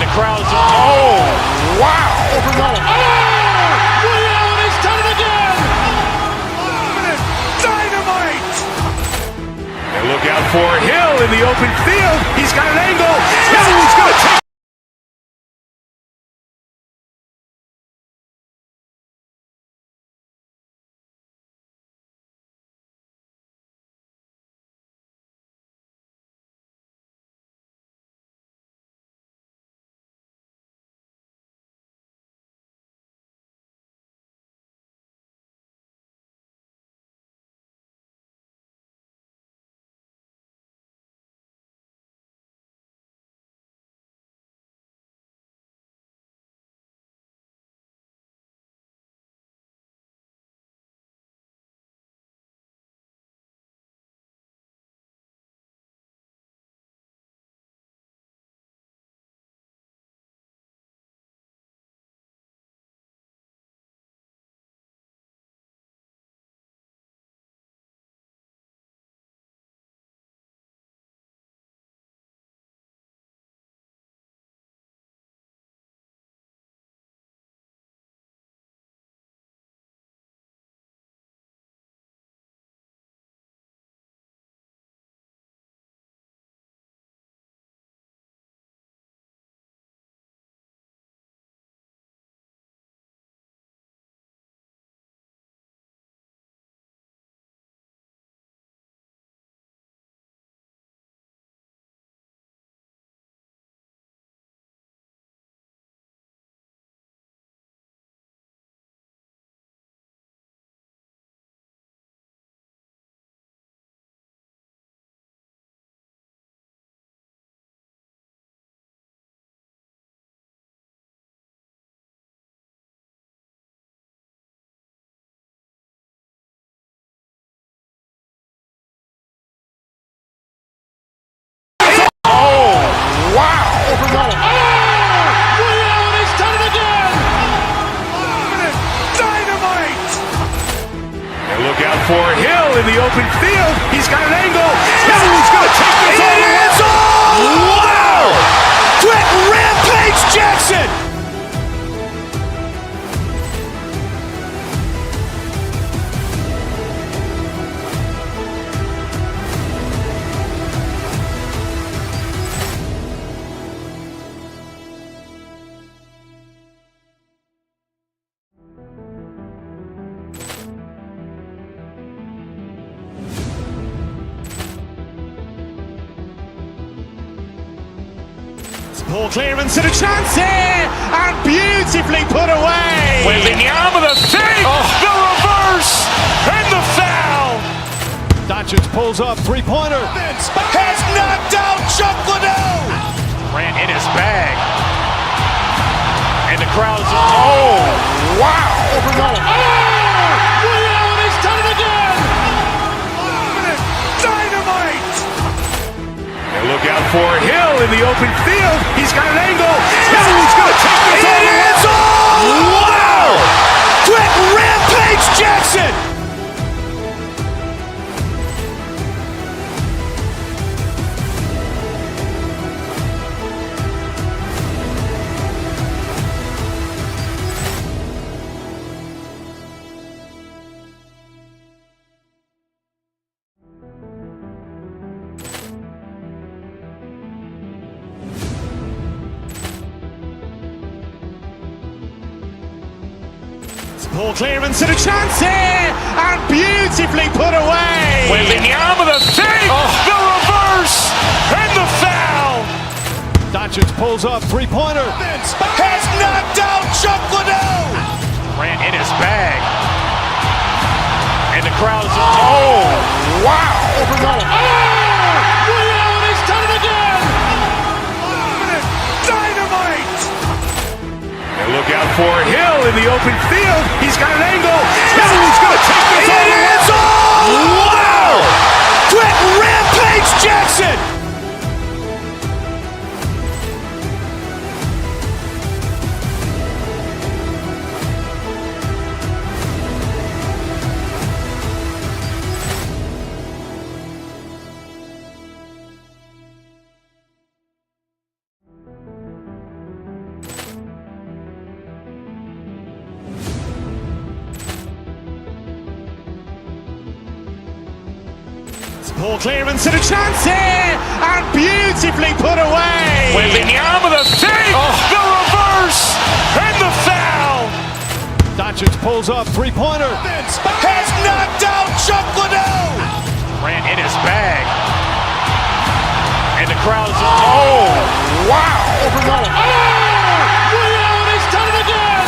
And the crowd's, oh, wow! Over Nolan. Oh! Ray Allen has done it again! Dynamite! And look out for Hill in the open field. He's got an angle. Hill's going to take. For Hill in the open field, he's got an angle. Hill's going to take this all the way. Wow! Quick Rampage Jackson! Poor clearance and a chance here, and beautifully put away. With the arm of the fake, the reverse, and the foul. Doncic pulls up, three-pointer. Has knocked out Chuck Liddell. Ran in his bag. And the crowd's, oh, wow. Over Nolan. Oh! Ray Allen has done it again! Dynamite! And look out for Hill in the open field. He's got an angle. Hill's going to take this all the way. Wow! Quick Rampage Jackson! Poor clearance and a chance here, and beautifully put away. With the arm of the fake, the reverse, and the foul. Doncic pulls up, three-pointer. Has knocked out Chuck Liddell. Ran in his bag. And the crowd's, oh, wow. Over Nolan. Oh! Ray Allen has done it again! Dynamite! And look out for Hill in the open field. He's got an angle. Hill's going to take this all the way. Wow! Quick Rampage Jackson! Poor clearance and a chance here, and beautifully put away. William with a save, the reverse, and the foul. Doncic pulls up, three-pointer. Has knocked out Chuck Liddell. Ran in his bag. And the crowd's, wow. Ray Allen has done it again.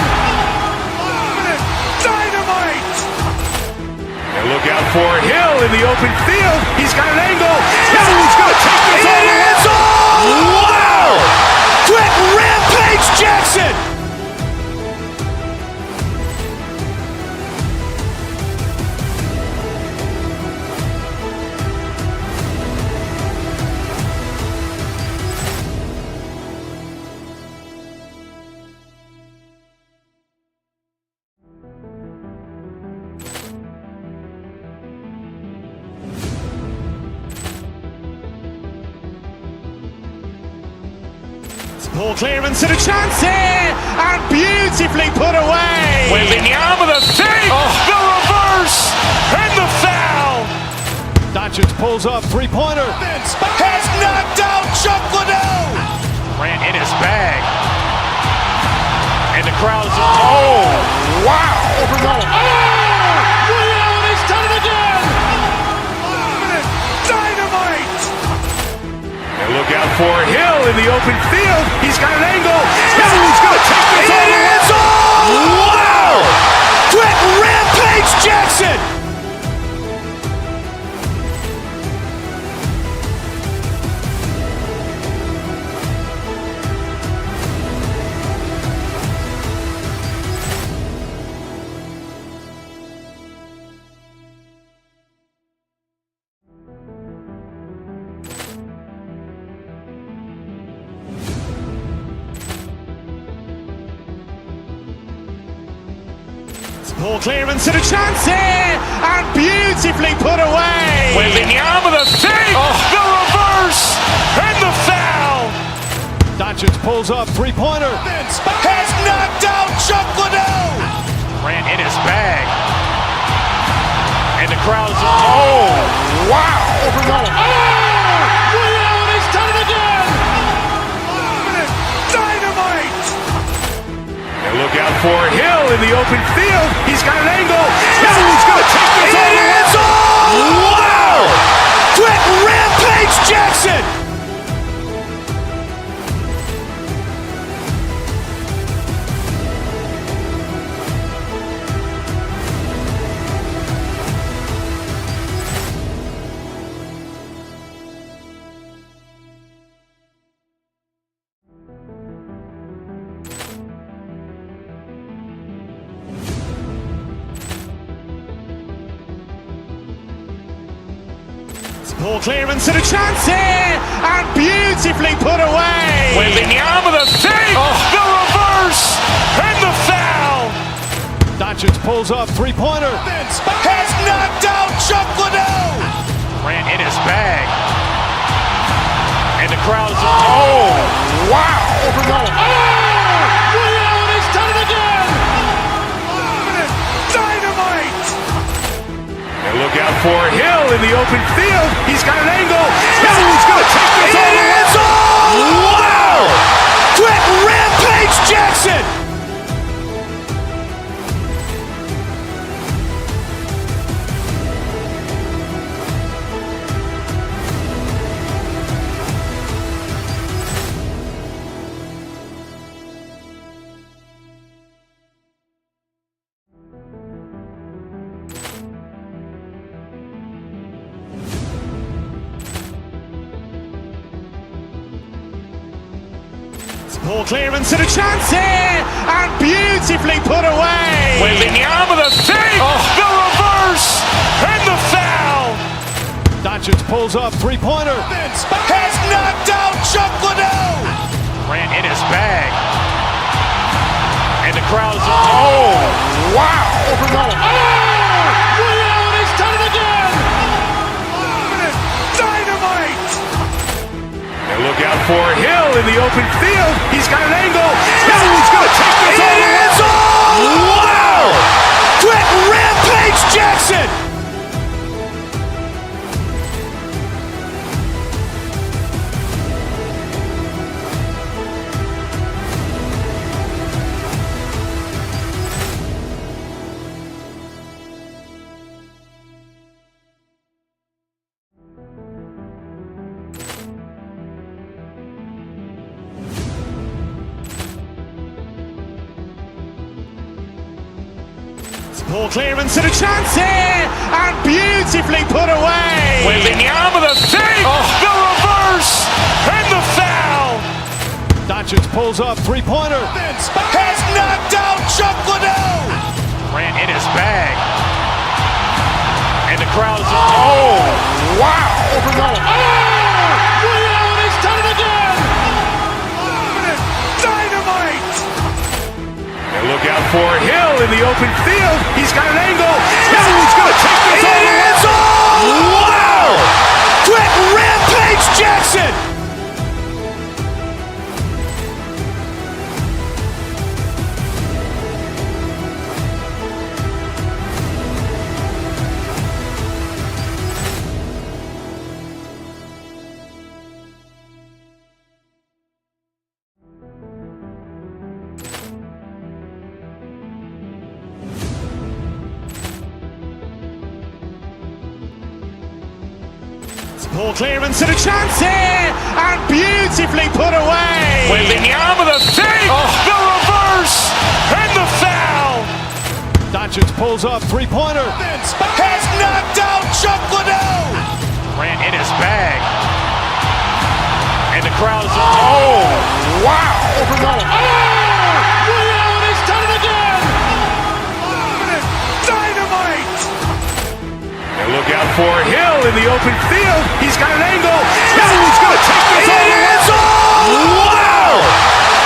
Dynamite. And look out for Hill in the open field. He's got an angle. Hill's going to take this all the way. Wow! Quick Rampage Jackson. Poor clearance and a chance here, and beautifully put away. William with a save, the reverse, and the foul. Doncic pulls up, three-pointer. Has knocked out Chuck Liddell. Ran in his bag. And the crowd's, wow. Ray Allen has done it again. Dynamite. And look out for Hill in the open field. He's got an angle. Hill's going to take this all the way. Wow! Quick Rampage Jackson. Poor clearance and a chance here, and beautifully put away. William with a save, the reverse, and the foul. Doncic pulls up, three-pointer. Has knocked out Chuck Liddell. Ran in his bag. And the crowd's, wow. Ray Allen has done it again. Dynamite. And look out for Hill in the open field. He's got an angle. Hill's going to take this all the way. Wow! Quick Rampage Jackson. Poor clearance and a chance here, and beautifully put away. William with a save, the reverse, and the foul. Doncic pulls up, three-pointer. Has knocked out Chuck Liddell. Ran in his bag. And the crowd's, wow. Ray Allen has done it again. Dynamite. And look out for Hill in the open field. He's got an angle. Hill's going to take this all the way. Wow! Quick Rampage Jackson. Poor clearance and a chance here, and beautifully put away. William with a save, the reverse, and the foul. Doncic pulls up, three-pointer. Has knocked out Chuck Liddell. Ran in his bag. And the crowd's, wow. Ray Allen has done it again. Dynamite. And look out for Hill in the open field. He's got an angle. Hill's going to take this all the way. Wow! Quick Rampage Jackson. Ball clearance and a chance here, and beautifully put away. Wembanyama with a save, the reverse, and the foul. Doncic pulls up, three-pointer. Has knocked out Chuck Liddell. Grant in his bag. And the crowd is, oh, wow. Ray Allen has done it again. Dynamite. And look out for Hill in the open field. He's got an angle. Hill's going to take this all the way. Wow! Quick Rampage Jackson. Ball clearance and a chance here, and beautifully put away. Wembanyama with a save, the reverse, and the foul. Doncic pulls up, three-pointer. Has knocked out Chuck Liddell. Grant in his bag. And the crowd is, oh, wow. Ray Allen has done it again. Dynamite. And look out for Hill in the open field. He's got an angle. Hill's going to take this all the way. Wow!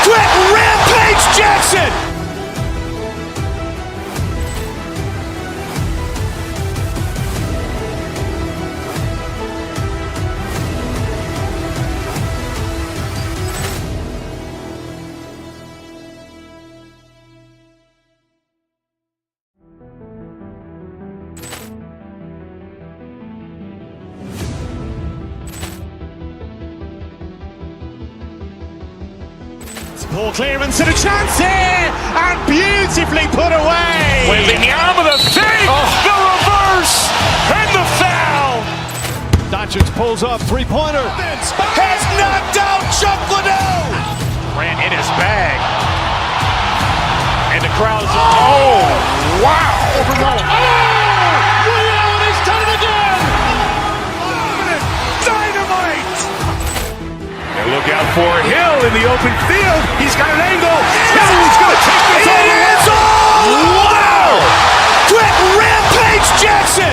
Quick Rampage Jackson. Ball clearance and a chance here, and beautifully put away. Wembanyama with a save, the reverse, and the foul. Doncic pulls up, three-pointer. Has knocked out Chuck Liddell. Grant in his bag. And the crowd is, oh, wow. Ray Allen has done it again. Dynamite. And look out for Hill in the open field. He's got an angle. Hill's going to take this all the way. Wow! Quick Rampage Jackson.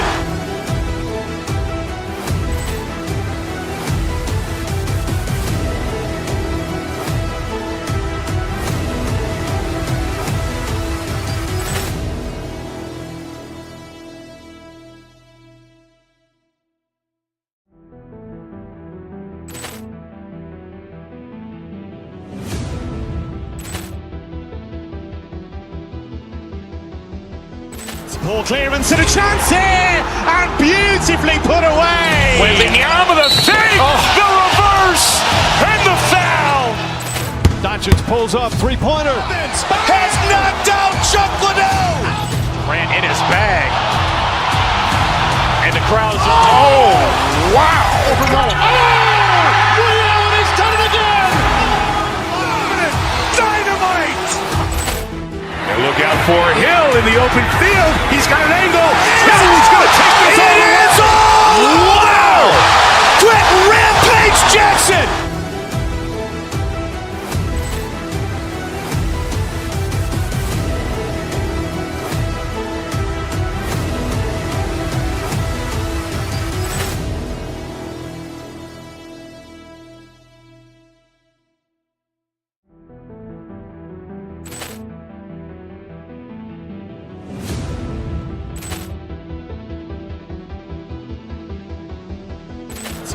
Ball clearance and a chance here, and beautifully put away. Wembanyama with a save, the reverse, and the foul. Doncic pulls up, three-pointer. Has knocked out Chuck Liddell. Grant in his bag. And the crowd is, oh, wow. Ray Allen has done it again. Dynamite. And look out for Hill in the open field. He's got an angle. Hill's going to take this all the way. Wow! Quick Rampage Jackson.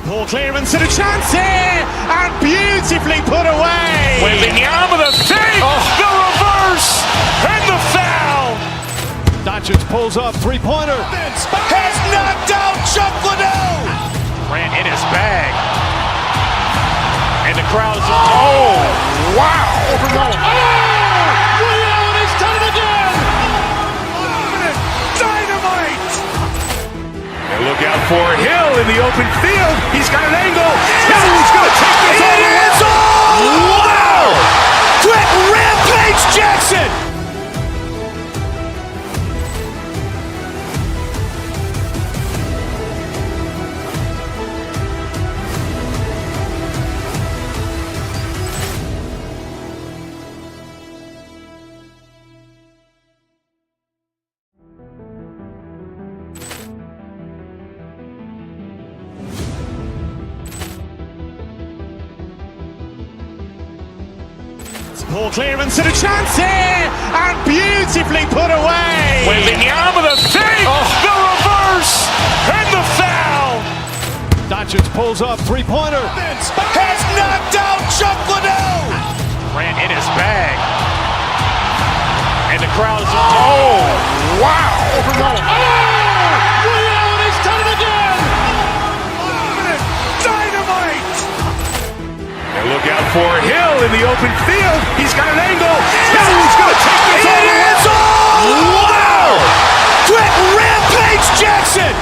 Ball clearance and a chance here, and beautifully put away. Wembanyama with a save, the reverse, and the foul. Doncic pulls up, three-pointer. Has knocked out Chuck Liddell. Grant in his bag. And the crowd is, oh, wow. Ray Allen has done it again. Dynamite. And look out for Hill in the open field. He's got an angle. Hill's going to take this all the way. Wow! Quick Rampage Jackson. Ball clearance and a chance here, and beautifully put away. Wembanyama the fake, the reverse, and the foul. Doncic pulls up, three-pointer. Has knocked out Chuck Liddell. Ran in his bag. And the crowd is, oh, wow. Ray Allen has done it again. Dynamite. And look out for Hill in the open field. He's got an angle. He's going to take this all the way. Wow! Quick Rampage Jackson.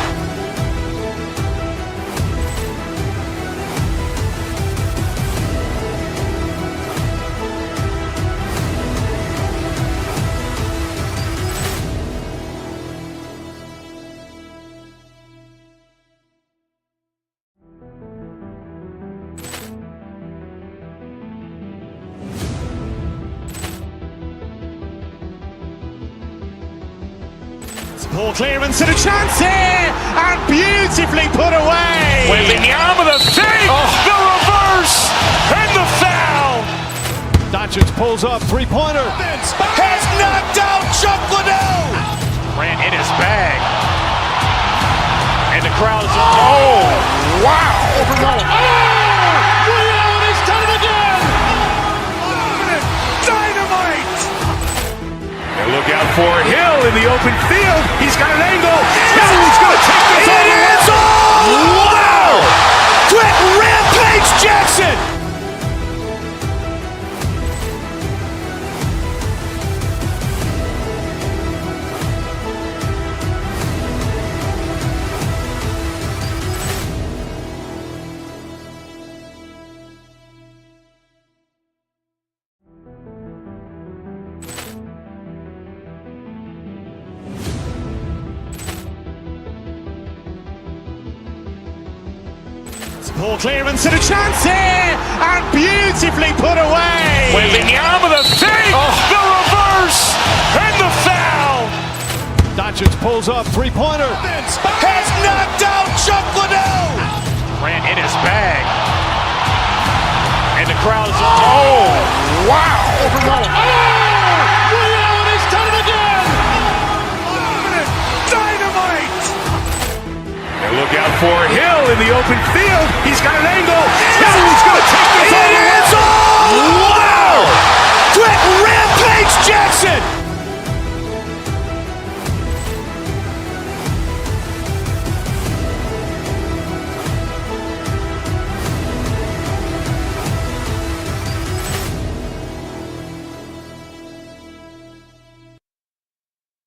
Ball clearance and a chance here, and beautifully put away. Wembanyama the fake, the reverse, and the foul. Doncic pulls up, three-pointer. Has knocked out Chuck Liddell. Ran in his bag. And the crowd is, oh, wow. Ray Allen has done it again. Dynamite. And look out for Hill in the open field. He's got an angle. He's going to take this all the way. Wow! Quick Rampage Jackson. Ball clearance and a chance here, and beautifully put away. Wembanyama the fake, the reverse, and the foul. Doncic pulls up, three-pointer. Has knocked out Chuck Liddell. Ran in his bag. And the crowd is, oh, wow. Ray Allen has done it again. Dynamite. And look out for Hill in the open field. He's got an angle. He's going to take this all the way. Wow! Quick Rampage Jackson.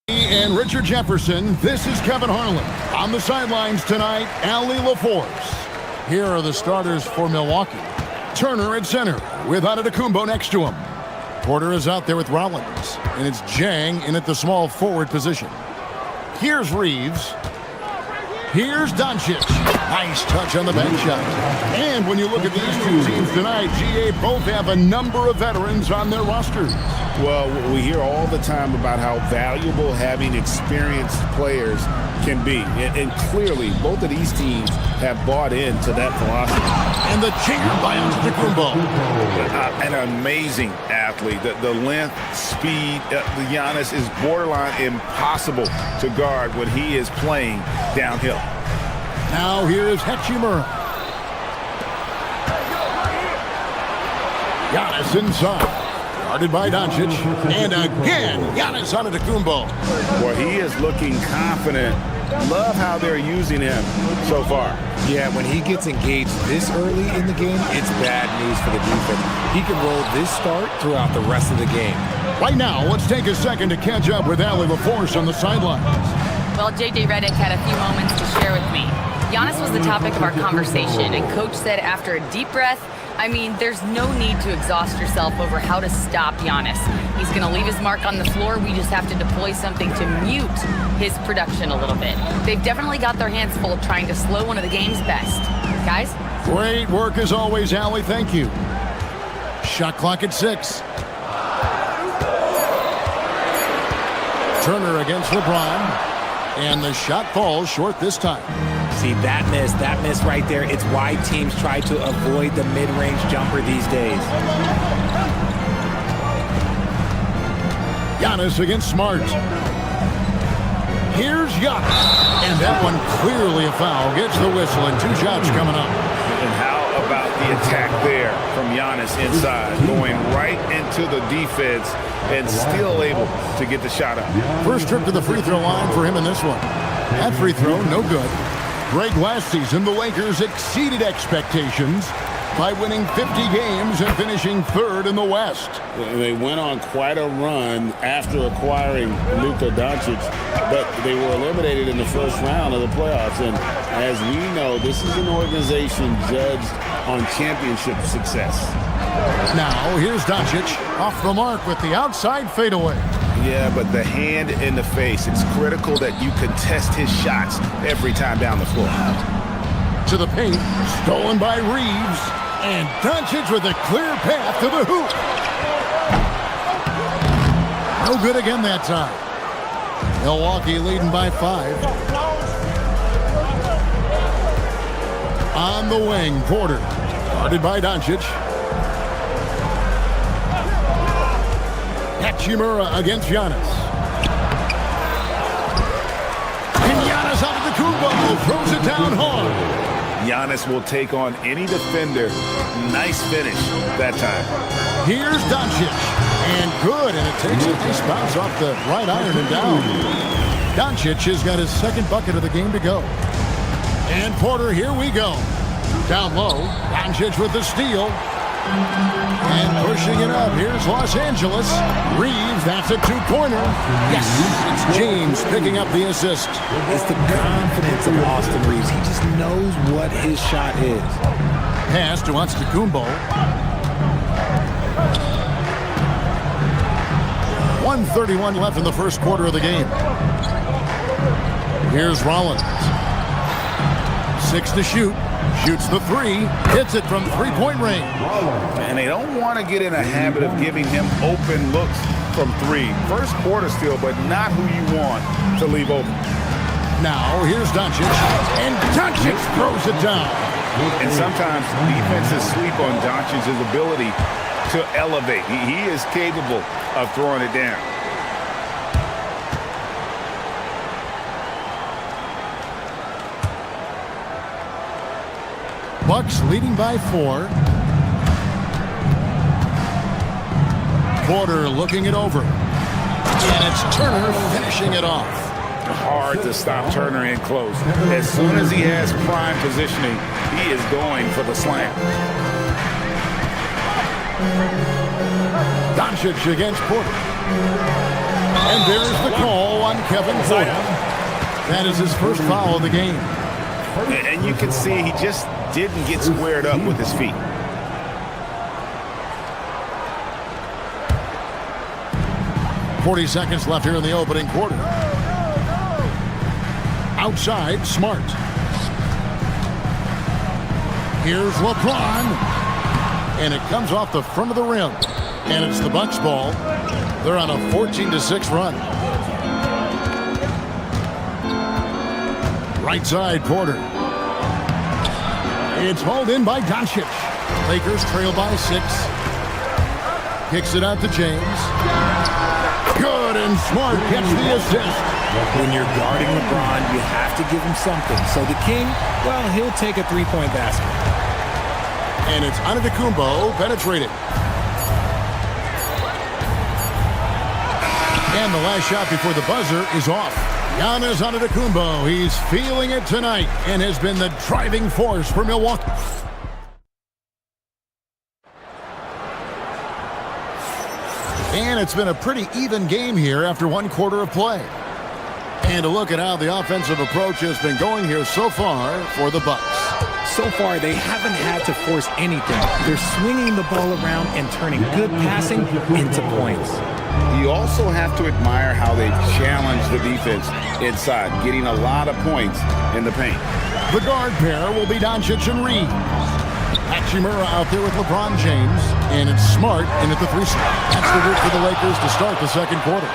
And Richard Jefferson, this is Kevin Harlan. On the sidelines tonight, Allie LaForce. Here are the starters for Milwaukee. Turner at center with Antetokounmpo next to him. Porter is out there with Rollins, and it's Jang in at the small forward position. Here's Reeves. Here's Doncic. Nice touch on the bank shot. And when you look at these two teams tonight, GA both have a number of veterans on their rosters. Well, we hear all the time about how valuable having experienced players can be. And clearly, both of these teams have bought into that philosophy. And the cheer by Antetokounmpo. An amazing athlete. The length, speed, Giannis is borderline impossible to guard when he is playing downhill. Now here's Hachimura. Giannis inside. Guarded by Doncic. And again, Giannis Antetokounmpo. Well, he is looking confident. Love how they're using him so far. Yeah, when he gets engaged this early in the game, it's bad news for the defense. He can roll this start throughout the rest of the game. Right now, let's take a second to catch up with Allie LaForce on the sidelines. Well, JJ Redick had a few moments to share with me. Giannis was the topic of our conversation, and Coach said after a deep breath, I mean, there's no need to exhaust yourself over how to stop Giannis. He's going to leave his mark on the floor. We just have to deploy something to mute his production a little bit. They've definitely got their hands full trying to slow one of the game's best. Guys? Great work as always, Allie. Thank you. Shot clock at 6. Turner against LeBron. And the shot falls short this time. See, that miss right there, it's why teams try to avoid the mid-range jumper these days. Giannis against Smart. Here's Giannis. And that one clearly a foul. Gets the whistle and 2 shots coming up. And how about the attack there from Giannis inside, going right into the defense and still able to get the shot up. First trip to the free throw line for him in this one. That free throw, no good. Greg, last season, the Lakers exceeded expectations by winning 50 games and finishing 3rd in the West. They went on quite a run after acquiring Luka Doncic, but they were eliminated in the first round of the playoffs. And as we know, this is an organization judged on championship success. Now, here's Doncic off the mark with the outside fadeaway. Yeah, but the hand in the face, it's critical that you contest his shots every time down the floor. To the paint, stolen by Reeves, and Doncic with a clear path to the hoop. No good again that time. Milwaukee leading by 5. On the wing, Porter, guarded by Doncic. Hachimura against Giannis. And Giannis out of the Kumbo, throws it down hard. Giannis will take on any defender. Nice finish that time. Here's Doncic. And good, and it takes a nice bounce off the right iron and down. Doncic has got his 2nd bucket of the game to go. And Porter, here we go. Down low, Doncic with the steal. And pushing it up, here's Los Angeles. Reeves, that's a 2-pointer. Yes, it's James picking up the assist. It's the confidence of Austin Reeves. He just knows what his shot is. Pass to Antetokounmpo. 1:31 left in the first quarter of the game. Here's Rollins. 6 to shoot. Shoots the 3, hits it from 3-point range. And they don't want to get in a habit of giving him open looks from 3. First quarter still, but not who you want to leave open. Now, here's Doncic, and Doncic throws it down. And sometimes defenses sleep on Doncic's ability to elevate. He is capable of throwing it down. Bucks leading by 4. Porter looking it over. And it's Turner finishing it off. Hard to stop Turner in close. As soon as he has prime positioning, he is going for the slam. Doncic against Porter. And there's the call on Kevin Porter. That is his first foul of the game. And you can see he just didn't get squared up with his feet. .40 seconds left here in the opening quarter. Outside, Smart. Here's LeBron. And it comes off the front of the rim. And it's the Bucks ball. They're on a 14-6 run. Right side, Porter. It's hauled in by Doncic. Lakers trail by 6. Kicks it out to James. Good, and Smart gets the assist. When you're guarding LeBron, you have to give him something. So the King, well, he'll take a 3-point basket. And it's Antetokounmpo penetrated. And the last shot before the buzzer is off. Giannis Antetokounmpo, he's feeling it tonight and has been the driving force for Milwaukee. And it's been a pretty even game here after 1 quarter of play. And a look at how the offensive approach has been going here so far for the Bucks. So far, they haven't had to force anything. They're swinging the ball around and turning good passing into points. You also have to admire how they've challenged the defense inside, getting a lot of points in the paint. The guard pair will be Doncic and Reeves. Hachimura out there with LeBron James, and it's Smart in at the 3 slot. That's the work for the Lakers to start the second quarter.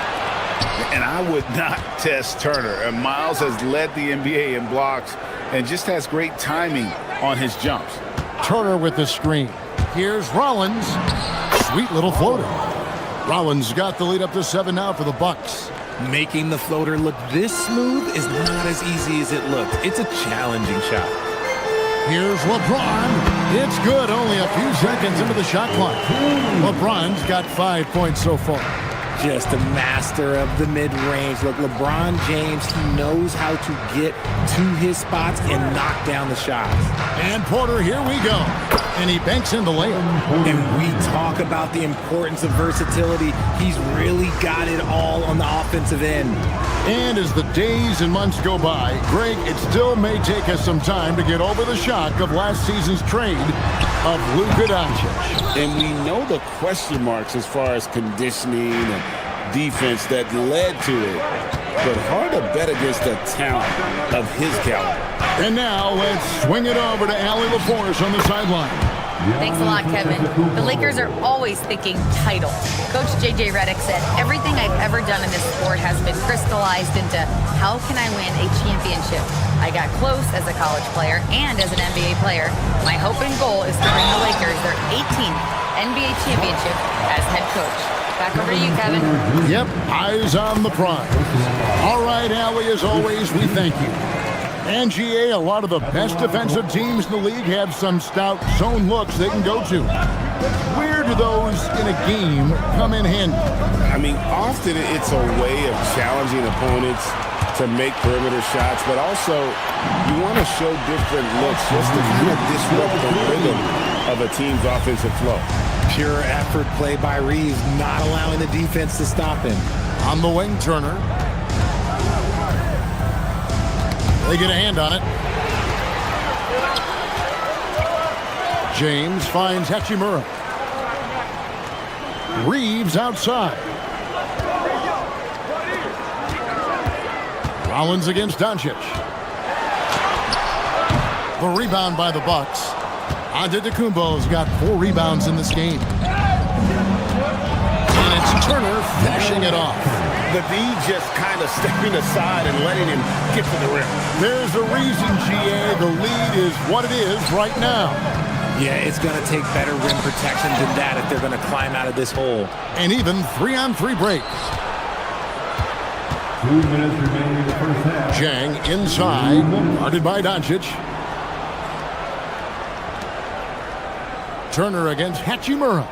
And I would not test Turner. And Miles has led the NBA in blocks and just has great timing on his jumps. Turner with the screen. Here's Rollins. Sweet little floater. Rollins got the lead up to 7 now for the Bucks. Making the floater look this smooth is not as easy as it looked. It's a challenging shot. Here's LeBron. It's good, only a few seconds into the shot clock. LeBron's got 5 points so far. Just a master of the mid-range. Look, LeBron James, he knows how to get to his spots and knock down the shots. And Porter, here we go. And he banks in the layup. And we talk about the importance of versatility. He's really got it all on the offensive end. And as the days and months go by, Greg, it still may take us some time to get over the shock of last season's trade of Luka Doncic. And we know the question marks as far as conditioning and defense that led to it. But hard to bet against the talent of his caliber. And now let's swing it over to Allie LaForce on the sideline. Thanks a lot, Kevin. The Lakers are always thinking title. Coach J.J. Redick said, everything I've ever done in this sport has been crystallized into how can I win a championship? I got close as a college player and as an NBA player. My hope and goal is to bring the Lakers their 18th NBA championship as head coach. Back over to you, Kevin. Yep, eyes on the prize. All right, Allie, as always, we thank you. And GA, a lot of the best defensive teams in the league have some stout zone looks they can go to. Where do those in a game come in handy? I mean, often it's a way of challenging opponents to make perimeter shots, but also you want to show different looks just to kind of disrupt the rhythm of a team's offensive flow. Pure effort play by Reeves, not allowing the defense to stop him. On the wing, Turner. They get a hand on it. James finds Hachimura. Reeves outside. Rollins against Doncic. The rebound by the Bucks. Antetokounmpo's got 4 rebounds in this game. And it's Turner finishing it off. The D just kind of stepping aside and letting him get to the rim. There's a reason, GA. The lead is what it is right now. Yeah, it's going to take better rim protection than that if they're going to climb out of this hole. And even 3-on-3 breaks. 2 minutes remaining in the first half. Jang inside, guarded by Doncic. Turner against Hachimura.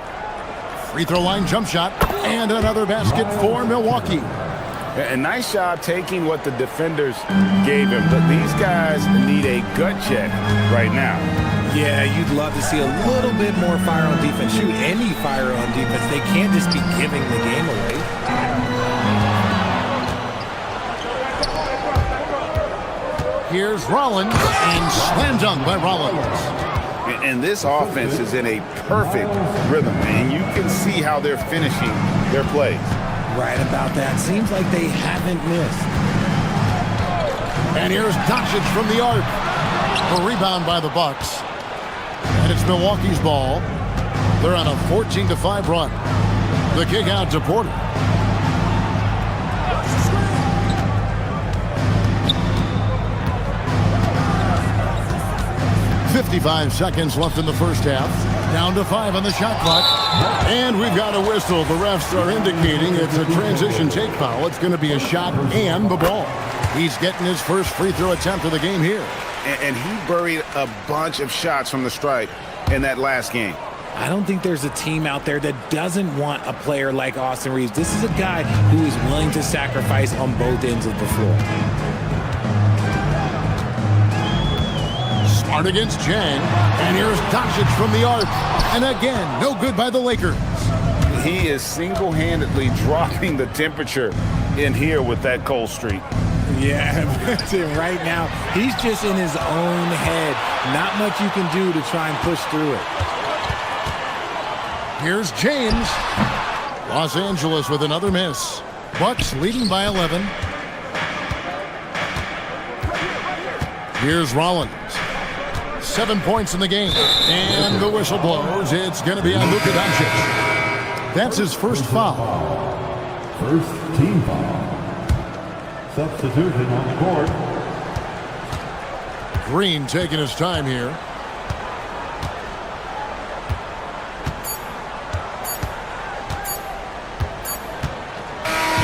Free throw line jump shot, and another basket for Milwaukee. A nice job taking what the defenders gave him, but these guys need a gut check right now. Yeah, you'd love to see a little bit more fire on defense. Shoot, any fire on defense. They can't just be giving the game away. Here's Rollins, and slam dunk by Rollins. And this offense is in a perfect rhythm, and you can see how they're finishing their plays. Right about that. Seems like they haven't missed. And here's Doncic from the arc. A rebound by the Bucks. And it's Milwaukee's ball. They're on a 14-5 run. The kick out to Porter. .55 seconds left in the first half. Down to 5 on the shot clock. And we've got a whistle. The refs are indicating it's a transition take foul. It's going to be a shot and the ball. He's getting his first free throw attempt of the game here. And he buried a bunch of shots from the stripe in that last game. I don't think there's a team out there that doesn't want a player like Austin Reeves. This is a guy who is willing to sacrifice on both ends of the floor. Smart against Jang. And here's Doncic from the arc. And again, no good by the Lakers. He is single-handedly dropping the temperature in here with that cold streak. Yeah, right now, he's just in his own head. Not much you can do to try and push through it. Here's James. Los Angeles with another miss. Bucks leading by 11. Here's Rollins. 7 points in the game. And the whistle blows. It's going to be on Luka Doncic. That's his first foul. First team foul. Substitution on the court. Green taking his time here.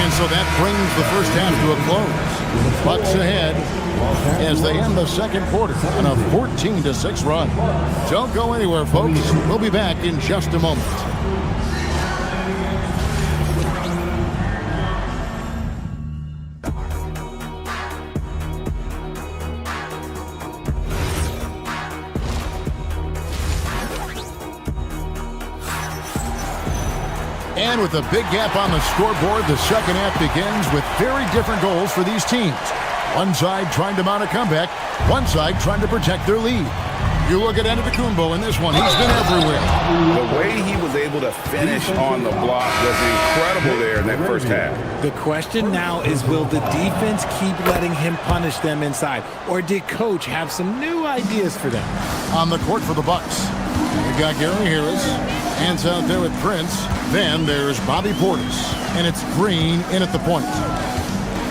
And so that brings the first half to a close. Bucks ahead as they end the second quarter on a 14-6 run. Don't go anywhere, folks. We'll be back in just a moment. And with a big gap on the scoreboard, the second half begins with very different goals for these teams. One side trying to mount a comeback, one side trying to protect their lead. You look at Antetokounmpo in this one. He's been everywhere. The way he was able to finish on the block was incredible there in that first half. The question now is, will the defense keep letting him punish them inside? Or did Coach have some new ideas for them? On the court for the Bucks, we got Gary Harris. Hands out there with Prince. Then there's Bobby Portis. And it's Green in at the point.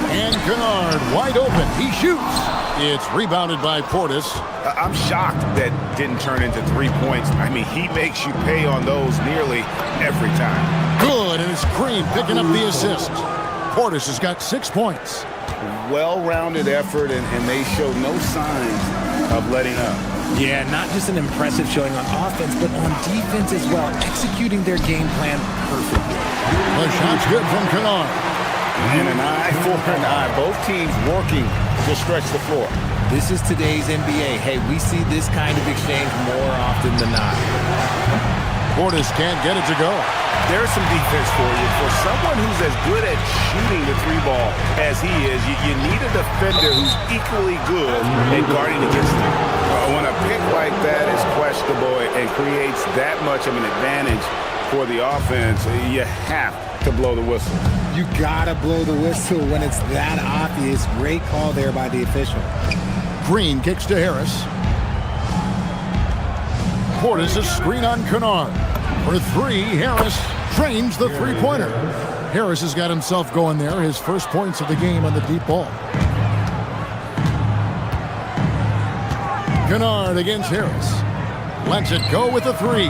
And Kennard wide open. He shoots. It's rebounded by Portis. I'm shocked that didn't turn into 3 points. I mean, he makes you pay on those nearly every time. Good, and it's Green picking up the assist. Portis has got 6 points. Well-rounded effort, and they show no signs of letting up. Yeah, not just an impressive showing on offense, but on defense as well, executing their game plan perfectly. The shot's good from Kennard. And an eye for an eye. Both teams working to stretch the floor. This is today's NBA. Hey, we see this kind of exchange more often than not. Portis can't get it to go. There's some defense for you. For someone who's as good at shooting the three ball as he is, you need a defender who's equally good at guarding against him. When a pick like that is questionable and creates that much of an advantage for the offense, you have to blow the whistle. You gotta blow the whistle when it's that obvious. Great call there by the official. Green kicks to Harris. Portis a screen on Kennard. For three, Harris drains the three-pointer. Harris has got himself going there. His first points of the game on the deep ball. Kennard against Harris. Lets it go with the three.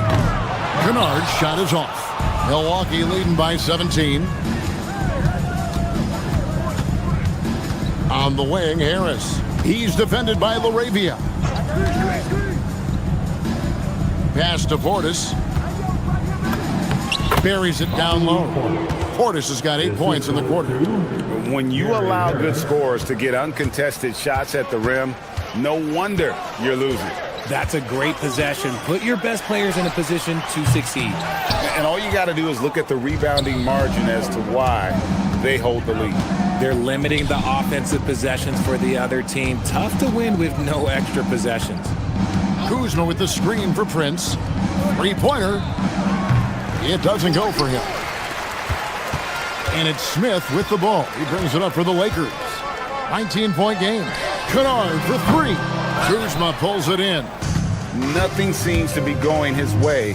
Kennard's shot is off. Milwaukee leading by 17. On the wing, Harris. He's defended by LaRavia. Pass to Portis. Buries it down low. Portis has got 8 points in the quarter. When you allow good scorers to get uncontested shots at the rim, no wonder you're losing. That's a great possession. Put your best players in a position to succeed. And all you got to do is look at the rebounding margin as to why they hold the lead. They're limiting the offensive possessions for the other team. Tough to win with no extra possessions. Kuzma with the screen for Prince. Three-pointer. It doesn't go for him. And it's Smith with the ball. He brings it up for the Lakers. 19-point game. Kennard for three. Kuzma pulls it in. Nothing seems to be going his way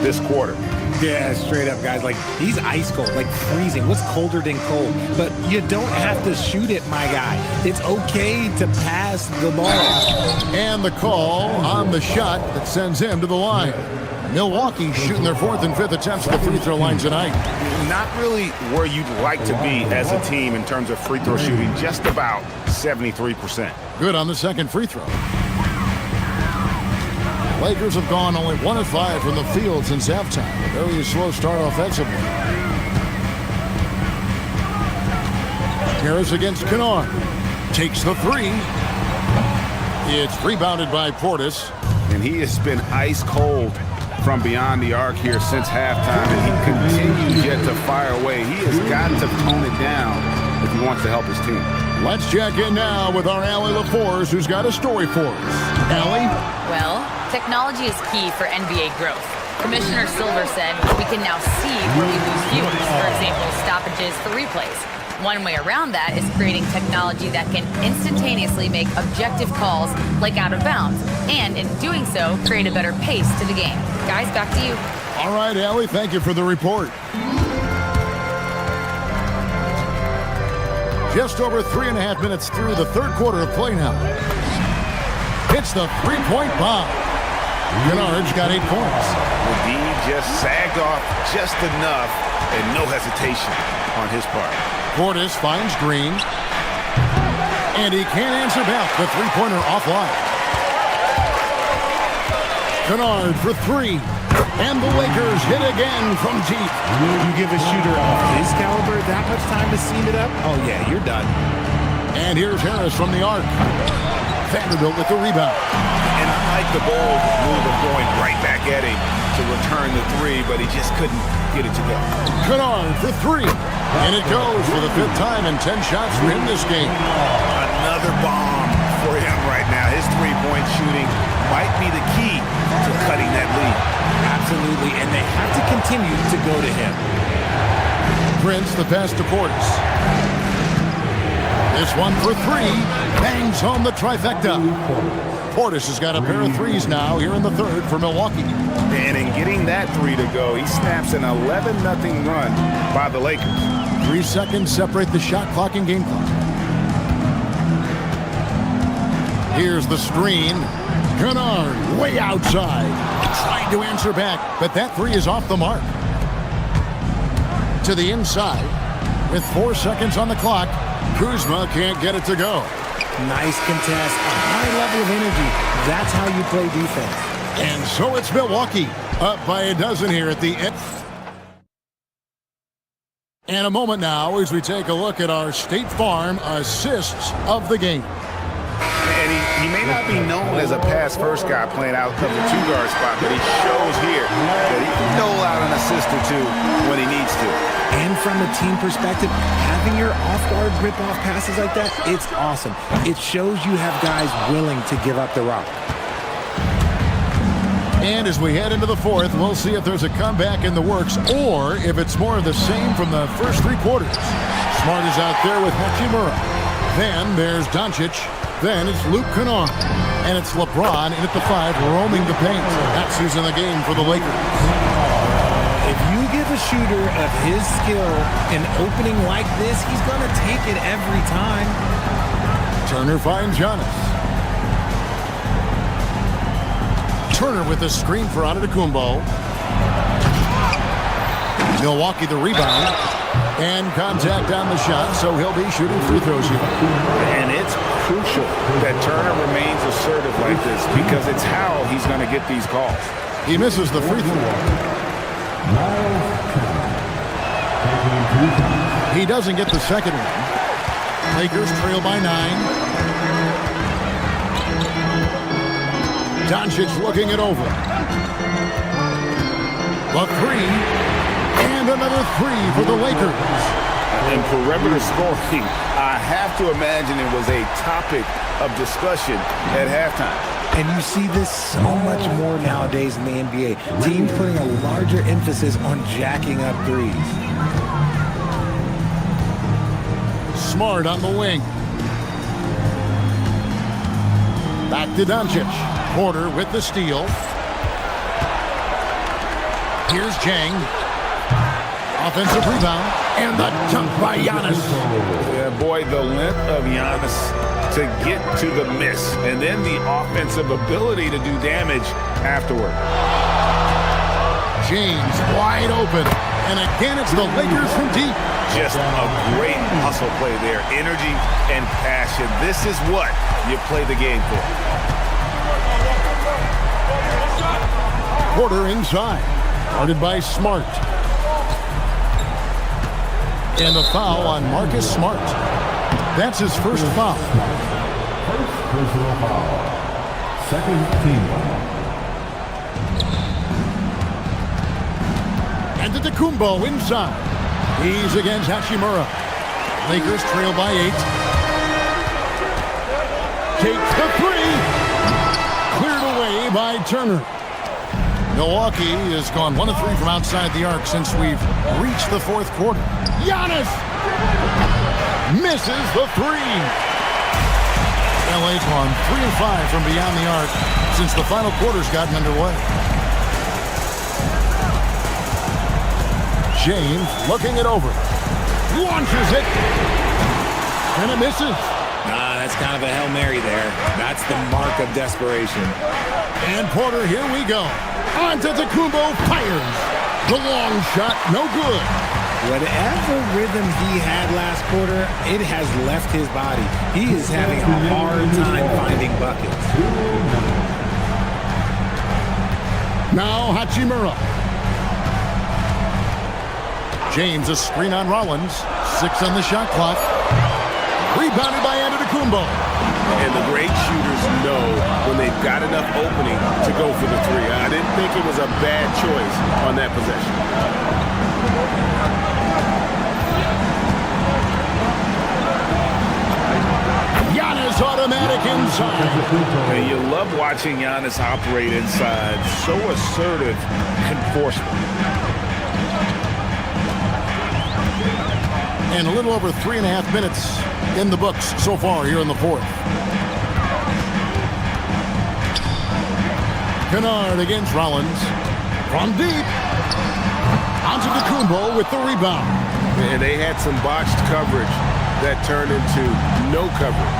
this quarter. Yeah, straight up, guys. Like, he's ice cold, like freezing. What's colder than cold? But you don't have to shoot it, my guy. It's okay to pass the ball. And the call on the shot that sends him to the line. Milwaukee shooting their fourth and fifth attempts at the free throw line tonight. Not really where you'd like to be as a team in terms of free throw shooting, just about 73%. Good on the second free throw. Lakers have gone only 1 of 5 from the field since halftime. A very slow start offensively. Harris against Kennard. Takes the three. It's rebounded by Portis. And he has been ice cold from beyond the arc here since halftime, and he continues yet to fire away. He has got to tone it down if he wants to help his team. Let's check in now with our Allie LaForce, who's got a story for us. Allie? Well, technology is key for NBA growth. Commissioner Silver said we can now see where we lose viewers, for example, stoppages for replays. One way around that is creating technology that can instantaneously make objective calls like out of bounds, and in doing so, create a better pace to the game. Guys, back to you. All right, Allie, thank you for the report. Just over 3.5 minutes through the third quarter of play now. It's the three-point bomb. Kennard's got 8 points. The D just sagged off just enough and no hesitation on his part. Portis finds Green. And he can't answer back. The three-pointer offline. Kennard for three. And the Lakers hit again from deep. You give a shooter of his caliber that much time to seam it up? Oh, yeah, you're done. And here's Harris from the arc. Vanderbilt with the rebound. And I like the bold move of going right back at him to return the three, but he just couldn't get it to go. Kennard for three. And it goes for the fifth time in 10 shots for him this game. Another bomb for him right now. His three-point shooting might be the key to cutting that lead. Absolutely, and they have to continue to go to him. Prince the pass to Portis. This one for three. Bangs home the trifecta. Portis has got a pair of threes now here in the third for Milwaukee. And in getting that three to go, he snaps an 11-0 run by the Lakers. 3 seconds separate the shot clock and game clock. Here's the screen. Kennard way outside. Trying to answer back, but that three is off the mark. To the inside. With 4 seconds on the clock, Kuzma can't get it to go. Nice contest, a high level of energy. That's how you play defense. And so it's Milwaukee, up by a dozen here at the end. And a moment now as we take a look at our State Farm assists of the game. And he may not be known as a pass-first guy playing out of the two-guard spot, but he shows here that he can dole out an assist or two when he needs to. And from a team perspective, having your off-guard rip-off passes like that, it's awesome. It shows you have guys willing to give up the rock. And as we head into the fourth, we'll see if there's a comeback in the works or if it's more of the same from the first three quarters. Smart is out there with Hachimura. Then there's Doncic. Then it's Luke Kennard. And it's LeBron in at the 5 roaming the paint. That's who's in the game for the Lakers. If you give a shooter of his skill an opening like this, he's going to take it every time. Turner finds Giannis. Turner with a screen for Antetokounmpo. Milwaukee the rebound. And contact on the shot, so he'll be shooting free throws here. And it's crucial that Turner remains assertive like this because it's how he's going to get these calls. He misses the free throw. He doesn't get the second one. Lakers trail by 9. Doncic looking it over. The three. And another three for the Lakers. In perimeter scoring, I have to imagine it was a topic of discussion at halftime. And you see this so much more nowadays in the NBA. Teams putting a larger emphasis on jacking up threes. Smart on the wing. Back to Doncic. Porter with the steal. Here's Jang. Offensive rebound. And the dunk by Giannis. Yeah, boy, the length of Giannis to get to the miss. And then the offensive ability to do damage afterward. James wide open. And again, it's the Lakers from deep. Just a great hustle play there. Energy and passion. This is what you play the game for. Porter inside. Guarded by Smart. And a foul on Marcus Smart. That's his first foul. First personal foul. Second team foul. And Antetokounmpo inside. He's against Hachimura. Lakers trail by 8. Takes the three. Cleared away by Turner. Milwaukee has gone 1 of 3 from outside the arc since we've reached the fourth quarter. Giannis misses the three. LA's gone 3 of 5 from beyond the arc since the final quarter's gotten underway. James looking it over. Launches it. And it misses. That's kind of a Hail Mary there. That's the mark of desperation. And Porter, here we go. Antetokounmpo fires. The long shot, no good. Whatever rhythm he had last quarter, it has left his body. He is having a hard time finding buckets. Now Hachimura. James, a screen on Rollins. 6 on the shot clock. Rebounded by Antetokounmpo. And the great shooters know when they've got enough opening to go for the three. I didn't think it was a bad choice on that possession. Giannis automatic inside. And you love watching Giannis operate inside. So assertive and forceful. And a little over 3.5 minutes in the books so far here in the fourth. Kennard against Rollins. From deep. Antetokounmpo with the rebound. And they had some botched coverage that turned into no coverage.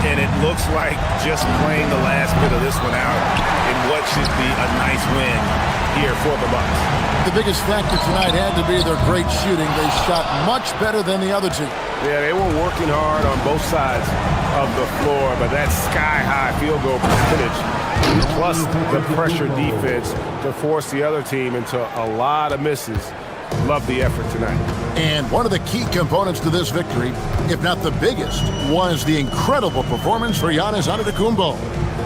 And it looks like just playing the last bit of this one out in what should be a nice win here for the Bucks. The biggest factor tonight had to be their great shooting. They shot much better than the other team. Yeah, they were working hard on both sides of the floor, but that sky-high field goal percentage, plus the pressure defense to force the other team into a lot of misses. Love the effort tonight. And one of the key components to this victory, if not the biggest, was the incredible performance for Giannis Antetokounmpo.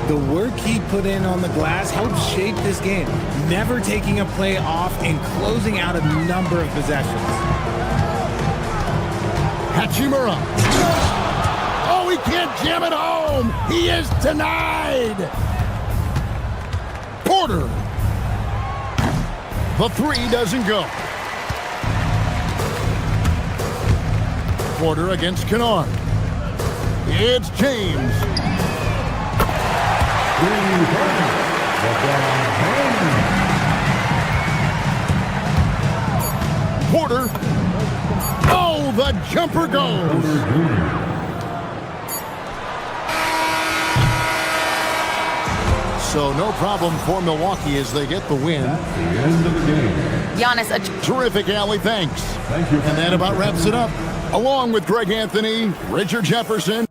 The work he put in on the glass helped shape this game, never taking a play off and closing out a number of possessions. Hachimura. Oh, he can't jam it home. He is denied. Porter. The three doesn't go. Porter against Kennard. It's James. Porter. Oh, the jumper goes. So no problem for Milwaukee as they get the win. At the end of the game. Giannis, Terrific, Allie. Thanks. Thank you. And that about wraps it up. Along with Greg Anthony, Richard Jefferson.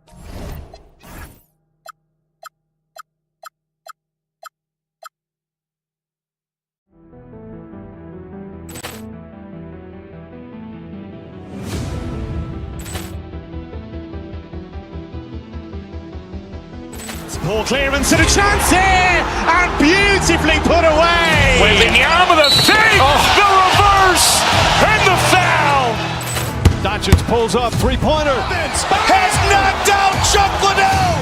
Ball clearance and a chance here, and beautifully put away. Wembanyama the fake, the reverse, and the foul. Doncic pulls up, three-pointer. Has knocked out Chuck Liddell.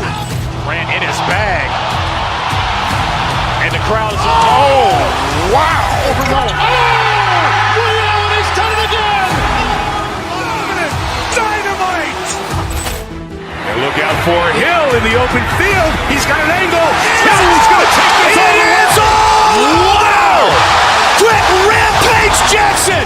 Ran in his bag. And the crowd is, oh, wow. Ray Allen has done it again. Dynamite. And look out for Hill in the open field. He's got an angle. He's going to take this all the way. Wow! Quick Rampage Jackson.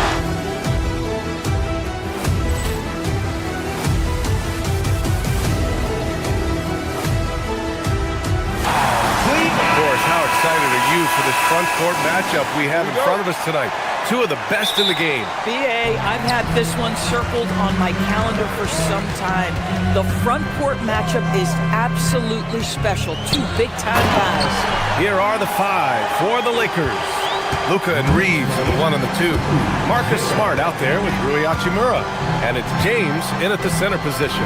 How excited are you for this front court matchup we have in front of us tonight? Two of the best in the game. BA, I've had this one circled on my calendar for some time. The front court matchup is absolutely special. Two big-time guys. Here are the five for the Lakers. Luka and Reeves are the 1 and the 2. Marcus Smart out there with Rui Hachimura. And it's James in at the center position.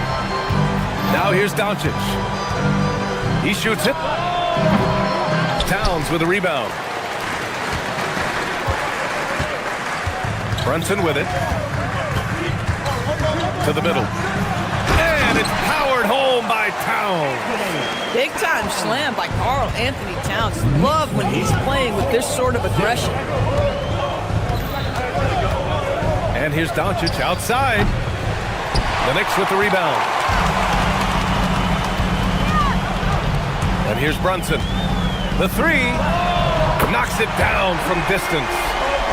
Now here's Doncic. He shoots it. Towns with a rebound. Brunson with it. To the middle. And it's powered home by Towns. Big-time slam by Karl Anthony Towns. Love when he's playing with this sort of aggression. And here's Doncic outside. The Knicks with the rebound. And here's Brunson. The three knocks it down from distance.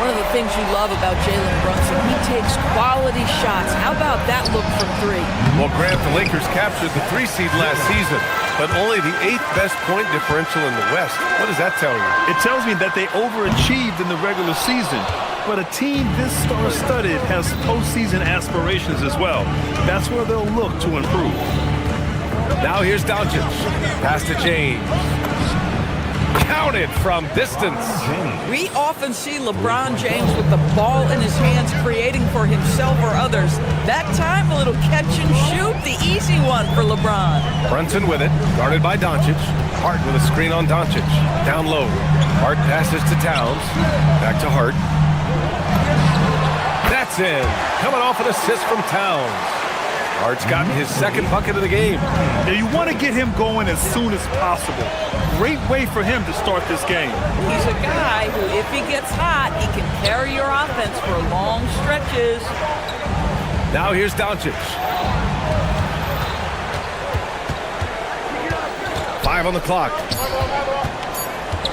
One of the things you love about Jalen Brunson, he takes quality shots. How about that look from three? Well, Grant, the Lakers captured the 3 seed last season, but only the 8th best point differential in the West. What does that tell you? It tells me that they overachieved in the regular season. But a team this star-studded has postseason aspirations as well. That's where they'll look to improve. Now here's Doncic. Pass to James. Counted from distance. We often see LeBron James with the ball in his hands creating for himself or others. That time, a little catch and shoot, the easy one for LeBron. Brunson with it, guarded by Doncic. Hart with a screen on Doncic. Down low. Hart passes to Towns. Back to Hart. That's in. Coming off an assist from Towns. Hart's gotten his second bucket of the game. Now you want to get him going as soon as possible. Great way for him to start this game. He's a guy who, if he gets hot, he can carry your offense for long stretches. Now here's Doncic. 5 on the clock.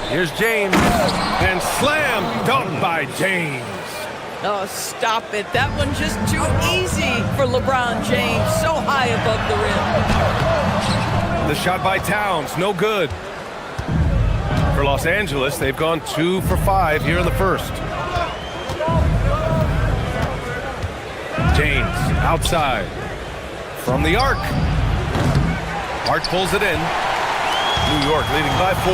Here's James. And slam dunk by James. Oh, stop it. That one's just too easy for LeBron James. So high above the rim. The shot by Towns, no good. For Los Angeles, they've gone 2 for 5 here in the first. James, outside. From the arc. Hart pulls it in. New York leading by 4.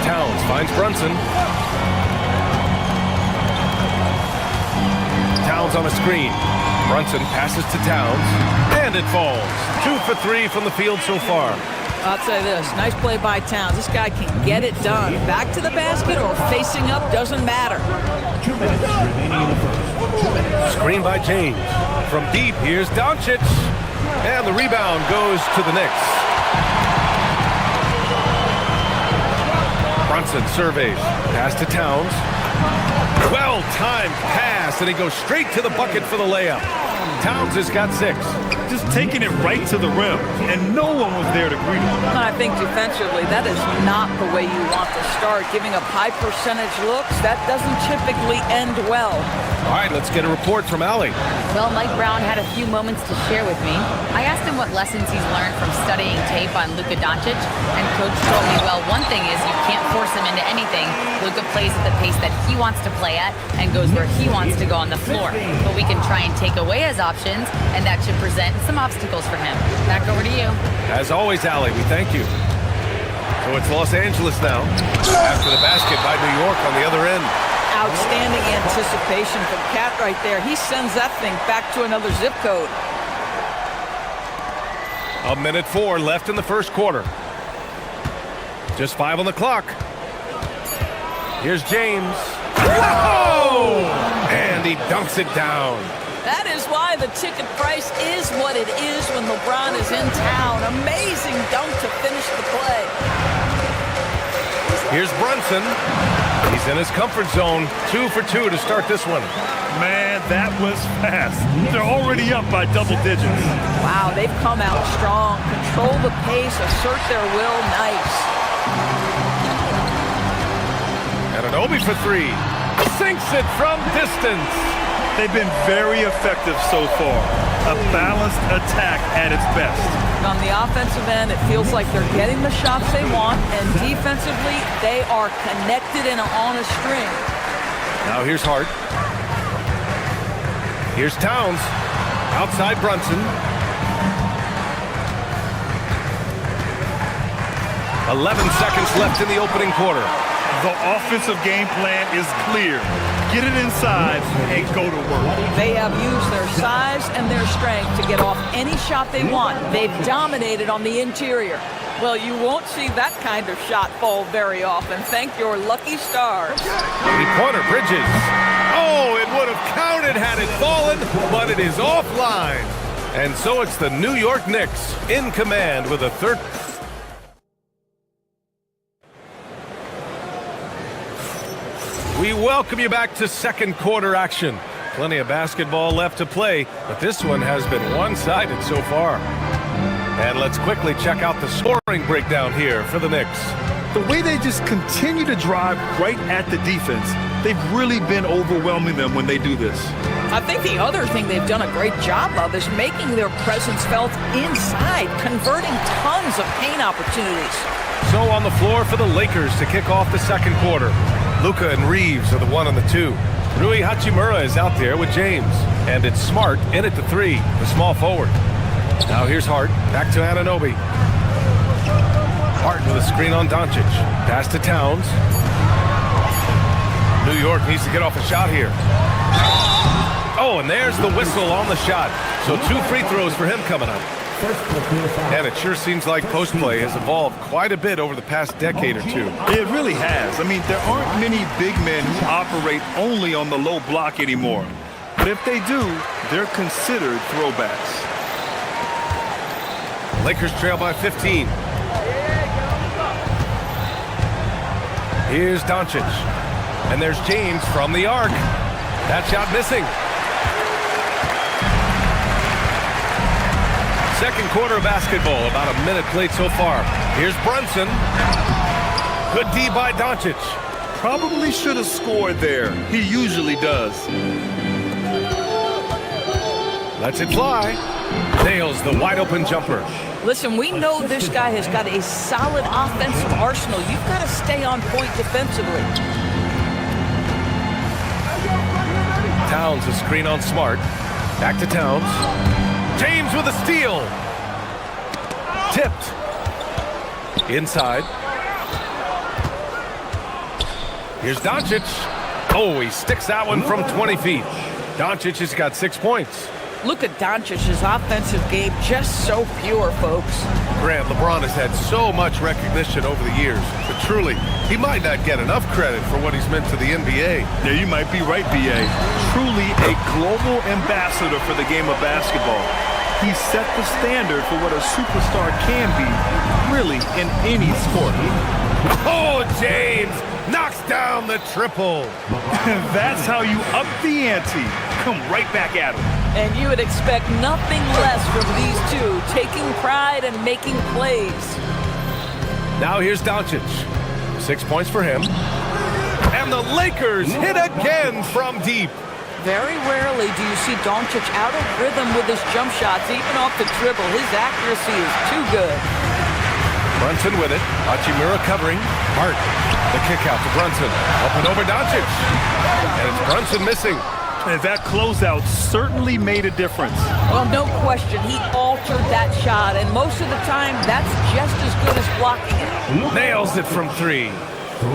Towns finds Brunson. Towns on a screen. Brunson passes to Towns, and it falls. 2 for 3 from the field so far. I'll tell you this, nice play by Towns. This guy can get it done. Back to the basket or facing up, doesn't matter. 2 minutes remaining in the first. Screen by James. From deep, here's Doncic. And the rebound goes to the Knicks. Brunson surveys. Pass to Towns. Well-timed pass, and he goes straight to the bucket for the layup. Towns has got 6. Just taking it right to the rim, and no one was there to greet him. I think defensively, that is not the way you want to start. Giving up high percentage looks, that doesn't typically end well. All right, let's get a report from Allie. Well, Mike Brown had a few moments to share with me. I asked him what lessons he's learned from studying tape on Luka Doncic, and Coach told me, well, one thing is you can't force him into anything. Luka plays at the pace that he wants to play at and goes where he wants to go on the floor. But we can try and take away his options, and that should present some obstacles for him. Back over to you. As always, Allie, we thank you. So it's Los Angeles now. After the basket by New York on the other end. Outstanding anticipation from Cat right there. He sends that thing back to another zip code. 1:04 left in the first quarter. Just 5 on the clock. Here's James. Whoa! And he dunks it down. That is why the ticket price is what it is when LeBron is in town. Amazing dunk to finish the play. Here's Brunson. He's in his comfort zone. 2 for 2 to start this one. Man, that was fast. They're already up by double digits. Wow, they've come out strong. Control the pace, assert their will. Nice. And an Obi for 3. Sinks it from distance. They've been very effective so far. A balanced attack at its best. On the offensive end, it feels like they're getting the shots they want, and defensively, they are connected and on a string. Now here's Hart. Here's Towns. Outside Brunson. 11 seconds left in the opening quarter. The offensive game plan is clear. Get it inside and go to work. They have used their size and their strength to get off any shot they want. They've dominated on the interior. Well, you won't see that kind of shot fall very often. Thank your lucky stars. Three-pointer, Bridges. Oh, it would have counted had it fallen, but it is offline. And so it's the New York Knicks in command with a third. We welcome you back to second quarter action. Plenty of basketball left to play, but this one has been one-sided so far. And let's quickly check out the scoring breakdown here for the Knicks. The way they just continue to drive right at the defense, they've really been overwhelming them when they do this. I think the other thing they've done a great job of is making their presence felt inside, converting tons of paint opportunities. So on the floor for the Lakers to kick off the second quarter. Luka and Reeves are the 1 and the 2. Rui Hachimura is out there with James. And it's Smart in at the 3, the small forward. Now here's Hart. Back to Anunoby. Hart with a screen on Doncic. Pass to Towns. New York needs to get off a shot here. Oh, and there's the whistle on the shot. So 2 free throws for him coming up. And it sure seems like post play has evolved quite a bit over the past decade or two. It really has. I mean, there aren't many big men who operate only on the low block anymore. But if they do, they're considered throwbacks. Lakers trail by 15. Here's Doncic. And there's James from the arc. That shot missing. Second quarter of basketball, about a minute played so far. Here's Brunson. Good D by Doncic. Probably should have scored there. He usually does. Lets it fly. Nails the wide open jumper. Listen, we know this guy has got a solid offensive arsenal. You've got to stay on point defensively. Towns a screen on Smart. Back to Towns. James with a steal. Tipped. Inside. Here's Doncic. Oh, he sticks that one from 20 feet. Doncic has got 6 points. Look at Doncic's offensive game, just so pure, folks. Grant, LeBron has had so much recognition over the years, but truly, he might not get enough credit for what he's meant to the NBA. Yeah, you might be right, B.A. Truly a global ambassador for the game of basketball. He set the standard for what a superstar can be, really, in any sport. Oh, James knocks down the triple. That's how you up the ante. Come right back at him. And you would expect nothing less from these two, taking pride and making plays. Now here's Doncic. 6 points for him. And the Lakers hit again from deep. Very rarely do you see Doncic out of rhythm with his jump shots, even off the dribble. His accuracy is too good. Brunson with it. Hachimura covering. Hart. The kick out to Brunson. Up and over Doncic. And it's Brunson missing. And that closeout certainly made a difference. Well, no question. He altered that shot, and most of the time, that's just as good as blocking it. Nails it from 3.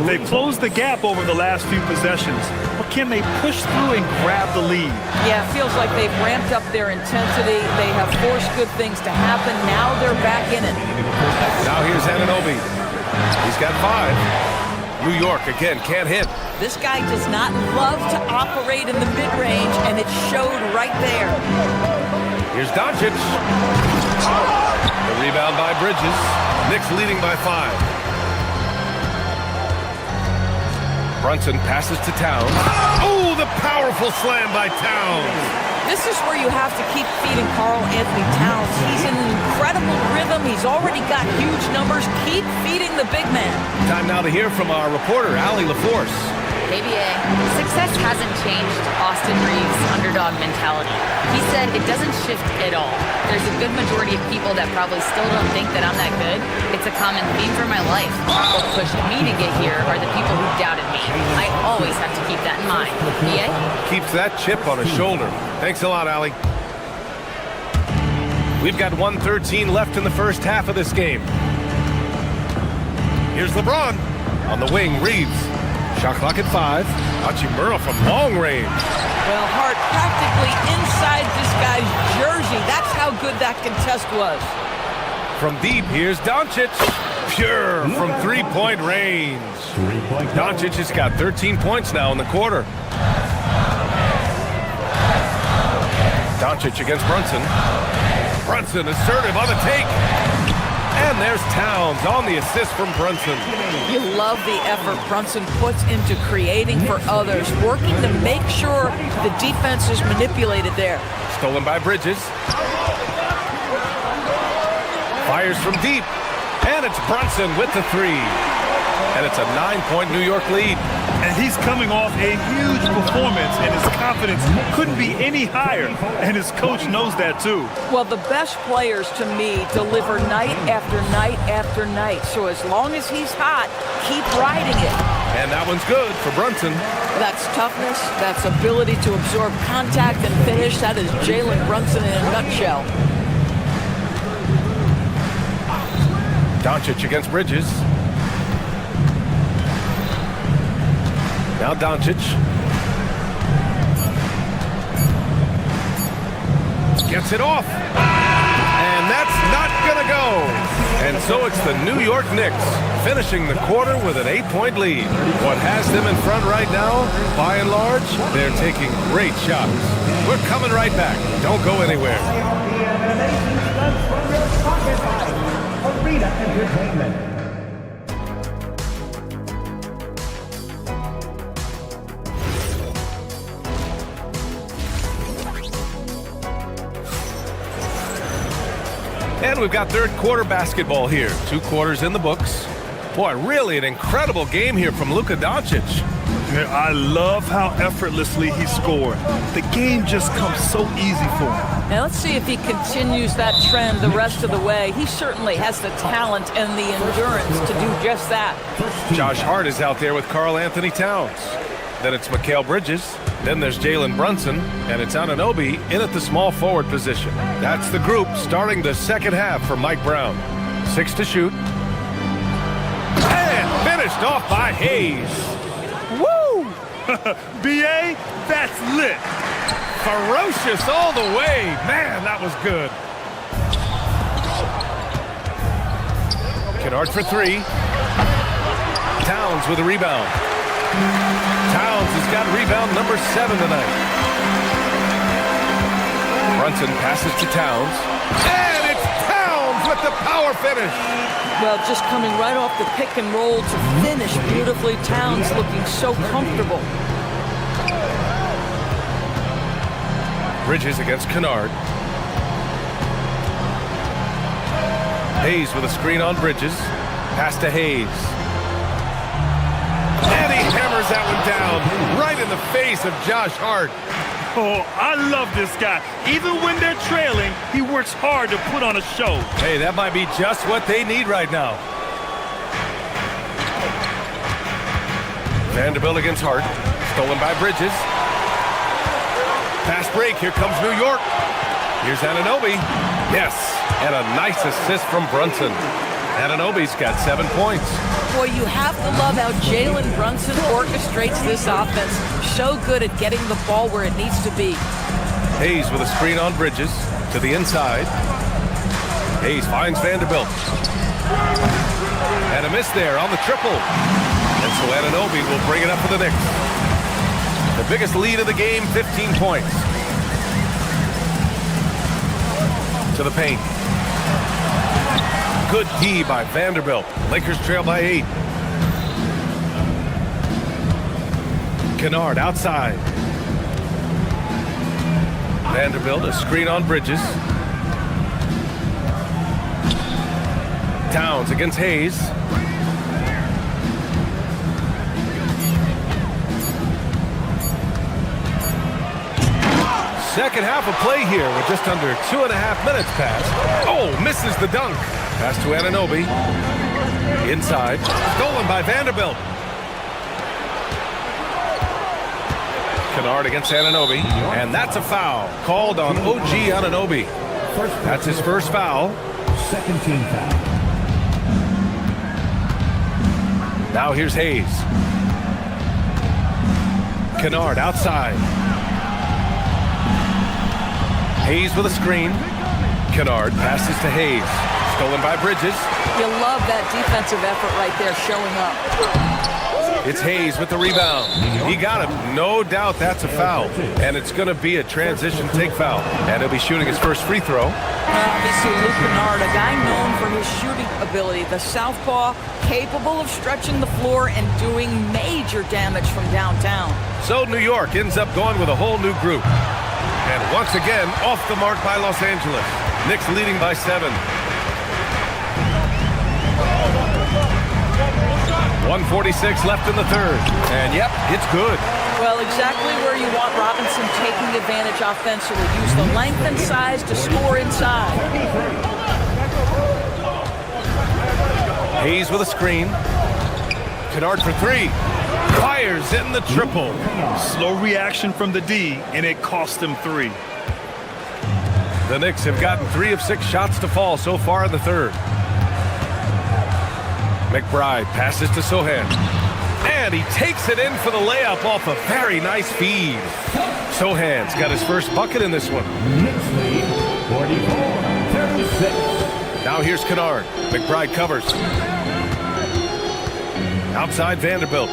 They've closed the gap over the last few possessions, but can they push through and grab the lead? Yeah, it feels like they've ramped up their intensity. They have forced good things to happen. Now they're back in it. Now here's Anunoby. He's got 5. New York again can't hit. This guy does not love to operate in the mid-range, and it showed right there. Here's Doncic. The rebound by Bridges. Knicks leading by 5. Brunson passes to Towns. Oh, the powerful slam by Towns. This is where you have to keep feeding Karl Anthony Towns. He's in an incredible rhythm. He's already got huge numbers. Keep feeding the big man. Time now to hear from our reporter, Allie LaForce. ABA, success hasn't changed Austin Reeves' underdog mentality. He said it doesn't shift at all. There's a good majority of people that probably still don't think that I'm that good. It's a common theme for my life. What pushed me to get here are the people who doubted me. I always have to keep that in mind. BA? Keeps that chip on his shoulder. Thanks a lot, Allie. We've got 1:13 left in the first half of this game. Here's LeBron. On the wing, Reeves. Shot clock at 5. Hachimura from long range. Well, Hart practically inside this guy's jersey. That's how good that contest was. From deep, here's Doncic. Pure from three-point range. Doncic has got 13 points now in the quarter. Doncic against Brunson. Brunson assertive on the take. And there's Towns on the assist from Brunson. You love the effort Brunson puts into creating for others, working to make sure the defense is manipulated there. Stolen by Bridges. Fires from deep. And it's Brunson with the 3. And it's a 9-point New York lead. And he's coming off a huge performance, and his confidence couldn't be any higher. And his coach knows that, too. Well, the best players, to me, deliver night after night after night. So as long as he's hot, keep riding it. And that one's good for Brunson. That's toughness. That's ability to absorb contact and finish. That is Jalen Brunson in a nutshell. Doncic against Bridges. Now Doncic. Gets it off. And that's not going to go. And so it's the New York Knicks finishing the quarter with an 8-point lead. What has them in front right now, by and large, they're taking great shots. We're coming right back. Don't go anywhere. Arena Entertainment. And we've got third quarter basketball here. 2 quarters in the books. Boy, really an incredible game here from Luka Doncic. Yeah, I love how effortlessly he scored. The game just comes so easy for him. Now let's see if he continues that trend the rest of the way. He certainly has the talent and the endurance to do just that. Josh Hart is out there with Karl Anthony Towns. Then it's Mikal Bridges. Then there's Jalen Brunson. And it's Anunoby in at the small forward position. That's the group starting the second half for Mike Brown. 6 to shoot. And finished off by Hayes. Woo! B.A., that's lit. Ferocious all the way. Man, that was good. Kennard for 3. Towns with a rebound. Towns has got rebound number 7 tonight. Brunson passes to Towns. And it's Towns with the power finish. Well, just coming right off the pick and roll to finish beautifully. Towns looking so comfortable. Bridges against Kennard. Hayes with a screen on Bridges. Pass to Hayes. And he hammers that one down right in the face of Josh Hart. Oh, I love this guy. Even when they're trailing, he works hard to put on a show. Hey, that might be just what they need right now. Vanderbilt against Hart. Stolen by Bridges. Fast break. Here comes New York. Here's Anunoby. Yes, and a nice assist from Brunson. Anunoby's got 7 points. Boy, you have to love how Jalen Brunson orchestrates this offense. So good at getting the ball where it needs to be. Hayes with a screen on Bridges to the inside. Hayes finds Vanderbilt. And a miss there on the triple. And so Anunoby will bring it up for the Knicks. The biggest lead of the game, 15 points. To the paint. Good D by Vanderbilt. Lakers trail by 8. Kennard outside. Vanderbilt, a screen on Bridges. Towns against Hayes. Second half of play here with just under 2.5 minutes passed. Oh, misses the dunk. Pass to Anunoby. Inside. Stolen by Vanderbilt. Kennard against Anunoby. And that's a foul called on OG Anunoby. That's his first foul. Second team foul. Now here's Hayes. Kennard outside. Hayes with a screen. Kennard passes to Hayes. Stolen by Bridges. You love that defensive effort right there showing up. It's Hayes with the rebound. He got him. No doubt that's a foul. And it's going to be a transition take foul. And he'll be shooting his first free throw. Obviously, Luke Kennard, a guy known for his shooting ability. The southpaw, capable of stretching the floor and doing major damage from downtown. So New York ends up going with a whole new group. And once again, off the mark by Los Angeles. Knicks leading by 7. 1:46 left in the third. And yep, it's good. Well, exactly where you want Robinson taking advantage offensively. Use the length and size to score inside. Hayes with a screen. Kennard for three. Fires in the triple. Slow reaction from the D, and it cost him 3. The Knicks have gotten 3 of 6 shots to fall so far in the third. McBride passes to Sohan. And he takes it in for the layup off a very nice feed. Sohan's got his first bucket in this one. Knicks lead 44-36. Now here's Kennard. McBride covers. Outside Vanderbilt.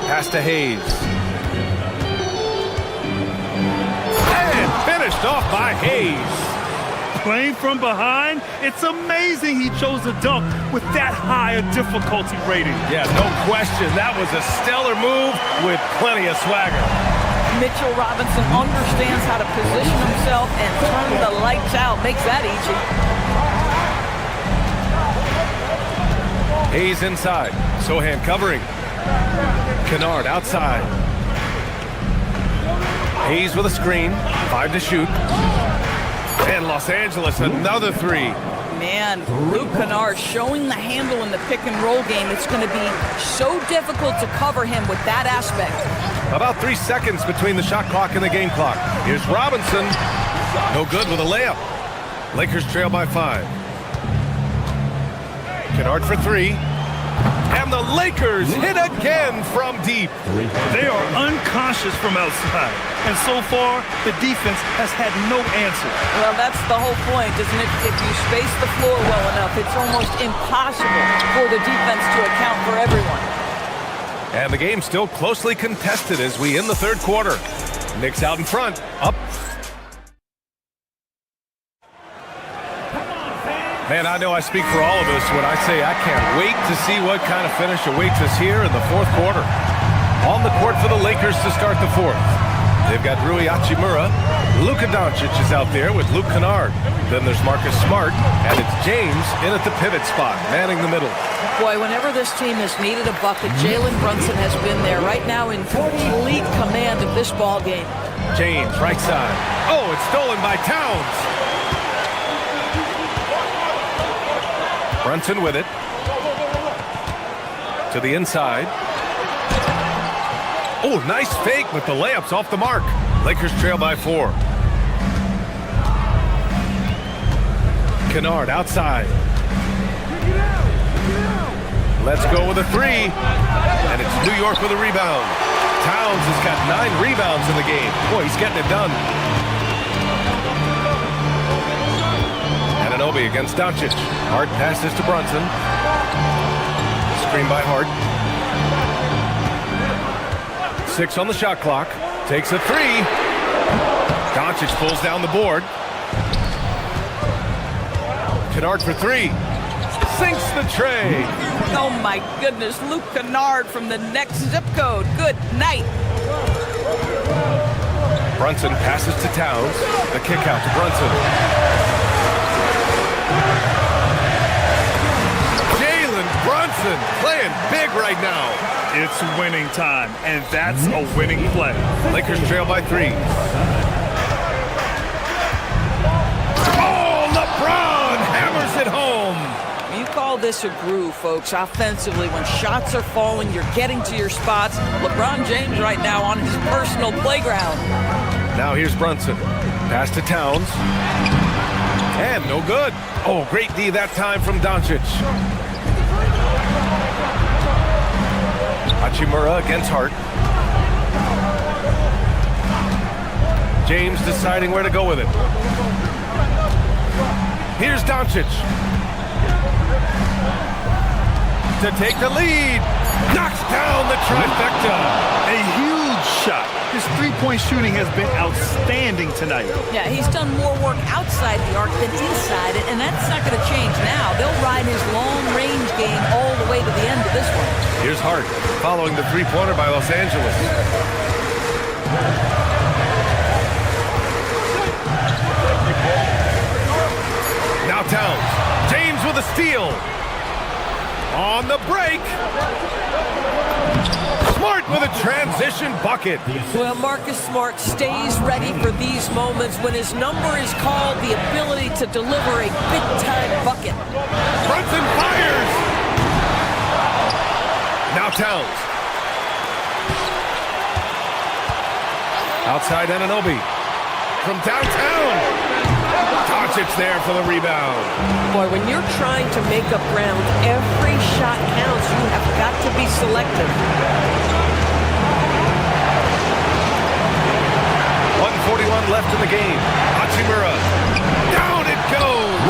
Pass to Hayes. And finished off by Hayes. Playing from behind, it's amazing he chose a dunk with that high a difficulty rating. Yeah, no question. That was a stellar move with plenty of swagger. Mitchell Robinson understands how to position himself and turn the lights out. Makes that easy. Hayes inside. Sohan covering. Kennard outside. Hayes with a screen. 5 to shoot. And Los Angeles, another 3. Man, Luke Kennard showing the handle in the pick-and-roll game. It's going to be so difficult to cover him with that aspect. About 3 seconds between the shot clock and the game clock. Here's Robinson. No good with a layup. Lakers trail by 5. Kennard for 3. And the Lakers hit again from deep. They are unconscious from outside. And so far, the defense has had no answer. Well, that's the whole point, isn't it? If you space the floor well enough, it's almost impossible for the defense to account for everyone. And the game's still closely contested as we end the third quarter. Knicks out in front, up. Man, I know I speak for all of us when I say I can't wait to see what kind of finish awaits us here in the fourth quarter. On the court for the Lakers to start the fourth. They've got Rui Hachimura. Luka Doncic is out there with Luke Kennard. Then there's Marcus Smart, and it's James in at the pivot spot, manning the middle. Boy, whenever this team has needed a bucket, Jalen Brunson has been there right now in complete command of this ball game. James, right side. Oh, it's stolen by Towns. Brunson with it. To the inside. Oh, nice fake, but the layup's off the mark. Lakers trail by 4. Kennard outside. Let's go with a 3. And it's New York with a rebound. Towns has got 9 rebounds in the game. Boy, he's getting it done. Anunoby against Doncic. Hart passes to Brunson. Screen by Hart. 6 on the shot clock. Takes a 3. Doncic pulls down the board. Kennard for 3. Sinks the tray. Oh my goodness, Luke Kennard from the next zip code. Good night. Brunson passes to Towns. The kick out to Brunson. Jalen Brunson playing big right now. It's winning time, and that's a winning play. Lakers trail by 3. Oh, LeBron hammers it home. You call this a groove, folks. Offensively, when shots are falling, you're getting to your spots. LeBron James right now on his personal playground. Now here's Brunson. Pass to Towns. And no good. Oh, great D that time from Doncic. Hachimura against Hart. James deciding where to go with it. Here's Doncic. To take the lead. Knocks down the trifecta. A huge shot. His three-point shooting has been outstanding tonight. Yeah, he's done more work outside the arc than inside it, and that's not going to change now. They'll ride his long-range game all the way to the end of this one. Here's Hart following the three-pointer by Los Angeles. Now Towns. James with a steal. On the break. Smart with a transition bucket. Well, Marcus Smart stays ready for these moments when his number is called, the ability to deliver a big-time bucket. Brunson fires. Now Towns. Outside Anunoby. From downtown. Doncic there for the rebound. Boy, when you're trying to make up ground, every shot counts. You have got to be selective. 1:41 left in the game. Hachimura. Down it goes.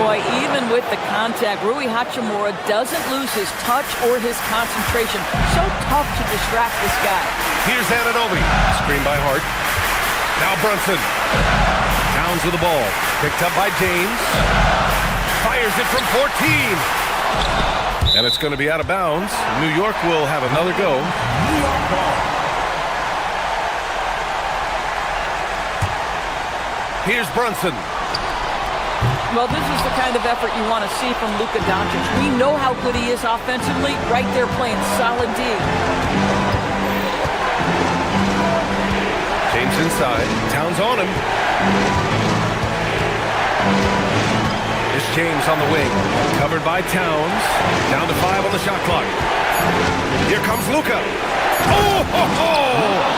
Boy, even with the contact, Rui Hachimura doesn't lose his touch or his concentration. So tough to distract this guy. Here's Anunoby. Screen by Hart. Now Brunson. Towns with the ball. Picked up by James. Fires it from 14. And it's going to be out of bounds. New York will have another go. New York ball. Here's Brunson. Well, this is the kind of effort you want to see from Luka Doncic. We know how good he is offensively. Right there playing solid D. James inside. Towns on him. Here's James on the wing. Covered by Towns. Down to 5 on the shot clock. Here comes Luka. Oh, ho, ho!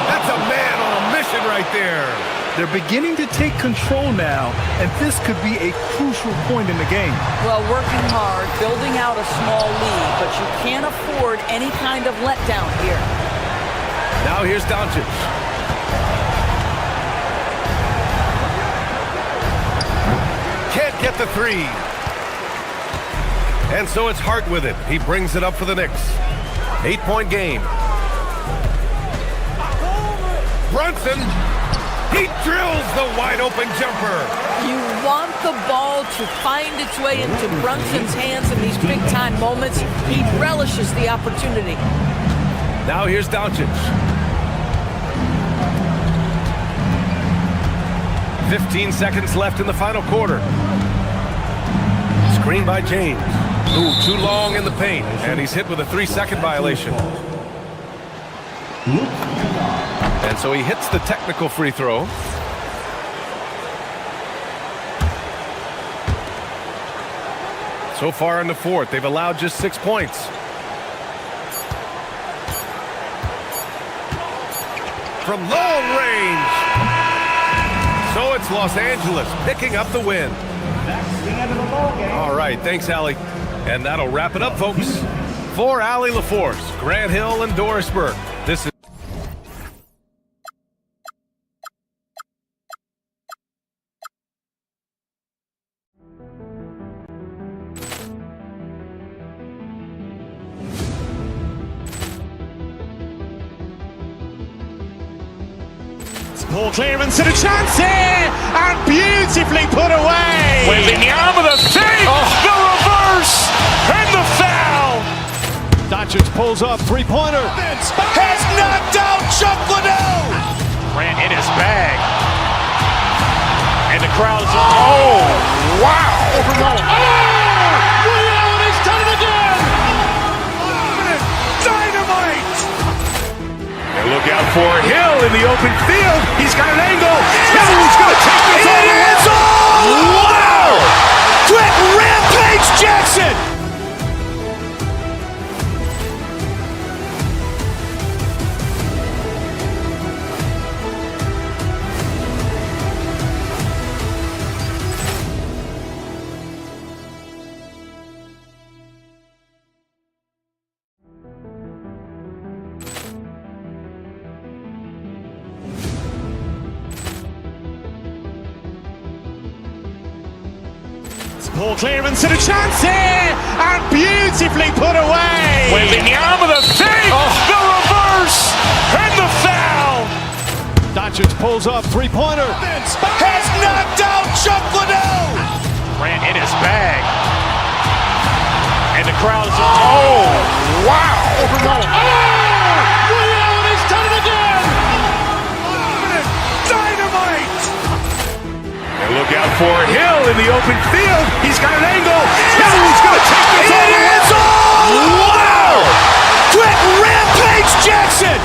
That's a man on a mission right there. They're beginning to take control now, and this could be a crucial point in the game. Well, working hard, building out a small lead, but you can't afford any kind of letdown here. Now here's Doncic. Can't get the three. And so it's Hart with it. He brings it up for the Knicks. 8-point game. Brunson. He drills the wide-open jumper. You want the ball to find its way into Brunson's hands in these big-time moments. He relishes the opportunity. Now here's Doncic. 15 seconds left in the final quarter. Screen by James. Ooh, too long in the paint. And he's hit with a 3-second violation. And so he hits the technical free throw. So far in the fourth, they've allowed just 6 points. From long range. So it's Los Angeles picking up the win. All right, thanks, Allie. And that'll wrap it up, folks. For Allie LaForce, Grant Hill, and Dorisburg, this is Ball clearance and a chance here, and beautifully put away. Wembanyama the save, the reverse, and the foul. Doncic pulls up, three-pointer. Has knocked out Chuck Liddell. Ran in his bag, and the crowd is oh wow! Ray Allen has done it again. Dynamite! and look out for Hill in the open field. He's got an angle. He's going to take this all the way. Wow! Quick rampage Jackson! Ball clearance and a chance here, and beautifully put away. Wembanyama the save, the reverse, and the foul. Doncic pulls up, three-pointer. Has knocked out Chuck Liddell. Ran in his bag, and the crowd is oh wow! Ray Allen has done it again. Dynamite! And look out for Hill in the open field. He's got an angle. He's going to take this all the way. Jackson!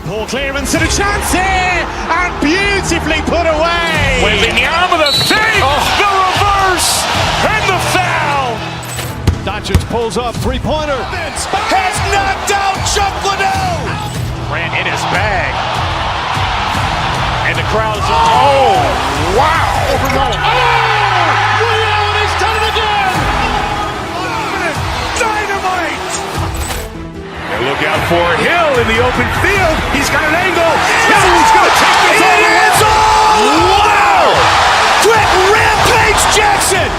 Ball clearance and a chance here, and beautifully put away. Wembanyama the fake, the reverse, and the foul. Doncic pulls up, three-pointer. Has knocked out Chuck Liddell. Ran in his bag, and the crowd is. Oh, wow! Ray Allen has done it again. Dynamite! And look out for Hill in the open field. He's got an angle. Hill's going to take this all the way. Wow! Quick rampage Jackson!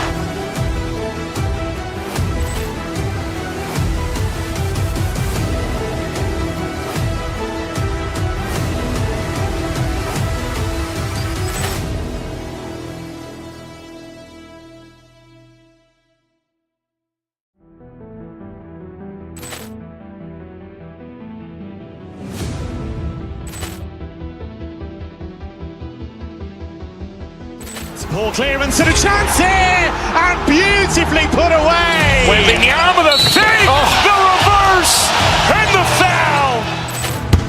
Ball clearance and a chance here, and beautifully put away. Wembanyama the fake, the reverse, and the foul.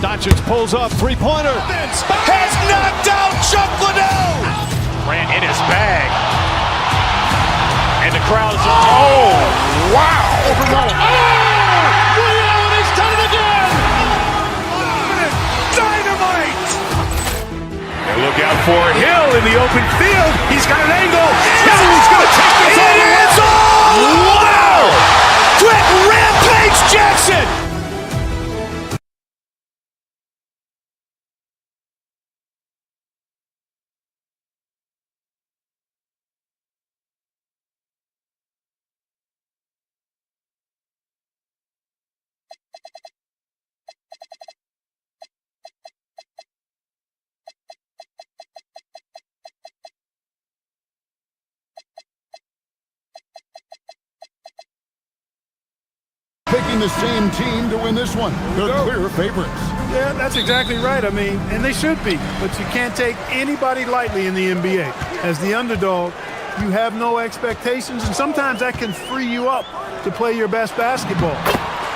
Doncic pulls up, three-pointer. Has knocked out Chuck Liddell. Ran in his bag, and the crowd is. Oh, wow! Ray Allen has done it again. Dynamite! And look out for Hill in the open field. He's got an angle. Hill's going to take this all the way. Wow! Quick rampage Jackson! Picking the same team to win this one. They're clear favorites. Yeah, that's exactly right. I mean, and they should be, but you can't take anybody lightly in the NBA. As the underdog, you have no expectations, and sometimes that can free you up to play your best basketball,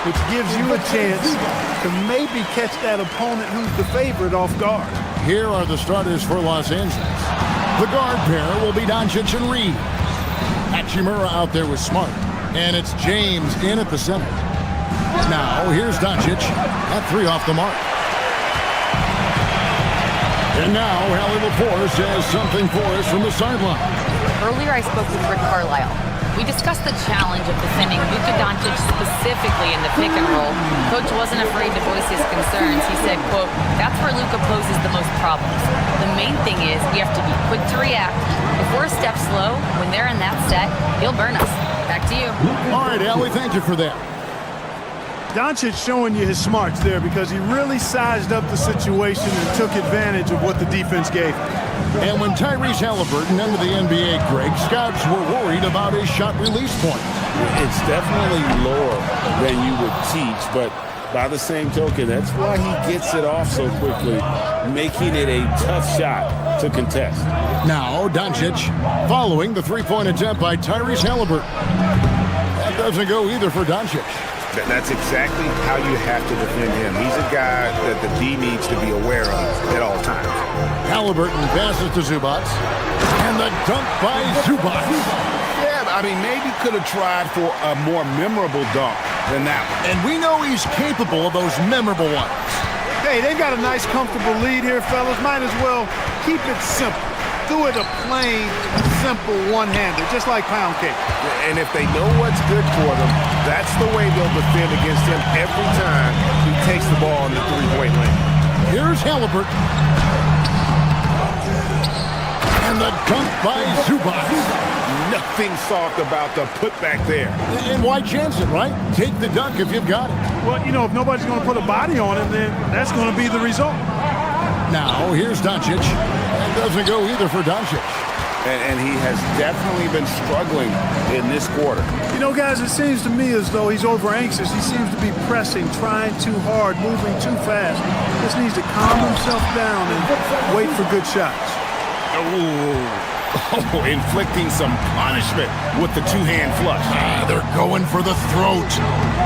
which gives you a chance to maybe catch that opponent who's the favorite off guard. Here are the starters for Los Angeles. The guard pair will be Doncic and Reed. Hachimura out there with Smart. And it's James in at the center. Now, here's Doncic. That three off the mark. And now, Allie LaForce has something for us from the sideline. Earlier, I spoke with Rick Carlisle. We discussed the challenge of defending Luka Doncic specifically in the pick and roll. Coach wasn't afraid to voice his concerns. He said, quote, that's where Luka poses the most problems. The main thing is we have to be quick to react. If we're a step slow, when they're in that set, he'll burn us. Back to you. All right, Allie, thank you for that. Doncic showing you his smarts there because he really sized up the situation and took advantage of what the defense gave him. And when Tyrese Halliburton entered the NBA, Greg, scouts were worried about his shot release point. It's definitely lower than you would teach, but by the same token, that's why he gets it off so quickly, making it a tough shot to contest. Now, Doncic following the three-point attempt by Tyrese Halliburton. That doesn't go either for Doncic. That's exactly how you have to defend him. He's a guy that the D needs to be aware of at all times. Halliburton passes to Zubac. And the dunk by Zubac. Yeah, I mean, maybe could have tried for a more memorable dunk than that one. And we know he's capable of those memorable ones. Hey, they've got a nice, comfortable lead here, fellas. Might as well keep it simple. Do it a plain, simple one-hander, just like pound cake. And if they know what's good for them, that's the way they'll defend against him every time he takes the ball in the three-point lane. Here's Halliburton. And the dunk by Zubac. Nothing soft about the putback there. And why chance it, right? Take the dunk if you've got it. Well, you know, if nobody's going to put a body on him, then that's going to be the result. Now, here's Doncic. That doesn't go either for Doncic. And he has definitely been struggling in this quarter. You know, guys, it seems to me as though he's over anxious. He seems to be pressing, trying too hard, moving too fast. Just needs to calm himself down and wait for good shots. Oh, inflicting some punishment with the two-hand flush. They're going for the throat.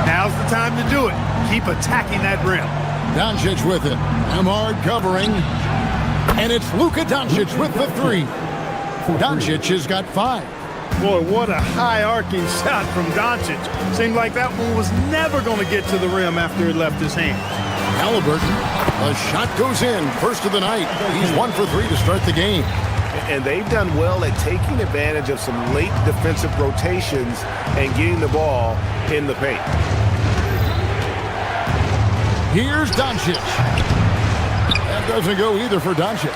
Now's the time to do it. Keep attacking that rim. Doncic with it. Emard covering. And it's Luka Doncic with the three. Doncic has got 5. Boy, what a high-arcing shot from Doncic. Seemed like that one was never going to get to the rim after it left his hand. Halliburton, the shot goes in. First of the night. He's 1 for 3 to start the game. And they've done well at taking advantage of some late defensive rotations and getting the ball in the paint. Here's Doncic. That doesn't go either for Doncic.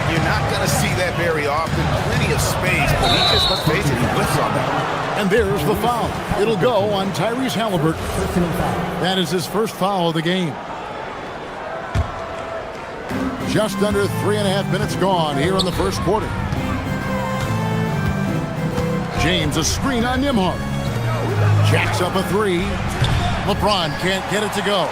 You're not going to see that very often. Plenty of space, but he just, let's face it, he whiffs on that. And there's the foul. It'll go on Tyrese Halliburton. That is his first foul of the game. Just under 3.5 minutes gone here in the first quarter. James, a screen on Nembhard. Jacks up a 3. LeBron can't get it to go.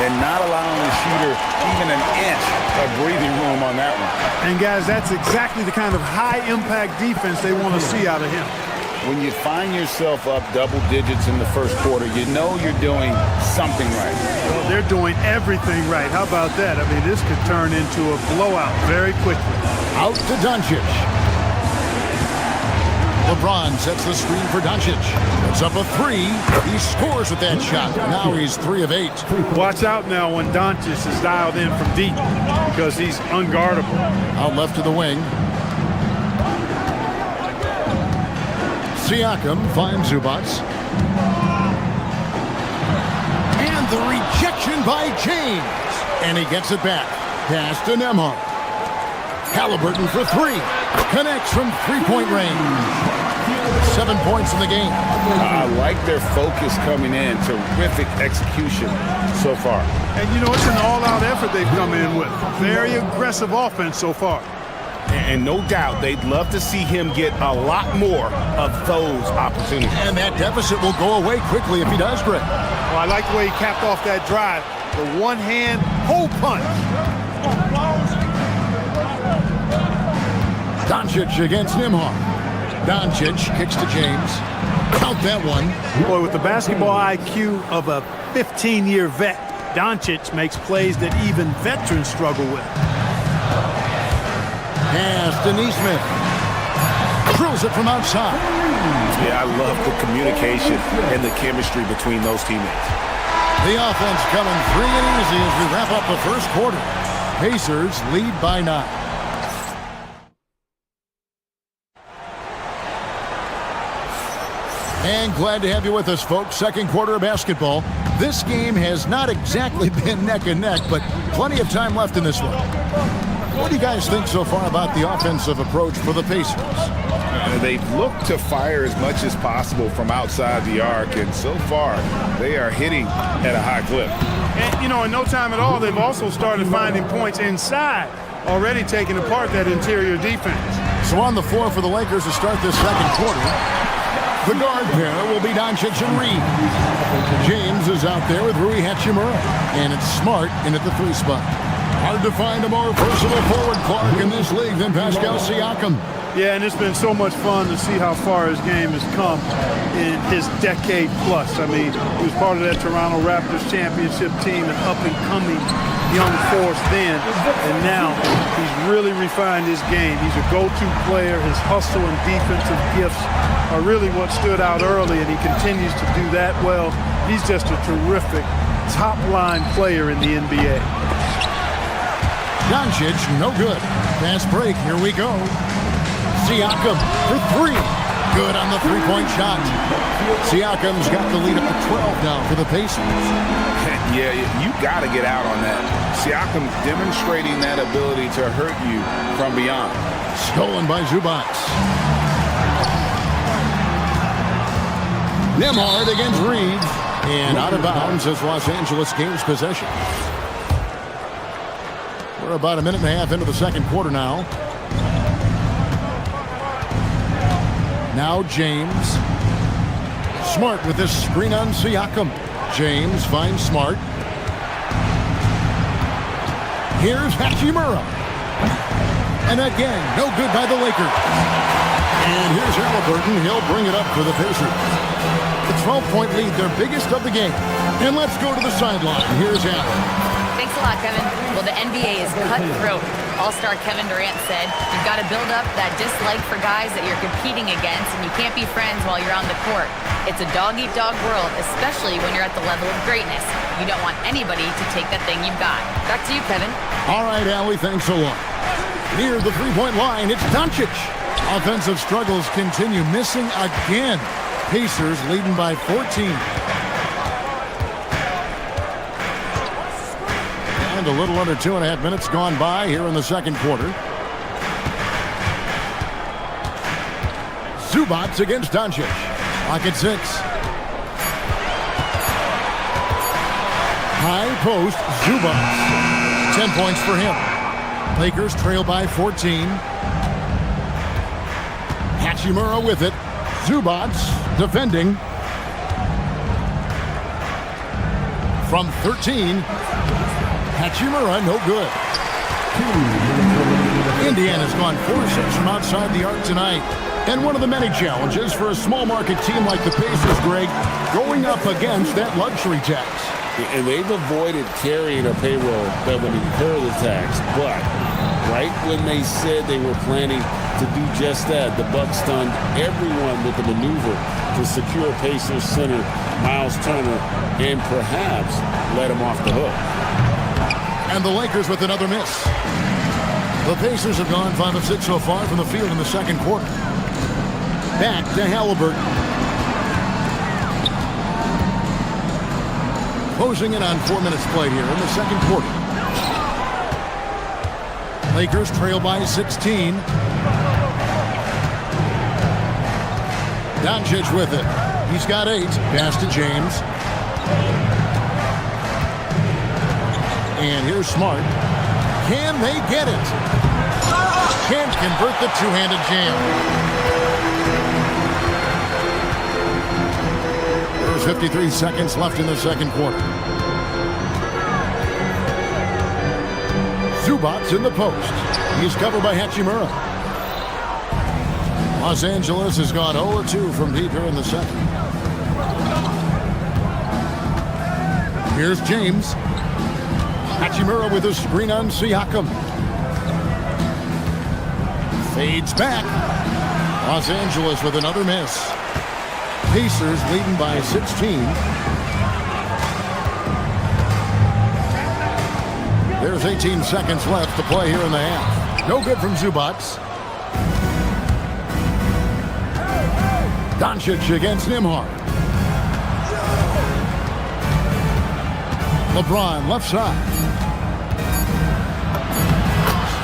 And not allowing the shooter even an inch of breathing room on that one. And, guys, that's exactly the kind of high-impact defense they want to see out of him. When you find yourself up double digits in the first quarter, you know you're doing something right. Well, they're doing everything right. How about that? I mean, this could turn into a blowout very quickly. Out to Doncic. LeBron sets the screen for Doncic. It's up a 3. He scores with that shot. Now he's 3 of 8. Watch out now when Doncic is dialed in from deep because he's unguardable. Out left to the wing. Siakam finds Zubac. And the rejection by James. And he gets it back. Pass to Nembhard. Halliburton for 3. Connects from three-point range. 7 points in the game. I like their focus coming in. Terrific execution so far. And, you know, it's an all-out effort they've come in with. Very aggressive offense so far. And no doubt they'd love to see him get a lot more of those opportunities. And that deficit will go away quickly if he does, Greg. Well, I like the way he capped off that drive. The one-hand hole punch. Doncic against Nembhard. Doncic kicks to James. Count that one. Boy, with the basketball IQ of a 15-year vet, Doncic makes plays that even veterans struggle with. Pass to Nesmith. Drills it from outside. Yeah, I love the communication and the chemistry between those teammates. The offense coming free and easy as we wrap up the first quarter. Pacers lead by 9. And glad to have you with us, folks. Second quarter of basketball. This game has not exactly been neck and neck, but plenty of time left in this one. What do you guys think so far about the offensive approach for the Pacers? They've looked to fire as much as possible from outside the arc, and so far they are hitting at a high clip. And, you know, in no time at all, they've also started finding points inside, already taking apart that interior defense. So on the floor for the Lakers to start this second quarter, the guard pair will be Doncic and Reed. James is out there with Rui Hachimura, and it's Smart in at the 3 spot. Hard to find a more versatile forward, Clark, in this league than Pascal Siakam. Yeah, and it's been so much fun to see how far his game has come in his decade plus. I mean, he was part of that Toronto Raptors championship team, an up-and-coming young force then, and now he's really refined his game. He's a go-to player. His hustle and defensive gifts are really what stood out early, and he continues to do that well. He's just a terrific top-line player in the NBA. Doncic, no good. Fast break, here we go. Siakam for 3. Good on the three-point shot. Siakam's got the lead up to 12 now for the Pacers. Yeah, you got to get out on that. Siakam demonstrating that ability to hurt you from beyond. Stolen by Zubac. Nembhard against Reed. And out of bounds as Los Angeles gains possession. We're about a minute and a half into the second quarter now. Now James. Smart with this screen on Siakam. James finds Smart. Here's Hachimura. And again, no good by the Lakers. And here's Halliburton. He'll bring it up for the Pacers. The 12-point lead, their biggest of the game. And let's go to the sideline. Here's Allen. Thanks a lot, Kevin. Well, the NBA is cutthroat. All-star Kevin Durant said, you've got to build up that dislike for guys that you're competing against, and you can't be friends while you're on the court. It's a dog-eat-dog world, especially when you're at the level of greatness. You don't want anybody to take that thing you've got. Back to you, Kevin. All right, Allie, thanks a lot. Near the three-point line, it's Doncic. Offensive struggles continue, missing again. Pacers leading by 14. And a little under 2.5 minutes gone by here in the second quarter. Zubac against Doncic. Lock at 6. High post, Zubac. 10 points for him. Lakers trail by 14. Hachimura with it. Zubac defending. From 13. Hachimura, no good. Indiana's gone 4-6 from outside the arc tonight. And one of the many challenges for a small market team like the Pacers, Greg, going up against that luxury tax. And they've avoided carrying a payroll that would incur the tax. But right when they said they were planning to do just that, the Bucks stunned everyone with the maneuver to secure Pacers center Miles Turner and perhaps let him off the hook. And the Lakers with another miss. The Pacers have gone 5 of 6 so far from the field in the second quarter. Back to Halliburton. Closing in on 4 minutes played here in the second quarter. Lakers trail by 16. Doncic with it. He's got 8. Pass to James. And here's Smart. Can they get it? Can't convert the two-handed jam. There's 53 seconds left in the second quarter. Zubac in the post. He's covered by Hachimura. Los Angeles has gone 0-2 from deep here in the second. Here's James. Hachimura with a screen on Siakam. Fades back. Los Angeles with another miss. Pacers leading by 16. There's 18 seconds left to play here in the half. No good from Zubac. Doncic against Nembhard. LeBron left side.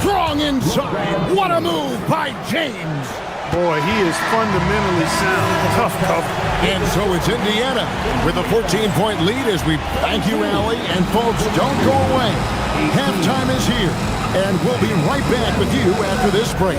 Strong inside. What a move by James. Boy, he is fundamentally sound. Tough cover. And so it's Indiana with a 14-point lead as we thank you, Allie. And folks, don't go away. Halftime is here. And we'll be right back with you after this break.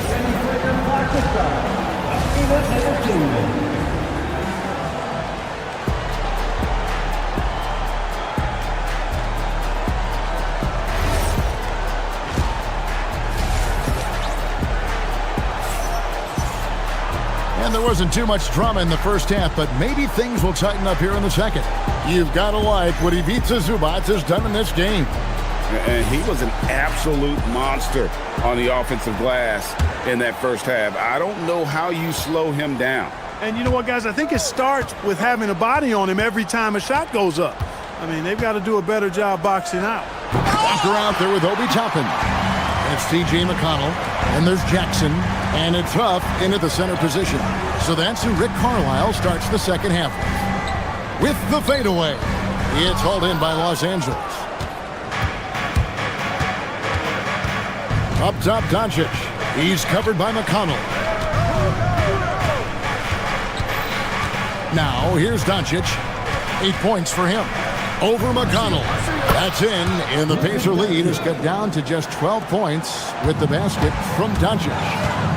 And there wasn't too much drama in the first half, but maybe things will tighten up here in the second. You've got to like what Ivica Zubac has done in this game. And he was an absolute monster on the offensive glass in that first half. I don't know how you slow him down. And you know what, guys? I think it starts with having a body on him every time a shot goes up. I mean, they've got to do a better job boxing out. Walker out there with Obi Toppin. It's T.J. McConnell, and there's Jackson, and it's Huff into the center position. So that's who Rick Carlisle starts the second half with the fadeaway. It's hauled in by Los Angeles. Up top, Doncic. He's covered by McConnell. Now, here's Doncic. 8 points for him. Over McConnell. That's in, and the Pacer lead is cut down to just 12 points with the basket from Doncic.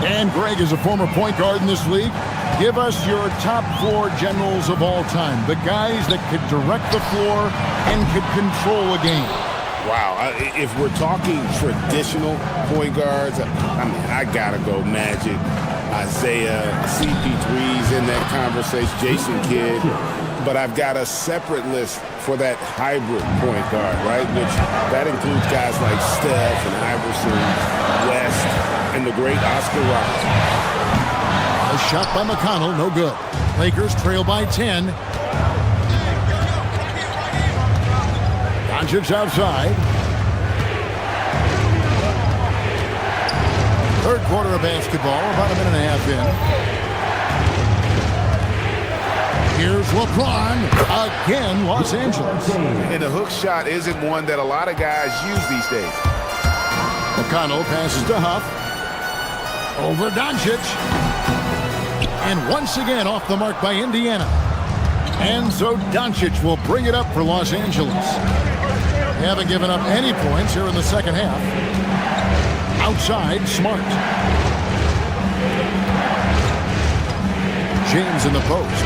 And Greg, is a former point guard in this league. Give us your top 4 generals of all time, the guys that could direct the floor and could control a game. Wow, if we're talking traditional point guards, I mean, I gotta go Magic, Isaiah, CP3's in that conversation, Jason Kidd. But I've got a separate list for that hybrid point guard, right? Which that includes guys like Steph and Iverson, West, and the great Oscar Robertson. A shot by McConnell, no good. Lakers trail by 10. Doncic outside. Third quarter of basketball, about a minute and a half in. Here's LeBron, again, Los Angeles. And the hook shot isn't one that a lot of guys use these days. McConnell passes to Huff. Over Doncic. And once again off the mark by Indiana. And so Doncic will bring it up for Los Angeles. They haven't given up any points here in the second half. Outside, Smart. James in the post.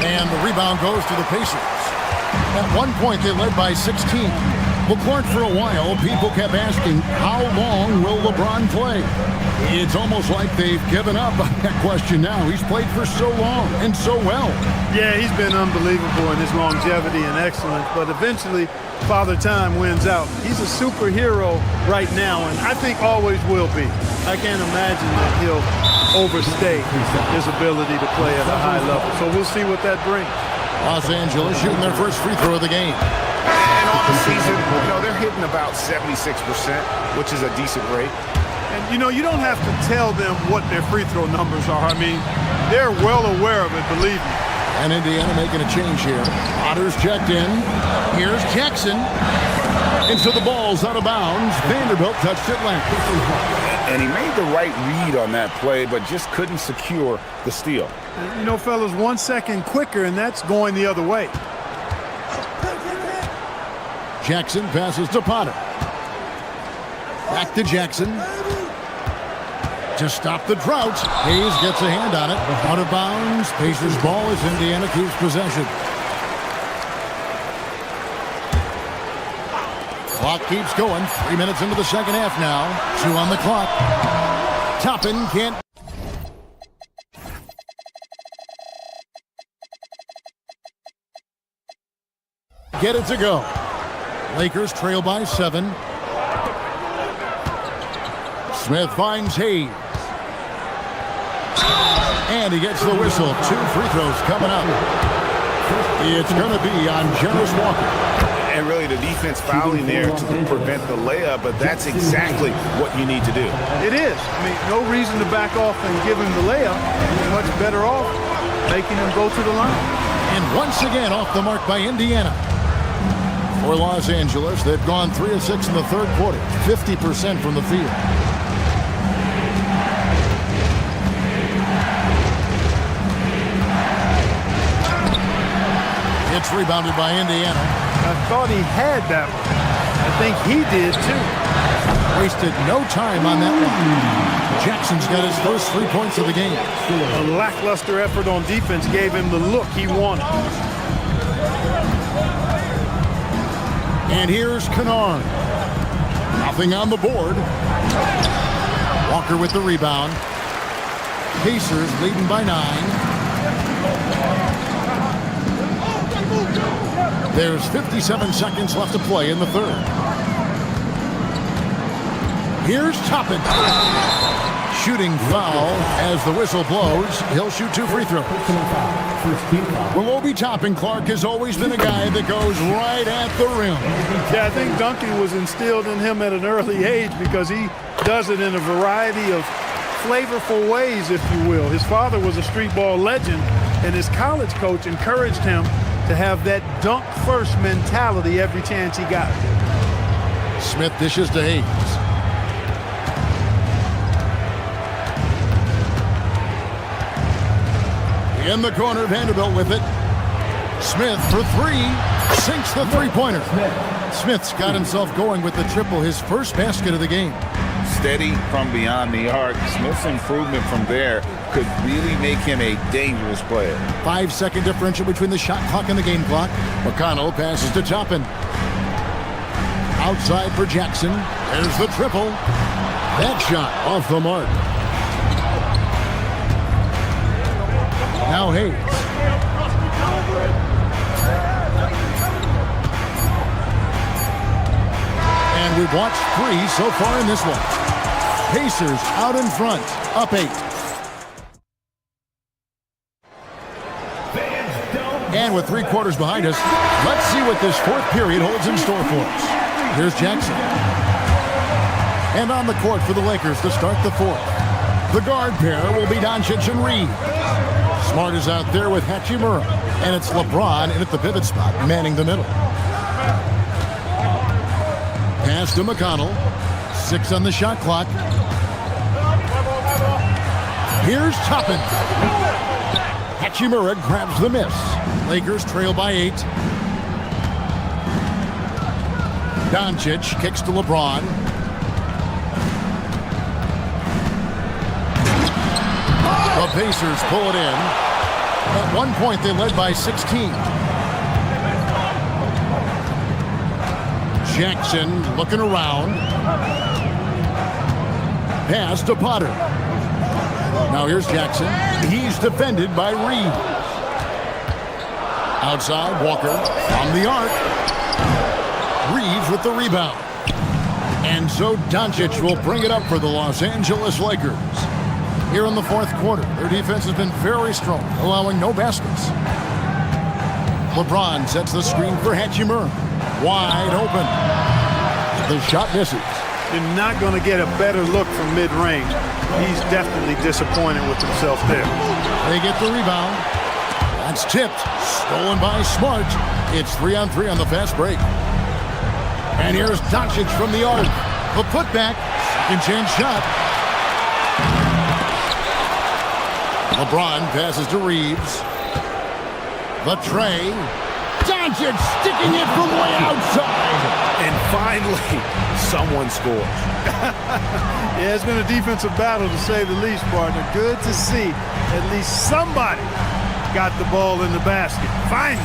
And the rebound goes to the Pacers. At one point, they led by 16. Well, Clark, for a while, people kept asking, how long will LeBron play? It's almost like they've given up on that question now. He's played for so long and so well. Yeah, he's been unbelievable in his longevity and excellence, but eventually Father Time wins out. He's a superhero right now, and I think always will be. I can't imagine that he'll overstay his ability to play at a high level. So we'll see what that brings. Los Angeles shooting their first free throw of the game. And on the season, they're hitting about 76%, which is a decent rate. And, you don't have to tell them what their free throw numbers are. I mean, they're well aware of it, believe me. And Indiana making a change here. Otter's checked in. Here's Jackson. And so the ball's out of bounds. Vanderbilt touched it last. And he made the right read on that play, but just couldn't secure the steal. Fellas, 1 second quicker, and that's going the other way. Jackson passes to Potter. Back to Jackson. To stop the drought. Hayes gets a hand on it. Out of bounds. Pacers ball as Indiana keeps possession. Clock keeps going. 3 minutes into the second half now. 2 on the clock. Toppin can't. Get it to go. Lakers trail by 7. Smith finds Hayes. And he gets the whistle. 2 free throws coming up. It's going to be on Jarvis Walker. And really the defense fouling there to prevent the layup, but that's exactly what you need to do. It is. I mean, no reason to back off and give him the layup. He's much better off making him go to the line. And once again off the mark by Indiana. For Los Angeles, they've gone 3 of 6 in the third quarter. 50% from the field. It's rebounded by Indiana. I thought he had that one. I think he did too. Wasted no time on that one. Jackson's got his first 3 points of the game. A lackluster effort on defense gave him the look he wanted. And here's Kennard. Nothing on the board. Walker with the rebound. Pacers leading by 9. There's 57 seconds left to play in the third. Here's Toppin. Shooting foul as the whistle blows. He'll shoot 2 free throws. Well, Obi Toppin, Clark, has always been a guy that goes right at the rim. Yeah, I think dunking was instilled in him at an early age because he does it in a variety of flavorful ways, if you will. His father was a street ball legend, and his college coach encouraged him to have that dunk-first mentality every chance he got. Smith dishes to Hayes. In the corner, Vanderbilt with it. Smith for 3. Sinks the three-pointer. Smith's got himself going with the triple, his first basket of the game. Steady from beyond the arc. Smith's improvement from there could really make him a dangerous player. 5-second differential between the shot clock and the game clock. McConnell passes to Toppin. Outside for Jackson. There's the triple. That shot off the mark. Now Hayes. And we've watched 3 so far in this one. Pacers out in front, up 8. And with 3 quarters behind us, let's see what this fourth period holds in store for us. Here's Jackson. And on the court for the Lakers to start the fourth. The guard pair will be Doncic and Reed. Smart is out there with Hachimura. And it's LeBron in at the pivot spot, manning the middle. Pass to McConnell. 6 on the shot clock. Here's Toppin. Hachimura grabs the miss. Lakers trail by 8. Doncic kicks to LeBron. The Pacers pull it in. At one point, they led by 16. Jackson looking around. Pass to Potter. Now here's Jackson. He's defended by Reed. Outside, Walker on the arc. Reeves with the rebound. And so Doncic will bring it up for the Los Angeles Lakers. Here in the fourth quarter, their defense has been very strong, allowing no baskets. LeBron sets the screen for Hachimura. Wide open. The shot misses. You're not going to get a better look from mid-range. He's definitely disappointed with himself there. They get the rebound. That's tipped. Stolen by Smart. It's 3-on-3 on the fast break. And here's Doncic from the arc. The putback. Second chance shot. LeBron passes to Reeves. The tray. Doncic sticking it from way outside. And finally, someone scores. Yeah, it's been a defensive battle to say the least, partner. Good to see at least somebody got the ball in the basket. Finally.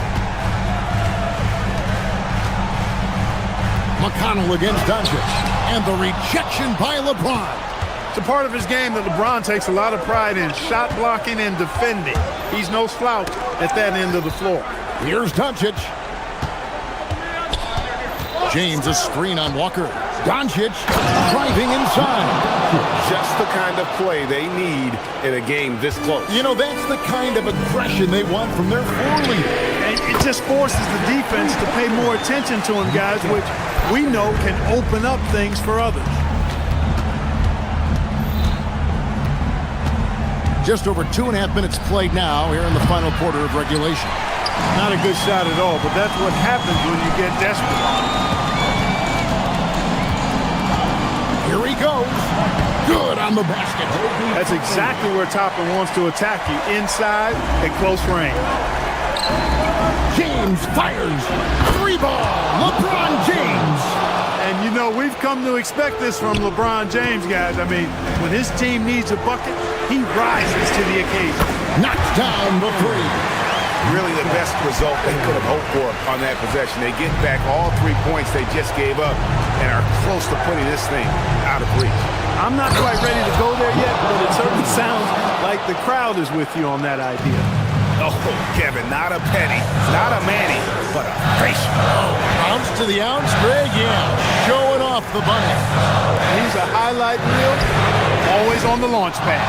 McConnell against Doncic. And the rejection by LeBron. It's a part of his game that LeBron takes a lot of pride in, shot blocking and defending. He's no slouch at that end of the floor. Here's Doncic. James a screen on Walker. Doncic driving inside. Just the kind of play they need in a game this close. You know, that's the kind of aggression they want from their floor leader. And it just forces the defense to pay more attention to him, guys, which we know can open up things for others. Just over 2.5 minutes played now here in the final quarter of regulation. Not a good shot at all, but that's what happens when you get desperate. Here he goes. Good on the basket. That's exactly where Toppin wants to attack you, inside at close range. James fires. 3-ball. LeBron James. And, you know, we've come to expect this from LeBron James, guys. I mean, when his team needs a bucket, he rises to the occasion. Knocks down the 3. Really the best result they could have hoped for on that possession. They get back all 3 points they just gave up and are close to putting this thing out of reach. I'm not quite ready to go there yet, but it certainly sounds like the crowd is with you on that idea. Oh, Kevin, not a penny, not a Manny, but a face. Ounce to the ounce, Greg, yeah. Showing off the bunny. He's a highlight reel, always on the launch pad.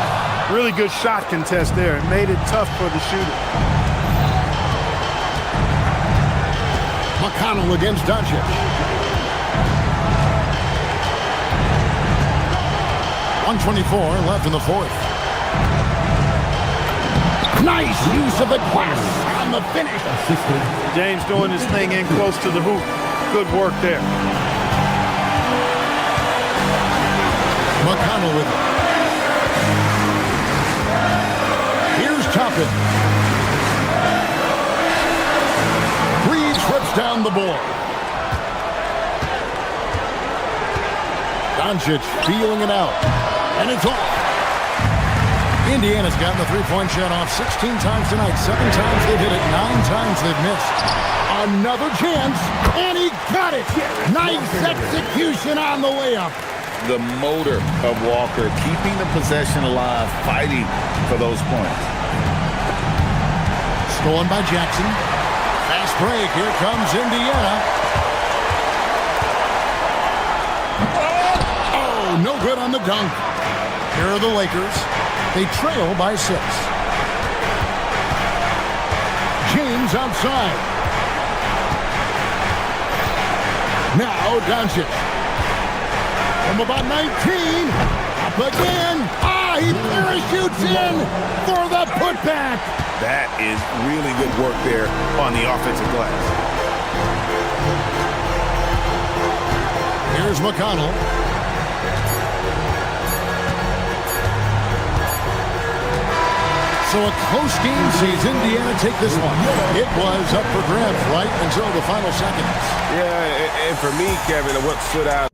Really good shot contest there. It made it tough for the shooter. McConnell against Doncic. 1:24 left in the fourth. Nice use of the glass on the finish. James doing his thing in close to the hoop. Good work there. McConnell with it. Here's Toppin. Reed trips down the board. Doncic feeling it out. And it's off. Indiana's gotten the three-point shot off 16 times tonight. 7 times they've hit it. 9 times they've missed. Another chance. And he got it. Nice execution on the layup. The motor of Walker, keeping the possession alive, fighting for those points. Stolen by Jackson. Fast break. Here comes Indiana. Oh, no good on the dunk. Here are the Lakers. They trail by 6. James outside. Now Doncic. From about 19. Up again. He parachutes in for the putback. That is really good work there on the offensive glass. Here's McConnell. So a close game sees Indiana take this one. It was up for grabs right until the final seconds. Yeah, and for me, Kevin, what stood out.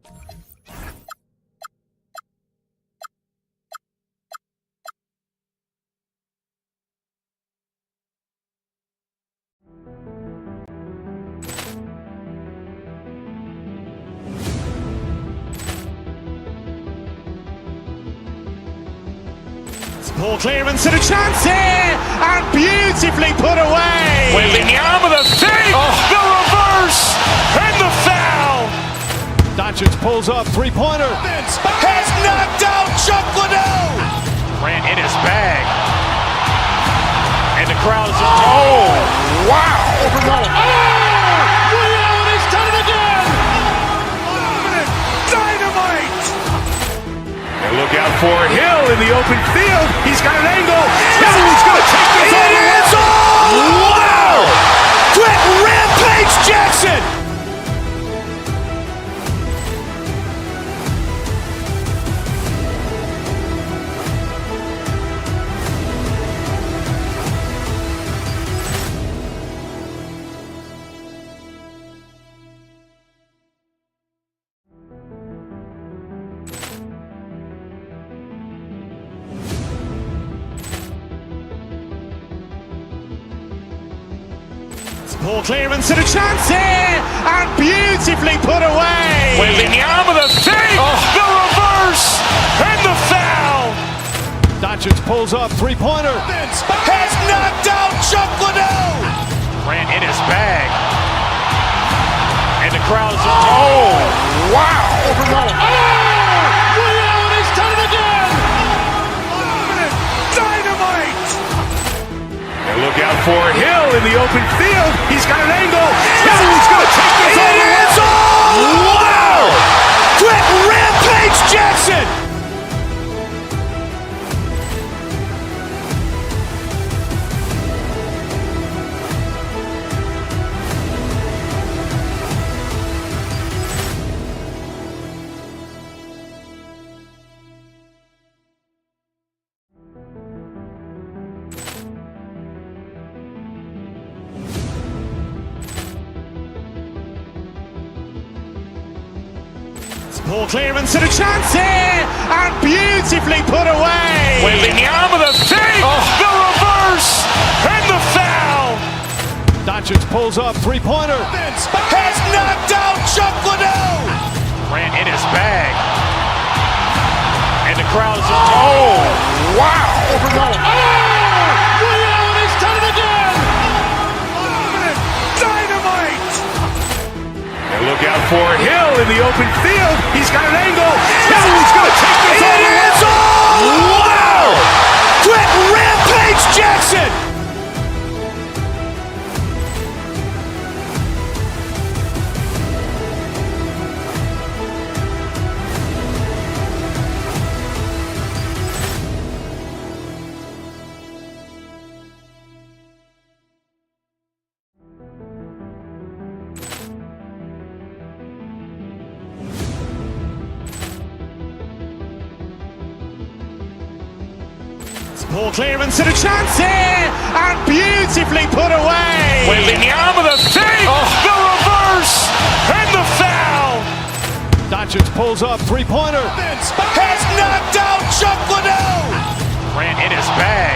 Ball clearance and a chance here, and beautifully put away. Wembanyama with a save, the reverse, and the foul. Doncic pulls up, three-pointer. Has knocked out Chuck Liddell. Ran in his bag. And the crowd is... Oh, wow. He's done it again. Dynamite. And look out for Hill in the open field. He's got an angle. Hill's going to take this all the way. Wow! Quick rampage Jackson. Ball clearance and a chance here, and beautifully put away. Wembanyama with a save, the reverse, and the foul. Doncic pulls up, three-pointer. Has knocked out Chuck Liddell. Ran in his bag. And the crowd is... Oh, wow. He's done it again. Dynamite. And look out for Hill in the open field. He's got an angle. Hill's going to take this all the way. Wow! Quick rampage Jackson. Ball clearance and a chance here, and beautifully put away. Wembanyama with a save, the reverse, and the foul. Doncic pulls up, three-pointer. Has knocked out Chuck Liddell. Ran in his bag. And the crowd is... Oh, wow. He's done it again. Dynamite. And look out for Hill in the open field. He's got an angle. Hill's going to take this all the way. Wow! Quick rampage Jackson. Ball clearance and a chance here, and beautifully put away. Wembanyama the fake, the reverse, and the foul. Doncic pulls up, three-pointer. Has knocked out Chuck Liddell. Grant in his bag.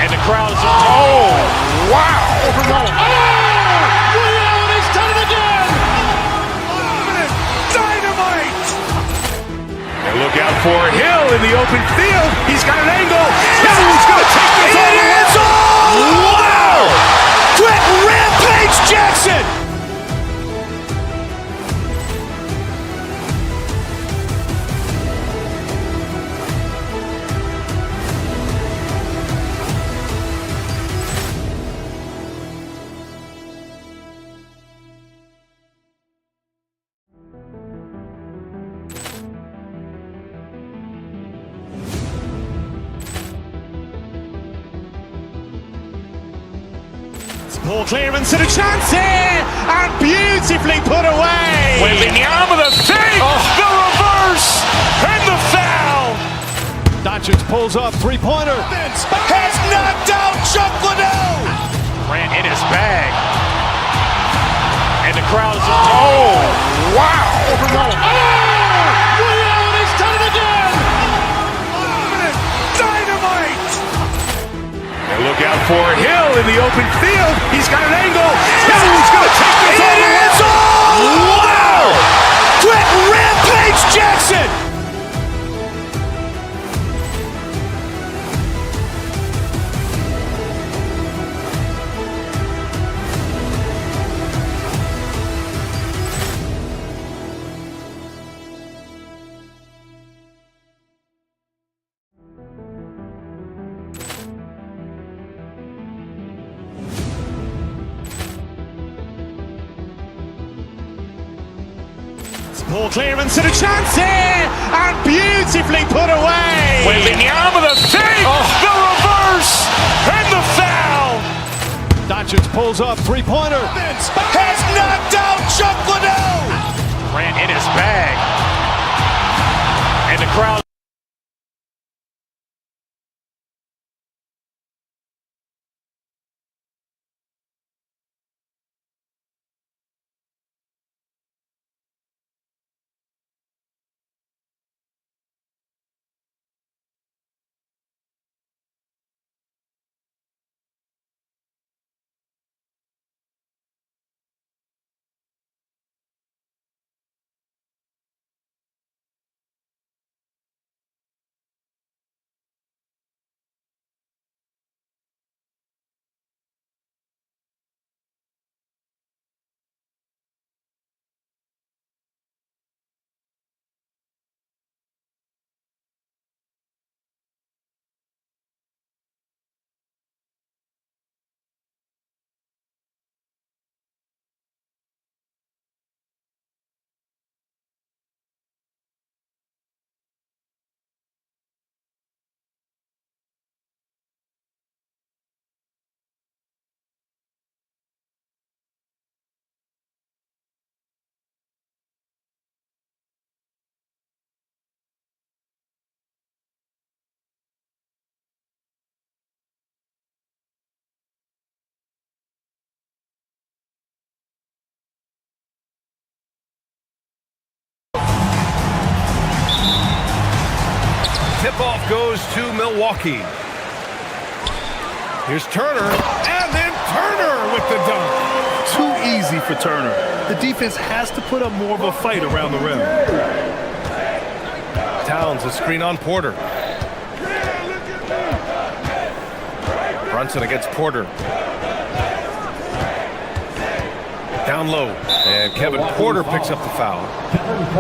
And the crowd is... Oh, wow. He's done it again. Dynamite. And look out for Hill in the open field. He's got an angle. He's going to take this all the way. Wow. Quick Rampage Jackson. Ball clearance and a chance here, and beautifully put away. Wembanyama the fake, the reverse, and the foul. Doncic pulls up, three-pointer. Has knocked out Chuck Liddell. Grant in his bag. And the crowd is... Oh, wow. He's done it again. Dynamite. And look out for Hill in the open field. He's got an angle. He's going to take this all the way. Wow. Quick Rampage Jackson. Ball clearance and a chance here, and beautifully put away. Wembanyama the fake, the reverse, and the foul. Doncic pulls up, three-pointer. Has knocked out Chuck Liddell. Grant in his bag. And the crowd... Tip-off goes to Milwaukee. Here's Turner, and then Turner with the dunk. Too easy for Turner. The defense has to put up more of a fight around the rim. Towns a screen on Porter. Brunson against Porter. Down low, and Kevin Porter picks up the foul.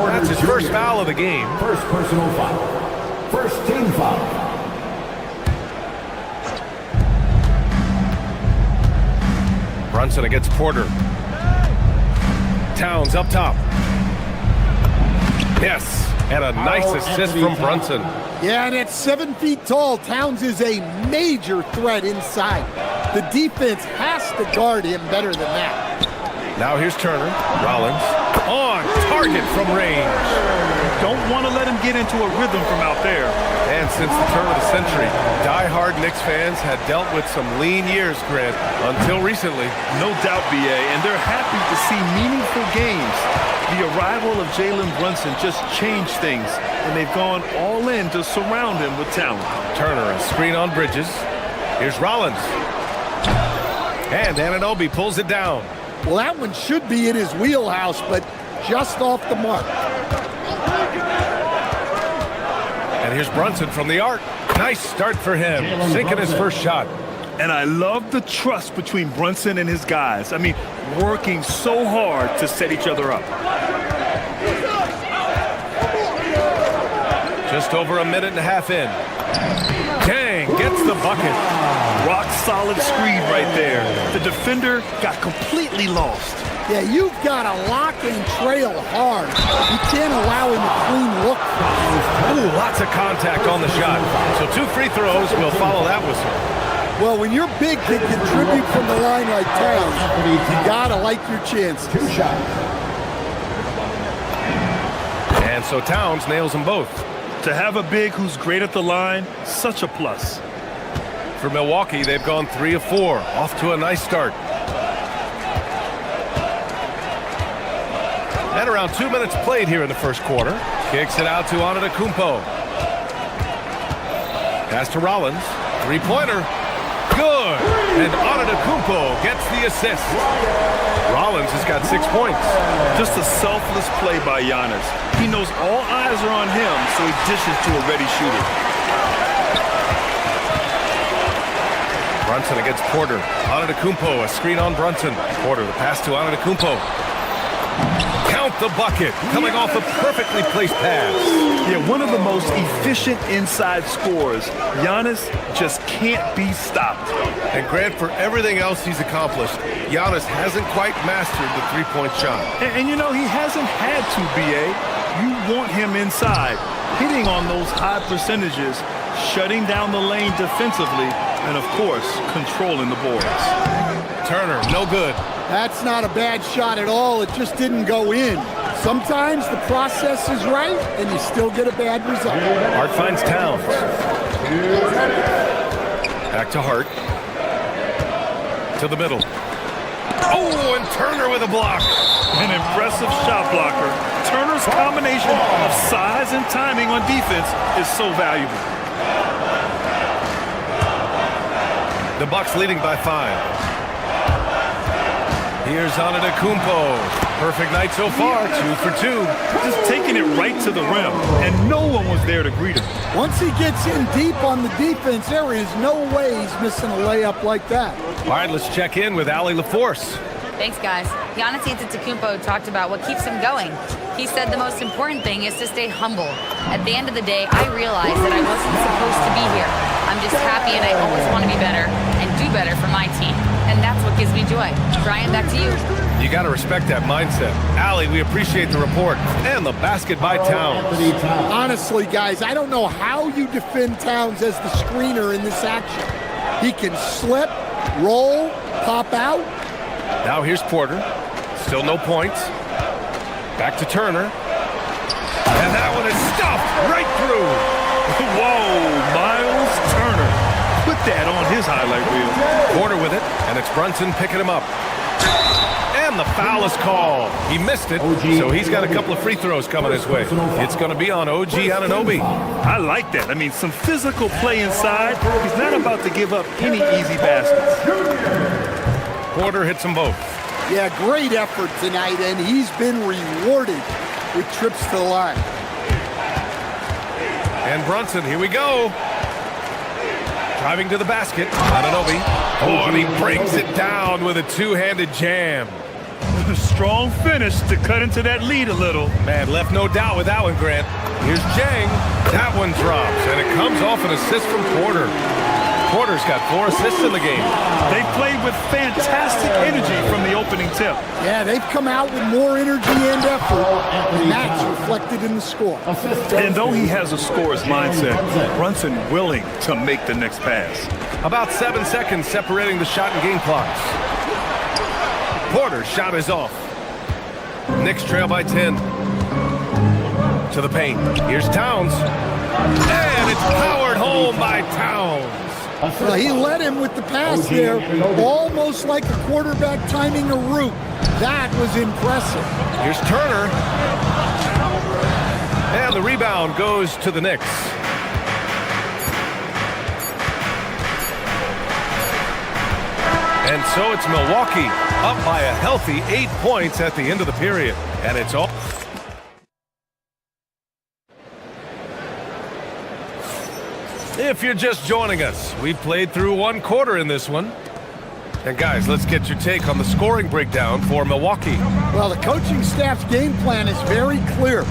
That's his first foul of the game. First personal foul. First team foul. Brunson against Porter. Towns up top. Yes, and a nice assist from Brunson. Yeah, and at 7 feet tall, Towns is a major threat inside. The defense has to guard him better than that. Now here's Turner. Rollins on target from range. Don't want to let him get into a rhythm from out there. And since the turn of the century, die-hard Knicks fans had dealt with some lean years, Grant, until recently. No doubt, B.A., and they're happy to see meaningful games. The arrival of Jalen Brunson just changed things, and they've gone all in to surround him with talent. Turner, a screen on Bridges. Here's Rollins. And Anunoby pulls it down. Well, that one should be in his wheelhouse, but just off the mark. And here's Brunson from the arc. Nice start for him, sinking his first shot. And I love the trust between Brunson and his guys. I mean, working so hard to set each other up. Just over a minute and a half in. Kang gets the bucket. Rock solid screen right there. The defender got completely lost. Yeah, you've got to lock and trail hard. You can't allow him a clean look. Ooh, lots of contact on the shot. So 2 free throws will follow that whistle. Well, when your big can contribute from the line like Towns, you got to like your chances. And so Towns nails them both. To have a big who's great at the line, such a plus. For Milwaukee, they've gone 3 of 4, off to a nice start. And around 2 minutes played here in the first quarter. Kicks it out to Antetokounmpo. Pass to Rollins. Three-pointer. Good. And Antetokounmpo gets the assist. Rollins has got 6 points. Just a selfless play by Giannis. He knows all eyes are on him, so he dishes to a ready shooter. Brunson against Porter. Antetokounmpo, a screen on Brunson. Porter, the pass to Antetokounmpo. Count the bucket, coming off a perfectly placed pass. Yeah, one of the most efficient inside scorers. Giannis just can't be stopped. And Grant, for everything else he's accomplished, Giannis hasn't quite mastered the three-point shot. And you know, he hasn't had to, B.A. You want him inside, hitting on those high percentages, shutting down the lane defensively, and of course, controlling the boards. Turner, no good. That's not a bad shot at all. It just didn't go in. Sometimes the process is right, and you still get a bad result. Hart finds Towns. Back to Hart. To the middle. Oh, and Turner with a block. An impressive shot blocker. Turner's combination of size and timing on defense is so valuable. The Bucks leading by 5. Here's Antetokounmpo. Perfect night so far, 2 for 2. Just taking it right to the rim, and no one was there to greet him. Once he gets in deep on the defense, there is no way he's missing a layup like that. All right, let's check in with Allie LaForce. Thanks, guys. Giannis Antetokounmpo talked about what keeps him going. He said the most important thing is to stay humble. At the end of the day, I realized that I wasn't supposed to be here. I'm just happy, and I always want to be better and do better for my team. And that's what gives me joy. Brian, back to you. You got to respect that mindset. Allie, we appreciate the report and the basket by Towns. Honestly, guys, I don't know how you defend Towns as the screener in this action. He can slip, roll, pop out. Now here's Porter. Still no points. Back to Turner. And that one is stuffed right through. Whoa, Miles Turner. Put that on his highlight reel. Porter with it, and it's Brunson picking him up. And the foul is called. He missed it, so he's got a couple of free throws coming his way. It's going to be on OG Anunoby. I like that. I mean, some physical play inside. He's not about to give up any easy baskets. Porter hits them both. Yeah, great effort tonight, and he's been rewarded with trips to the line. And Brunson, here we go. Driving to the basket. Anunoby. Oh, and he brings it down with a two-handed jam. Strong finish to cut into that lead a little. Man, left no doubt with that one, Grant. Here's Jang. That one drops, and it comes off an assist from Porter. Porter's got 4 assists in the game. They played with fantastic energy from the opening tip. Yeah, they've come out with more energy and effort, and that's reflected in the score. And though he has a scorer's mindset, Brunson willing to make the next pass. About 7 seconds separating the shot and game clocks. Porter's shot is off. Knicks trail by 10. to the paint. Here's Towns. And it's powered home by Towns. Well, he led him with the pass there, almost like a quarterback timing a route. That was impressive. Here's Turner. And the rebound goes to the Knicks. And so it's Milwaukee up by a healthy 8 points at the end of the period. And it's all. If you're just joining us, we played through one quarter in this one. And guys, let's get your take on the scoring breakdown for Milwaukee. Well, the coaching staff's game plan is very clear.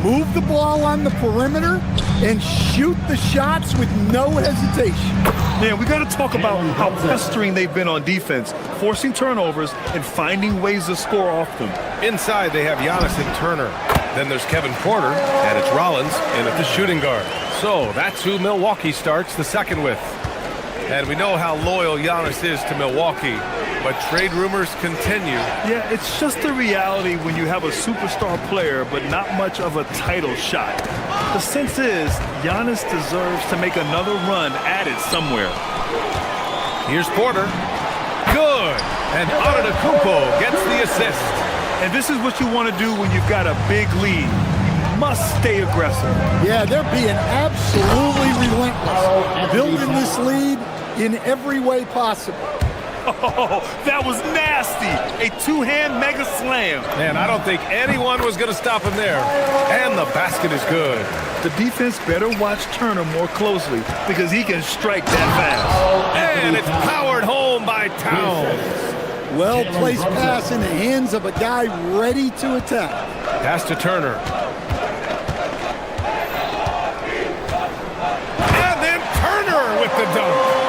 Move the ball on the perimeter and shoot the shots with no hesitation. Yeah, we got to talk about how pestering they've been on defense, forcing turnovers and finding ways to score off them. Inside, they have Giannis and Turner. Then there's Kevin Porter, and it's Rollins in at the shooting guard. So that's who Milwaukee starts the second with. And we know how loyal Giannis is to Milwaukee, but trade rumors continue. Yeah, it's just the reality when you have a superstar player, but not much of a title shot. The sense is Giannis deserves to make another run at it somewhere. Here's Porter. Good. And Antetokounmpo gets the assist. And this is what you want to do when you've got a big lead. You must stay aggressive. Yeah, they're being absolutely relentless, building this lead in every way possible. Oh, that was nasty. A two-hand mega slam. Man, I don't think anyone was going to stop him there. And the basket is good. The defense better watch Turner more closely because he can strike that fast. And it's powered home by Towns. Well-placed pass in the hands of a guy ready to attack. Pass to Turner. And then Turner with the dunk.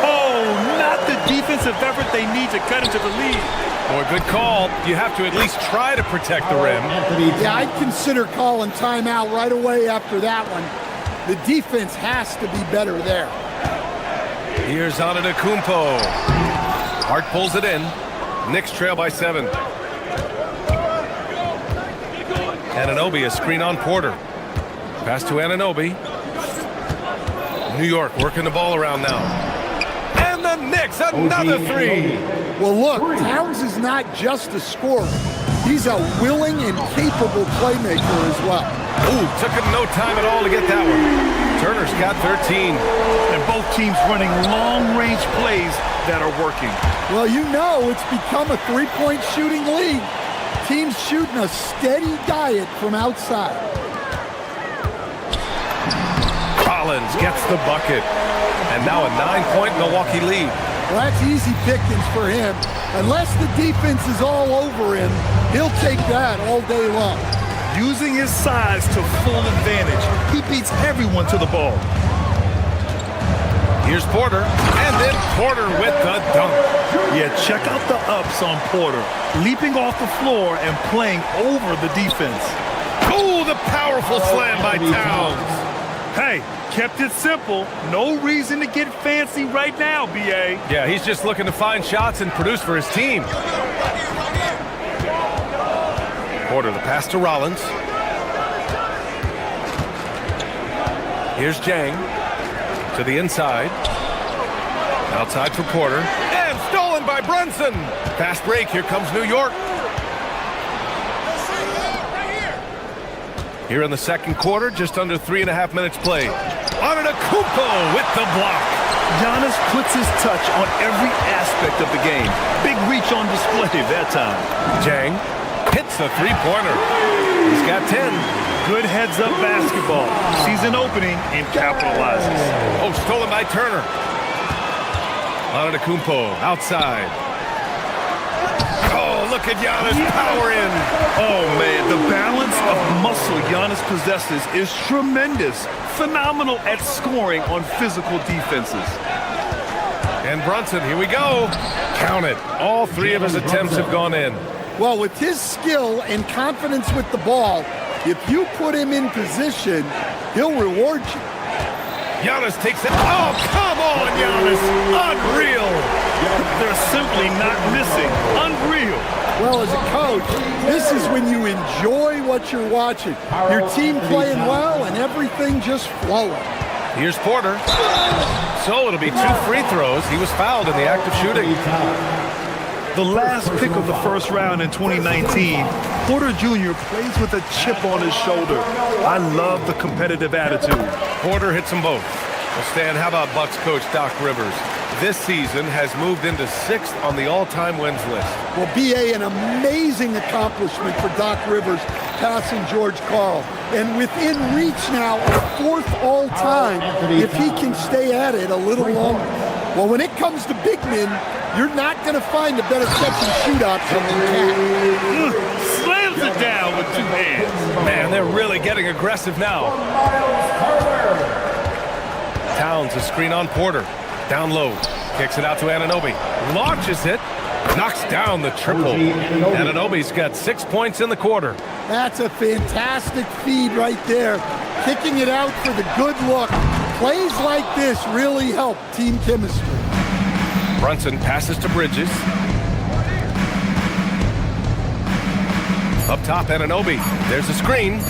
Oh, not the defensive effort they need to cut into the lead. Boy, good call. You have to at least try to protect the rim. Yeah, I'd consider calling timeout right away after that one. The defense has to be better there. Here's Antetokounmpo. Hart pulls it in. Knicks trail by 7. Anunoby, a screen on Porter. Pass to Anunoby. New York working the ball around now. And the Knicks, another three. Well, look, Towns is not just a scorer. He's a willing and capable playmaker as well. Ooh, took him no time at all to get that one. Turner's got 13. And both teams running long-range plays that are working. Well, you know it's become a three-point shooting league. Teams shooting a steady diet from outside. Rollins gets the bucket. And now a 9-point Milwaukee lead. Well, that's easy pickings for him. Unless the defense is all over him, he'll take that all day long. Using his size to full advantage. He beats everyone to the ball. Here's Porter, and then Porter with the dunk. Yeah, check out the ups on Porter. Leaping off the floor and playing over the defense. Oh, the powerful slam by Towns. Hey, kept it simple. No reason to get fancy right now, B.A. Yeah, he's just looking to find shots and produce for his team. Porter, the pass to Rollins. Here's Jang. To the inside. Outside for Porter. And stolen by Brunson. Fast break. Here comes New York. Here in the second quarter, just under 3.5 minutes played. Antetokounmpo with the block. Giannis puts his touch on every aspect of the game. Big reach on display that time. Jang hits a three-pointer. He's got 10. Good heads-up basketball. Sees an opening and capitalizes. Oh, stolen by Turner. Antetokounmpo outside. Oh, look at Giannis power in. Oh, man, the balance of muscle Giannis possesses is tremendous. Phenomenal at scoring on physical defenses. And Brunson, here we go. Count it. All three of his attempts have gone in. Well, with his skill and confidence with the ball, if you put him in position, he'll reward you. Giannis takes it. Oh, come on, Giannis. Unreal. They're simply not missing. Unreal. Well, as a coach, this is when you enjoy what you're watching. Your team playing well and everything just flowing. Here's Porter. So it'll be 2 free throws. He was fouled in the act of shooting. The last pick of the first round in 2019, Porter Jr. plays with a chip on his shoulder. I love the competitive attitude. Porter hits them both. Well, Stan, how about Bucks coach Doc Rivers? This season has moved into 6th on the all-time wins list. Well, B.A., an amazing accomplishment for Doc Rivers passing George Karl. And within reach now of 4th all-time if he can stay at it a little longer. Well, when it comes to big men, you're not going to find a better catch-and-shoot option than Cat. Slams it down with 2 hands. Man, they're really getting aggressive now. Towns a screen on Porter. Down low. Kicks it out to Anunoby. Launches it. Knocks down the triple. Anunoby's got 6 points in the quarter. That's a fantastic feed right there. Kicking it out for the good look. Plays like this really help team chemistry. Brunson passes to Bridges. Up top, Anunoby. There's a screen.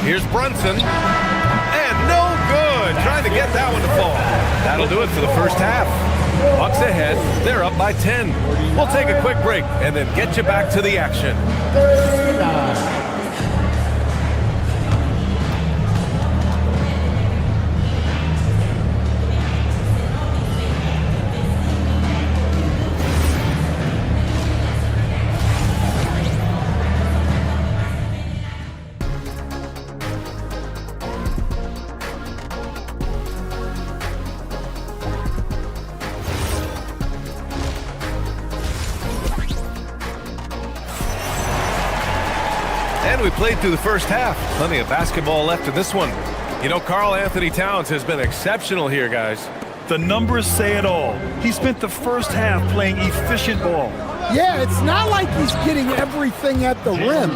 Here's Brunson. And no good. Trying to get that one to fall. That'll do it for the first half. Bucks ahead. They're up by 10. We'll take a quick break and then get you back to the action. And we played through the first half. Plenty of basketball left in this one. You know, Karl Anthony Towns has been exceptional here, guys. The numbers say it all. He spent the first half playing efficient ball. Yeah, it's not like he's getting everything at the rim.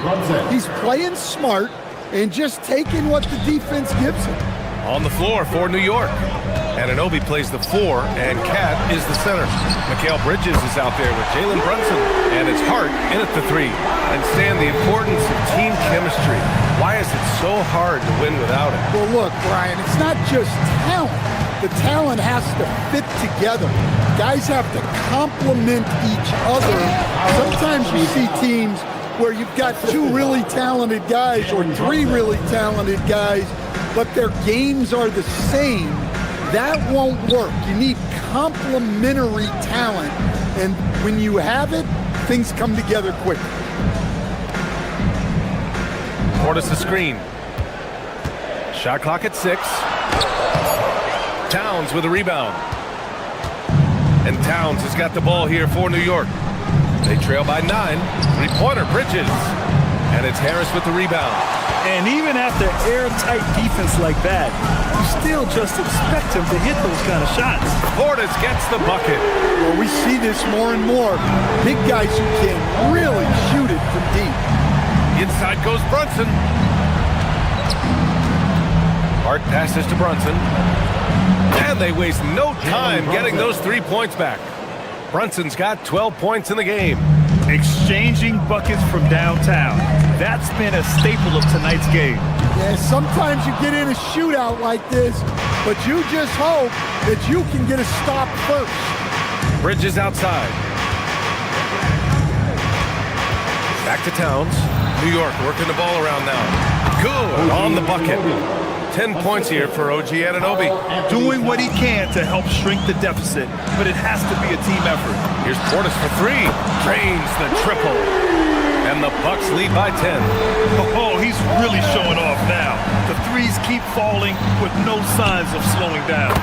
He's playing smart and just taking what the defense gives him. On the floor for New York. Anunoby plays the 4, and Cat is the center. Mikal Bridges is out there with Jalen Brunson, and it's Hart in at the 3. And Stan, the importance of team chemistry. Why is it so hard to win without it? Well, look, Brian, it's not just talent. The talent has to fit together. Guys have to complement each other. Sometimes you see teams where you've got 2 really talented guys or 3 really talented guys, but their games are the same. That won't work. You need complementary talent, and when you have it, things come together quickly. Portis the screen. Shot clock at 6. Towns with a rebound. And Towns has got the ball here for New York. They trail by 9. 3-pointer, Bridges. And it's Harris with the rebound. And even after airtight defense like that, you still just expect him to hit those kind of shots. Portis gets the bucket. Well, we see this more and more. Big guys who can really shoot it from deep. Inside goes Brunson. Hart passes to Brunson. And they waste no time getting those 3 points back. Brunson's got 12 points in the game. Exchanging buckets from downtown. That's been a staple of tonight's game. Yeah, sometimes you get in a shootout like this, but you just hope that you can get a stop first. Bridges outside. Back to Towns. New York working the ball around now. Good on the bucket. 10 points here for OG Anunoby. Doing what he can to help shrink the deficit, but it has to be a team effort. Here's Portis for 3. Drains the triple. And the Bucks lead by 10. Oh, he's really showing off now. The threes keep falling with no signs of slowing down.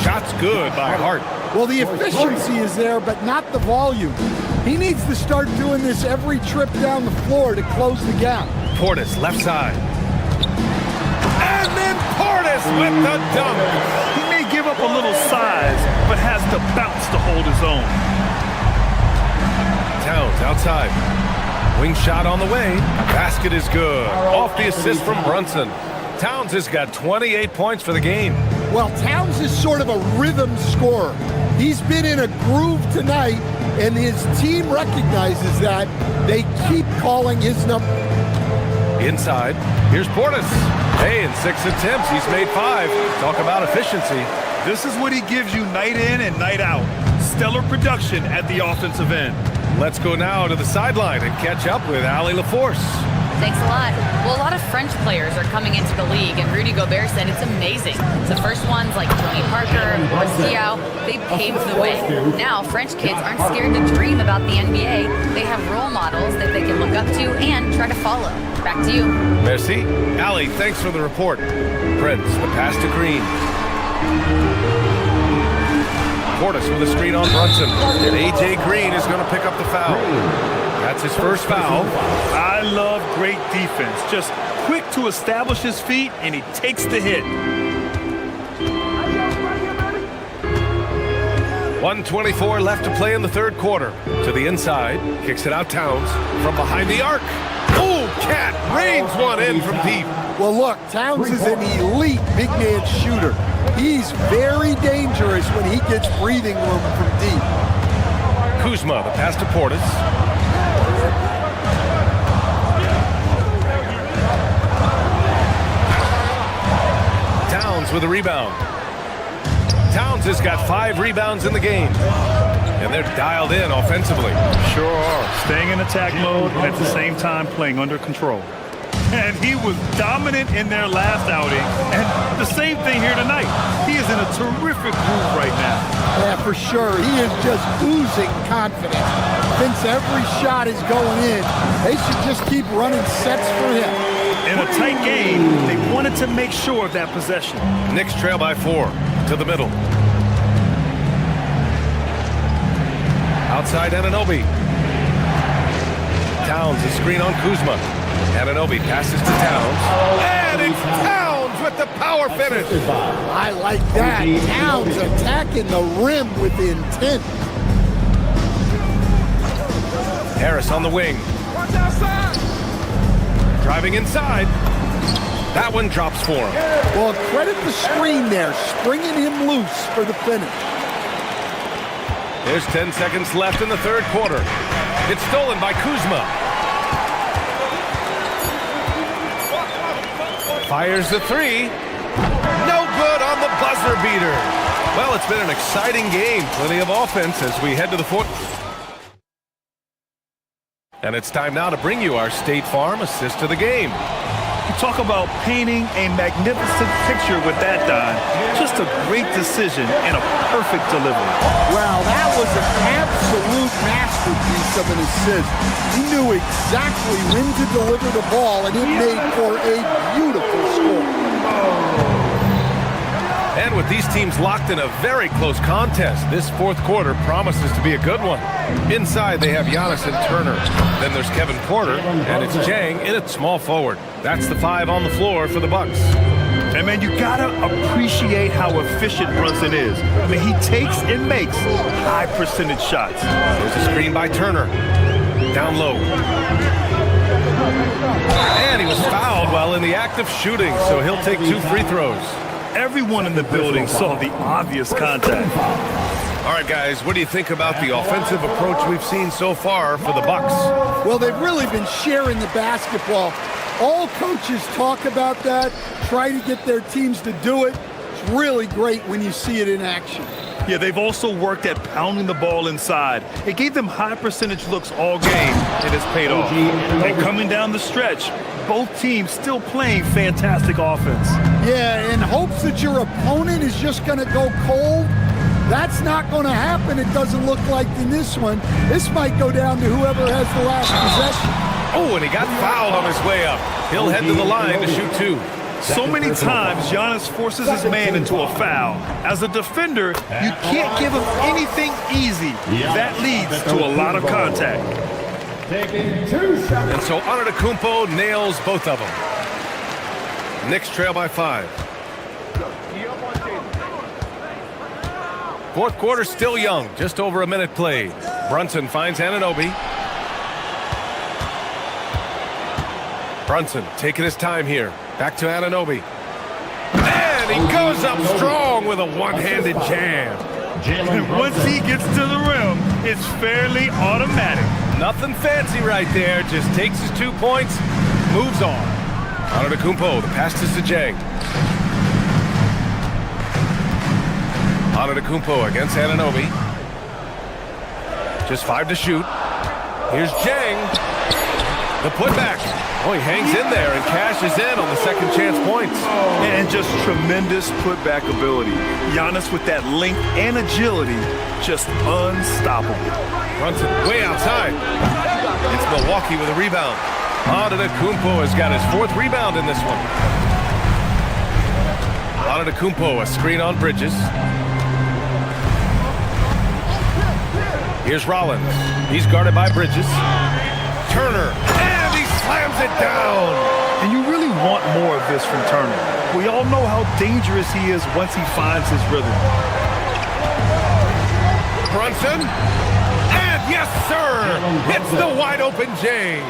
Shots good by Hart. Well, the efficiency is there, but not the volume. He needs to start doing this every trip down the floor to close the gap. Portis left side. And then Portis with the dunk. He may give up a little size, but has the bounce to hold his own. Towns outside. Wing shot on the way. Basket is good. Off the assist from Brunson. Towns has got 28 points for the game. Well, Towns is sort of a rhythm scorer. He's been in a groove tonight, and his team recognizes that. They keep calling his number. Inside, here's Portis. Hey, in 6 attempts, he's made 5. Talk about efficiency. This is what he gives you night in and night out. Stellar production at the offensive end. Let's go now to the sideline and catch up with Allie LaForce. Thanks a lot. Well, a lot of French players are coming into the league, and Rudy Gobert said it's amazing. The first ones like Tony Parker, Boris Diaw, they paved the way. Now, French kids aren't scared to dream about the NBA. They have role models that they can look up to and try to follow. Back to you. Merci. Allie, thanks for the report. Prince, the pass to Green. Portis with a screen on Brunson. And A.J. Green is going to pick up the foul. That's his first foul. I love great defense. Just quick to establish his feet, and he takes the hit. 1:24 left to play in the third quarter. To the inside, kicks it out Towns from behind the arc. Oh, Cat rains one in from deep. Well, look, Towns is an elite big man shooter. He's very dangerous when he gets breathing room from deep. Kuzma, the pass to Portis. Towns with a rebound. Towns has got 5 rebounds in the game. And they're dialed in offensively. Sure are. Staying in attack mode and at the same time playing under control. And he was dominant in their last outing. And the same thing here tonight. He is in a terrific groove right now. Yeah, for sure. He is just oozing confidence. Thinks every shot is going in. They should just keep running sets for him. In a tight game, they wanted to make sure of that possession. Knicks trail by 4 to the middle. Outside Anunoby. Towns, a screen on Kuzma. Anunoby passes to Towns. And it's Towns with the power finish. I like that. Towns attacking the rim with intent. Harris on the wing. Driving inside. That one drops for him. Well, credit the screen there, springing him loose for the finish. There's 10 seconds left in the third quarter. It's stolen by Kuzma. Fires the 3. No good on the buzzer beater. Well, it's been an exciting game. Plenty of offense as we head to the fourth. And it's time now to bring you our State Farm assist of the game. You talk about painting a magnificent picture with that, Don. Just a great decision and a perfect delivery. Wow, that was an absolute masterpiece of an assist. He knew exactly when to deliver the ball, and it made for a beautiful score. And with these teams locked in a very close contest, this fourth quarter promises to be a good one. Inside, they have Giannis and Turner. Then there's Kevin Porter, and it's Jang in at small forward. That's the 5 on the floor for the Bucks. And, man, you got to appreciate how efficient Brunson is. I mean, he takes and makes high-percentage shots. There's a screen by Turner. Down low. And he was fouled while in the act of shooting, so he'll take 2 free throws. Everyone in the building saw the obvious contact. All right, guys, what do you think about the offensive approach we've seen so far for the Bucks? Well, they've really been sharing the basketball. All coaches talk about that, try to get their teams to do it. It's really great when you see it in action. Yeah, they've also worked at pounding the ball inside. It gave them high percentage looks all game. It has paid off. And coming down the stretch, both teams still playing fantastic offense. Yeah, in hopes that your opponent is just going to go cold. That's not going to happen, it doesn't look like in this one. This might go down to whoever has the last possession. Oh, and he got fouled on his way up. He'll head to the line to shoot 2. So many times, Giannis forces his man into a foul. As a defender, you can't give him anything easy. That leads to a lot of contact. And so Antetokounmpo nails both of them. Knicks trail by 5. Fourth quarter still young, just over a minute played. Brunson finds Anunoby. Brunson taking his time here. Back to Anunoby. And he goes up strong with a one-handed jam. And once he gets to the rim, it's fairly automatic. Nothing fancy right there. Just takes his 2 points, moves on. Antetokounmpo, the pass to Zhang. Antetokounmpo against Anunoby. Just 5 to shoot. Here's Zhang. The putback. Oh, he hangs in there and cashes in on the second chance points. And just tremendous putback ability. Giannis with that length and agility, just unstoppable. Brunson way outside. It's Milwaukee with a rebound. Antetokounmpo has got his 4th rebound in this one. Antetokounmpo, a screen on Bridges. Here's Rollins. He's guarded by Bridges. Turner, and he slams it down. And you really want more of this from Turner. We all know how dangerous he is once he finds his rhythm. Brunson, and yes, sir, it's the wide open James.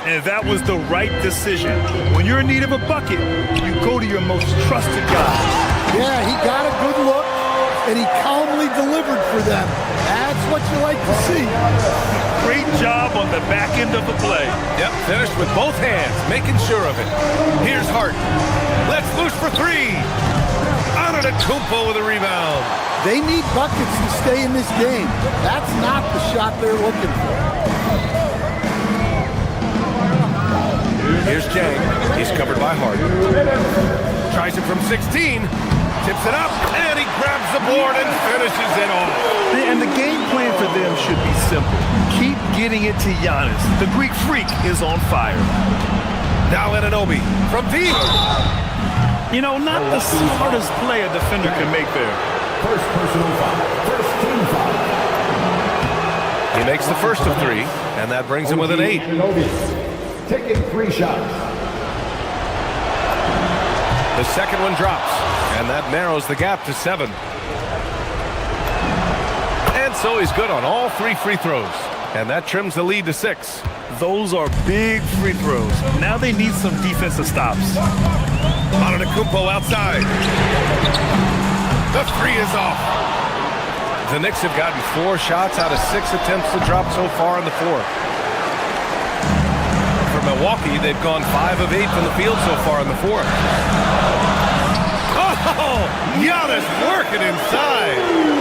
And that was the right decision. When you're in need of a bucket, you go to your most trusted guy. Yeah, he got a good look, and he calmly delivered for them. That's what you like to see. Great job on the back end of the play. Yep, finished with both hands, making sure of it. Here's Hart. Let's loose for 3. Antetokounmpo with a rebound. They need buckets to stay in this game. That's not the shot they're looking for. Here's Zhang. He's covered by Hart. Tries it from 16. Tips it up, and he grabs the board and finishes it off. And the game plan for them should be simple. Keep getting it to Giannis. The Greek freak is on fire. Now Anunoby from deep. You know, not the smartest play a defender can make there. First personal foul. First team foul. He makes the first of 3, and that brings him with an 8. Taking 3 shots. The second one drops, and that narrows the gap to 7. And so he's good on all 3 free throws, and that trims the lead to 6. Those are big free throws. Now they need some defensive stops. Antetokounmpo outside. The 3 is off. The Knicks have gotten 4 shots out of 6 attempts to drop so far in the 4th. For Milwaukee, they've gone 5 of 8 from the field so far in the 4th. Oh, Giannis working inside.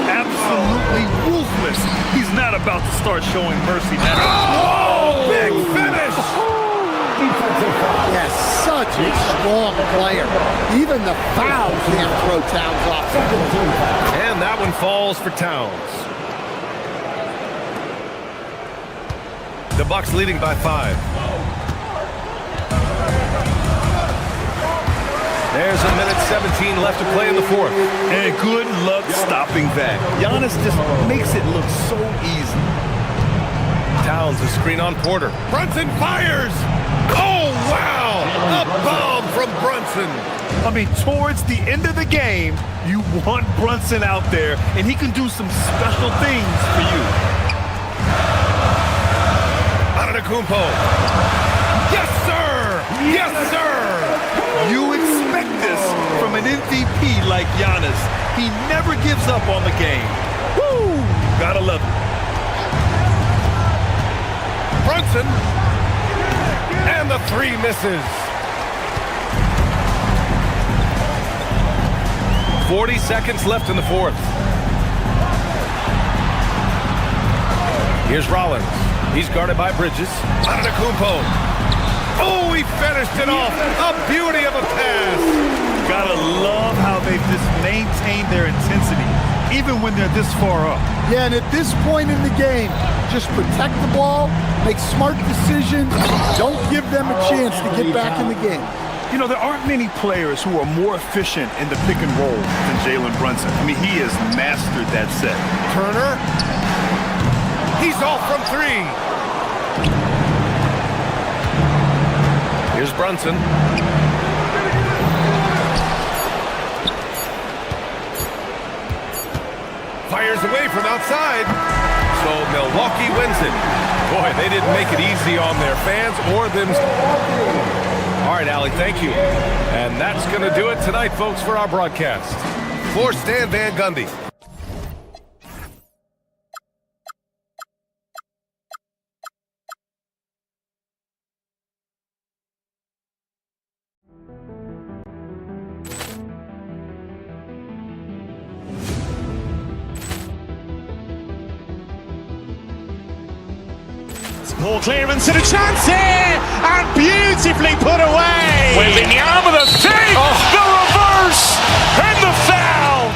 Absolutely ruthless. He's not about to start showing mercy now. Oh, big finish. Yes, such a strong player. Even the foul can't throw Towns off. And that one falls for Towns. The Bucks leading by 5. There's a minute 17 left to play in the 4th. And good luck stopping that. Giannis just makes it look so easy. Towns, a screen on Porter. Brunson fires! Oh, wow! A bomb from Brunson. I mean, towards the end of the game, you want Brunson out there, and he can do some special things for you. Antetokounmpo. Yes, sir! Yes, sir! You expect this from an MVP like Giannis. He never gives up on the game. Woo! Gotta love it. Brunson. And the 3 misses. 40 seconds left in the 4th. Here's Rollins. He's guarded by Bridges. Antetokounmpo. Oh, he finished it off. A beauty of a pass. Gotta love how they've just maintained their intensity, even when they're this far up. Yeah, and at this point in the game, just protect the ball, make smart decisions, don't give them a chance to get back in the game. You know, there aren't many players who are more efficient in the pick and roll than Jalen Brunson. I mean, he has mastered that set. Turner. He's off from 3. Here's Brunson. Fires away from outside. So Milwaukee wins it. Boy, they didn't make it easy on their fans or them. All right, Allie, thank you. And that's going to do it tonight, folks, for our broadcast. For Stan Van Gundy. Ball clearance and a chance here, and beautifully put away. Wembanyama with a save, the reverse, and the foul.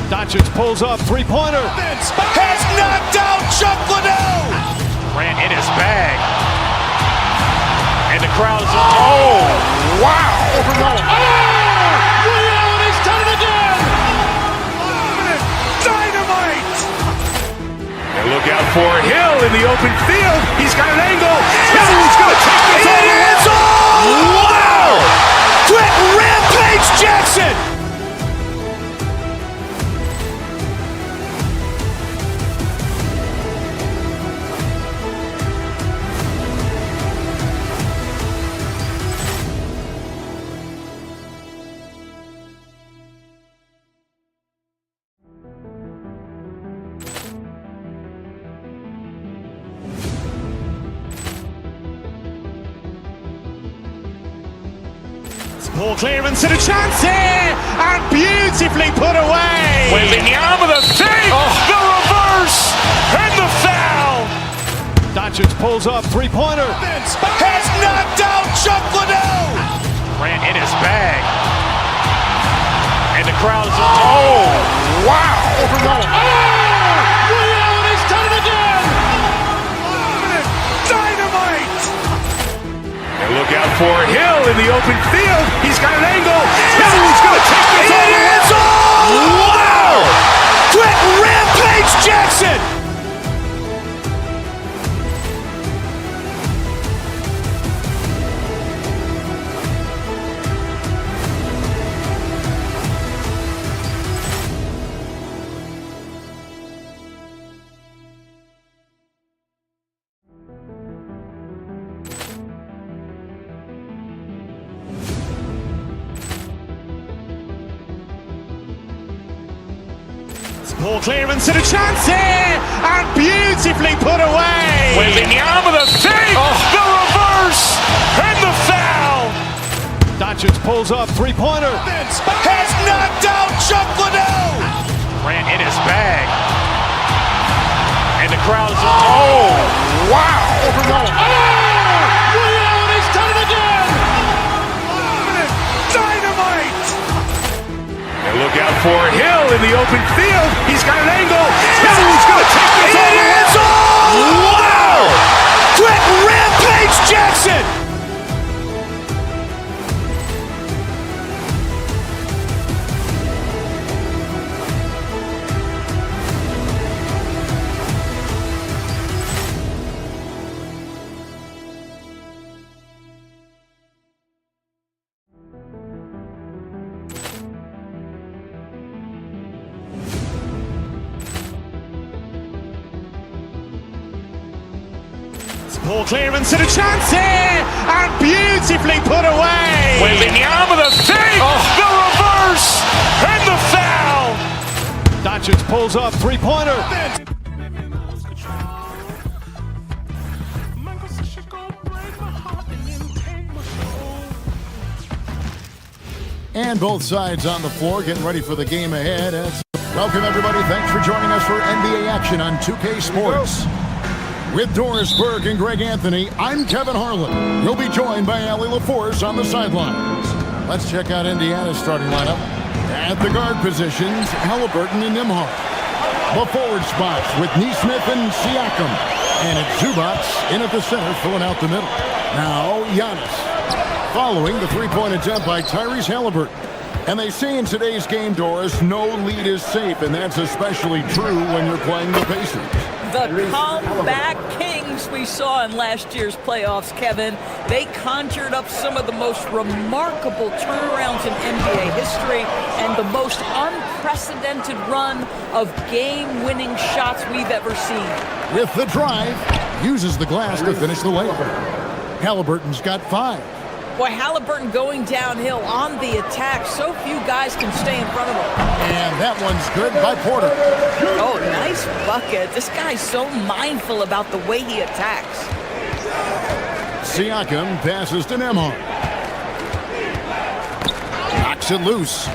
Doncic pulls up, three-pointer. Has knocked out Chuck Liddell. Ran in his bag. And the crowd is, oh, wow. He's done it again. Dynamite. And look out for Hill in the open field. He's got an angle. Hill's going to take this all the way. Wow. Quick rampage Jackson. Ball clearance and a chance here, and beautifully put away. Wembanyama with a save, the reverse, and the foul. Doncic pulls up, three-pointer. Has knocked out Chuck Liddell. Ran in his bag. And the crowd is, oh, wow. He's done it again. Dynamite. And look out for Hill in the open field. He's got an angle. Hill's going to take this all the way. Wow. Quick rampage Jackson. Ball clearance and a chance here, and beautifully put away. Wembanyama with a save, the reverse, and the foul. Doncic pulls up, three-pointer. Has knocked out Chuck Liddell. Ran in his bag. And the crowd is, oh, wow. He's done it again. Dynamite. And look out for Hill in the open field. He's got an angle. Hill's going to take this all the way. Wow. Quick rampage Jackson. Ball clearance and a chance here, and beautifully put away. Wembanyama with a save, the reverse, and the foul. Doncic pulls up, three-pointer. And both sides on the floor getting ready for the game ahead. Welcome, everybody. Thanks for joining us for NBA action on 2K Sports. With Doris Burke and Greg Anthony, I'm Kevin Harlan. You'll be joined by Allie LaForce on the sidelines. Let's check out Indiana's starting lineup. At the guard positions, Halliburton and Nembhard. The forward spots with Nesmith and Siakam. And it's Zubac in at the center, filling out the middle. Now, Giannis. Following the three-point attempt by Tyrese Halliburton. And they say in today's game, Doris, no lead is safe, and that's especially true when you're playing the Pacers. The comeback kings we saw in last year's playoffs, Kevin. They conjured up some of the most remarkable turnarounds in NBA history and the most unprecedented run of game-winning shots we've ever seen. With the drive, uses the glass to finish the layup. Halliburton's got 5. Boy, Halliburton going downhill on the attack. So few guys can stay in front of him. And that one's good by Porter. Oh, nice bucket. This guy's so mindful about the way he attacks. Siakam passes to Nembhard. Knocks it loose.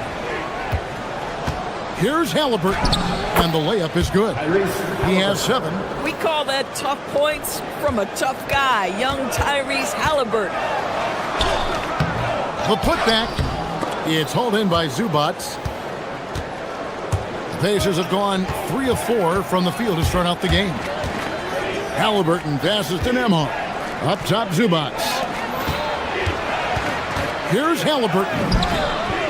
Here's Halliburton. And the layup is good. He has 7. We call that tough points from a tough guy, young Tyrese Halliburton. The putback. It's hauled in by Zubac. The Pacers have gone 3 of 4 from the field to start out the game. Halliburton passes to Nembhard. Up top, Zubac. Here's Halliburton.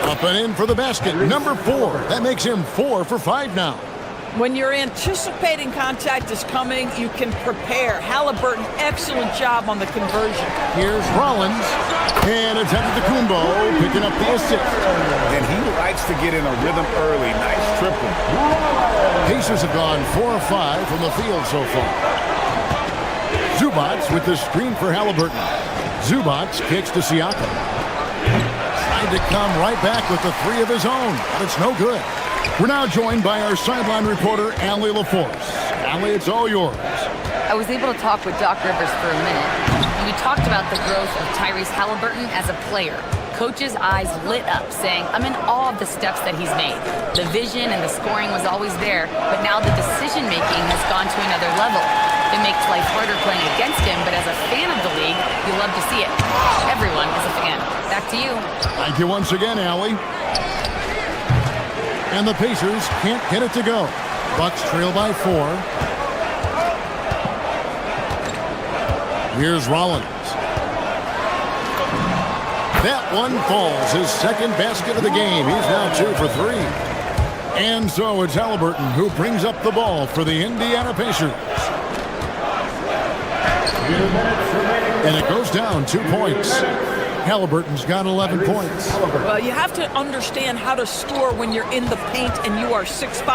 Up and in for the basket. Number 4. That makes him 4 for 5 now. When you're anticipating contact is coming, you can prepare. Halliburton, excellent job on the conversion. Here's Rollins. And it's Antetokounmpo picking up the assist. And he likes to get in a rhythm early. Nice triple. Pacers have gone 4 of 5 from the field so far. Zubac with the screen for Halliburton. Zubac kicks to Siakam. Trying to come right back with the 3 of his own, but it's no good. We're now joined by our sideline reporter, Allie LaForce. Allie, it's all yours. I was able to talk with Doc Rivers for a minute, and we talked about the growth of Tyrese Halliburton as a player. Coach's eyes lit up, saying, I'm in awe of the steps that he's made. The vision and the scoring was always there, but now the decision-making has gone to another level. It makes life harder playing against him, but as a fan of the league, you love to see it. Everyone is a fan. Back to you. Thank you once again, Allie. And the Pacers can't get it to go. Bucks trail by 4. Here's Rollins. That one falls. His second basket of the game. He's now 2 for 3. And so it's Halliburton who brings up the ball for the Indiana Pacers. And it goes down 2 points. Halliburton's got 11 points. Well, you have to understand how to score when you're in the paint and you are 6'5".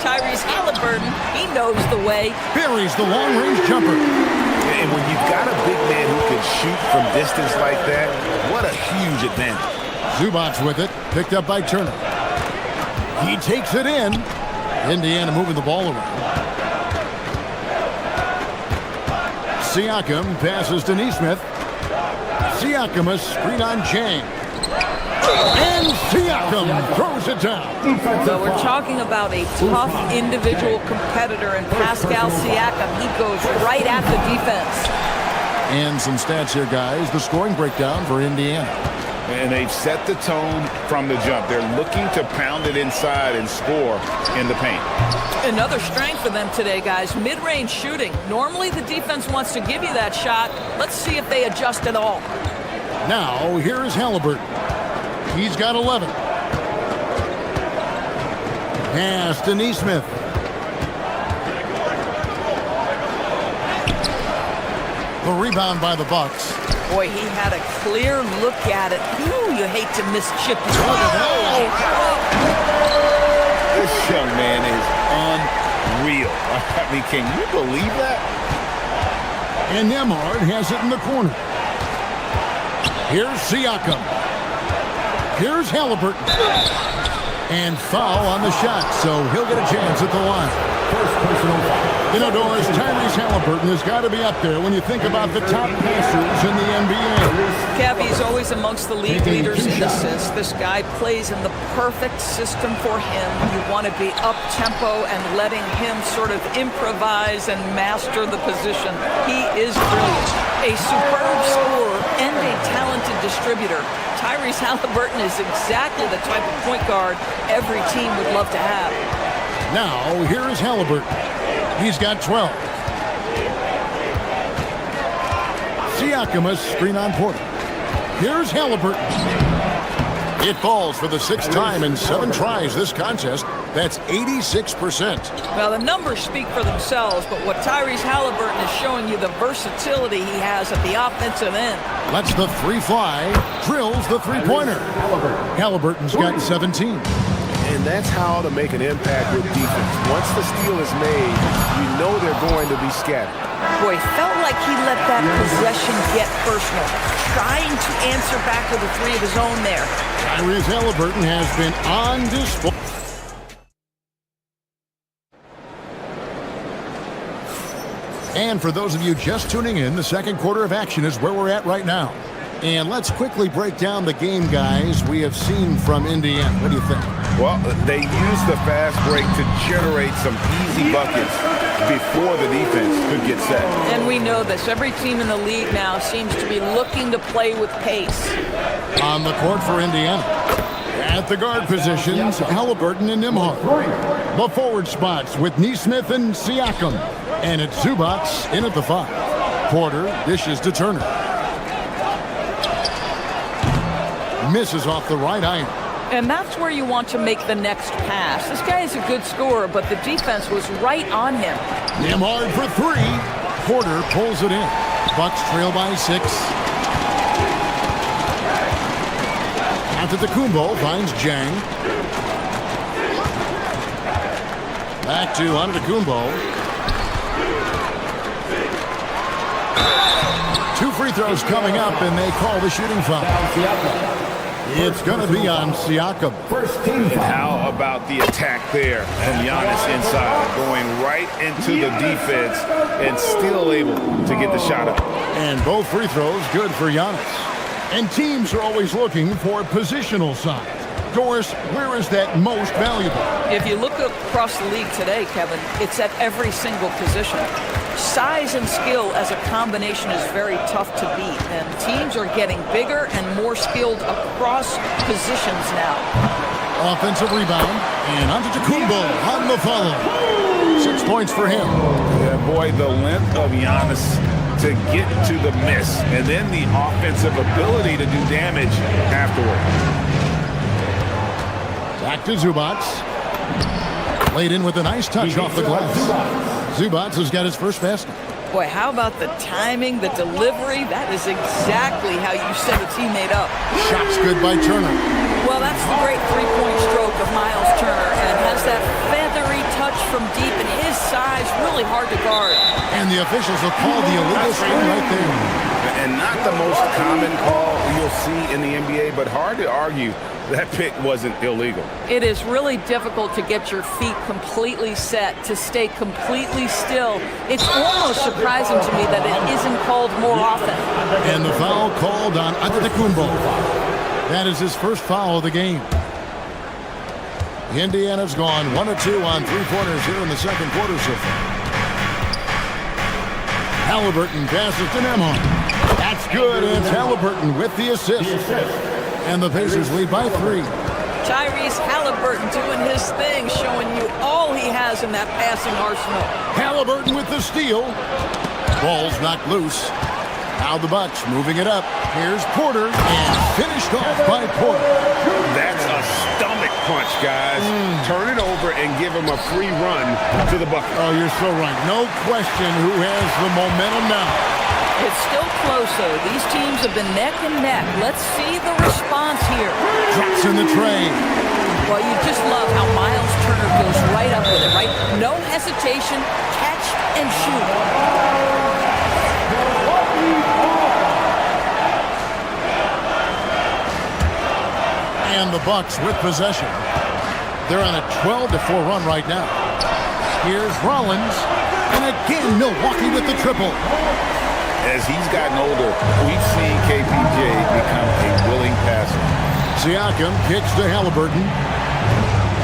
Tyrese Halliburton, he knows the way. Buries the long-range jumper. And when you've got a big man who can shoot from distance like that, what a huge advantage. Zubac with it, picked up by Turner. He takes it in. Indiana moving the ball around. Siakam passes to Nesmith. Siakam a screen on James. And Siakam throws it down. So we're talking about a tough individual competitor in Pascal Siakam. He goes right at the defense. And some stats here, guys. The scoring breakdown for Indiana. And they've set the tone from the jump. They're looking to pound it inside and score in the paint. Another strength for them today, guys. Mid-range shooting. Normally the defense wants to give you that shot. Let's see if they adjust at all. Now, here is Halliburton. He's got 11. Pass to Nesmith. The rebound by the Bucks. Boy, he had a clear look at it. Ooh, you hate to miss Chip. This young man is unreal. I mean, can you believe that? And Nembhard has it in the corner. Here's Siakam. Here's Halliburton. And foul on the shot, so he'll get a chance at the line. First personal foul. You know, Doris, Tyrese Halliburton has got to be up there when you think about the top passers in the NBA. Cappy's always amongst the league leaders in assists. This guy plays in the perfect system for him. You want to be up-tempo and letting him sort of improvise and master the position. He is brilliant. A superb scorer and a talented distributor. Tyrese Halliburton is exactly the type of point guard every team would love to have. Now, here is Halliburton. He's got 12. Siakam a screen on Porter. Here's Halliburton. It falls for the 6th time in 7 tries this contest. That's 86%. Well, the numbers speak for themselves, but what Tyrese Halliburton is showing you, the versatility he has at the offensive end. Lets the 3 fly. Drills the 3-pointer. Halliburton's got 17. And that's how to make an impact with defense. Once the steal is made, you know they're going to be scattered. Boy, felt like he let that possession get personal. Trying to answer back with a 3 of his own there. Tyrese Halliburton has been on display. And for those of you just tuning in, the second quarter of action is where we're at right now. And let's quickly break down the game, guys, we have seen from Indiana. What do you think? Well, they used the fast break to generate some easy buckets before the defense could get set. And we know this. Every team in the league now seems to be looking to play with pace. On the court for Indiana. At the guard positions, Halliburton and Nembhard. The forward spots with Nesmith and Siakam. And it's Zubac in at the 5. Porter dishes to Turner. Misses off the right iron. And that's where you want to make the next pass. This guy is a good scorer, but the defense was right on him. Nembhard for 3. Porter pulls it in. Bucks trail by 6. Antetokounmpo finds Jang. Back to Antetokounmpo. 2 free throws coming up, and they call the shooting foul. It's going to be on Siakam. And how about the attack there from Giannis inside, going right into the defense and still able to get the shot up. And both free throws good for Giannis. And teams are always looking for positional size. Doris, where is that most valuable? If you look across the league today, Kevin, it's at every single position. Size and skill as a combination is very tough to beat, and teams are getting bigger and more skilled across positions now. Offensive rebound, and Antetokounmpo on the follow. 6 points for him. Yeah, boy, the length of Giannis to get to the miss, and then the offensive ability to do damage afterward. Back to Zubac. Laid in with a nice touch off the glass. Zubac has got his first basket. Boy, how about the timing, the delivery? That is exactly how you set a teammate up. Shots good by Turner. Well, that's the great three-point stroke of Miles Turner, and has that feathery touch from deep, and his size really hard to guard. And the officials have called the illegal screen right there. And not the most common call you'll see in the NBA, but hard to argue that pick wasn't illegal. It is really difficult to get your feet completely set, to stay completely still. It's almost surprising to me that it isn't called more often. And the foul called on Antetokounmpo. That is his first foul of the game. Indiana's gone 1 of 2 on three-pointers here in the second quarter so far. Halliburton passes to Nembhard. That's good, and it's Halliburton with the assist. And the Pacers lead by 3. Tyrese Halliburton doing his thing, showing you all he has in that passing arsenal. Halliburton with the steal. Ball's knocked loose. Now the Bucks moving it up. Here's Porter, and finished off by Porter. That's a stomach punch, guys. Turn it over and give him a free run to the bucket. Oh, you're so right. No question who has the momentum now. It's still close, though. These teams have been neck and neck. Let's see the response here. Drops in the tray. Well, you just love how Miles Turner goes right up with it, right? No hesitation, catch and shoot. And the Bucks with possession. They're on a 12-4 run right now. Here's Rollins. And again, Milwaukee with the triple. As he's gotten older, we've seen KPJ become a willing passer. Siakam kicks to Halliburton.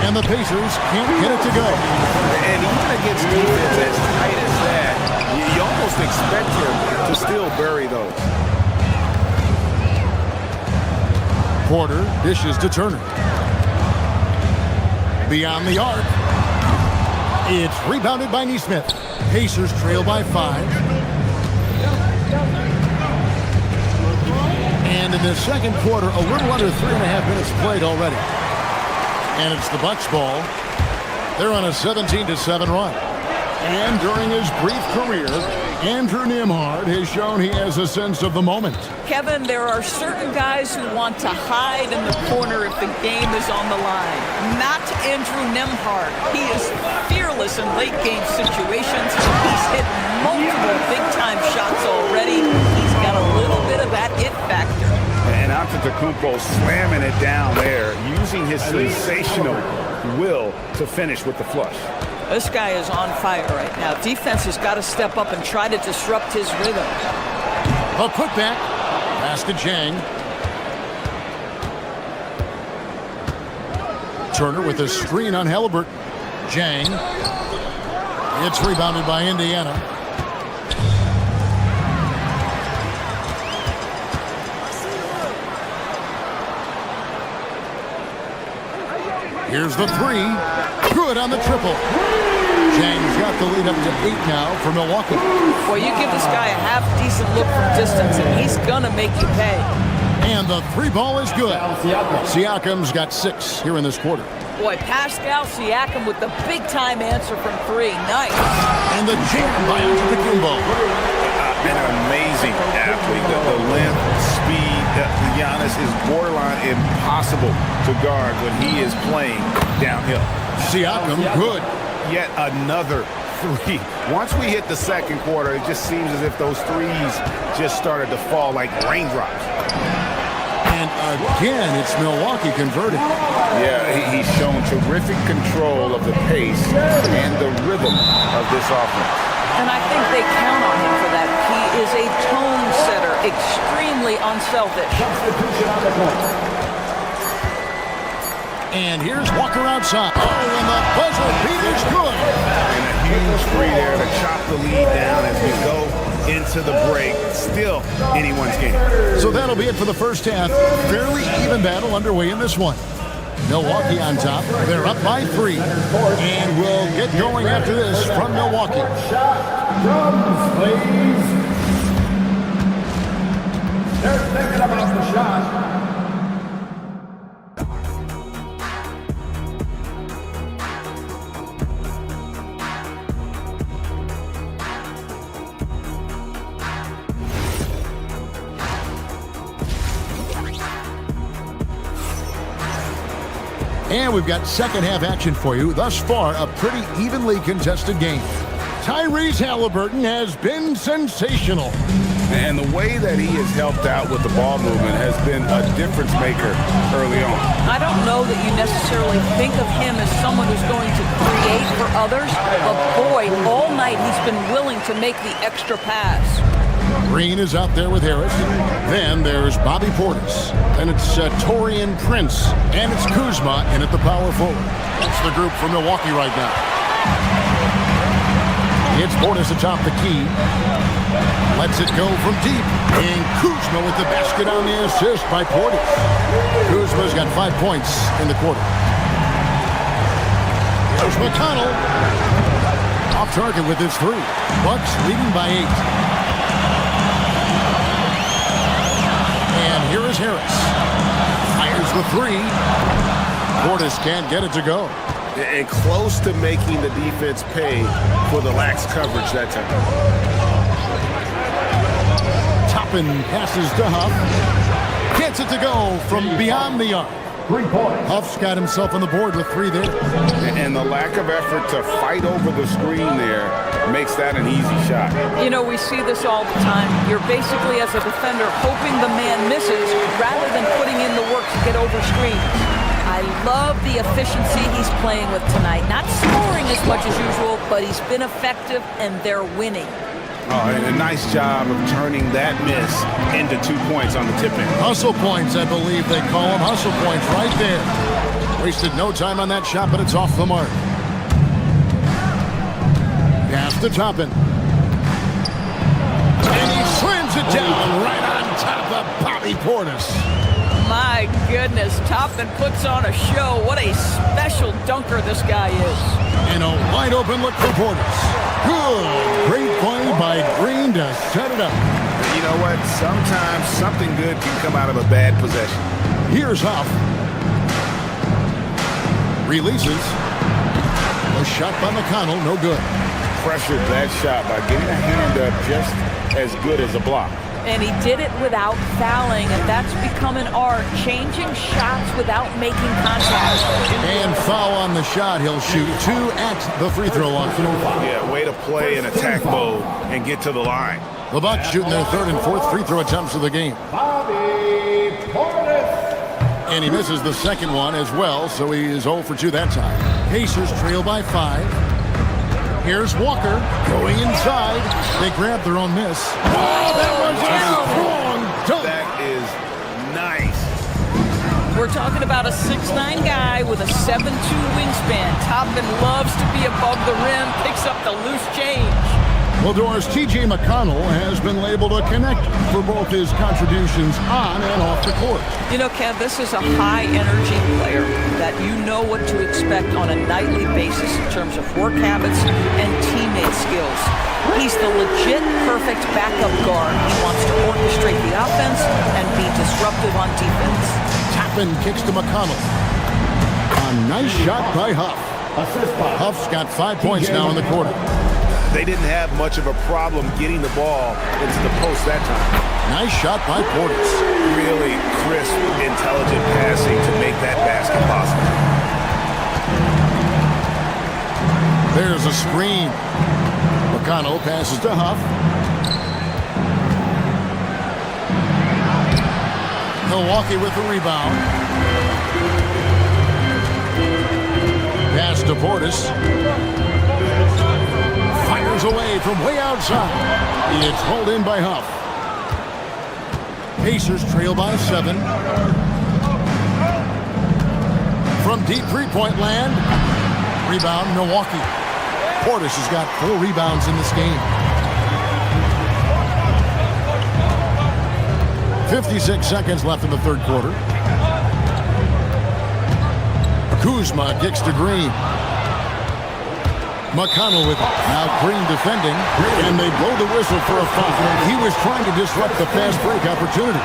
And the Pacers can't get it to go. And even against defense as tight as that, you almost expect him to still bury those. Porter dishes to Turner. Beyond the arc. It's rebounded by Nesmith. Pacers trail by 5. And in the second quarter, a little under 3.5 minutes played already. And it's the Bucks ball. They're on a 17-7 run. And during his brief career, Andrew Nembhard has shown he has a sense of the moment. Kevin, there are certain guys who want to hide in the corner if the game is on the line. Not Andrew Nembhard. He is fearless in late-game situations. He's hit multiple big-time shots already. He's got a little bit of that it factor. And Antetokounmpo slamming it down there, using his sensational will to finish with the flush. This guy is on fire right now. Defense has got to step up and try to disrupt his rhythm. A putback. Pass to Jang. Turner with a screen on Halliburton. Jang. It's rebounded by Indiana. Here's the three. Good on the triple. Jang's got the lead up to 8 now for Milwaukee. Well, you give this guy a half-decent look from distance, and he's going to make you pay. And the three ball is good. Siakam's got 6 here in this quarter. Boy, Pascal Siakam with the big-time answer from 3. Nice. And the jam by Antetokounmpo. An amazing athlete. The length, speed. Giannis is borderline impossible to guard when he is playing downhill. Siakam, good. Yet another 3. Once we hit the second quarter, it just seems as if those threes just started to fall like raindrops. And again, it's Milwaukee converting. Yeah, he's shown terrific control of the pace and the rhythm of this offense. And I think they count on him for that. He is a tone setter, extremely unselfish. And here's Walker outside. Oh, and the buzzer beat is good. And a huge three there to chop the lead down as we go into the break. Still anyone's game. So that'll be it for the first half. Fairly even battle underway in this one. Milwaukee on top. They're up by 3. And we'll get going after this from Milwaukee. Drums, please. They're thinking about the shot. And we've got second half action for you. Thus far, a pretty evenly contested game. Tyrese Halliburton has been sensational. And the way that he has helped out with the ball movement has been a difference maker early on. I don't know that you necessarily think of him as someone who's going to create for others, but boy, all night he's been willing to make the extra pass. Green is out there with Harris. Then there's Bobby Portis. Then it's Torian Prince. And it's Kuzma in at the power forward. That's the group for Milwaukee right now. It's Portis atop the key. Lets it go from deep. And Kuzma with the basket on the assist by Portis. Kuzma's got 5 points in the quarter. There's McConnell. Off target with his 3. Bucks leading by 8. And here is Harris. Fires the 3. Portis can't get it to go. And close to making the defense pay for the lax coverage that time. Toppin passes to Huff. Gets it to go from beyond the arc. 3 points. Huff's got himself on the board with 3 there. And the lack of effort to fight over the screen there makes that an easy shot. You know, we see this all the time. You're basically, as a defender, hoping the man misses rather than putting in the work to get over screens. I love the efficiency he's playing with tonight. Not scoring as much as usual, but he's been effective, and they're winning. Oh, and a nice job of turning that miss into 2 points on the tip-in. Hustle points, I believe they call them. Hustle points right there. Wasted no time on that shot, but it's off the mark. Pass to Toppin. And he slams it down right on top of Bobby Portis. My goodness, Toppin puts on a show. What a special dunker this guy is. And a wide open look for Portis. Good. Great play by Green to set it up. You know what? Sometimes something good can come out of a bad possession. Here's Huff. Releases. A shot by McConnell, no good. Pressured that shot by getting a hand up just as good as a block. And he did it without fouling, and that's become an art, changing shots without making contact. And foul on the shot. He'll shoot 2 at the free throw line. Yeah, way to play in attack mode and get to the line. The Bucks shooting their 3rd and 4th free throw attempts of the game. Bobby Portis. And he misses the second one as well, so he is 0 for 2 that time. Pacers trail by 5. Here's Walker going inside. They grab their own miss. Oh, that was a strong dunk. That We're talking about a 6'9" guy with a 7'2" wingspan. Toppin loves to be above the rim, picks up the loose change. Salvador's T.J. McConnell has been labeled a connector for both his contributions on and off the court. You know, Kev, this is a high-energy player that you know what to expect on a nightly basis in terms of work habits and teammate skills. He's the legit perfect backup guard. He wants to orchestrate the offense and be disruptive on defense. Toppin kicks to McConnell. A nice shot by Huff. Huff's got 5 points now in the quarter. They didn't have much of a problem getting the ball into the post that time. Nice shot by Portis. Really crisp, intelligent passing to make that basket possible. There's a screen. McConnell passes to Huff. Milwaukee with the rebound. Pass to Portis. Fires away from way outside. It's pulled in by Huff. Pacers trail by 7. From deep three-point land. Rebound, Milwaukee. Portis has got 4 rebounds in this game. 56 seconds left in the third quarter. Kuzma kicks to Green. McConnell with it. Now Green defending, and they blow the whistle for a foul. He was trying to disrupt the fast break opportunity.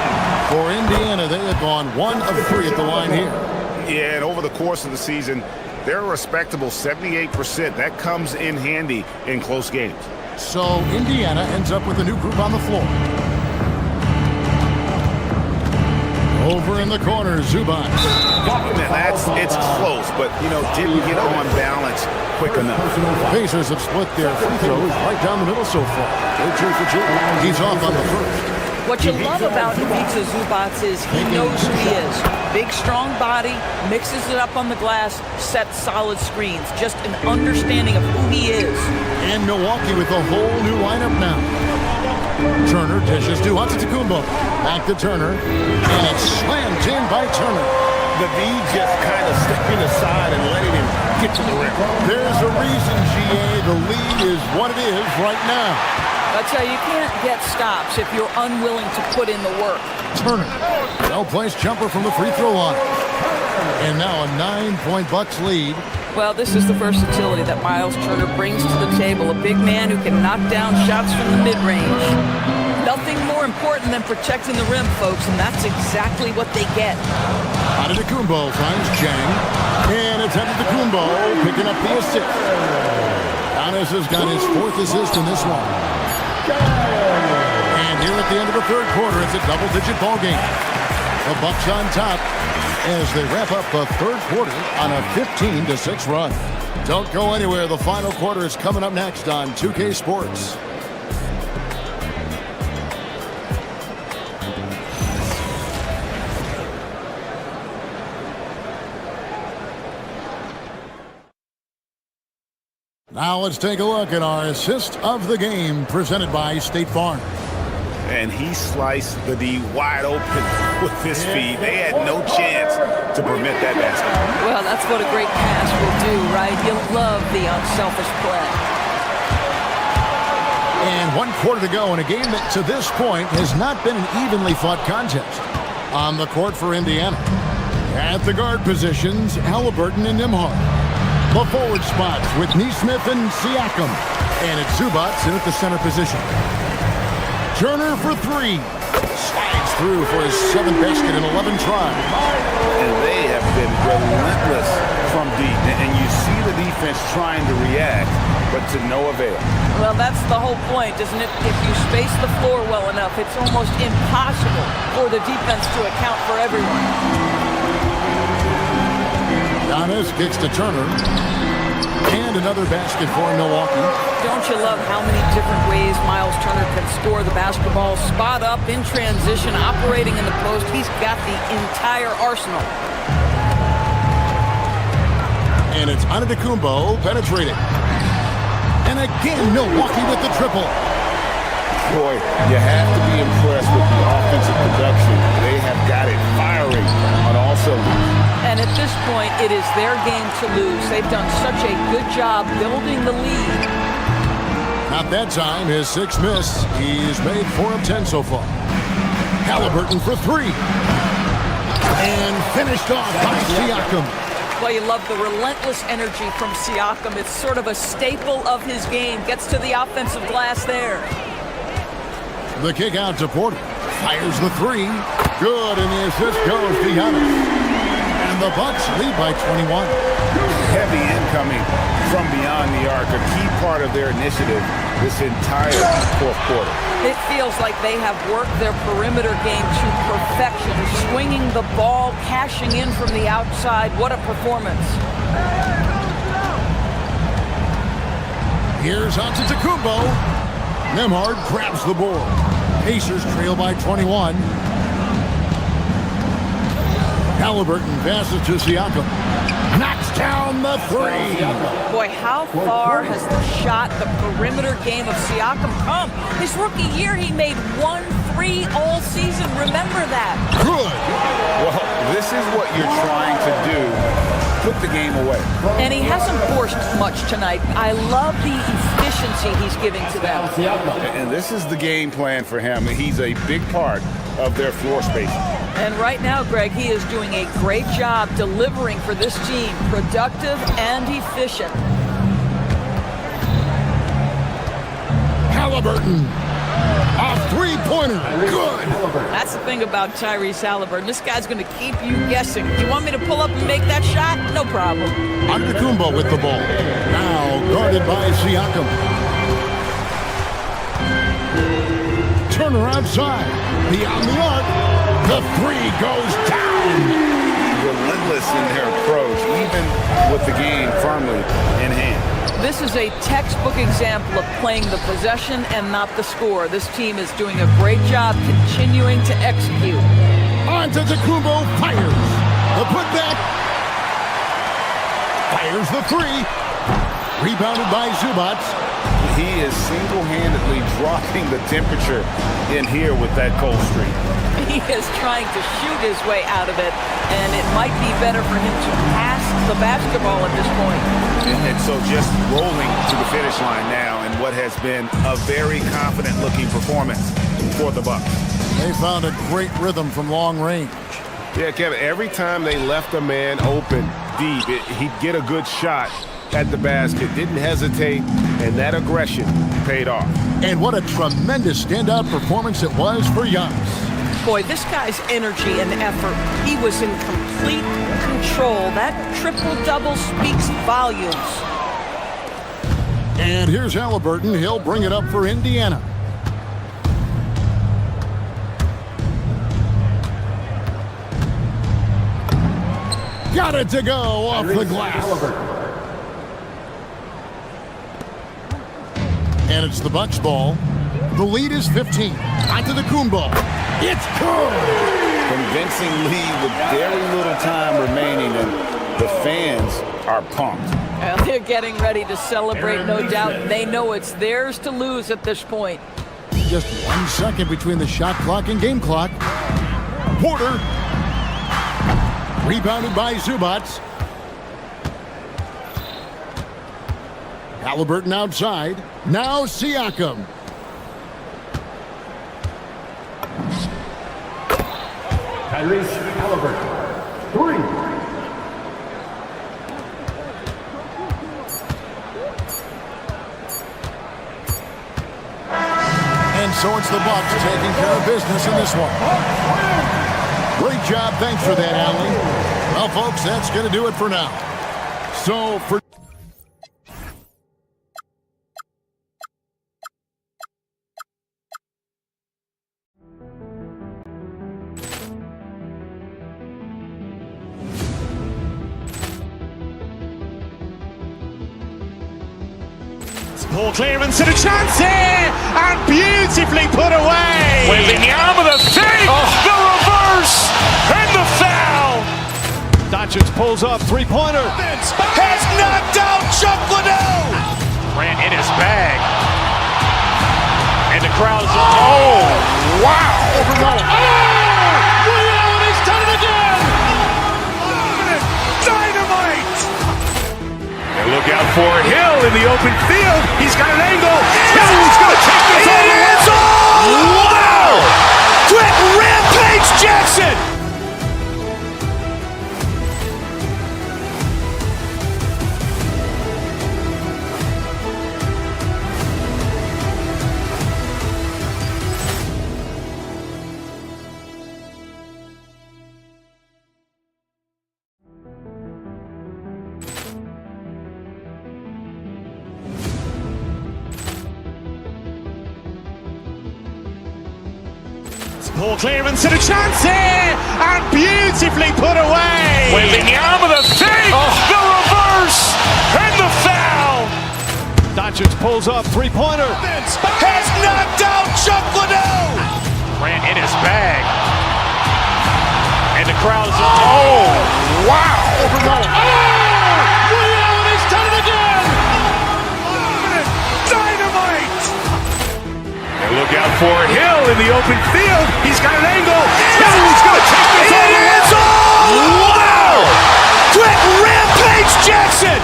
For Indiana, they have gone 1 of 3 at the line here. Yeah, and over the course of the season, they're a respectable 78%. That comes in handy in close games. So Indiana ends up with a new group on the floor. Over in the corner, Zubac. It's close, but, didn't get on balance quick enough. Pacers have split their free throws right down the middle so far. He's off on the first. What you love about Ivica Zubac is he knows who he is. Big, strong body, mixes it up on the glass, sets solid screens. Just an understanding of who he is. And Milwaukee with a whole new lineup now. Turner dishes to Antetokounmpo. Back to Turner. And it's slammed in by Turner. The V just kind of stepping aside and letting him get to the rim. There's a reason, GA. The lead is what it is right now. I tell you, you can't get stops if you're unwilling to put in the work. Turner. Well-placed jumper from the free throw line. And now a 9-point Bucks lead. Well, this is the versatility that Miles Turner brings to the table. A big man who can knock down shots from the mid-range. Nothing more important than protecting the rim, folks, and that's exactly what they get. Antetokounmpo finds Jang. And it's Antetokounmpo picking up the assist. Giannis has got his 4th assist in this one. And here at the end of the third quarter, it's a double-digit ball game. The Bucks on top as they wrap up the third quarter on a 15-6 run. Don't go anywhere. The final quarter is coming up next on 2K Sports. Now let's take a look at our assist of the game presented by State Farm. And he sliced the D wide open with his feet. They had no chance to permit that basket. Well, that's what a great pass will do, right? You'll love the unselfish play. And 1 quarter to go in a game that to this point has not been an evenly fought contest. On the court for Indiana. At the guard positions, Halliburton and Nimhart. The forward spots with Neesmith and Siakam. And it's Zubac in at the center position. Turner for 3. Slides through for his 7th basket in 11 tries. And they have been relentless from deep. And you see the defense trying to react, but to no avail. Well, that's the whole point, isn't it? If you space the floor well enough, it's almost impossible for the defense to account for everyone. Giannis kicks to Turner. And another basket for Milwaukee. Don't you love how many different ways Miles Turner can score the basketball? Spot up, in transition, operating in the post. He's got the entire arsenal. And it's Antetokounmpo penetrating. And again, Milwaukee with the triple. Boy, you have to be impressed with the offensive production. They have got it firing on all cylinders. And at this point, it is their game to lose. They've done such a good job building the lead. Not that time. His sixth miss. He's made 4 of 10 so far. Halliburton for 3. And finished off by Siakam. Well, you love the relentless energy from Siakam. It's sort of a staple of his game. Gets to the offensive glass there. The kick out to Porter. Fires the 3. Good, and the assist goes to Giannis. And the Bucks lead by 21. Heavy incoming from beyond the arc, a key part of their initiative this entire fourth quarter. It feels like they have worked their perimeter game to perfection, swinging the ball, cashing in from the outside. What a performance. Here's Antetokounmpo. Nembhard grabs the board. Pacers trail by 21. Halliburton passes to Siakam. Knocks down the 3. Boy, how far has the shot, the perimeter game of Siakam come? His rookie year, he made 1 3 all season. Remember that. Good. Well, this is what you're trying to do. Put the game away. And he hasn't forced much tonight. I love the efficiency he's giving to them. And this is the game plan for him. He's a big part of their floor spacing. And right now, Greg, he is doing a great job delivering for this team. Productive and efficient. Halliburton. A 3-pointer. Good. That's the thing about Tyrese Halliburton. This guy's going to keep you guessing. You want me to pull up and make that shot? No problem. Antetokounmpo with the ball. Now guarded by Siakam. Turner outside. Beyond the arc. The 3 goes down. Relentless in their approach, even with the game firmly in hand. This is a textbook example of playing the possession and not the score. This team is doing a great job continuing to execute. Antetokounmpo fires. The putback. Fires the 3. Rebounded by Zubac. He is single-handedly dropping the temperature in here with that cold streak. He is trying to shoot his way out of it, and it might be better for him to pass the basketball at this point. And so just rolling to the finish line now in what has been a very confident-looking performance for the Bucks. They found a great rhythm from long range. Yeah, Kevin, every time they left a man open deep, he'd get a good shot at the basket, didn't hesitate, and that aggression paid off. And what a tremendous standout performance it was for Giannis. Boy, this guy's energy and effort, he was in complete control. That triple-double speaks volumes. And here's Halliburton. He'll bring it up for Indiana. Got it to go off the glass. And it's the Bucks ball. The lead is 15. Antetokounmpo. It's good. Convincing lead with very little time remaining, and the fans are pumped. Well, they're getting ready to celebrate, no doubt. They know it's theirs to lose at this point. Just 1 second between the shot clock and game clock. Porter. Rebounded by Zubac. Halliburton outside. Now Siakam. Tyrese Halliburton. 3. And so it's the Bucks taking care of business in this one. Great job. Thanks for that, Allie. Well, folks, that's going to do it for now. So for Poor clearance and a chance here, and beautifully put away. Wembanyama with a dig, the reverse, and the foul. Doncic pulls up, 3-pointer. Has knocked out Chuck Liddell. Ran in his bag, and the crowd is Reality's done it again. for Hill in the open field. He's got an angle. Hill's going to take this all the way. Wow! Quick rampage Jackson! Poor clearance and a chance here, and beautifully put away. Wembanyama the fake, the reverse, and the foul. Doncic pulls up, three-pointer. Has knocked out Chuck Liddell. Grant in his bag. And the crowd is, oh, wow. Ray Allen has done it again. Dynamite. And look out for Hill in the open field. He's got an angle. Hill's going to take this all the way. Wow. Quick rampage Jackson.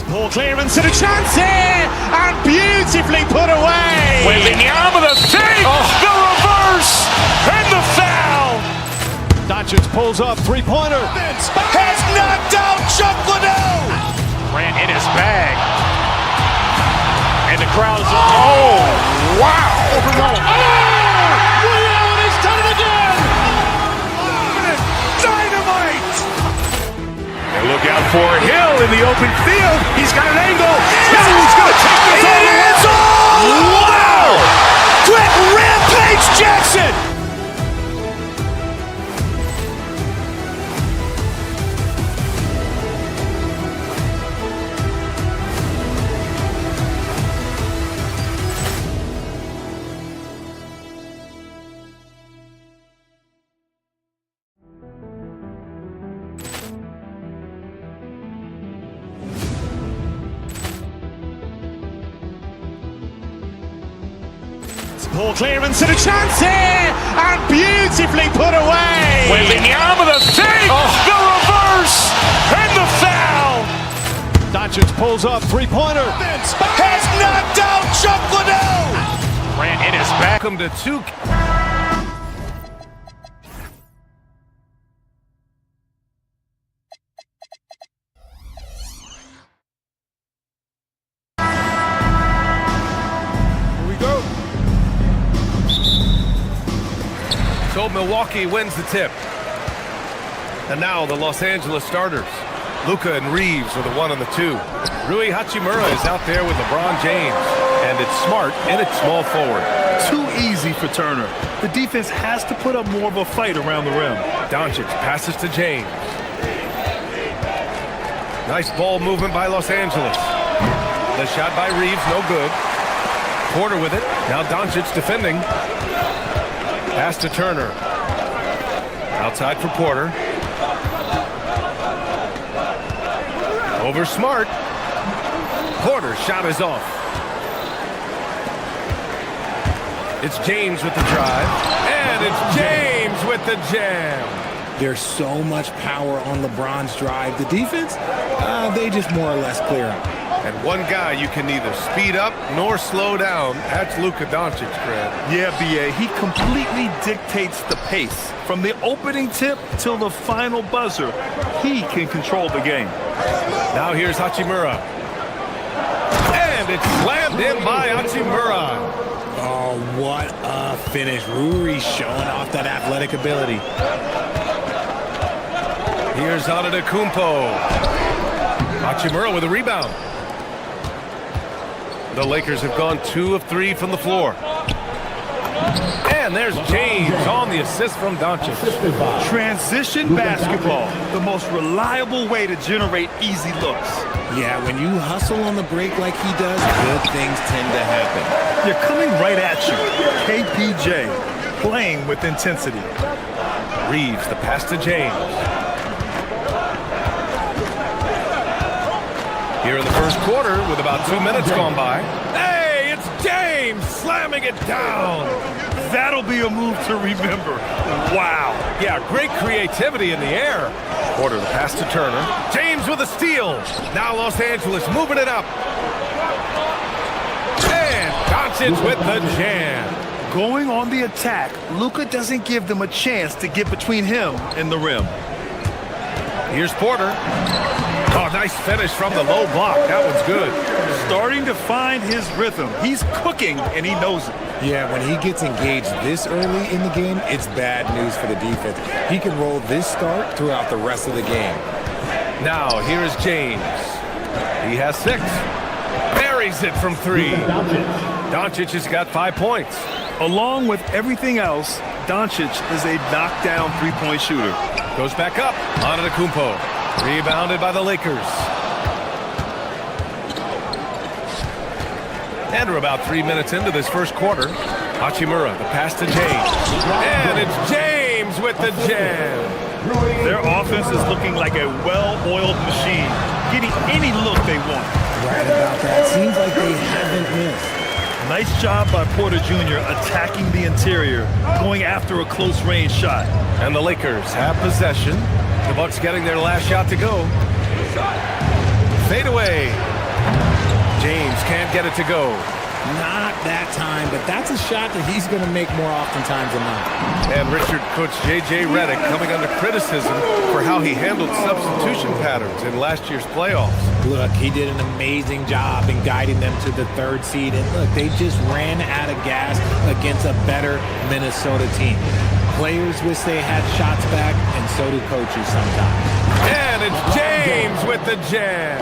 Poor clearance and a chance here, and beautifully put away. Wembanyama the fake, the reverse, and the foul. Doncic pulls up, three-pointer. Has knocked out Chuck Liddell. Grant in his bag. And the crowd is, oh, wow. Ray Allen has done it again. Dynamite. And look out for Hill in the open field. He's got an angle. Hill's going to take this all the way. Wow. Quick rampage Jackson. Poor clearance and a chance here, and beautifully put away. Wembanyama the fake, the reverse, and the foul. Doncic pulls up, three-pointer. Has knocked out Chuck Liddell. Grant in his back. Welcome to two. So Milwaukee wins the tip. And now the Los Angeles starters. Luka and Reeves are the 1 and the 2. Rui Hachimura is out there with LeBron James. And it's Smart in at small forward. Too easy for Turner. The defense has to put up more of a fight around the rim. Doncic passes to James. Nice ball movement by Los Angeles. The shot by Reeves, no good. Porter with it. Now Doncic defending. Pass to Turner. Outside for Porter. Over Smart. Porter's shot is off. It's James with the drive. And it's James with the jam. There's so much power on LeBron's drive. The defense, they just more or less clear out. And one guy you can neither speed up nor slow down. That's Luka Doncic, Fred. Yeah, B.A., he completely dictates the pace. From the opening tip till the final buzzer, he can control the game. Now here's Hachimura. And it's slammed in by Hachimura. Oh, what a finish. Rui showing off that athletic ability. Here's Antetokounmpo. Hachimura with a rebound. The Lakers have gone 2 of 3 from the floor. And there's James on the assist from Doncic. Transition basketball, the most reliable way to generate easy looks. Yeah, when you hustle on the break like he does, good things tend to happen. They're coming right at you. KPJ playing with intensity. Reeves, the pass to James. Here in the first quarter with about 2 minutes gone by. Hey, it's James slamming it down. That'll be a move to remember. Wow. Yeah, great creativity in the air. Porter, the pass to Turner. James with a steal. Now Los Angeles moving it up. And Doncic with the jam. Going on the attack, Luka doesn't give them a chance to get between him and the rim. Here's Porter. Oh, nice finish from the low block. That one's good. Starting to find his rhythm. He's cooking, and he knows it. Yeah, when he gets engaged this early in the game, it's bad news for the defense. He can roll this start throughout the rest of the game. Now, here is James. He has 6. Buries it from 3. Doncic has got 5 points. Along with everything else, Doncic is a knockdown three-point shooter. Goes back up. Antetokounmpo. Rebounded by the Lakers. And we're about 3 minutes into this first quarter. Hachimura, the pass to James. And it's James with the jam. Their offense is looking like a well-oiled machine, getting any look they want. Right about that. Seems like they haven't missed. Nice job by Porter Jr. attacking the interior, going after a close-range shot. And the Lakers have possession. The Bucks getting their last shot to go. Fade away. James can't get it to go. Not that time, but that's a shot that he's going to make more oftentimes than not. And Richard, Coach J.J. Redick coming under criticism for how he handled substitution patterns in last year's playoffs. Look, he did an amazing job in guiding them to the 3rd seed. And look, they just ran out of gas against a better Minnesota team. Players wish they had shots back, and so do coaches sometimes. And it's James with the jam.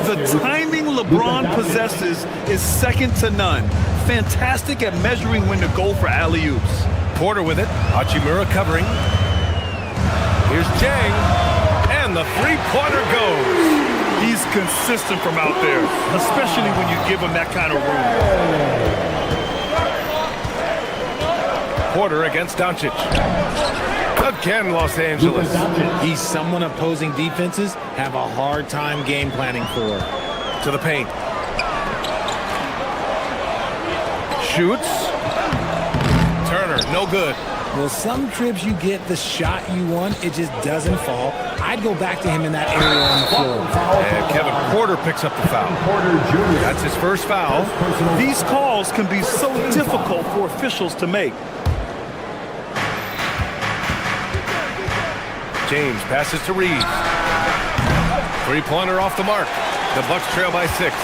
The timing LeBron possesses is second to none. Fantastic at measuring when to go for alley-oops. Porter with it. Hachimura covering. Here's Jang. And the three-pointer goes. He's consistent from out there, especially when you give him that kind of room. Porter against Doncic. Again, Los Angeles. He's someone opposing defenses have a hard time game planning for. To the paint. Shoots. Turner, no good. Well, some trips you get the shot you want, it just doesn't fall. I'd go back to him in that area on the floor. And Kevin Porter picks up the foul. That's his first foul. These calls can be so difficult for officials to make. James passes to Reeves. Three-pointer off the mark. The Bucks trail by 6.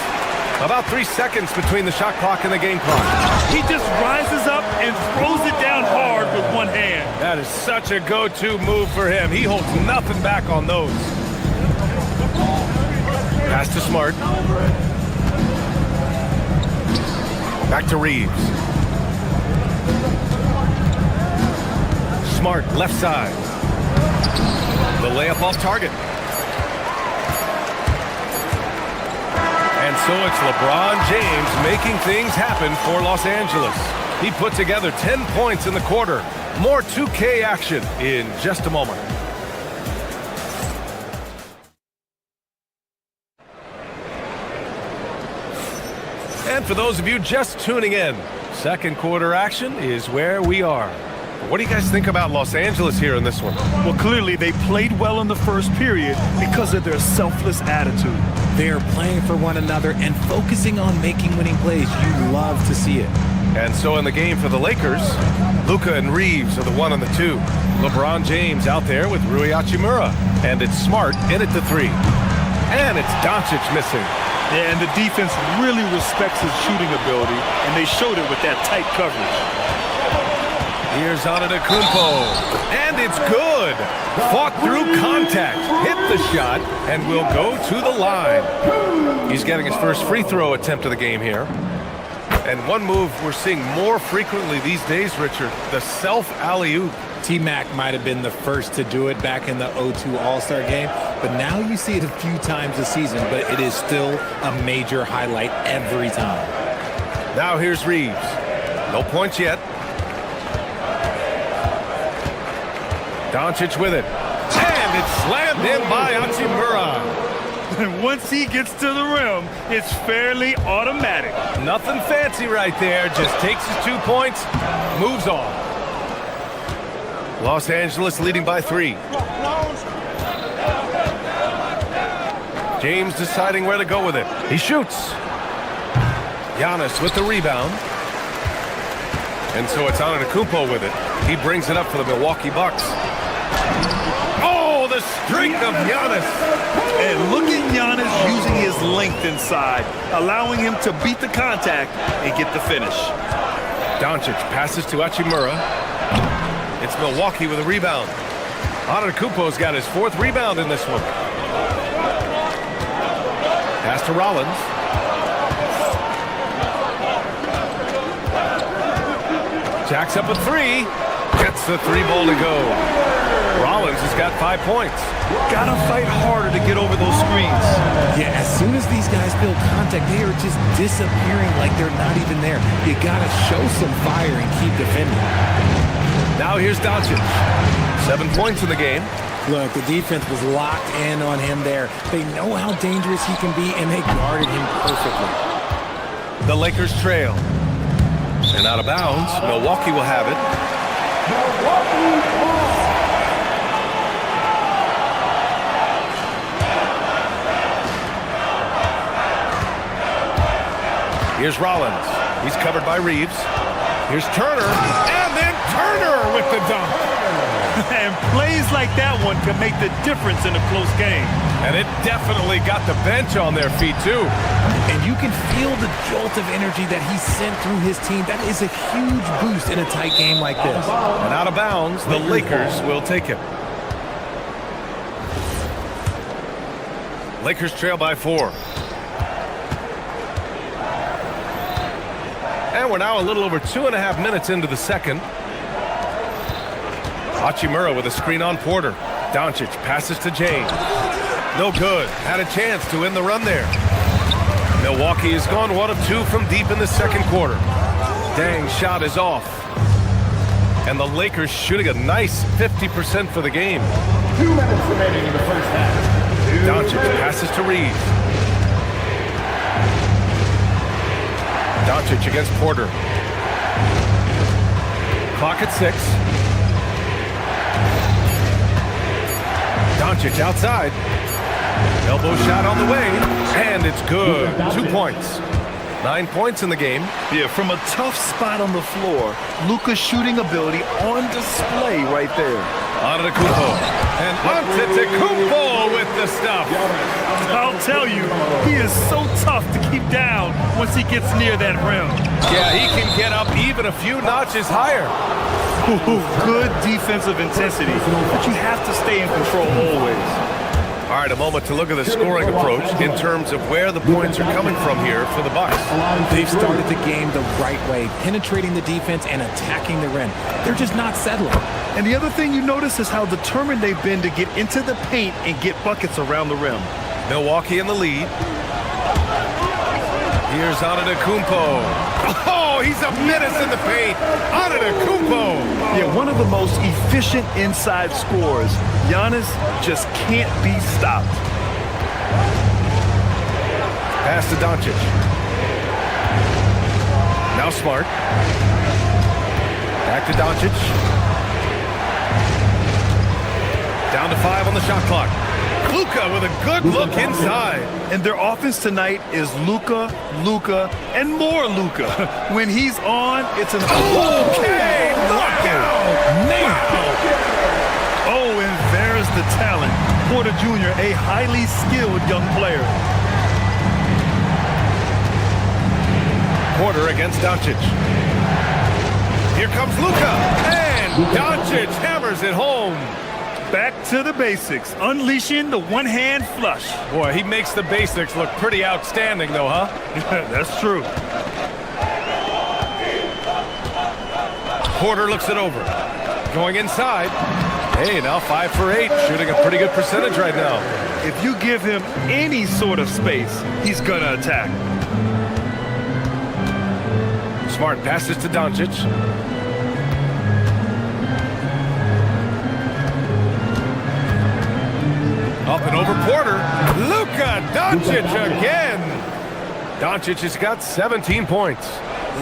About 3 seconds between the shot clock and the game clock. He just rises up and throws it down hard with one hand. That is such a go-to move for him. He holds nothing back on those. Pass to Smart. Back to Reeves. Smart, left side. The layup off target. And so it's LeBron James making things happen for Los Angeles. He put together 10 points in the quarter. More 2K action in just a moment. And for those of you just tuning in, second quarter action is where we are. What do you guys think about Los Angeles here in this one? Well, clearly they played well in the first period because of their selfless attitude. They're playing for one another and focusing on making winning plays. You love to see it. And so in the game for the Lakers, Luka and Reeves are the 1 and the 2. LeBron James out there with Rui Hachimura. And it's Smart in at the 3. And it's Doncic missing. Yeah, and the defense really respects his shooting ability, and they showed it with that tight coverage. Here's Antetokounmpo, and it's good. Fought through contact, hit the shot, and will go to the line. He's getting his first free throw attempt of the game here. And one move we're seeing more frequently these days, Richard, the self alley-oop. T-Mac might have been the first to do it back in the 0-2 All-Star game, but now you see it a few times this season, but it is still a major highlight every time. Now here's Reeves. No points yet. Doncic with it. And it's slammed in by Hachimura. And once he gets to the rim, it's fairly automatic. Nothing fancy right there. Just takes his 2 points, moves on. Los Angeles leading by 3. James deciding where to go with it. He shoots. Giannis with the rebound. And so it's Antetokounmpo with it. He brings it up for the Milwaukee Bucks. Oh, the streak of Giannis. And look at Giannis using his length inside, allowing him to beat the contact and get the finish. Doncic passes to Hachimura. It's Milwaukee with a rebound. Antetokounmpo's got his 4th rebound in this one. Pass to Rollins. Jacks up a 3. Gets the 3 ball to go. Rollins has got 5 points. Gotta fight harder to get over those screens. Yeah, as soon as these guys build contact, they are just disappearing like they're not even there. You gotta show some fire and keep defending. Now here's Doncic. 7 points in the game. Look, the defense was locked in on him there. They know how dangerous he can be, and they guarded him perfectly. The Lakers trail. And out of bounds, Milwaukee will have it. Here's Rollins. He's covered by Reeves. Here's Turner. And then Turner with the dunk. And plays like that one can make the difference in a close game. And it definitely got the bench on their feet, too. And you can feel the jolt of energy that he sent through his team. That is a huge boost in a tight game like this. And out of bounds, the Lakers will take it. Lakers trail by 4. And we're now a little over 2.5 minutes into the second. Hachimura with a screen on Porter. Doncic passes to James. No good. Had a chance to end the run there. Milwaukee has gone 1 of 2 from deep in the second quarter. Dang shot is off. And the Lakers shooting a nice 50% for the game. 2 minutes remaining in the first half. Doncic passes to Reeves. Doncic against Porter. Clock at 6. Doncic outside. Elbow shot on the way, and it's good. 2 points. 9 points in the game. Yeah, from a tough spot on the floor, Luka's shooting ability on display right there. Antetokounmpo. And Antetokounmpo with the stuff. I'll tell you, he is so tough to keep down once he gets near that rim. Yeah, he can get up even a few notches higher. Good defensive intensity, but you have to stay in control always. All right, a moment to look at the scoring approach in terms of where the points are coming from here for the Bucks. They've started the game the right way, penetrating the defense and attacking the rim. They're just not settling. And the other thing you notice is how determined they've been to get into the paint and get buckets around the rim. Milwaukee in the lead. Here's Antetokounmpo. Oh, he's a menace in the paint. Antetokounmpo. Yeah, one of the most efficient inside scorers. Giannis just can't be stopped. Pass to Doncic. Now Smart. Back to Doncic. Down to 5 on the shot clock. Luka with a good look inside. And their offense tonight is Luka, and more Luka. When he's on, it's an okay knockout. Oh, and there's the talent. Porter Jr., a highly skilled young player. Porter against Doncic. Here comes Luka, and Doncic hammers it home. Back to the basics, unleashing the one-hand flush. Boy, he makes the basics look pretty outstanding, though, huh? That's true. Porter looks it over. Going inside. Hey, now 5 for 8. Shooting a pretty good percentage right now. If you give him any sort of space, he's going to attack. Smart passes to Doncic. Up and over Porter. Luka Doncic again. Doncic has got 17 points.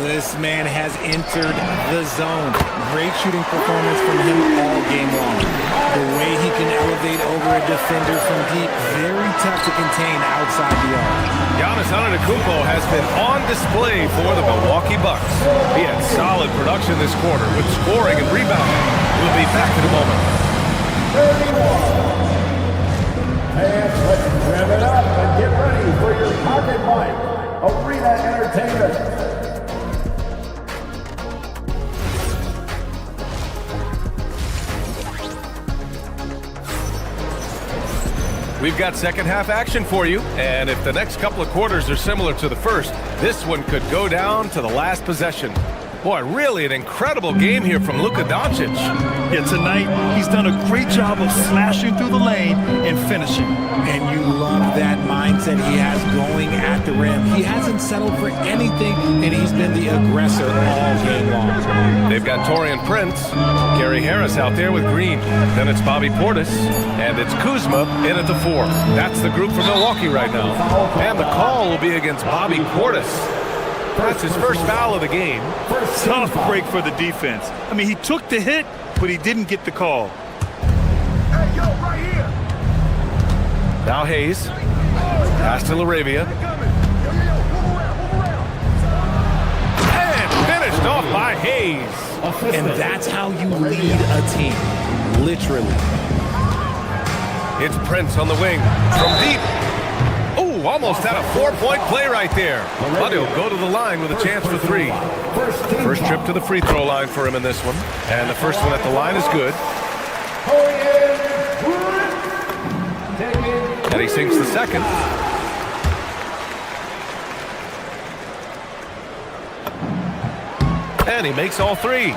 This man has entered the zone. Great shooting performance from him all game long. The way he can elevate over a defender from deep, very tough to contain outside the arc. Giannis Antetokounmpo has been on display for the Milwaukee Bucks. He had solid production this quarter with scoring and rebounding. We'll be back in a moment. 31. Fans, let's rev it up and get ready for your pocket mic. Arena Entertainment. We've got second half action for you, and if the next couple of quarters are similar to the first, this one could go down to the last possession. Boy, really an incredible game here from Luka Doncic. Yeah, tonight he's done a great job of slashing through the lane and finishing. And you love that mindset he has going at the rim. He hasn't settled for anything, and he's been the aggressor all game long. They've got Taurean Prince, Gary Harris out there with Green. Then it's Bobby Portis, and it's Kuzma in at the 4. That's the group for Milwaukee right now. And the call will be against Bobby Portis. That's his first foul of the game. Tough break for the defense. I mean, he took the hit, but he didn't get the call. Hey, yo, right here. Now Hayes. Pass to LaRavia. And finished off by Hayes. And that's how you lead a team. Literally. It's Prince on the wing. From deep. Oh, almost had a 4-point play right there. But he'll go to the line with a chance for 3. First trip to the free throw line for him in this one. And the first one at the line is good. And he sinks the second. And he makes all 3.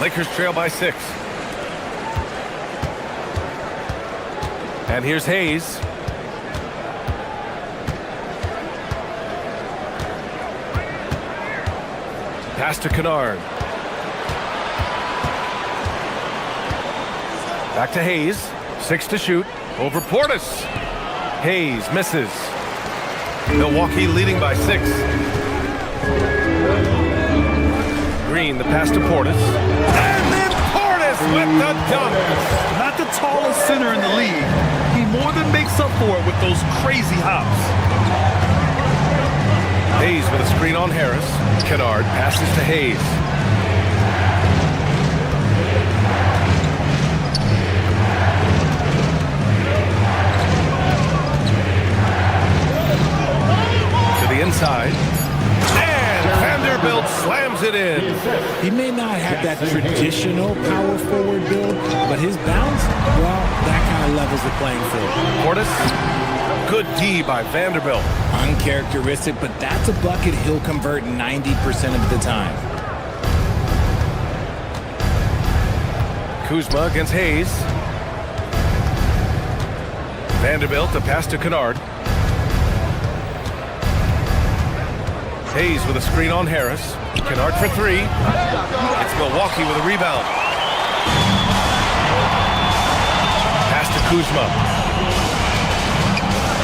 Lakers trail by 6. And here's Hayes. Pass to Kennard. Back to Hayes. 6 to shoot. Over Portis. Hayes misses. Milwaukee leading by 6. Green, the pass to Portis. And then Portis with the dunk. Not the tallest center in the league. He more than makes up for it with those crazy hops. Hayes with a screen on Harris. Kennard passes to Hayes. To the inside. And Vanderbilt slams it in. He may not have that traditional power forward build, but his bounce, well, that kind of levels the playing field. Portis, good D by Vanderbilt. Uncharacteristic, but that's a bucket he'll convert 90% of the time. Kuzma against Hayes. Vanderbilt, a pass to Kennard. Hayes with a screen on Harris. Kennard for 3. It's Milwaukee with a rebound. Pass to Kuzma.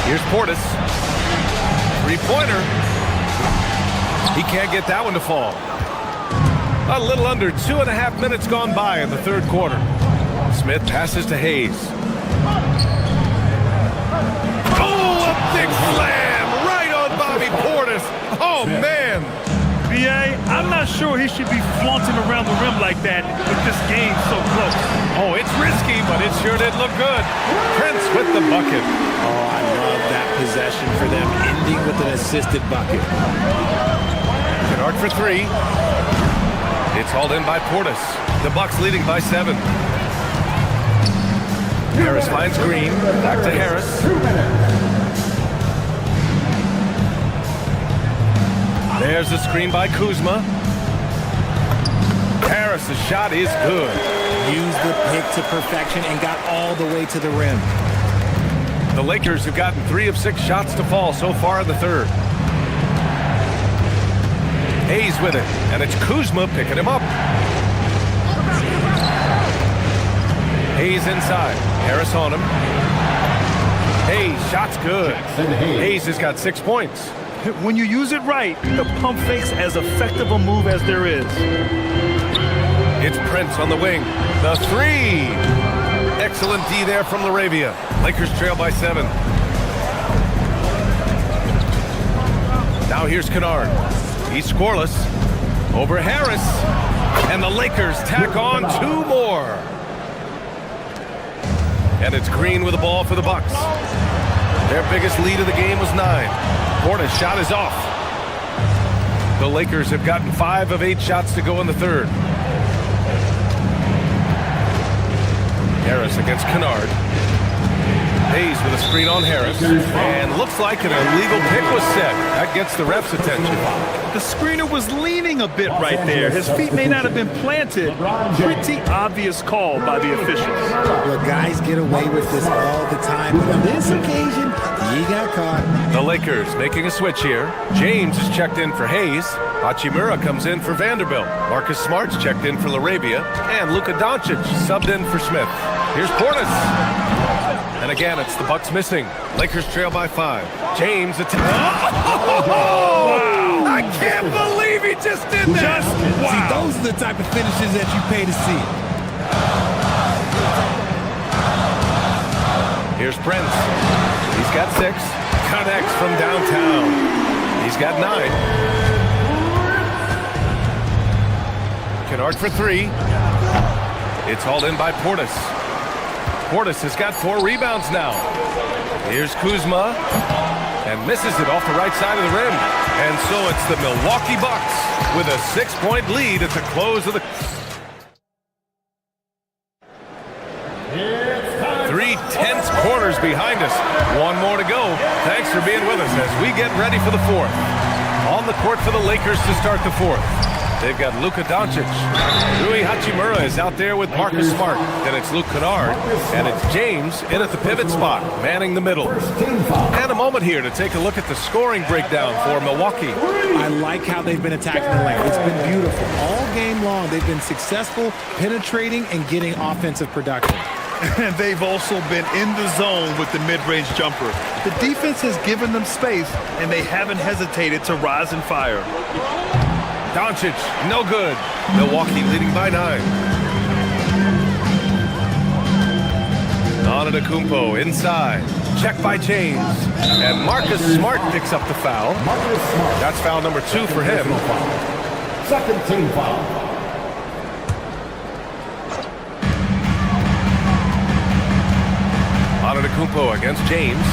Here's Portis. 3-pointer. He can't get that one to fall. A little under 2.5 minutes gone by in the third quarter. Smith passes to Hayes. Oh, a big slam right on Bobby Portis. Oh, man. B.A., I'm not sure he should be flaunting around the rim like that with this game so close. Oh, it's risky, but it sure did look good. Prince with the bucket. Oh, I love that possession for them, ending with an assisted bucket. Kennard for 3. It's hauled in by Portis. The Bucks leading by 7. Harris finds Green. Back to Harris. There's the screen by Kuzma. Harris's shot is good. Used the pick to perfection and got all the way to the rim. The Lakers have gotten 3 of 6 shots to fall so far in the third. Hayes with it, and it's Kuzma picking him up. Hayes inside. Harris on him. Hayes, shot's good. Hayes has got 6 points. When you use it right, the pump fake's as effective a move as there is. It's Prince on the wing. The 3. Excellent D there from Laravia. Lakers trail by 7. Now here's Kennard. He's scoreless. Over Harris. And the Lakers tack on 2 more. And it's Green with the ball for the Bucks. Their biggest lead of the game was 9. Portis' shot is off. The Lakers have gotten 5 of 8 shots to go in the third. Harris against Kennard. Hayes with a screen on Harris. And looks like an illegal pick was set. That gets the ref's attention. The screener was leaning a bit right there. His feet may not have been planted. Pretty obvious call by the officials. Look, guys get away with this all the time, but on this occasion, he got caught. The Lakers making a switch here. James is checked in for Hayes. Hachimura comes in for Vanderbilt. Marcus Smart's checked in for Laravia. And Luka Doncic subbed in for Smith. Here's Portis. And again, it's the Bucks missing. Lakers trail by 5. James Wow. I can't believe he just did that. Wow. See, those are the type of finishes that you pay to see. Here's Prince. He's got 6. Connects from downtown. He's got 9. Kennard for 3. It's hauled in by Portis. Portis has got 4 rebounds now. Here's Kuzma. And misses it off the right side of the rim. And so it's the Milwaukee Bucks with a 6-point lead at the close of the... 3 tense quarters behind us. 1 more to go. Thanks for being with us as we get ready for the 4th. On the court for the Lakers to start the 4th. They've got Luka Doncic. Rui Hachimura is out there with Marcus Smart. Then it's Luke Kennard. And it's James in at the pivot spot, manning the middle. And a moment here to take a look at the scoring breakdown for Milwaukee. I like how they've been attacking the lane. It's been beautiful. All game long, they've been successful, penetrating and getting offensive production. And they've also been in the zone with the mid-range jumper. The defense has given them space, and they haven't hesitated to rise and fire. Doncic, no good. Milwaukee leading by 9. Antetokounmpo inside. Check by James. And Marcus Smart picks up the foul. That's foul number 2 for him. Second team foul. Antetokounmpo against James.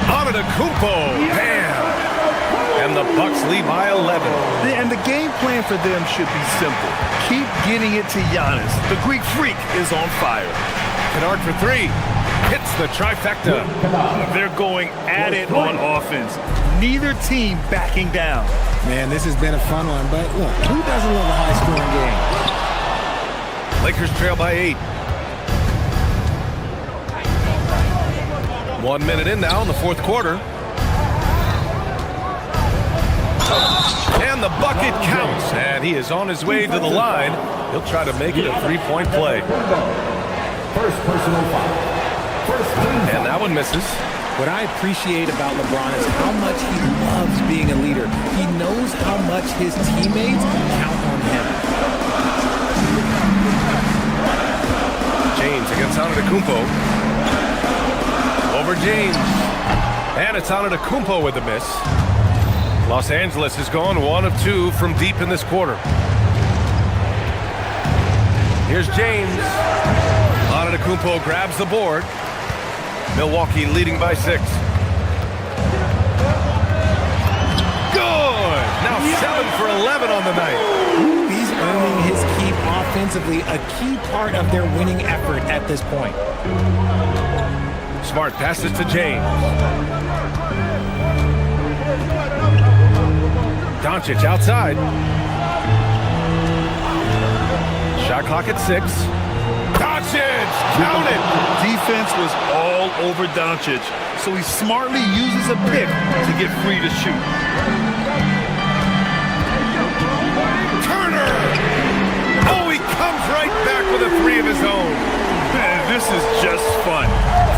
Antetokounmpo, bam! And the Bucks lead by 11. And the game plan for them should be simple. Keep getting it to Giannis. The Greek freak is on fire. Kennard for 3. Hits the trifecta. They're going at it on offense. Neither team backing down. Man, this has been a fun one, but look, who doesn't love a high-scoring game? Lakers trail by 8. 1 minute in now in the 4th quarter. And the bucket counts. And he is on his way to the line. He'll try to make it a 3-point play. First personal foul. And that one misses. What I appreciate about LeBron is how much he loves being a leader. He knows how much his teammates count on him. James against Antetokounmpo. Over James. And it's Antetokounmpo with the miss. Los Angeles has gone 1 of 2 from deep in this quarter. Here's James. Antetokounmpo grabs the board. Milwaukee leading by 6. Good! Now 7 for 11 on the night. He's earning his keep offensively, a key part of their winning effort at this point. Smart passes to James. Doncic outside. Shot clock at 6. Doncic! Count it! Defense was all over Doncic, so he smartly uses a pick to get free to shoot. Turner! Oh, he comes right back with a 3 of his own. Man, this is just fun.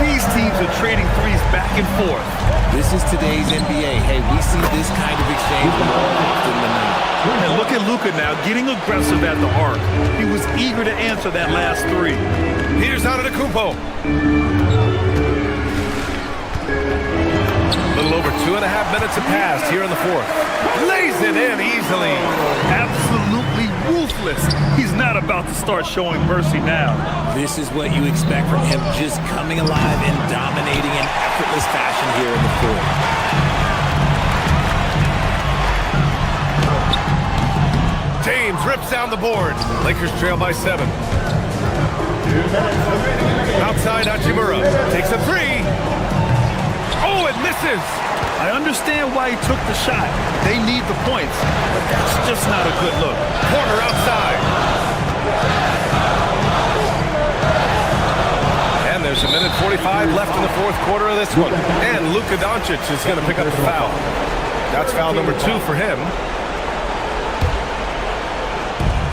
These teams are trading threes back and forth. This is today's NBA. Hey, we see this kind of exchange more often than not. And look at Luka now, getting aggressive at the arc. He was eager to answer that last 3. Here's Antetokounmpo. A little over 2.5 minutes have passed here in the 4th. Lays it in easily. Absolutely ruthless. He's not about to start showing mercy now. This is what you expect from him, just coming alive and dominating in effortless fashion here in the 4th. James rips down the board. Lakers trail by 7. Outside, Hachimura takes a 3. Oh, it misses. I understand why he took the shot. They need the points, but that's just not a good look. Corner outside. And there's 1:45 left in the 4th quarter of this one. And Luka Doncic is going to pick up the foul. That's foul number 2 for him.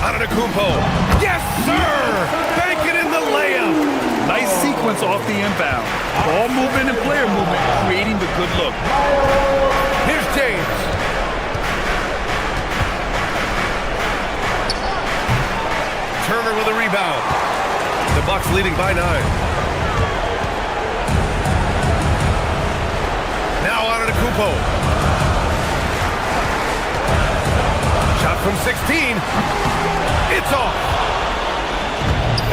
Antetokounmpo. Yes, sir! Bank it in the layup. Nice sequence off the inbound. Ball movement and player movement, creating the good look. Here's James. Turner with a rebound. The Bucks leading by 9. Now Antetokounmpo. Shot from 16. It's off.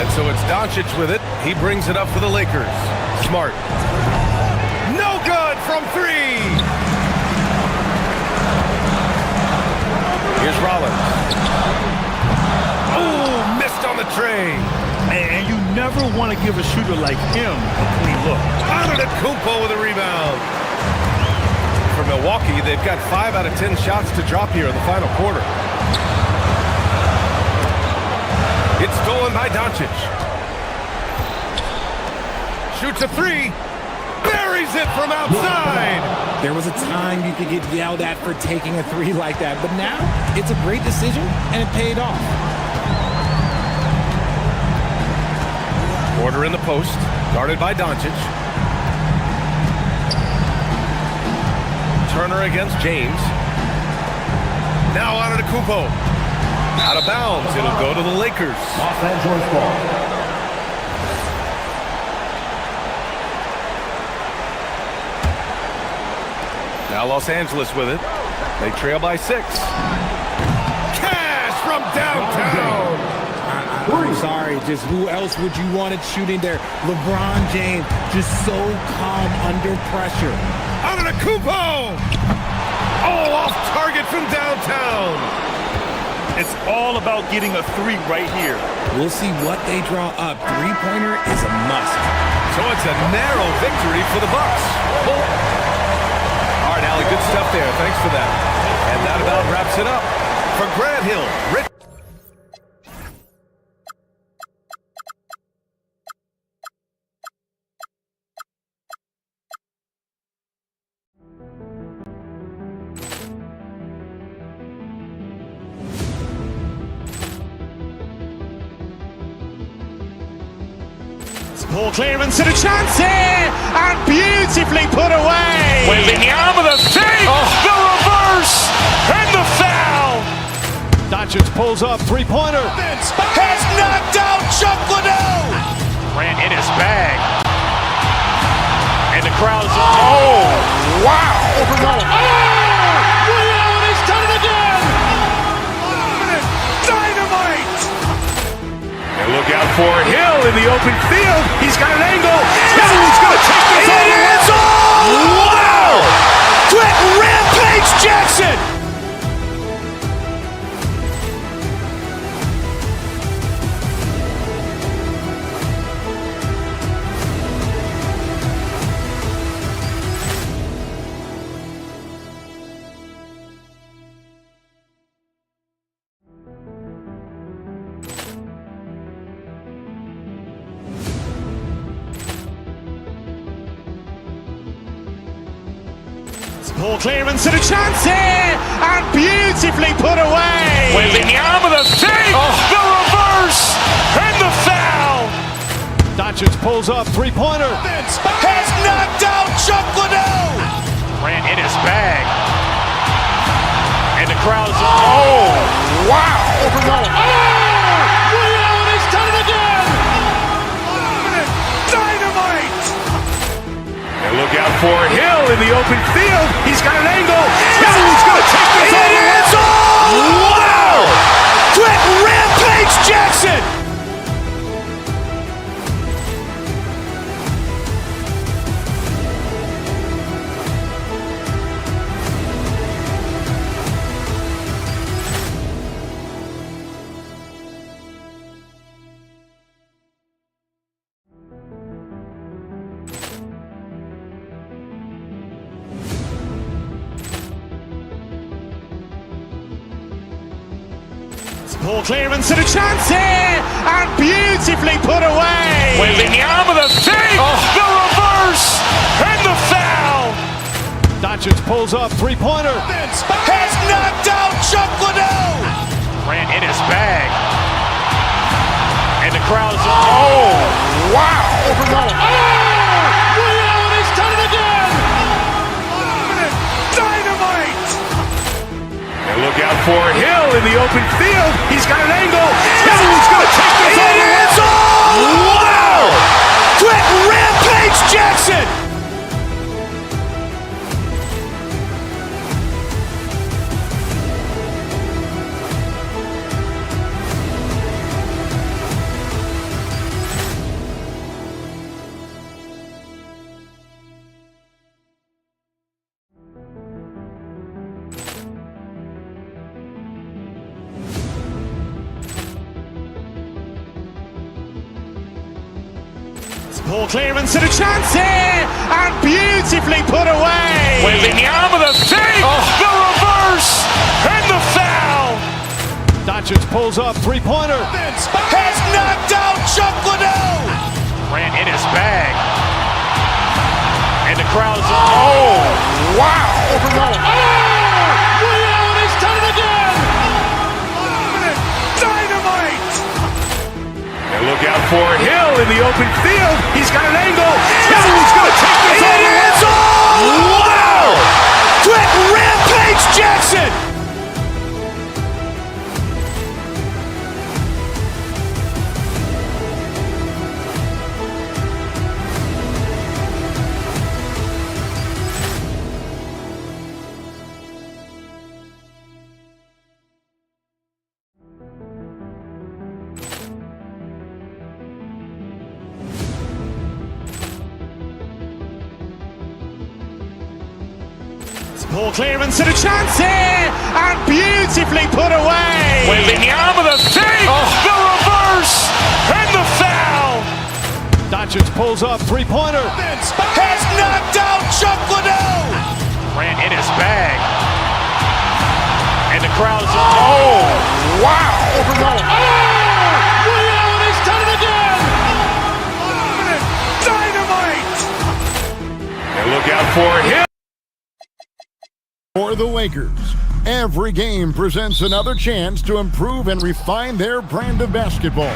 And so it's Doncic with it. He brings it up for the Lakers. Smart. No good from 3. Here's Rollins. Oh, missed on the tray. And you never want to give a shooter like him a clean look. Antetokounmpo with a rebound. For Milwaukee, they've got 5 out of 10 shots to drop here in the final quarter. It's stolen by Doncic. Shoots a 3. Buries it from outside. There was a time you could get yelled at for taking a 3 like that, but now it's a great decision and it paid off. Porter in the post, guarded by Doncic. Turner against James. Now Antetokounmpo. Out of bounds. It'll go to the Lakers. Los Angeles ball. Now Los Angeles with it. They trail by 6. Cash from downtown. I'm sorry, just who else would you want it shooting there? LeBron James, just so calm under pressure. Antetokounmpo! Oh, off target from downtown. It's all about getting a 3 right here. We'll see what they draw up. 3-pointer is a must. So it's a narrow victory for the Bucks. All right, Allie, good stuff there. Thanks for that. And that about wraps it up. For Grant Hill, Rich. Poor clearance and a chance here, and beautifully put away. Wembanyama with a save, the reverse, and the foul. Doncic pulls up, 3-pointer. Has knocked out Chuck Liddell. Ran in his bag. And the crowd's oh, wow. Liddell has done it again. Dynamite. And look out for Hill in the open field. He's got an angle. Hill's going to take this all the way. Wow! Quick Rampage Jackson. Ball clearance and a chance here, and beautifully put away. Wembanyama with a fake, the reverse, and the foul. Doncic pulls up, three-pointer. Has knocked out Chuck Liddell. Ran in his bag. And the crowd's, wow. Ray Allen has done it again. Dynamite. And look out for Hill in the open field. He's got an angle. He's going to take this all the way. Wow. Quick Rampage Jackson. Ball clearance and a chance here, and beautifully put away. Wembanyama with a fake, the reverse, and the foul. Doncic pulls up, three-pointer. Has knocked out Chuck Liddell. Ran in his bag. And the crowd's, wow. Ray Allen has done it again. Dynamite. And look out for Hill in the open field. He's got an angle. He's going to take this all the way. Wow. Quick Rampage Jackson. Ball clearance and a chance here, and beautifully put away. Wembanyama with a fake, the reverse, and the foul. Doncic pulls up, three-pointer. Has knocked out Chuck Liddell. Ran in his bag. And the crowd's, wow. Ray Allen has done it again. Dynamite. And look out for Hill in the open field. He's got an angle. He's going to take this all the way. Wow. Quick Rampage Jackson. Ball clearance and a chance here, and beautifully put away. Wembanyama with a fake, the reverse, and the foul. Doncic pulls up, three-pointer. Has knocked out Chuck Liddell. Ran in his bag. And the crowd's, wow. Ray Allen has done it again. Dynamite. And look out for Hill. For the Lakers, every game presents another chance to improve and refine their brand of basketball.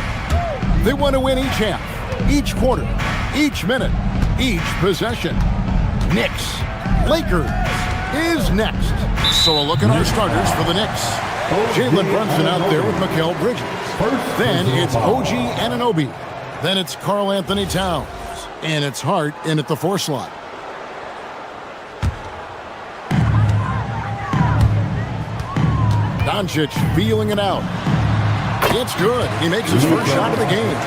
They want to win each half, each quarter, each minute, each possession. Knicks, Lakers is next. So a look at our starters for the Knicks. Jalen Brunson out there with Mikal Bridges. Then it's OG Anunoby. Then it's Karl Anthony Towns. And it's Hart in at the 4 slot. Doncic feeling it out. It's good. He makes his first shot of the game.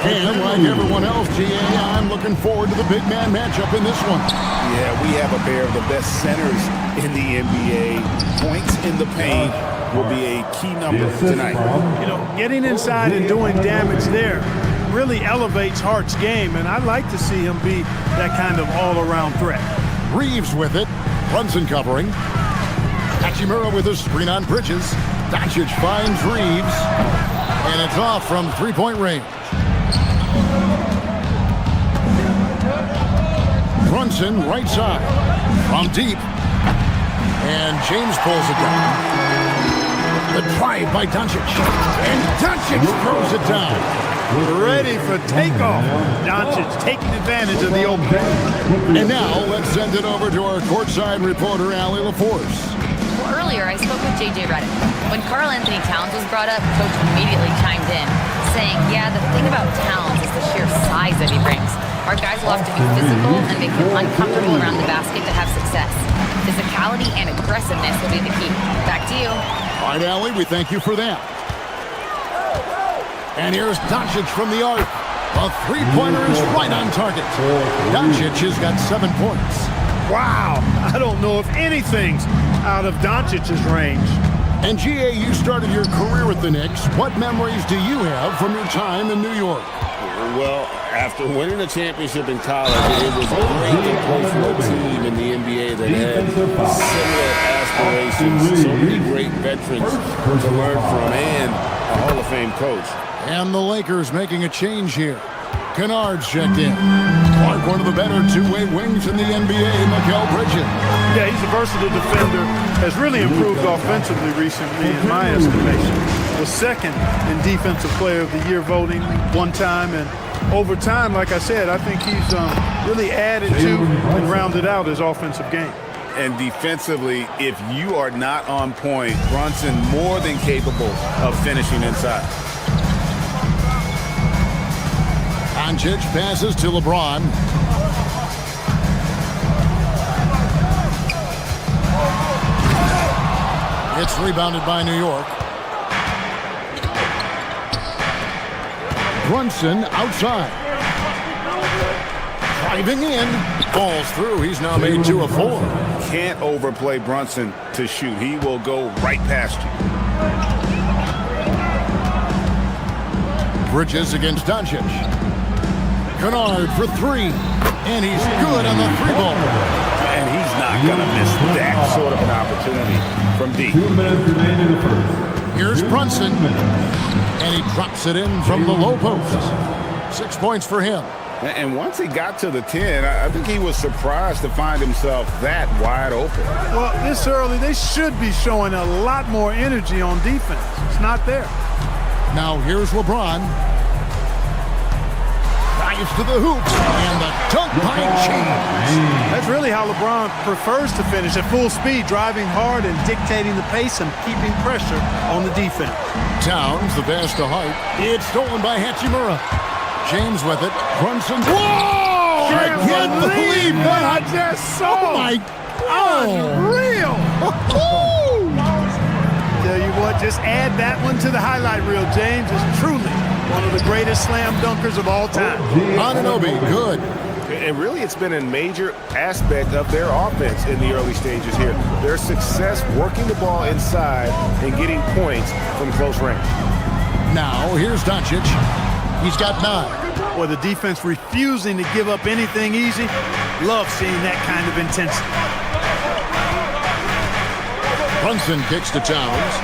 And like everyone else, GA, I'm looking forward to the big man matchup in this one. Yeah, we have a pair of the best centers in the NBA. Points in the paint will be a key number tonight. You know, getting inside and doing damage there really elevates Hart's game, and I'd like to see him be that kind of all-around threat. Reeves with it. Brunson covering. Hachimura with a screen on Bridges. Doncic finds Reeves. And it's off from three-point range. Brunson right side. From deep. And James pulls it down. The drive by Doncic. And Doncic throws it down. Ready for takeoff. Doncic taking advantage of the opening. And now let's send it over to our courtside reporter, Allie LaForce. Well, earlier I spoke with J.J. Redick. When Karl Anthony Towns was brought up, Coach immediately chimed in, saying, yeah, the thing about Towns is the sheer size that he brings. Our guys will have to be physical and make him uncomfortable around the basket to have success. Physicality and aggressiveness will be the key. Back to you. All right, Allie, we thank you for that. And here's Doncic from the arc. A three-pointer is right on target. Doncic has got 7 points. Wow, I don't know if anything's out of Doncic's range. And G.A., you started your career with the Knicks. What memories do you have from your time in New York? Well, after winning a championship in college, it was great to play for a team in the NBA that had similar aspirations. So many great veterans to learn from and a Hall of Fame coach. And the Lakers making a change here. Kennard's checked in. Clark, one of the better two-way wings in the NBA, Mikal Bridges. Yeah, he's a versatile defender. Has really improved offensively recently, in my estimation. Was second in Defensive Player of the Year voting one time. And over time, like I said, I think he's really added to and rounded out his offensive game. And defensively, if you are not on point, Brunson more than capable of finishing inside. Doncic passes to LeBron. It's rebounded by New York. Brunson outside. Driving in. Falls through. He's now made 2 of 4. Can't overplay Brunson to shoot. He will go right past you. Bridges against Doncic. Kennard for 3. And he's good on the 3-ball. And he's not going to miss that sort of an opportunity from deep. 2 minutes remaining in the first. Here's Brunson. And he drops it in from the low post. 6 points for him. And once he got to the 10, I think he was surprised to find himself that wide open. Well, this early, they should be showing a lot more energy on defense. It's not there. Now here's LeBron. Drives to the hoop. And the dunk by James. That's really how LeBron prefers to finish at full speed, driving hard and dictating the pace and keeping pressure on the defense. Towns, the pass to Hart. It's stolen by Hachimura. James with it. Brunson. Whoa! I can't believe that. I just saw. Oh, my God. Unreal. Tell you what, just add that one to the highlight reel. James is truly one of the greatest slam dunkers of all time. Anunoby, good. And really, it's been a major aspect of their offense in the early stages here. Their success working the ball inside and getting points from close range. Now, here's Doncic. He's got 9. Or the defense refusing to give up anything easy. Love seeing that kind of intensity. Brunson kicks to Towns.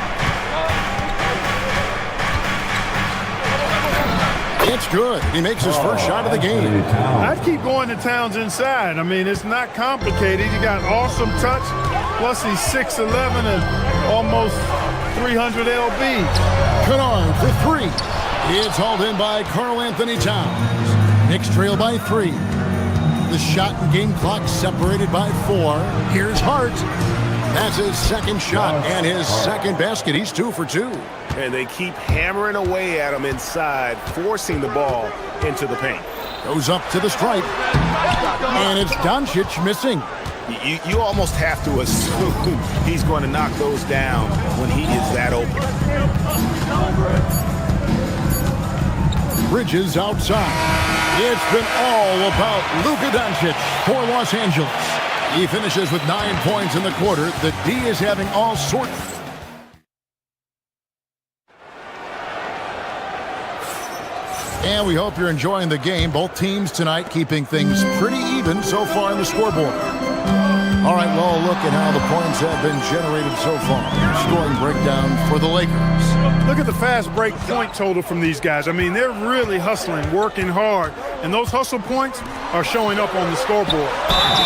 It's good. He makes his first shot of the game. I'd keep going to Towns inside. I mean, it's not complicated. You got awesome touch. Plus, he's 6'11" and almost 300 lb. Kennard for 3. It's hauled in by Karl Anthony Towns. Knicks trail by 3. The shot and game clock separated by 4. Here's Hart. That's his second shot and his second basket. He's 2 for 2. And they keep hammering away at him inside, forcing the ball into the paint. Goes up to the stripe. And it's Doncic missing. You almost have to assume he's going to knock those down when he is that open. Bridges outside. It's been all about Luka Doncic for Los Angeles. He finishes with 9 points in the quarter. The D is having all sorts. And we hope you're enjoying the game. Both teams tonight keeping things pretty even so far in the scoreboard. All right, well, look at how the points have been generated so far. Scoring breakdown for the Lakers. Look at the fast break point total from these guys. I mean, they're really hustling, working hard. And those hustle points are showing up on the scoreboard.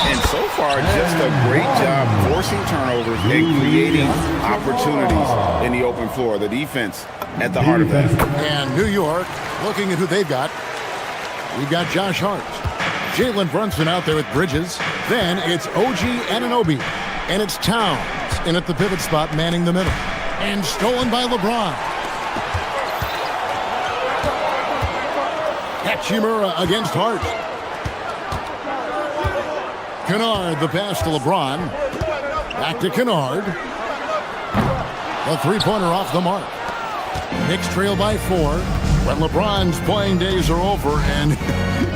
And so far, just a great job forcing turnovers turnovers and creating opportunities in the open floor. The defense at the heart of that. And New York, looking at who they've got. We've got Josh Hart. Jalen Brunson out there with Bridges. Then it's OG Anunoby. And it's Towns in at the pivot spot, manning the middle. And stolen by LeBron. Hachimura against Hart. Kennard, the pass to LeBron. Back to Kennard. A three-pointer off the mark. Knicks trail by 4. When LeBron's playing days are over, and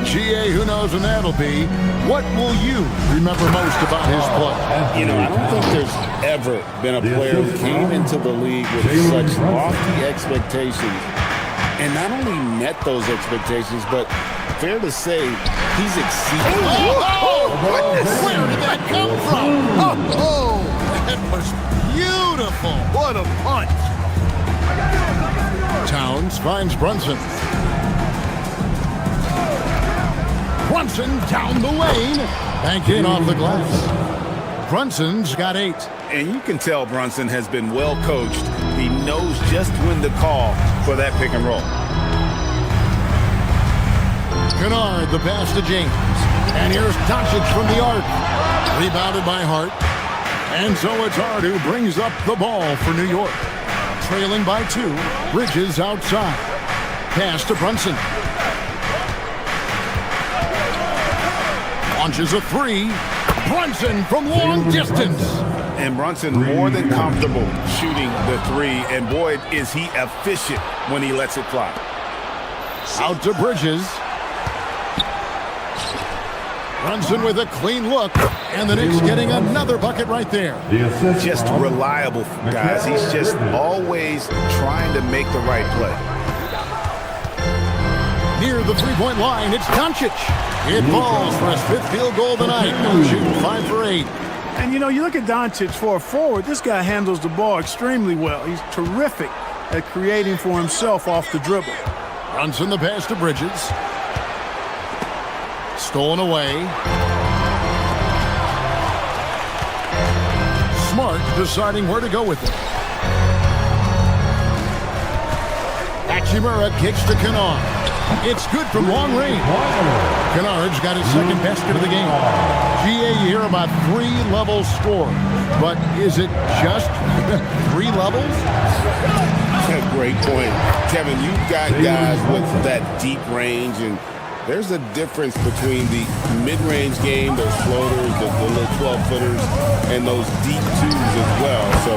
GA, who knows when that'll be, what will you remember most about his play? You know, I don't think there's ever been a player who came into the league with such lofty expectations and not only met those expectations, but fair to say, he's exceeded. Where did that come from? Oh, that was beautiful. What a punch. Towns finds Brunson. Brunson down the lane. Back in off the glass. Brunson's got 8. And you can tell Brunson has been well coached. He knows just when to call for that pick and roll. Kennard, the pass to James. And here's Doncic from the arc. Rebounded by Hart. And so it's Hart who brings up the ball for New York. Trailing by 2. Bridges outside. Pass to Brunson. Launches a 3. Brunson from long distance. And Brunson more than comfortable shooting the 3. And boy, is he efficient when he lets it fly. Out to Bridges. Brunson with a clean look. And the Knicks getting another bucket right there. Just reliable, guys. He's just always trying to make the right play. Near the three-point line, it's Doncic. It falls for his 5th field goal tonight. Shooting 5 for 8. And, you know, you look at Doncic for a forward, this guy handles the ball extremely well. He's terrific at creating for himself off the dribble. Brunson the pass to Bridges. Stolen away. Smart deciding where to go with it. Hachimura kicks to Kennard. It's good from long range. Kennard's got his 2nd basket of the game. GA, you hear about 3-level score. But is it just 3 levels? Great point. Kevin, you've got guys with that deep range, and there's a difference between the mid-range game, those floaters, the little 12-footers, and those deep 2s as well. So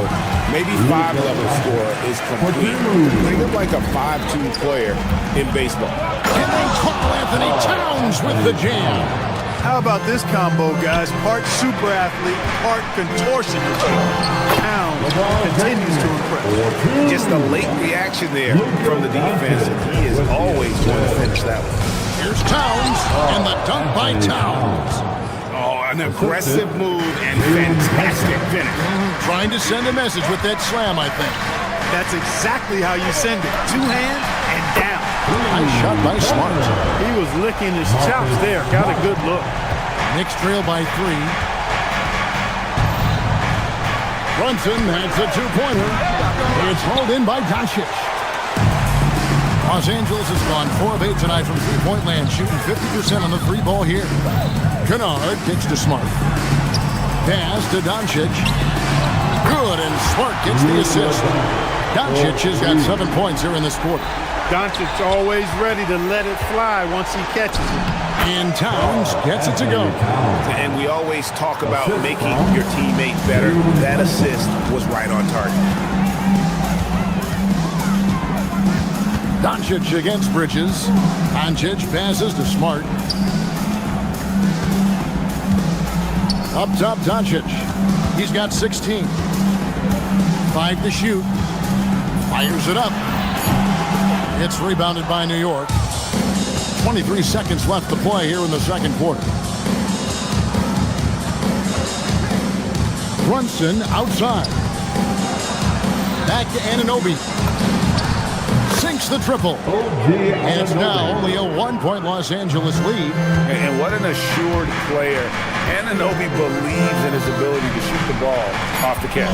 maybe 5-level score is complete. Think of like a 5-2 player in baseball. And then Carl Anthony Towns with the jam. How about this combo, guys? Part super athlete, part contortionist. Towns continues to impress. Just a late reaction there from the defense, and he is always going to finish that one. Here's Towns, and the dunk by Towns. Oh, an aggressive move and fantastic finish. Trying to send a message with that slam, I think. That's exactly how you send it. 2 hands and down. Nice shot by Smart. He was licking his chops there. Got a good look. Knicks trail by 3. Brunson has a 2-pointer. It's hauled in by Doncic. Los Angeles has gone 4 of 8 tonight from three-point land, shooting 50% on the 3-ball here. Kennard kicks to Smart. Pass to Doncic. Good, and Smart gets the assist. Doncic has got 7 points here in this quarter. Doncic always ready to let it fly once he catches it. And Towns gets it to go. And we always talk about making your teammate better. That assist was right on target. Doncic against Bridges. Doncic passes to Smart. Up top, Doncic. He's got 16. 5 to shoot. Fires it up. It's rebounded by New York. 23 seconds left to play here in the 2nd quarter. Brunson outside. Back to Anunoby. makes the triple. And it's now only a 1-point Los Angeles lead. And what an assured player. Anunoby believes in his ability to shoot the ball off the catch.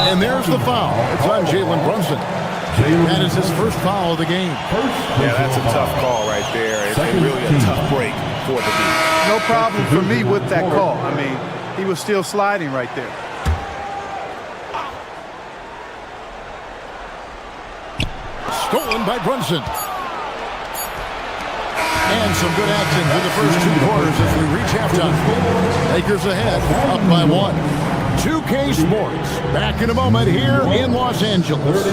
And there's the foul. It's on Jalen Brunson. That is his first foul of the game. Yeah, that's a tough call right there. It's really a tough break for the team. No problem for me with that call. I mean, he was still sliding right there. Stolen by Brunson. And some good action for the first 2 quarters as we reach halftime. Lakers ahead, up by 1. 2K Sports, back in a moment here in Los Angeles.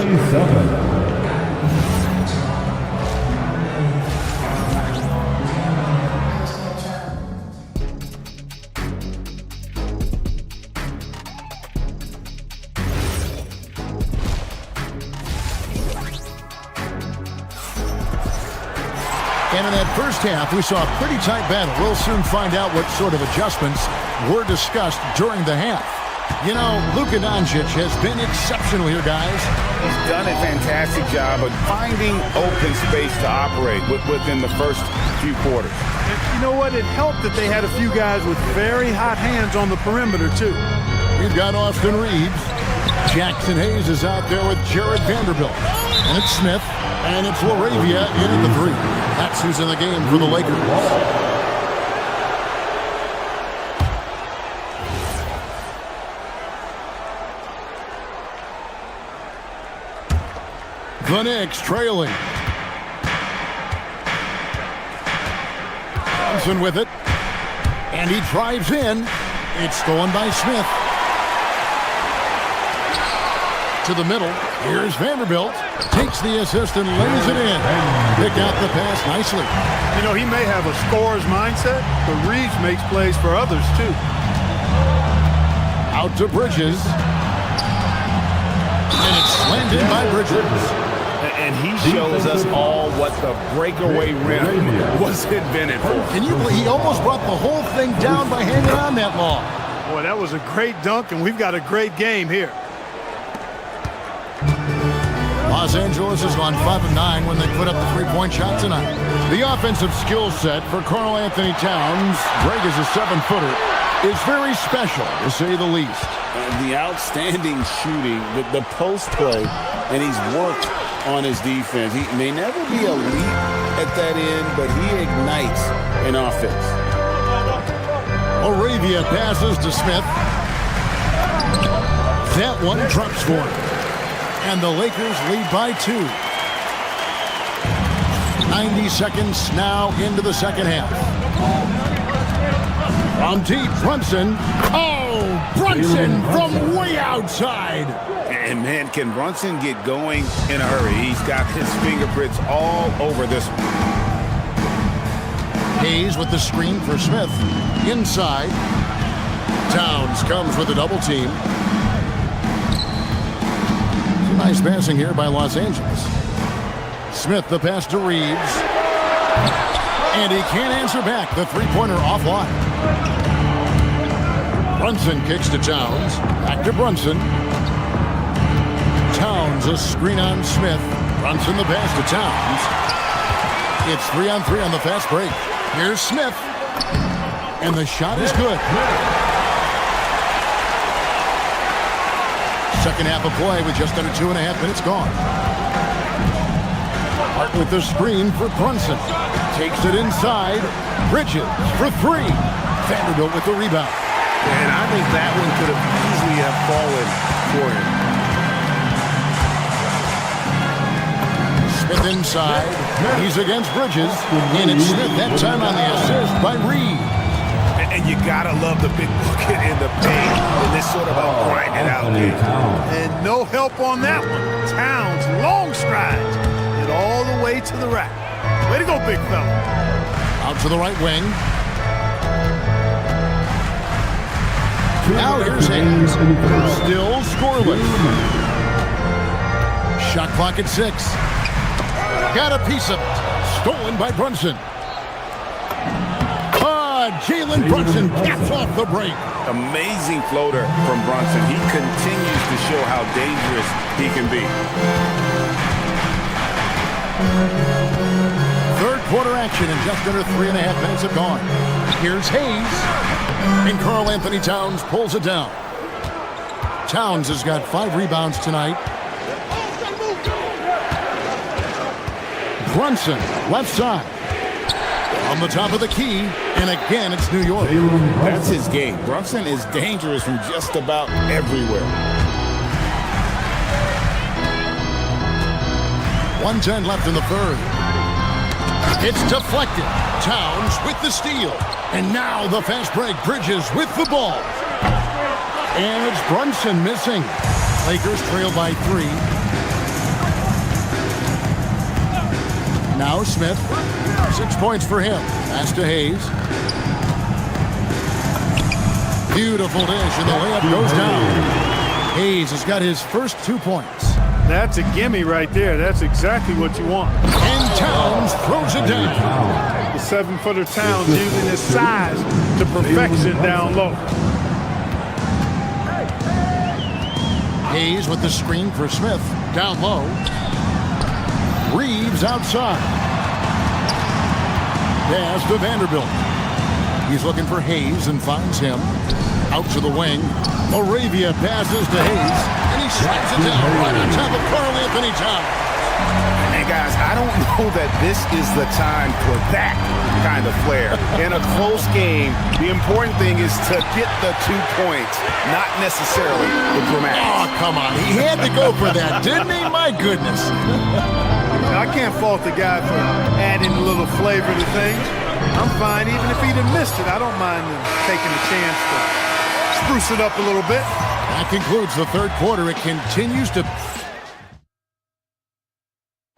And in that first half, we saw a pretty tight battle. We'll soon find out what sort of adjustments were discussed during the half. You know, Luka Doncic has been exceptional here, guys. He's done a fantastic job of finding open space to operate within the first few quarters. And you know what? It helped that they had a few guys with very hot hands on the perimeter, too. We've got Austin Reeves. Jackson Hayes is out there with Jared Vanderbilt. And it's Smith. And it's Laravia in at the 3. That's who's in the game for the Lakers. The Knicks trailing. Johnson with it. And he drives in. It's stolen by Smith. To the middle. Here's Vanderbilt. Takes the assist and lays it in. Pick out the pass nicely. You know, he may have a scorer's mindset, but Reeves makes plays for others, too. Out to Bridges. And it's slammed in by Bridges. And he shows us all what the breakaway rim was invented for. Can you believe he almost brought the whole thing down by hanging on that long? Boy, that was a great dunk, and we've got a great game here. Los Angeles has gone 5 of 9 when they put up the 3-point shot tonight. The offensive skill set for Karl Anthony Towns, great as a 7-footer, is very special, to say the least. The outstanding shooting, the post play, and he's worked on his defense. He may never be elite at that end, but he ignites an offense. Laravia passes to Smith. That one drops for him. And the Lakers lead by 2. 90 seconds now into the second half. From deep, Brunson. Oh, Brunson from way outside. And man, can Brunson get going in a hurry? He's got his fingerprints all over this one. Hayes with the screen for Smith. Inside. Towns comes with a double team. Nice passing here by Los Angeles. Smith the pass to Reeves. And he can't answer back. The 3-pointer offline. Brunson kicks to Towns. Back to Brunson. Towns a screen on Smith. Brunson the pass to Towns. It's 3-on-3 on the fast break. Here's Smith. And the shot is good. Second half of play with just under 2.5 minutes gone. Hart with the screen for Brunson. Takes it inside. Bridges for 3. Vanderbilt with the rebound. And I think that one could have easily have fallen for him. Smith inside. He's against Bridges. And it's Smith that time on the assist by Reed. And you gotta love the big bucket in the paint in this sort of a grinded out game. And no help on that one. Towns, long strides, and all the way to the rack. Way to go, big fella. Out to the right wing. Now here's Hayes. Still scoreless. Shot clock at 6. Got a piece of it. Stolen by Brunson. Jalen Brunson gets off the break. Amazing floater from Brunson. He continues to show how dangerous he can be. Third quarter action and just under 3.5 minutes have gone. Here's Hayes. And Karl Anthony Towns pulls it down. Towns has got 5 rebounds tonight. Brunson, left side. On the top of the key, and again, it's New York. That's his game. Brunson is dangerous from just about everywhere. 1:10 left in the third. It's deflected. Towns with the steal. And now the fast break. Bridges with the ball. And it's Brunson missing. Lakers trail by 3. Now Smith. 6 points for him. Pass to Hayes. Beautiful dish, and the layup goes down. Hayes has got his first 2 points. That's a gimme right there. That's exactly what you want. And Towns throws it down. The 7-footer Towns using his size to perfection down low. Hayes with the screen for Smith. Down low. Reeves outside. Pass to Vanderbilt. He's looking for Hayes and finds him. Out to the wing. Moravia passes to Hayes. And he slides it down right on top of Karl Anthony Towns. And guys, I don't know that this is the time for that kind of flair. In a close game, the important thing is to get the 2 points, not necessarily the dramatics. Oh, come on. He had to go for that, didn't he? My goodness. I can't fault the guy for adding a little flavor to things. I'm fine. Even if he'd have missed it, I don't mind him taking a chance to spruce it up a little bit. That concludes the third quarter. It continues to...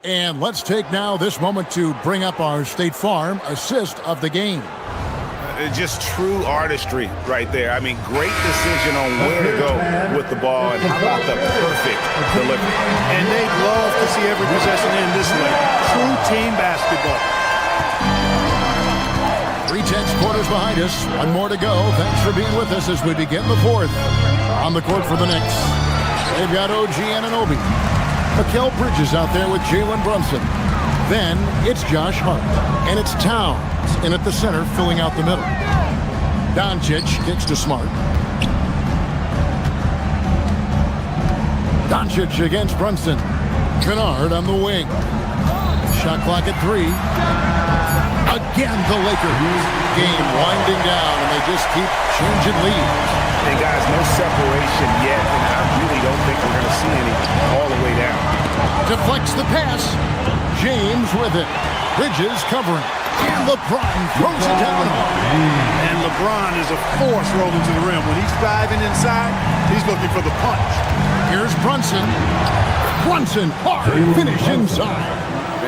And let's take now this moment to bring up our State Farm assist of the game. Just true artistry right there. I mean, great decision on where to go with the ball, and how about the perfect delivery. And they'd love to see every possession end this way. True team basketball. 3/10 quarters behind us. One more to go. Thanks for being with us as we begin the fourth. On the court for the Knicks, they've got OG Anunoby. Mikal Bridges out there with Jalen Brunson. Then it's Josh Hart. And it's Towns in at the center, filling out the middle. Doncic kicks to Smart. Doncic against Brunson. Kennard on the wing. Shot clock at 3. Again, the Lakers. Game winding down, and they just keep changing leads. And guys, no separation yet, and I really don't think we're going to see any all the way down. Deflects the pass. James with it. Bridges covering. And LeBron throws it down. And LeBron is a force rolling to the rim. When he's diving inside, he's looking for the punch. Here's Brunson. Brunson, hard finish inside.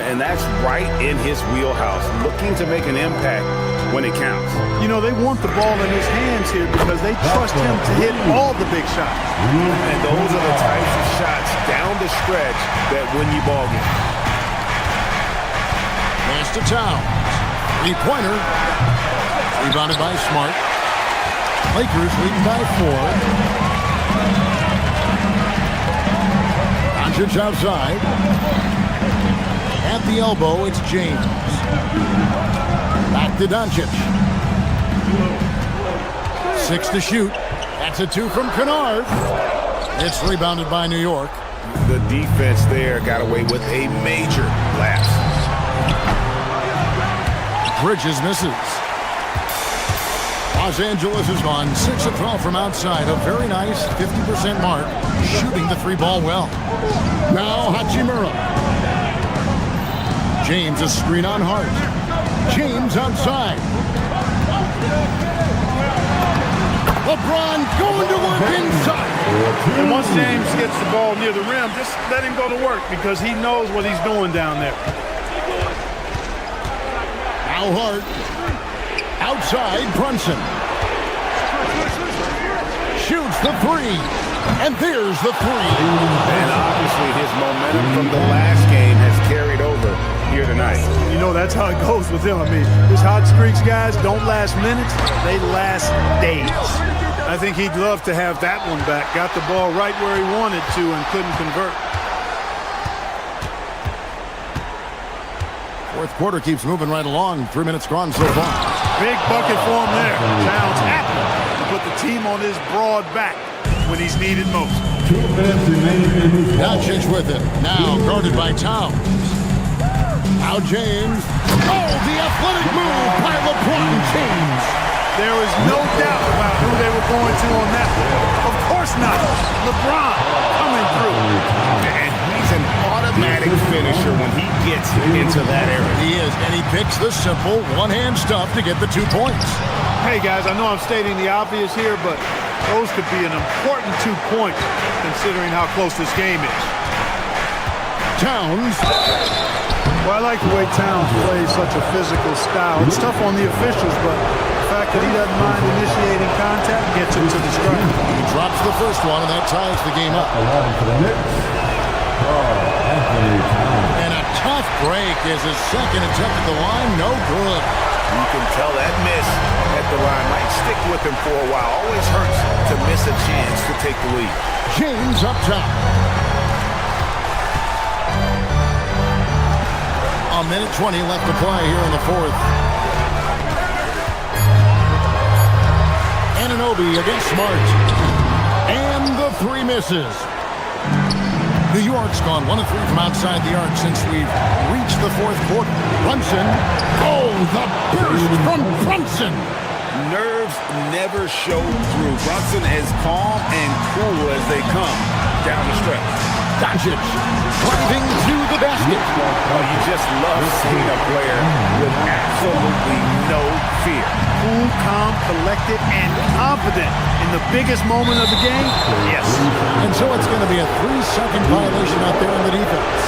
And that's right in his wheelhouse, looking to make an impact when it counts. You know, they want the ball in his hands here because they trust him to hit all the big shots. And those are the types of shots down the stretch that win you ball games. Pass to Towns. 3-pointer. Rebounded by Smart. Lakers leading by 4. Doncic outside. At the elbow, it's James. Back to Doncic. 6 to shoot. That's a 2 from Kennard. It's rebounded by New York. The defense there got away with a major lapse. Bridges misses. Los Angeles is on 6 of 12 from outside. A very nice 50% mark. Shooting the 3-ball well. Now Hachimura. James a screen on Hart. James outside. LeBron going to work inside. And once James gets the ball near the rim, just let him go to work because he knows what he's doing down there. Now Hart. Outside Brunson. Shoots the 3. And there's the 3. And obviously his momentum from the last game has carried over here tonight. You know, that's how it goes with him. I mean, his hot streaks, guys, don't last minutes. They last days. I think he'd love to have that one back. Got the ball right where he wanted to and couldn't convert. Fourth quarter keeps moving right along. 3 minutes gone so far. Big bucket for him there. Towns happy to put the team on his broad back when he's needed most. 2 minutes remaining in this ball. Doncic with it. Now guarded by Towns. Now James. Oh, the athletic move by LeBron James. There was no doubt about who they were going to on that one. Of course not. LeBron coming through. And he's an automatic finisher when he gets into that area. He is, and he picks the simple one-hand stuff to get the 2 points. Hey, guys, I know I'm stating the obvious here, but those could be an important 2 points considering how close this game is. Towns. Well, I like the way Towns plays such a physical style. It's tough on the officials, but the fact that he doesn't mind initiating contact gets him to the strike. He drops the first one, and that ties the game up. 11 for the Knicks. Anthony Towns. And a tough break is his second attempt at the line. No good. You can tell that miss at the line might stick with him for a while. Always hurts to miss a chance to take the lead. James up top. A minute 20 left to play here in the fourth. Anunoby against Smart. And the 3 misses. New York's gone 1 of 3 from outside the arc since we've reached the fourth quarter. Brunson. Oh, the burst from Brunson. Nerves never show through. Brunson as calm and cool as they come down the stretch. Doncic driving to the basket. Oh, you just love seeing a player with absolutely no fear. Cool, calm, collected, and confident in the biggest moment of the game? Yes. And so it's going to be a 3-second violation out there on the defense.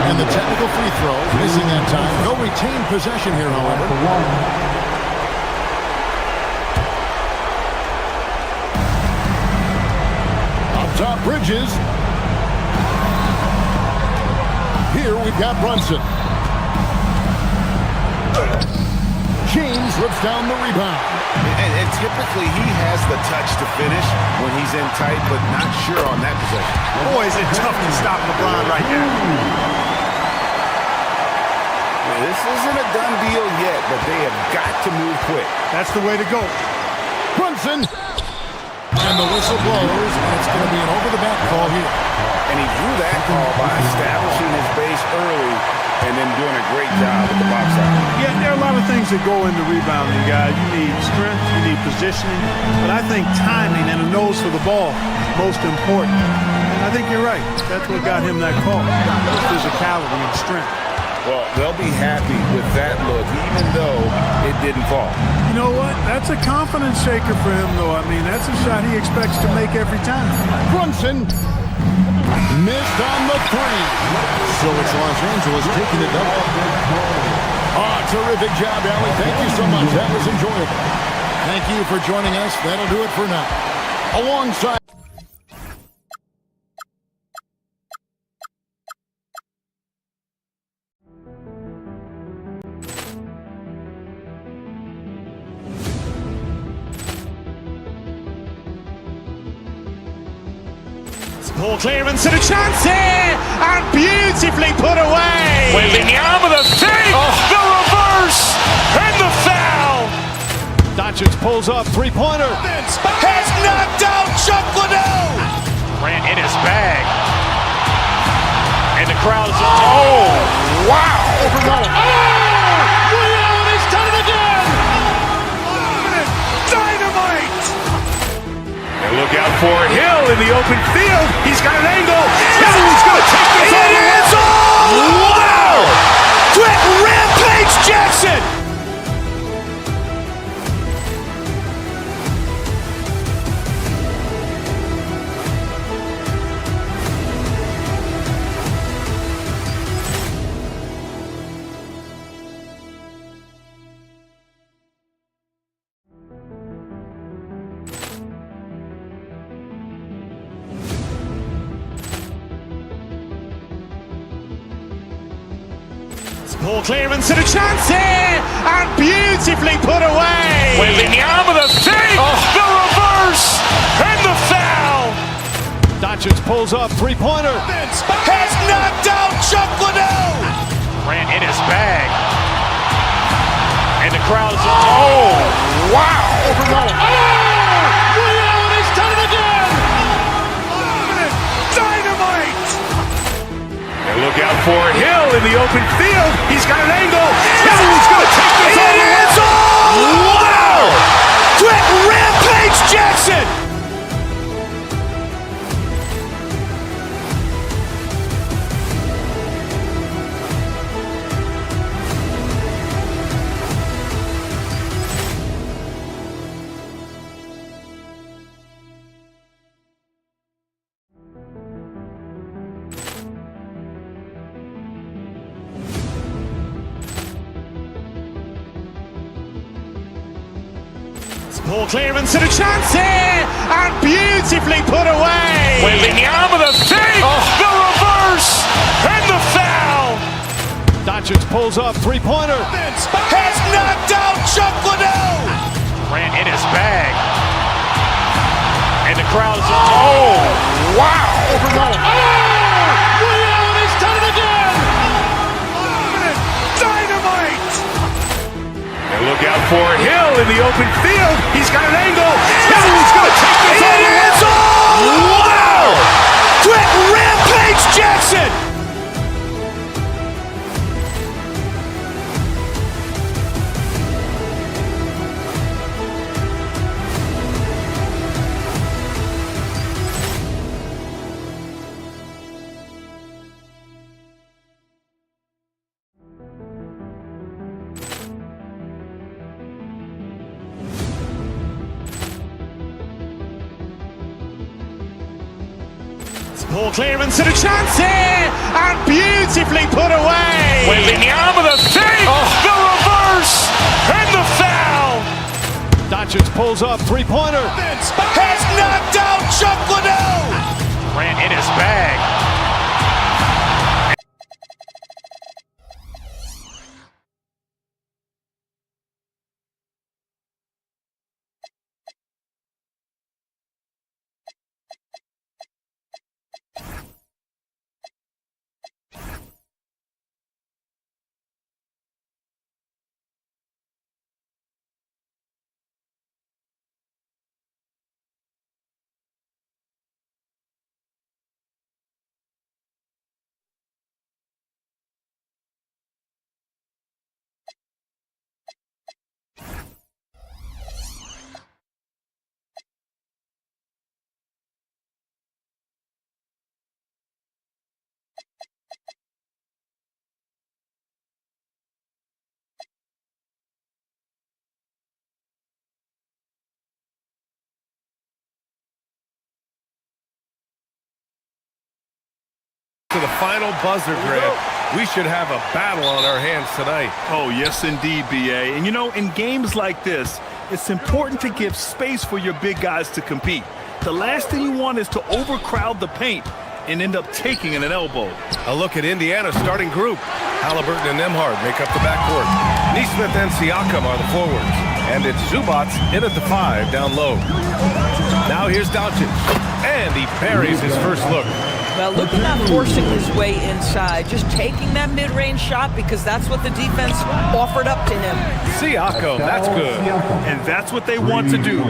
And the technical free throw, missing that time. No retained possession here, however. Up top, Bridges. Here we've got Brunson. James rips down the rebound. And typically he has the touch to finish when he's in tight, but not sure on that possession. Boy, is it tough to stop LeBron right now. This isn't a done deal yet, but they have got to move quick. That's the way to go. Brunson. And the whistle blows, and it's going to be an over-the-back call here. And he drew that call by establishing his base early and then doing a great job with the box out. Yeah, there are a lot of things that go into rebounding, guys. You need strength, you need positioning, but I think timing and a nose for the ball is most important. And I think you're right. That's what got him that call. Physicality and strength. Well, they'll be happy with that look, even though it didn't fall. You know what? That's a confidence shaker for him, though. I mean, that's a shot he expects to make every time. Brunson missed on the 3. So it's Los Angeles taking it double. Oh, terrific job, Allie. Thank you so much. That was enjoyable. Thank you for joining us. That'll do it for now. Alongside... Ball clearance and a chance here, and beautifully put away. Wembanyama with a three, the reverse, and the foul. Doncic pulls up, 3-pointer. Has knocked out Chocolate. Grant in his bag, and the crowd is wow. He's done it again. Dynamite. And look out for Hill in the open field. He's got an angle. Hill's going to take this all the way. Wow! Quick Rampage Jackson. Ball clearance and a chance here, and beautifully put away. Wembanyama with a three, the reverse, and the foul. Doncic pulls up, 3-pointer. Has knocked out Chocolate. Ran in his bag. And the crowd is, oh, wow. Rio, and he's done it again. Dynamite. And look out for Hill in the open field. He's got an angle. Hill is going to take this all the way. Wow! Quick Rampage Jackson. Ball clearance and a chance here, and beautifully put away. Wembanyama the fake, the reverse, and the foul. Doncic pulls up, three-pointer. Has knocked out Chuck Liddell. Ran in his bag. And the crowd is, oh, wow. Rio, and he's done it again. Dynamite. And look out for Hill in the open field. He's got an angle. Hill is going to take this all the way. Wow! Quick Rampage Jackson. Ball clearance and a chance here, and beautifully put away. Wembanyama the fake, the reverse, and the foul. Doncic pulls up, three-pointer. Has knocked out Chuck Liddell. Ran in his bag. To the final buzzer, Grant. We should have a battle on our hands tonight. Oh, yes, indeed, B.A. And, you know, in games like this, it's important to give space for your big guys to compete. The last thing you want is to overcrowd the paint and end up taking an elbow. A look at Indiana's starting group. Halliburton and Nembhard make up the backcourt. Nesmith and Siakam are the forwards. And it's Zubats in at the 5 down low. Now here's Doncic. And he buries his first look. Well, look at not forcing his way inside, just taking that mid-range shot because that's what the defense offered up to him. Siakam, that's good. And that's what they want to do.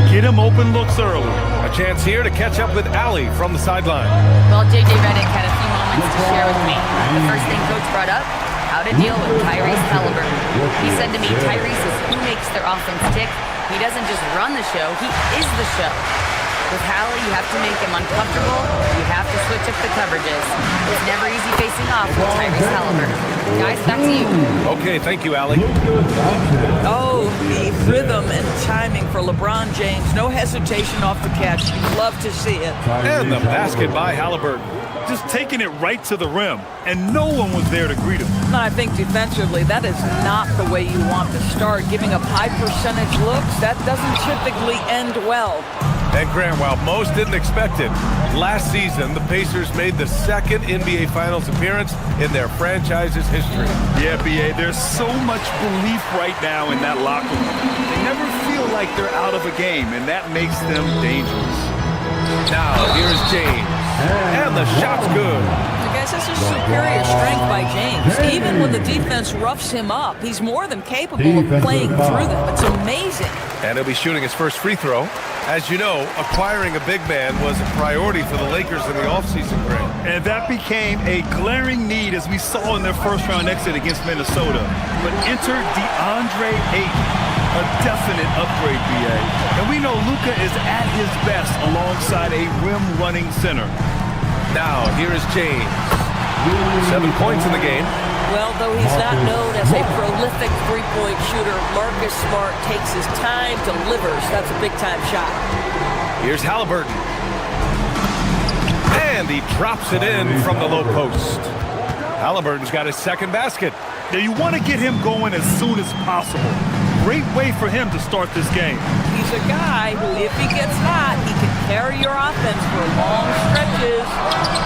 Get him open looks early. A chance here to catch up with Allie from the sideline. Well, J.J. Redick had a few moments to share with me. The first thing Coach brought up, how to deal with Tyrese Halliburton. He said to me, Tyrese is who makes their offense tick. He doesn't just run the show, he is the show. With Hallie, you have to make him uncomfortable. You have to switch up the coverages. It's never easy facing off with Tyrese Halliburton. Guys, back to you. Okay, thank you, Allie. Oh, the rhythm and timing for LeBron James. No hesitation off the catch. You'd love to see it. And the basket by Halliburton. Just taking it right to the rim, and no one was there to greet him. And I think defensively, that is not the way you want to start. Giving up high percentage looks, that doesn't typically end well. And Grant, while most didn't expect it, last season the Pacers made the second NBA Finals appearance in their franchise's history. Yeah, B.A., there's so much belief right now in that locker room. They never feel like they're out of a game, and that makes them dangerous. Now, here's James. And the shot's good. I guess This is superior strength by James. Even when the defense roughs him up, he's more than capable of playing through them. It's amazing. And he'll be shooting his first free throw. As you know, acquiring a big man was a priority for the Lakers in the offseason, Greg. And that became a glaring need, as we saw in their first-round exit against Minnesota. But enter DeAndre Ayton, a definite upgrade, BA. And we know Luka is at his best alongside a rim-running center. Now, here is James. 7 points in the game. Well, though he's not known as a prolific three-point shooter, Marcus Smart takes his time, delivers. That's a big-time shot. Here's Halliburton. And he drops it in from the low post. Halliburton's got his second basket. Now, you want to get him going as soon as possible. Great way for him to start this game. He's a guy who, if he gets hot, he can carry your offense for long stretches.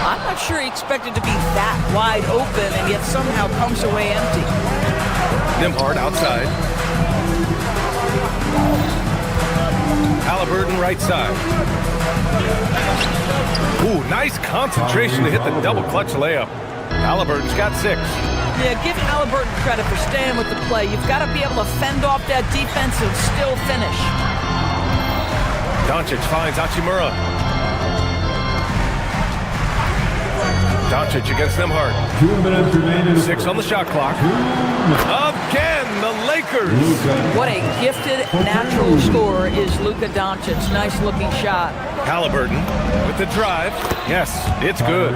I'm not sure he expected to be that wide open and yet somehow comes away empty. Nembhard outside. Halliburton right side. Ooh, nice concentration to hit the double clutch layup. Halliburton's got 6. Yeah, give Halliburton credit for staying with the play. You've got to be able to fend off that defense and still finish. Doncic finds Hachimura. Doncic against Nembhard. 2 minutes remaining. 6 on the shot clock. Again, the Lakers. What a gifted natural scorer is Luka Doncic. Nice looking shot. Halliburton with the drive. Yes, it's good.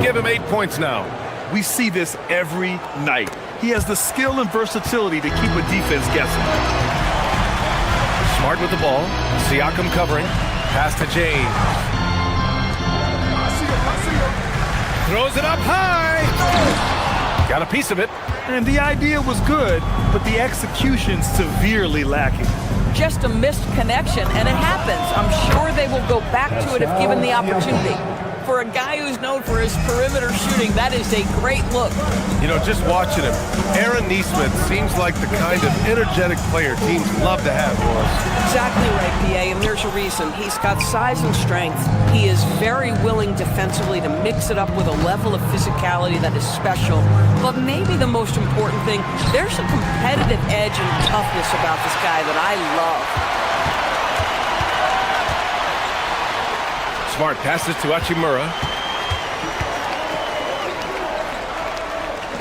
Give him 8 points now. We see this every night. He has the skill and versatility to keep a defense guessing. Smart with the ball. Siakam covering. Pass to James. Throws it up high. Got a piece of it. And the idea was good, but the execution severely lacking. Just a missed connection, and it happens. I'm sure they will go back to it if given the opportunity. For a guy who's known for his perimeter shooting, that is a great look. You know, just watching him, Aaron Nesmith seems like the kind of energetic player teams love to have, Morris. Exactly right, PA, and there's a reason. He's got size and strength. He is very willing defensively to mix it up with a level of physicality that is special. But maybe the most important thing, there's a competitive edge and toughness about this guy that I love. Smart passes to Hachimura.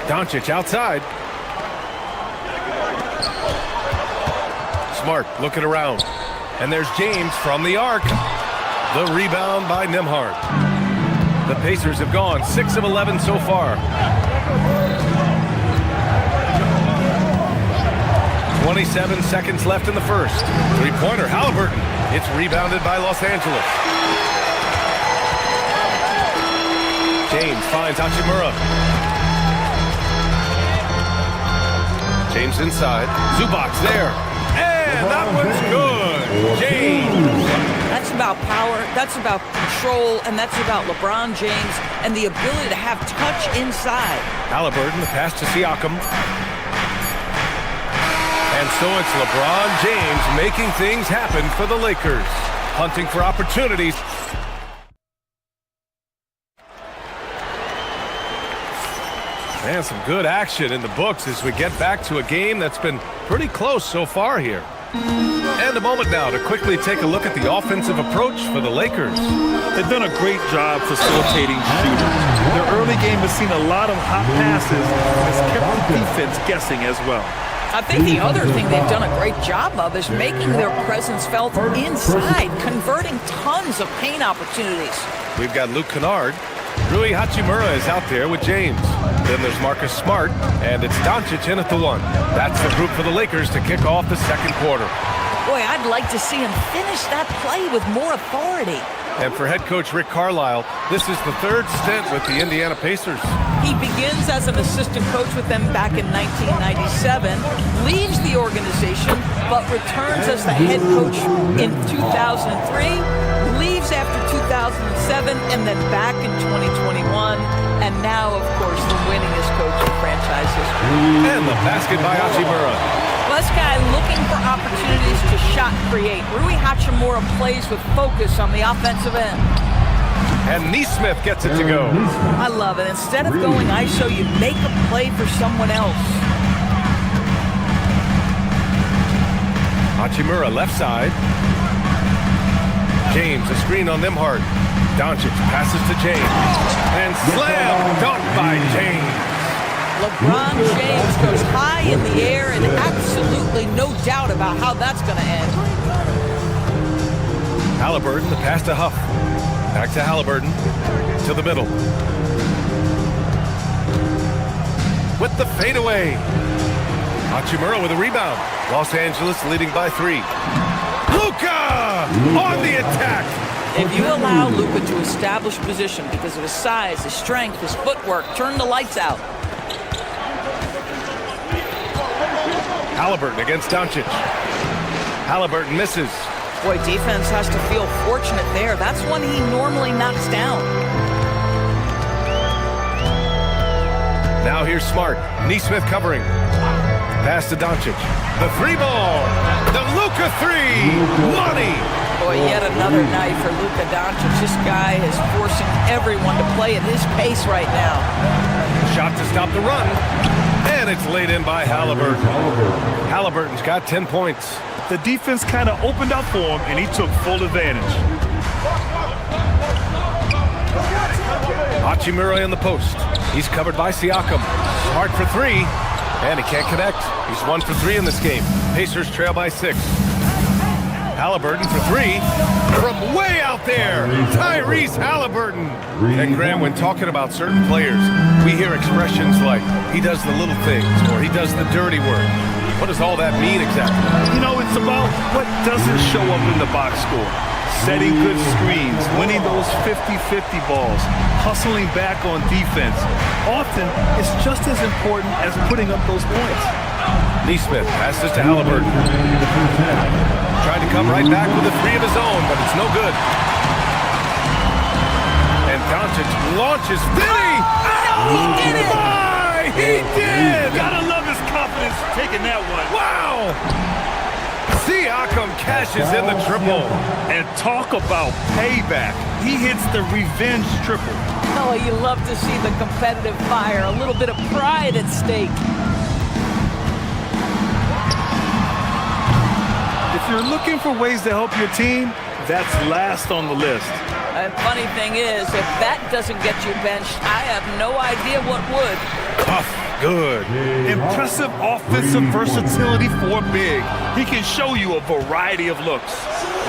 Doncic outside. Smart looking around. And there's James from the arc. The rebound by Nembhard. The Pacers have gone 6 of 11 so far. 27 seconds left in the first. Three-pointer, Halliburton. It's rebounded by Los Angeles. James finds Hachimura. James inside. Zubac's there. And that one's good. James. That's about power, that's about control, and that's about LeBron James and the ability to have touch inside. Halliburton, the pass to Siakam. And so it's LeBron James making things happen for the Lakers. Hunting for opportunities. Man, some good action in the books as we get back to a game that's been pretty close so far here. And a moment now to quickly take a look at the offensive approach for the Lakers. They've done a great job facilitating shooters. Their early game has seen a lot of hot passes and has kept the defense guessing as well. I think the other thing they've done a great job of is making their presence felt inside, converting tons of paint opportunities. We've got Luke Kennard. Rui Hachimura is out there with James. Then there's Marcus Smart, and it's Doncic in at the 1. That's the group for the Lakers to kick off the second quarter. Boy, I'd like to see him finish that play with more authority. And for head coach Rick Carlisle, this is the 3rd stint with the Indiana Pacers. He begins as an assistant coach with them back in 1997, leaves the organization, but returns as the head coach in 2003, leaves after 2007, and then back in 2021, and now, of course, the winningest coach in franchise history. And the basket by Hachimura. Well, this guy looking for opportunities to shot create. Rui Hachimura plays with focus on the offensive end. And Neesmith gets it to go. I love it. Instead of going ISO, you make a play for someone else. Hachimura left side. James, a screen on Nembhard. Doncic passes to James. And slam dunk by James. LeBron James goes high in the air and absolutely no doubt about how that's going to end. Halliburton, the pass to Huff. Back to Halliburton. To the middle. With the fadeaway. Hachimura with a rebound. Los Angeles leading by 3. Luka on the attack. If you allow Luka to establish position because of his size, his strength, his footwork, turn the lights out. Halliburton against Doncic. Halliburton misses. Boy, defense has to feel fortunate there. That's one he normally knocks down. Now here's Smart. Neesmith covering. Pass to Doncic. The 3-ball. The Luka 3. Money. Boy, yet another night for Luka Doncic. This guy is forcing everyone to play at his pace right now. Shot to stop the run. And it's laid in by Halliburton. Halliburton's got 10 points. The defense kind of opened up for him, and he took full advantage. Hachimura in the post. He's covered by Siakam. Smart for 3. And he can't connect. He's 1 for 3 in this game. Pacers trail by 6. Halliburton for 3 from way out there. Tyrese Halliburton. And Graham, when talking about certain players, we hear expressions like, he does the little things, or he does the dirty work. What does all that mean exactly? You know, it's about what doesn't show up in the box score. Setting good screens, winning those 50-50 balls, hustling back on defense. Often, it's just as important as putting up those points. Neesmith passes to Halliburton. Trying to come right back with a 3 of his own, but it's no good. And Doncic launches. Did he? He did it! He did! Gotta love his confidence taking that one. Wow! Siakam cashes in the triple. And talk about payback. He hits the revenge triple. Oh, you love to see the competitive fire. A little bit of pride at stake. If you're looking for ways to help your team, that's last on the list. And funny thing is, if that doesn't get you benched, I have no idea what would. Tough, good. Impressive offensive versatility for big. He can show you a variety of looks.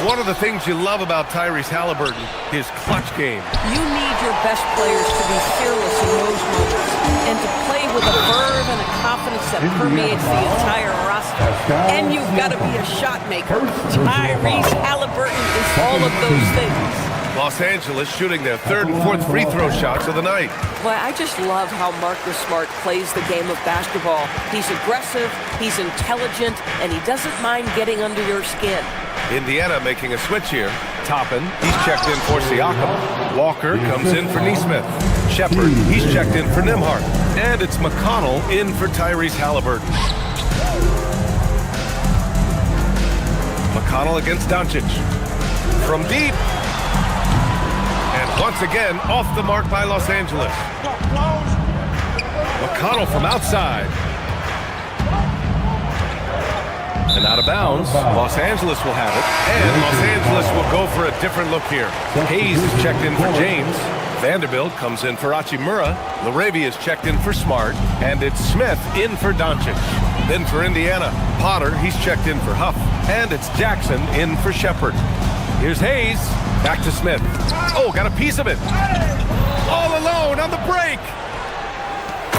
One of the things you love about Tyrese Halliburton, his clutch game. You need your best players to be fearless in those moments and to play with a verve and a confidence that permeates the entire roster. And you've got to be a shot maker. Tyrese Halliburton is all of those things. Los Angeles shooting their 3rd and 4th free throw shots of the night. Well, I just love how Marcus Smart plays the game of basketball. He's aggressive, he's intelligent, and he doesn't mind getting under your skin. Indiana making a switch here. Toppin, he's checked in for Siakam. Walker comes in for Neesmith. Shepard, he's checked in for Nembhard. And it's McConnell in for Tyrese Halliburton. McConnell against Doncic. From deep. And once again, off the mark by Los Angeles. McConnell from outside. And out of bounds, Los Angeles will have it. And Los Angeles will go for a different look here. Hayes is checked in for James. Vanderbilt comes in for Hachimura. LaRavia is checked in for Smart. And it's Smith in for Doncic. Then for Indiana, Potter, he's checked in for Huff. And it's Jackson in for Shepard. Here's Hayes. Back to Smith. Oh, got a piece of it. All alone on the break.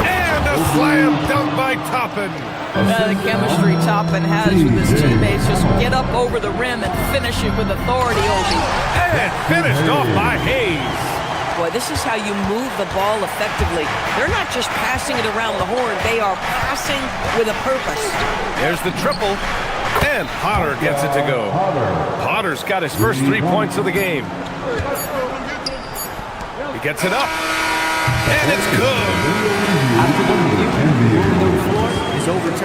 And a slam dunk by Toppin. The chemistry Toppin has with his teammates. Just get up over the rim and finish it with authority, Obi. And finished off by Hayes. Boy, this is how you move the ball effectively. They're not just passing it around the horn. They are passing with a purpose. There's the triple. And Potter gets it to go. Potter's got his first 3 points of the game. He gets it up. And it's good.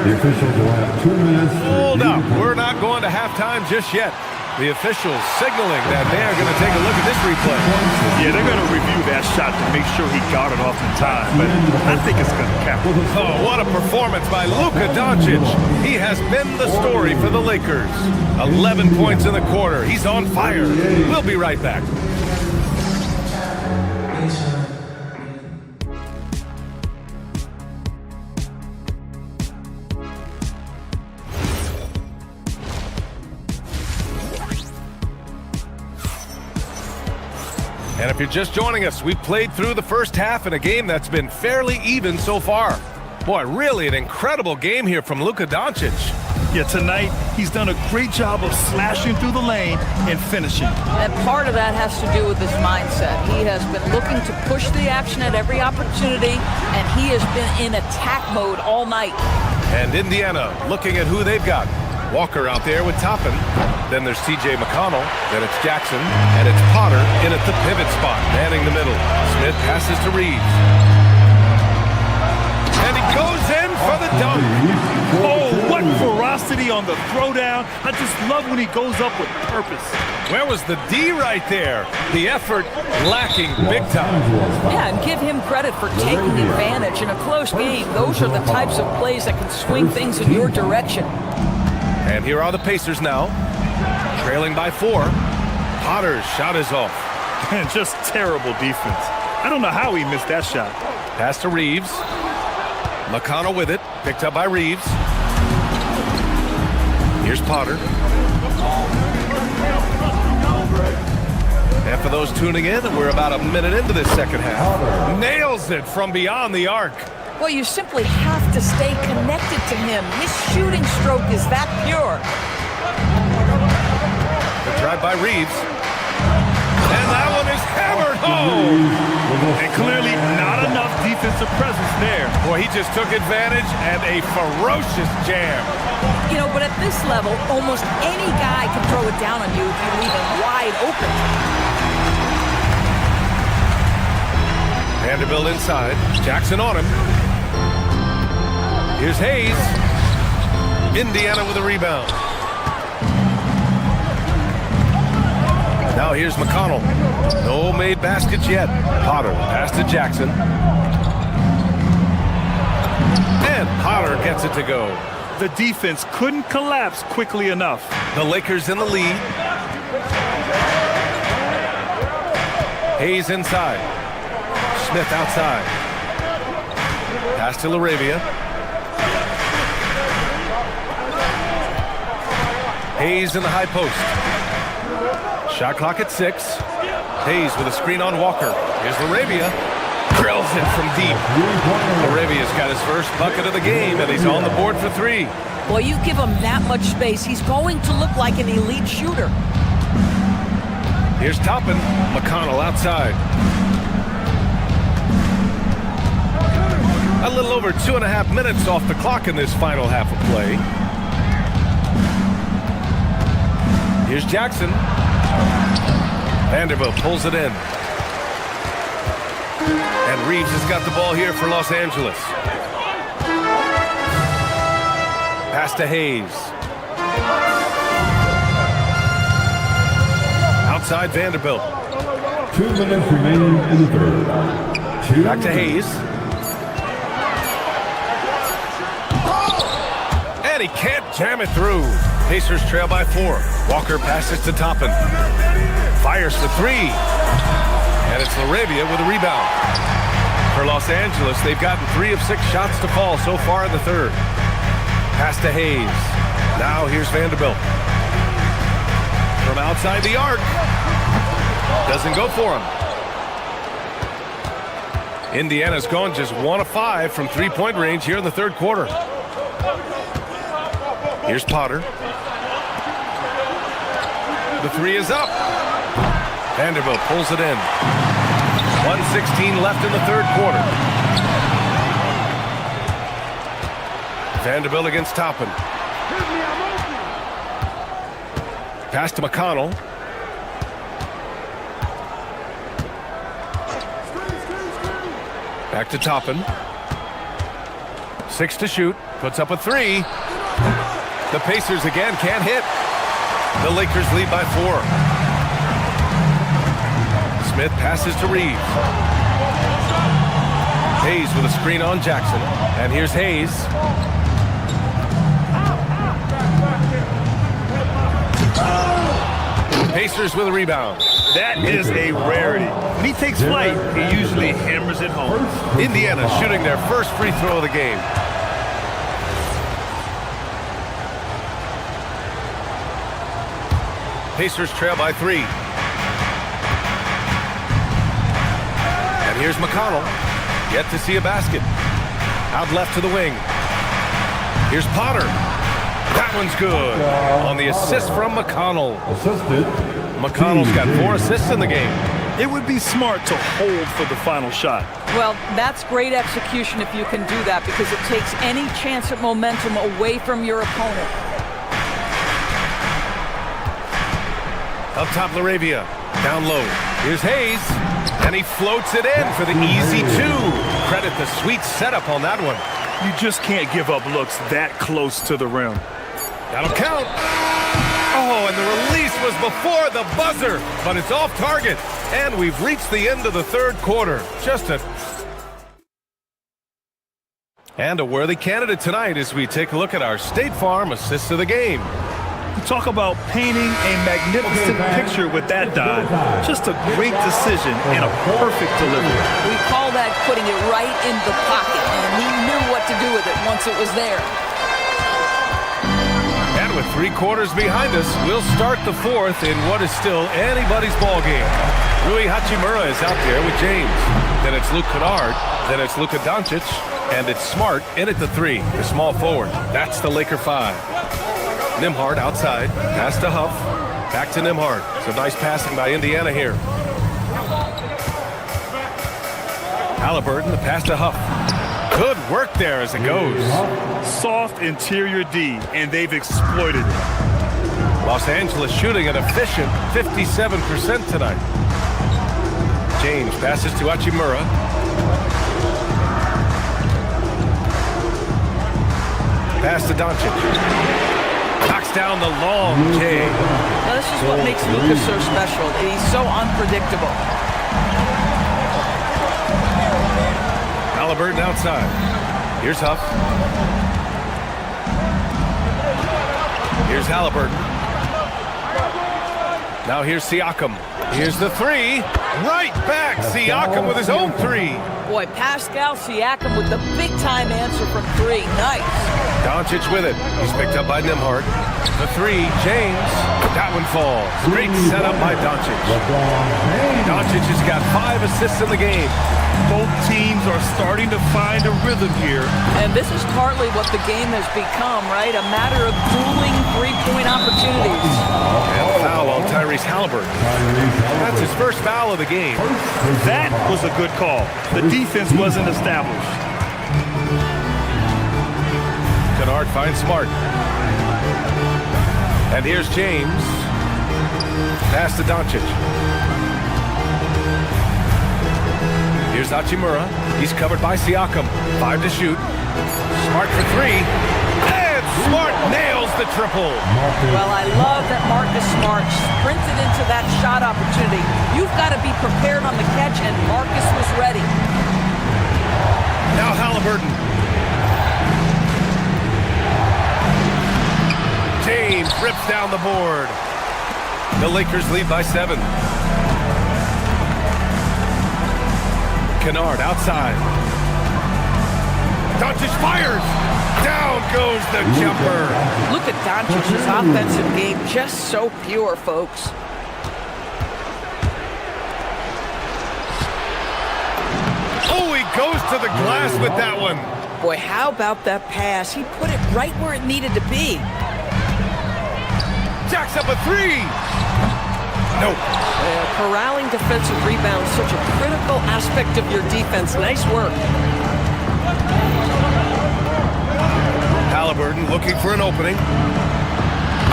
The officials will have 2 minutes. Hold up. We're not going to halftime just yet. The officials signaling that they are going to take a look at this replay. Yeah, they're going to review that shot to make sure he got it off in time, but I think it's going to count. Oh, what a performance by Luka Doncic. He has been the story for the Lakers. 11 points in the quarter. He's on fire. We'll be right back. And if you're just joining us, we've played through the first half in a game that's been fairly even so far. Boy, really an incredible game here from Luka Doncic. Yeah, tonight he's done a great job of slashing through the lane and finishing. And part of that has to do with his mindset. He has been looking to push the action at every opportunity, and he has been in attack mode all night. And Indiana looking at who they've got. Walker out there with Toppin. Then there's TJ McConnell. Then it's Jackson. And it's Potter in at the pivot spot, manning the middle. Smith passes to Reeves. And he goes in for the dunk. Oh, what ferocity on the throwdown. I just love when he goes up with purpose. Where was the D right there? The effort lacking big time. Yeah, and give him credit for taking advantage. In a close game, those are the types of plays that can swing things in your direction. And here are the Pacers now, trailing by 4. Potter's shot is off. And just terrible defense. I don't know how he missed that shot. Pass to Reeves. McConnell with it, picked up by Reeves. Here's Potter. And for those tuning in, we're about a minute into this second half. Nails it from beyond the arc. Well, you simply have to stay connected to him. His shooting stroke is that pure. The drive by Reeves. And that one is hammered home. And clearly not enough defensive presence there. Boy, he just took advantage and a ferocious jam. You know, but at this level, almost any guy can throw it down on you if you leave him wide open. Vanderbilt inside. Jackson on him. Here's Hayes. Indiana with a rebound. Now here's McConnell. No made baskets yet. Potter pass to Jackson. And Potter gets it to go. The defense couldn't collapse quickly enough. The Lakers in the lead. Hayes inside. Smith outside. Pass to LaRavia. Hayes in the high post. Shot clock at 6. Hayes with a screen on Walker. Here's LaRavia. Drills it from deep. LaRavia's got his first bucket of the game, and he's on the board for 3. Well, you give him that much space, he's going to look like an elite shooter. Here's Toppin. McConnell outside. A little over 2.5 minutes off the clock in this final half of play. Here's Jackson. Vanderbilt pulls it in. And Reeves has got the ball here for Los Angeles. Pass to Hayes. Outside Vanderbilt. 2 minutes remaining in the third. Back to Hayes. And he can't jam it through. Pacers trail by 4. Walker passes to Toppin. Fires for 3. And it's LaRavia with a rebound. For Los Angeles, they've gotten 3 of 6 shots to fall so far in the third. Pass to Hayes. Now here's Vanderbilt. From outside the arc. Doesn't go for him. Indiana's gone just 1 of 5 from 3-point range here in the third quarter. Here's Potter. The 3 is up. Vanderbilt pulls it in. 1:16 left in the third quarter. Vanderbilt against Toppin. Pass to McConnell. Back to Toppin. 6 to shoot. Puts up a 3. The Pacers again can't hit. The Lakers lead by 4. Smith passes to Reeves. Hayes with a screen on Jackson. And here's Hayes. Pacers with a rebound. That is a rarity. When he takes flight, he usually hammers it home. Indiana shooting their first free throw of the game. Pacers trail by 3. And here's McConnell. Yet to see a basket. Out left to the wing. Here's Potter. That one's good. On the assist from McConnell. McConnell's got 4 assists in the game. It would be smart to hold for the final shot. Well, that's great execution if you can do that, because it takes any chance at momentum away from your opponent. Up top, Laravia. Down low. Here's Hayes. And he floats it in for the easy 2. Credit the sweet setup on that one. You just can't give up looks that close to the rim. That'll count. Oh, and the release was before the buzzer, but it's off target. And we've reached the end of the third quarter. And a worthy candidate tonight as we take a look at our State Farm assists of the game. Talk about painting a magnificent picture with that dive. Just a great decision and a perfect delivery. We call that putting it right in the pocket, and he knew what to do with it once it was there. And with 3 quarters behind us, we'll start the fourth in what is still anybody's ball game. Rui Hachimura is out there with James. Then it's Luke Kennard. Then it's Luka Doncic. And it's Smart in at the 3, the small forward. That's the Laker 5. Nembhard outside, pass to Huff, back to Nembhard. Some nice passing by Indiana here. Halliburton, the pass to Huff. Good work there as it goes. Soft interior D, and they've exploited it. Los Angeles shooting an efficient 57% tonight. James passes to Hachimura. Pass to Doncic. Knocks down the long J. Now, this is what makes Luka so special. He's so unpredictable. Halliburton outside. Here's Huff. Here's Halliburton. Now here's Siakam. Here's the 3. Right back. Siakam with his own 3. Boy, Pascal Siakam with the big-time answer from 3. Nice. Doncic with it. He's picked up by Nembhard. The 3, James. That one falls. Great setup by Doncic. Doncic has got 5 assists in the game. Both teams are starting to find a rhythm here. And this is partly what the game has become, right? A matter of dueling 3-point opportunities. And a foul on Tyrese Halliburton. That's his first foul of the game. That was a good call. The defense wasn't established. Kennard finds Smart. And here's James. Pass to Doncic. Here's Hachimura. He's covered by Siakam. 5 to shoot. Smart for 3. And Smart nails the triple. Well, I love that Marcus Smart sprinted into that shot opportunity. You've got to be prepared on the catch, and Marcus was ready. Now Halliburton. James rips down the board. The Lakers lead by 7. Kennard outside. Doncic fires. Down goes the jumper. Look at Doncic's offensive game, just so pure, folks. Oh, he goes to the glass with that one. Boy, how about that pass? He put it right where it needed to be. Jacks up a 3. Nope. Corralling defensive rebounds, such a critical aspect of your defense. Nice work. Halliburton looking for an opening.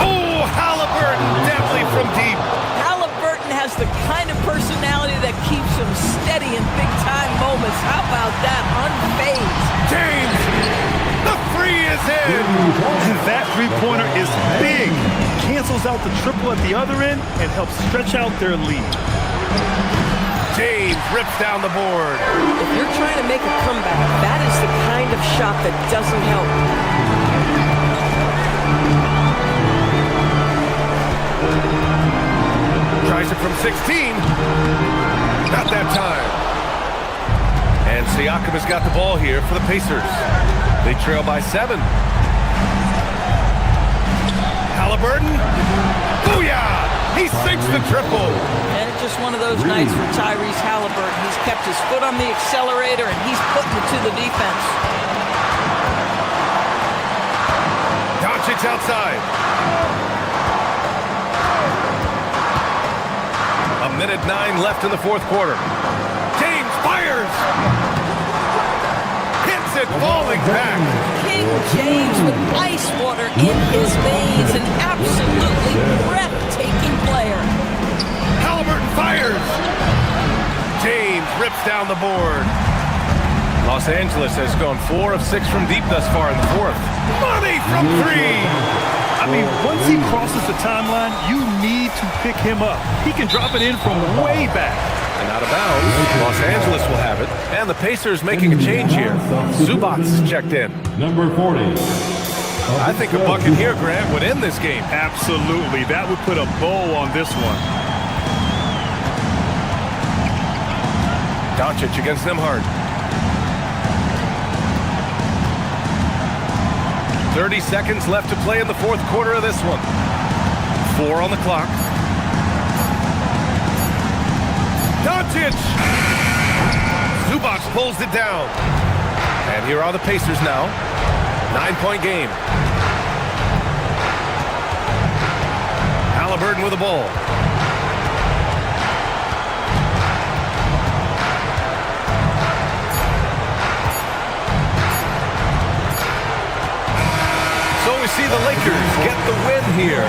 Oh, Halliburton deadly from deep. Halliburton has the kind of personality that keeps him steady in big-time moments. How about that? Unfazed. James, the 3 is in. And that three-pointer is big. Cancels out the triple at the other end and helps stretch out their lead. James rips down the board. If you're trying to make a comeback, that is the kind of shot that doesn't help. Tries it from 16. Not that time. And Siakam has got the ball here for the Pacers. They trail by 7. Halliburton. Booyah! He sinks the triple. And it's just one of those nights for Tyrese Halliburton. He's kept his foot on the accelerator, and he's putting it to the defense. Doncic outside. A minute 9 left in the fourth quarter. James fires. Hits it, falling back. King James with ice water in his veins, an absolutely breathtaking player. Halliburton fires. James rips down the board. Los Angeles has gone 4 of 6 from deep thus far in the fourth. Money from 3. I mean, once he crosses the timeline, you need to pick him up. He can drop it in from way back. And out of bounds, Los Angeles will have it. And the Pacers making a change here. Zubac checked in. Number 40. I think a bucket here, Grant, would end this game. Absolutely. That would put a bow on this one. Doncic against Nembhard. 30 seconds left to play in the fourth quarter of this one. 4 on the clock. Doncic! Zubac pulls it down. And here are the Pacers now. 9-point game. Halliburton with the ball. So we see the Lakers get the win here.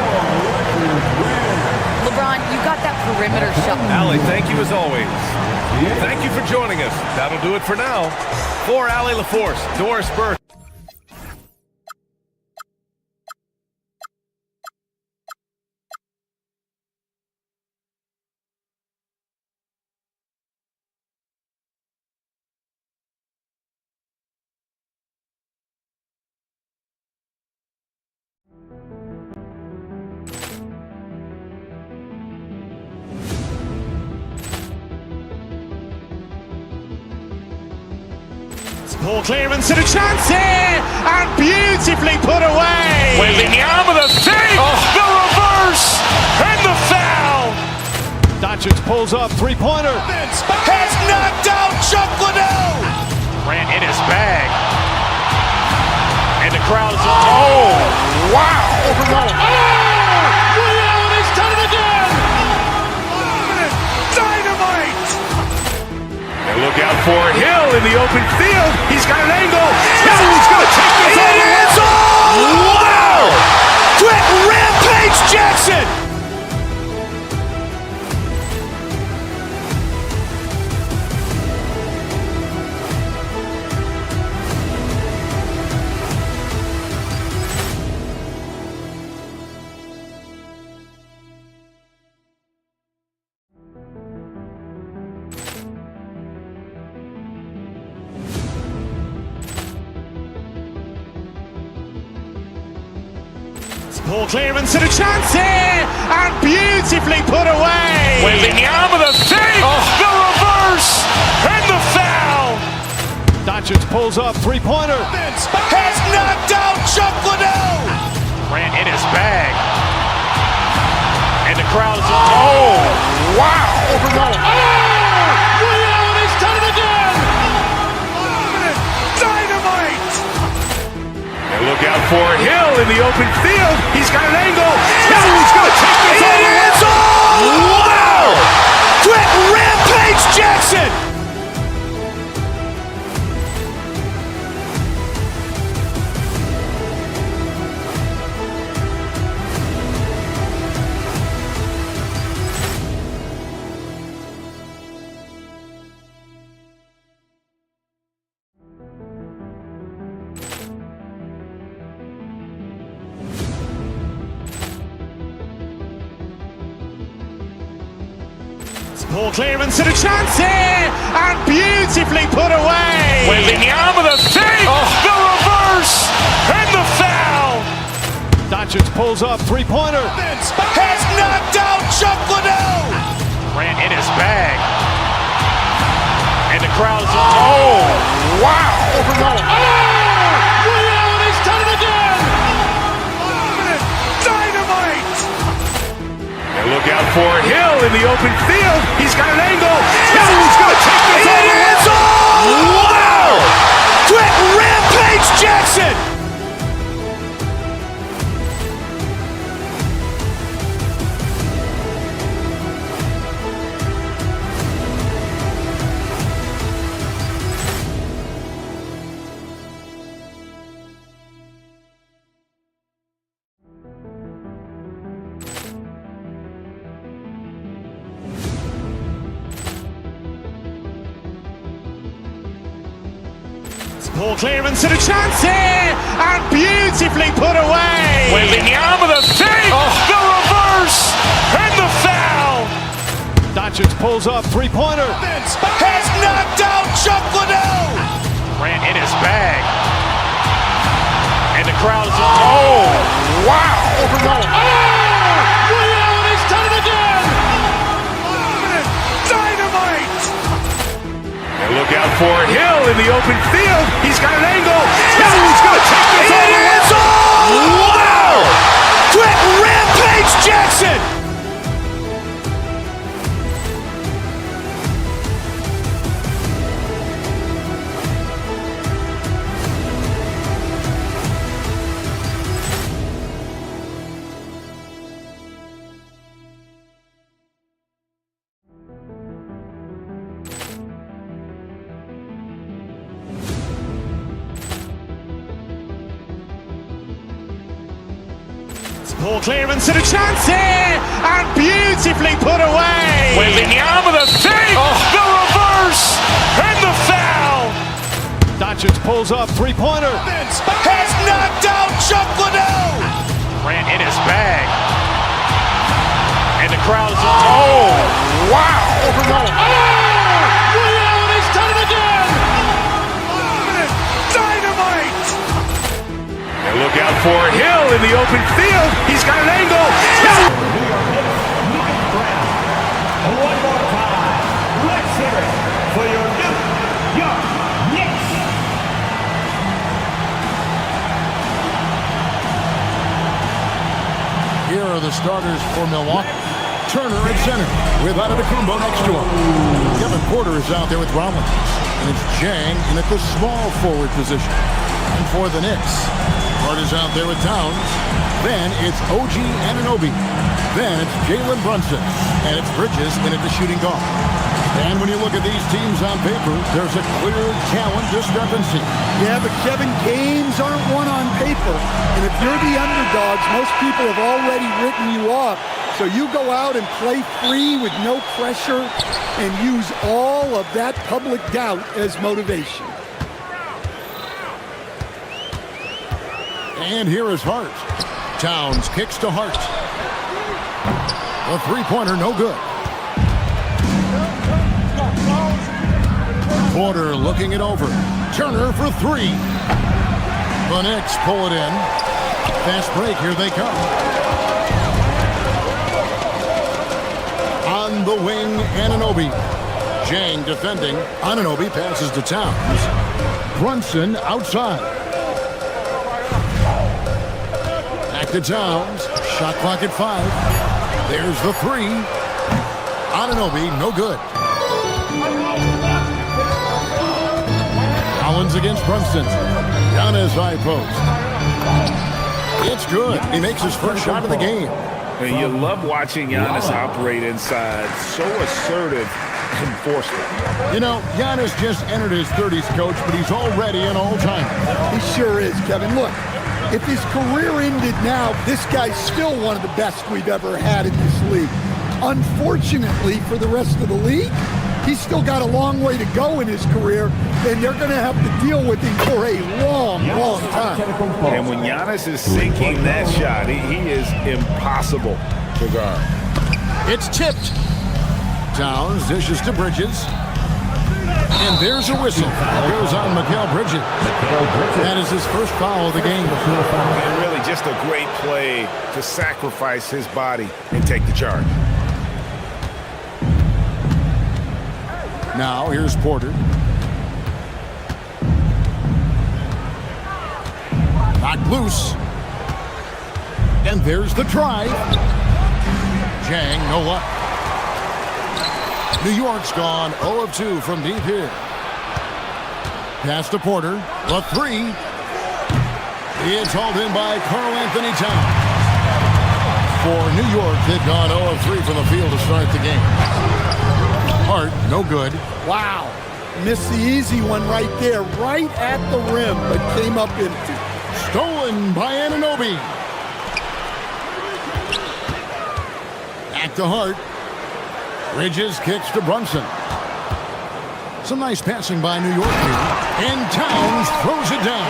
LeBron, you got that perimeter shot. Allie, thank you as always. Thank you for joining us. That'll do it for now. For Allie LaForce, Doris Burke. Poor clearance and a chance here, and beautifully put away. Wembanyama with a save, the reverse, and the foul. Doncic pulls up, three-pointer. Has knocked out Chuck Liddell. Ran in his bag, and the crowd is wow! Allen has done it again. Dynamite. Look out for Hill in the open field. He's got an angle. Hill's going to take this all the way. Wow! Quick Rampage Jackson. Poor clearance and a chance here, and beautifully put away. Wembanyama with a save, the reverse, and the foul. Doncic pulls up, three-pointer. Has knocked out Chuck Liddell. Ran in his bag, and the crowd is wow! Allen has done it again. Dynamite. And look out for Hill in the open field. He's got an angle. Hill's going to take this all the way. Wow! Quick Rampage Jackson. Ball clearance and a chance here, and beautifully put away. Wembanyama the fake, the reverse, and the foul. Doncic pulls up, three-pointer. Has knocked out Chuck Liddell. Ran in his bag. And the crowd is, oh, wow. Ray Allen has done it again. Dynamite. And look out for Hill in the open field. He's got an angle. Hill's going to take this all the way. Wow. Quick Rampage Jackson. Ball clearance and a chance here, and beautifully put away. Wembanyama the fake, the reverse, and the foul. Doncic pulls up, three-pointer. Has knocked out Chuck Liddell. Ran in his bag. And the crowd is, oh, wow. Ray Allen has done it again. Dynamite. And look out for Hill in the open field. He's got an angle. Hill's going to take this all the way. Wow. Quick Rampage Jackson. Ball clearance and a chance here, and beautifully put away. Wembanyama the fake, the reverse, and the foul. Doncic pulls up, three-pointer. Has knocked out Chuck Liddell. Ran in his bag. And the crowd is, oh, wow. Ray Allen has done it again. Dynamite. And look out for Hill in the open field. He's got an angle. One more time. Let's hear it for your New York Knicks. Here are the starters for Milwaukee. Turner at center with Antetokounmpo next to him. Kevin Porter is out there with Rollins. And it's Jang in at the small forward position. And for the Knicks, Hart is out there with Towns. Then it's OG Anunoby. Then it's Jalen Brunson. And it's Bridges in at the shooting guard. And when you look at these teams on paper, there's a clear talent discrepancy. Yeah, but Kevin, games aren't won on paper. And if you're the underdogs, most people have already written you off. So you go out and play free with no pressure and use all of that public doubt as motivation. And here is Hart. Towns kicks to Hart. A three-pointer, no good. Porter looking it over. Turner for three. The Knicks pull it in. Fast break, here they come. On the wing, Anunoby. Jang defending. Anunoby passes to Towns. Brunson outside. Back to Towns. Shot clock at 5. There's the three. Anunoby, no good. Collins against Brunson. Giannis high post. It's good. He makes his first shot of the game. And you love watching Giannis operate inside. So assertive and forceful. You know, Giannis just entered his 30s, Coach, but he's already an all-timer. He sure is, Kevin. Look, if his career ended now, this guy's still one of the best we've ever had in this league. Unfortunately for the rest of the league, he's still got a long way to go in his career, and they're going to have to deal with him for a long, long time. And when Giannis is sinking that shot, he is impossible to guard. It's tipped. Towns dishes to Bridges. And there's a whistle. It goes on Mikal Bridges. That is his first foul of the game. And really just a great play to sacrifice his body and take the charge. Now here's Porter. Knocked loose. And there's the drive. Jang, no luck. New York's gone 0 of 2 from deep here. Pass to Porter. The three. It's hauled in by Karl Anthony Towns. For New York, they've gone 0 of 3 from the field to start the game. Hart, no good. Wow. Missed the easy one right there, right at the rim, but came up empty. Stolen by Anunoby. Back to Hart. Bridges kicks to Brunson. Some nice passing by New York here. And Towns throws it down.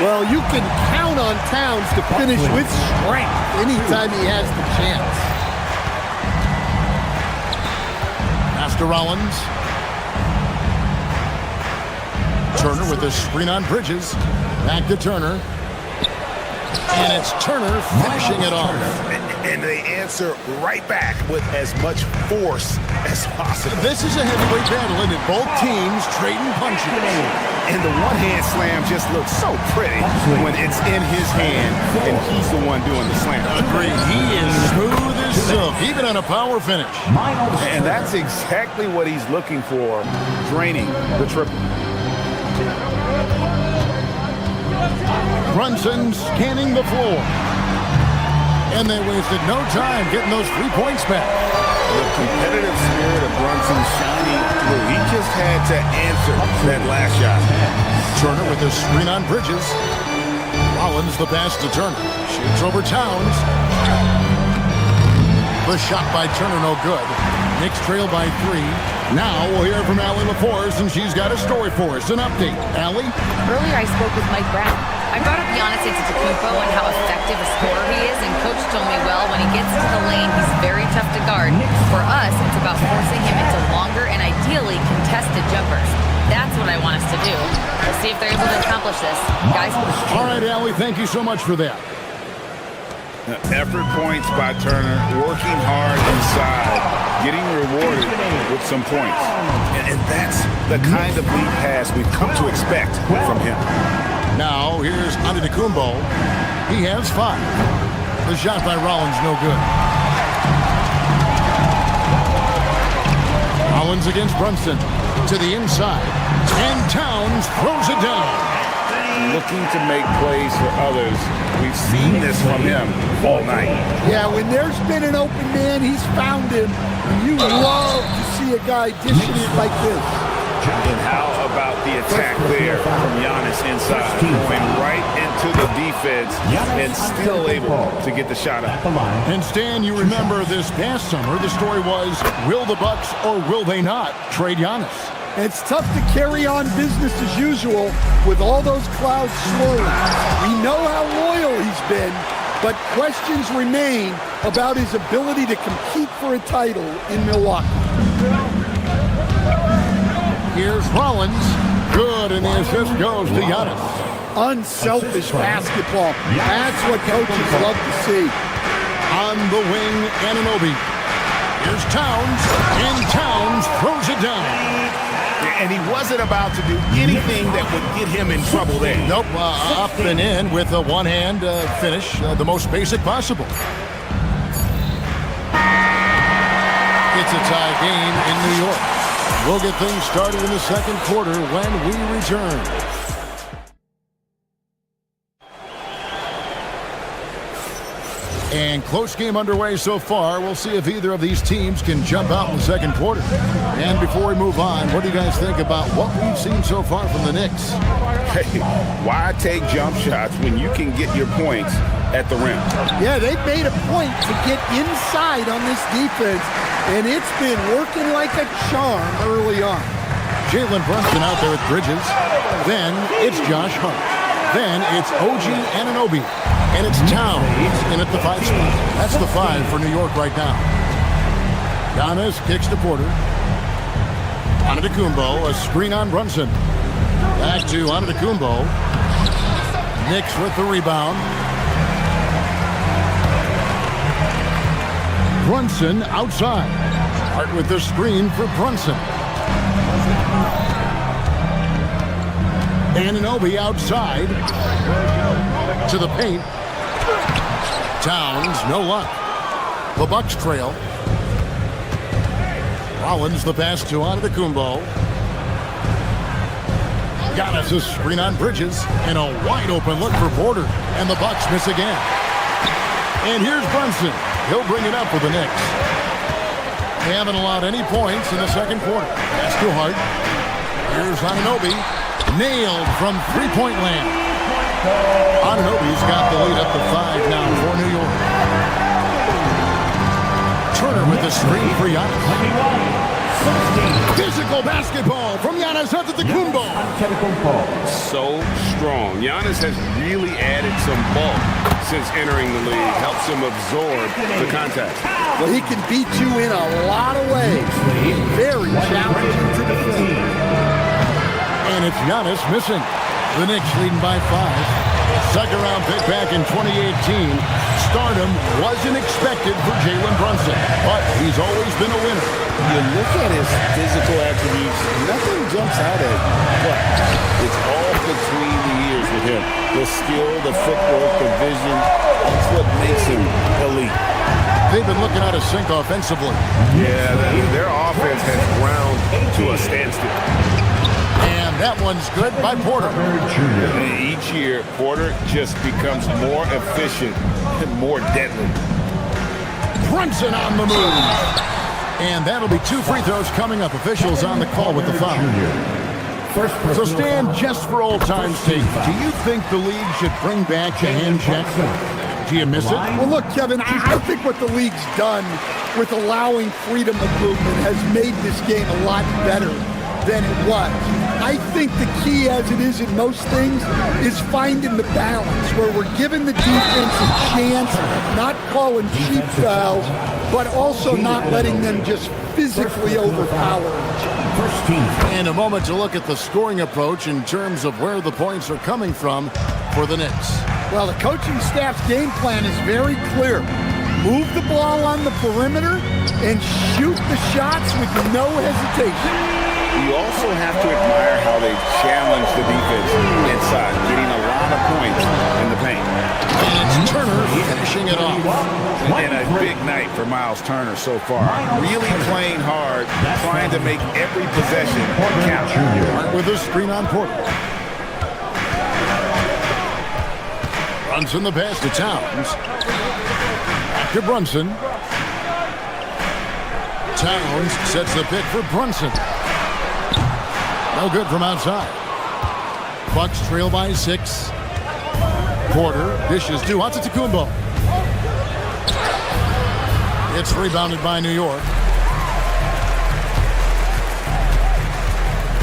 Well, you can count on Towns to finish with strength anytime he has the chance. Pass to Rollins. Turner with a screen on Bridges. Back to Turner. And it's Turner finishing it off. And they answer right back with as much force as possible. This is a heavyweight battle, and both teams trading punches. And the one-hand slam just looks so pretty when it's in his hand and he's the one doing the slam. Agreed. He is smooth as silk, even on a power finish. And that's exactly what he's looking for, draining the triple. Brunson scanning the floor. And they wasted no time getting those 3 points back. The competitive spirit of Brunson shining through. He just had to answer that last shot. Turner with a screen on Bridges. Rollins the pass to Turner. Shoots over Towns. The shot by Turner no good. Knicks trail by 3. Now we'll hear from Allie LaForce, and she's got a story for us. An update. Allie? Earlier I spoke with Mike Brown. I brought up Giannis Antetokounmpo and how effective a scorer he is, and Coach told me, well, when he gets into the lane, he's very tough to guard. For us, it's about forcing him into longer and ideally contested jumpers. That's what I want us to do. We'll see if they're able to accomplish this. Guys? All right, Allie, thank you so much for that. Effort points by Turner, working hard inside, getting rewarded with some points. And that's the kind of lead pass we've come to expect from him. Now, here's Antetokounmpo. He has 5. The shot by Rollins, no good. Rollins against Brunson. To the inside. And Towns throws it down. Looking to make plays for others. We've seen this from him all night. Yeah, when there's been an open man, he's found him. And you love to see a guy dishing it like this. And how about the attack there from Giannis inside, going right into the defense and still able to get the shot up. And Stan, you remember this past summer, the story was, will the Bucks or will they not trade Giannis? It's tough to carry on business as usual with all those clouds swirling. We know how loyal he's been, but questions remain about his ability to compete for a title in Milwaukee. Here's Rollins. Good, and the assist goes to Giannis. Unselfish basketball. That's what coaches love to see. On the wing, Anunoby. Here's Towns, and Towns throws it down. And he wasn't about to do anything that would get him in trouble there. Nope, up and in with a one-hand finish, the most basic possible. It's a tie game in New York. We'll get things started in the second quarter when we return. And close game underway so far. We'll see if either of these teams can jump out in the second quarter. And before we move on, what do you guys think about what we've seen so far from the Knicks? Hey, why take jump shots when you can get your points at the rim? Yeah, they've made a point to get inside on this defense, and it's been working like a charm early on. Jalen Brunson out there with Bridges. Then it's Josh Hart. Then it's OG Anunoby. And it's Towns in at the 5 spot. That's the 5 for New York right now. Giannis kicks to Porter. Antetokounmpo, a screen on Brunson. Back to Antetokounmpo. Knicks with the rebound. Brunson outside. Hart with the screen for Brunson. Anunoby outside. To the paint. Towns, no luck. The Bucks trail. Rollins the pass to Antetokounmpo. Giannis a screen on Bridges. And a wide open look for Porter. And the Bucks miss again. And here's Brunson. He'll bring it up for the Knicks. They haven't allowed any points in the second quarter. Pass to Hart. Here's Anunoby. Nailed from three-point land. Anunoby's got the lead up to 5 now for New York. Turner with the screen for Giannis. Physical basketball from Giannis Antetokounmpo. So strong. Giannis has really added some bulk since entering the league. Helps him absorb the contact. Well, he can beat you in a lot of ways. Very challenging to defend. And it's Giannis missing. The Knicks leading by 5. Second round pick back in 2018. Stardom wasn't expected for Jalen Brunson, but he's always been a winner. You look at his physical attributes, nothing jumps out at him, but it's all between the ears with him. The skill, the footwork, the vision, that's what makes him elite. They've been looking out of sync offensively. Yeah, their offense has ground to a standstill. And that one's good by Porter. Each year, Porter just becomes more efficient and more deadly. Brunson on the move. And that'll be 2 free throws coming up. Officials on the call with the foul. So Stan, just for old time's sake, do you think the league should bring back the hand check? Do you miss it? Well, look, Kevin, I think what the league's done with allowing freedom of movement has made this game a lot better than it was. I think the key, as it is in most things, is finding the balance where we're giving the defense a chance, not calling cheap fouls, but also not letting them just physically overpower each other. And a moment to look at the scoring approach in terms of where the points are coming from for the Knicks. Well, the coaching staff's game plan is very clear. Move the ball on the perimeter and shoot the shots with no hesitation. You also have to admire how they challenge the defense inside, getting a lot of points in the paint. And it's Turner finishing it off. And a big night for Miles Turner so far. Really playing hard, trying to make every possession count. With a screen on Porter. Brunson the pass to Towns. Back to Brunson. Towns sets the pick for Brunson. No good from outside. Bucks trail by 6. Porter dishes to Antetokounmpo. It's rebounded by New York.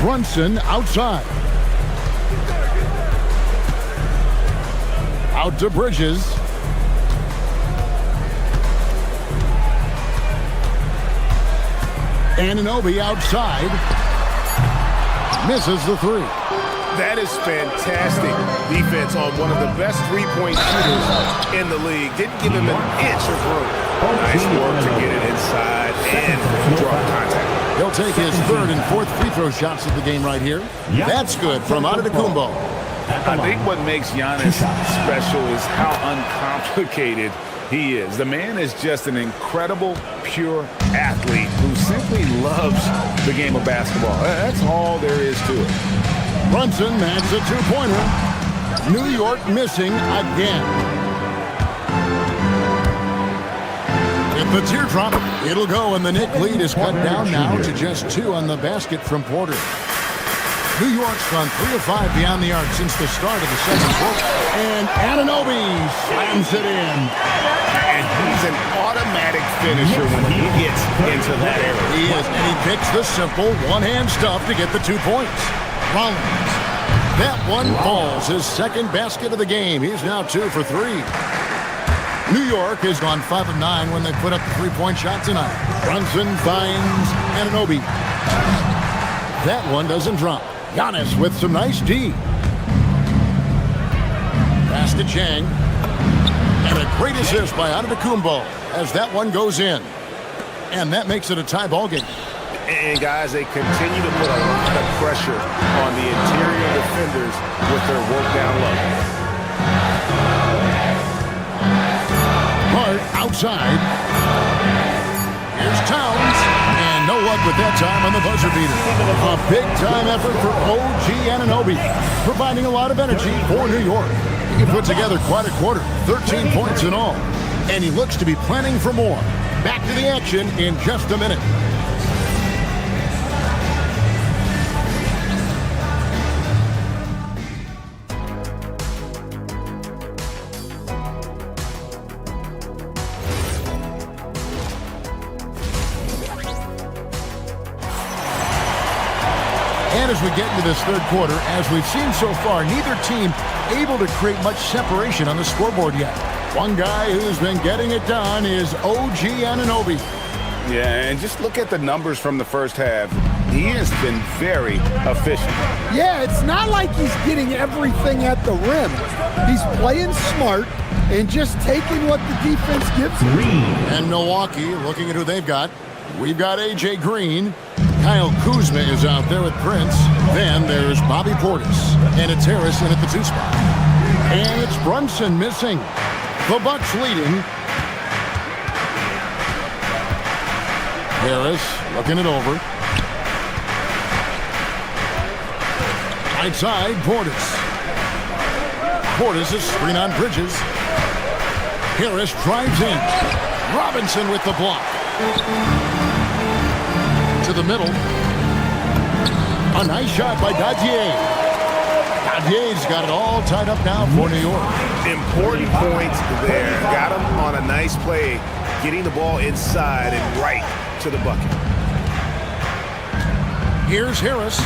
Brunson outside. Out to Bridges. Anunoby outside. Misses the 3. That is fantastic defense on one of the best three-point shooters in the league. Didn't give him an inch of room. Nice work to get it inside and draw contact. He'll take his 3rd and 4th free throw shots of the game right here. That's good from Antetokounmpo. I think what makes Giannis special is how uncomplicated he is. The man is just an incredible, pure athlete who simply loves the game of basketball. That's all there is to it. Brunson adds a 2-pointer. New York missing again. At the teardrop, it'll go, and the Knicks lead is cut down now to just 2 on the basket from Porter. New York's gone 3 of 5 beyond the arc since the start of the second quarter. And Anunoby slams it in. And he's an automatic finisher when he gets into that area. He is, and he picks the simple one-hand stuff to get the 2 points. Rollins. That one falls, his second basket of the game. He's now 2 for 3. New York has gone 5 of 9 when they put up the 3-point shot tonight. Brunson finds Anunoby. That one doesn't drop. Giannis with some nice D. Pass to Chang. And a great assist by Antetokounmpo as that one goes in. And that makes it a tie ball game. And guys, they continue to put a lot of pressure on the interior defenders with their work down low. Hart outside. Here's Towns. And no luck with that time on the buzzer beater. A big-time effort for OG Anunoby, providing a lot of energy for New York. He put together quite a quarter, 13 points in all. And he looks to be planning for more. Back to the action in just a minute. And as we get into this third quarter, as we've seen so far, neither team able to create much separation on the scoreboard yet. One guy who's been getting it done is OG Anunoby. Yeah, and just look at the numbers from the first half. He has been very efficient. Yeah, it's not like he's getting everything at the rim. He's playing smart and just taking what the defense gives him. And Milwaukee, looking at who they've got. We've got A.J. Green. Kyle Kuzma is out there with Prince. Then there's Bobby Portis. And it's Harris in at the 2 spot. And it's Brunson missing. The Bucks leading. Harris looking it over. Right side, Portis. Portis is screen on Bridges. Harris drives in. Robinson with the block. To the middle. A nice shot by Dadier. Dadier's got it all tied up now for New York. Important points there. Got him on a nice play, getting the ball inside and right to the bucket. Here's Harris.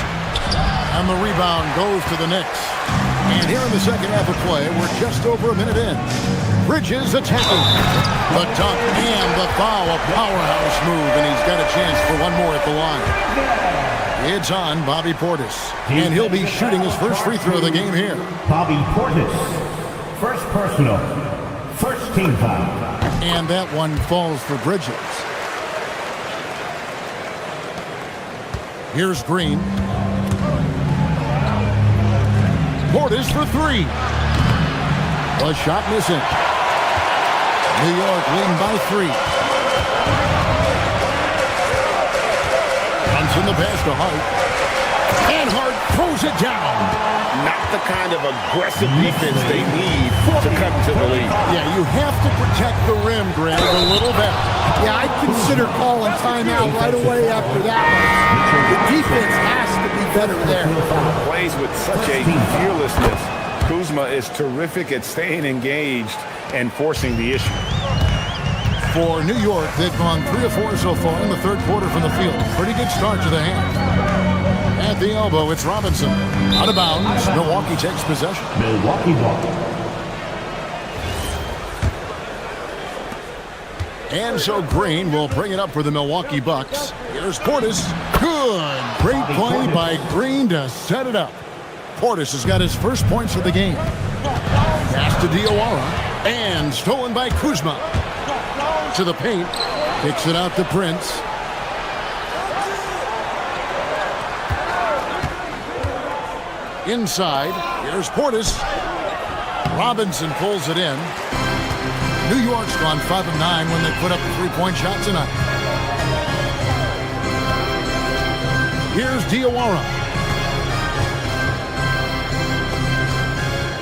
And the rebound goes to the Knicks. And here in the second half of play, we're just over a minute in. Bridges attacking. The dunk and the foul, a powerhouse move, and he's got a chance for one more at the line. It's on Bobby Portis, and he'll be shooting his first free throw of the game here. Bobby Portis, first personal, first team foul. And that one falls for Bridges. Here's Green. Portis for 3. A shot missing. New York leading by 3. Brunson the pass to Hart. And Hart throws it down. Not the kind of aggressive defense they need to come to the lead. Yeah, you have to protect the rim, Greg, a little bit. Yeah, I'd consider calling timeout right away after that one. The defense has to be better there. Plays with such a fearlessness. Kuzma is terrific at staying engaged and forcing the issue. For New York, they've gone 3 of 4 so far in the third quarter from the field. Pretty good start to the half. At the elbow, it's Robinson. Out of bounds, Milwaukee takes possession. Milwaukee ball. And so Green will bring it up for the Milwaukee Bucks. Here's Portis. Good. Great play by Green to set it up. Portis has got his first points of the game. Pass to Diawara. And stolen by Kuzma. To the paint. Kicks it out to Prince. Inside. Here's Portis. Robinson pulls it in. New York's gone 5 of 9 when they put up a 3-point shot tonight. Here's Diawara.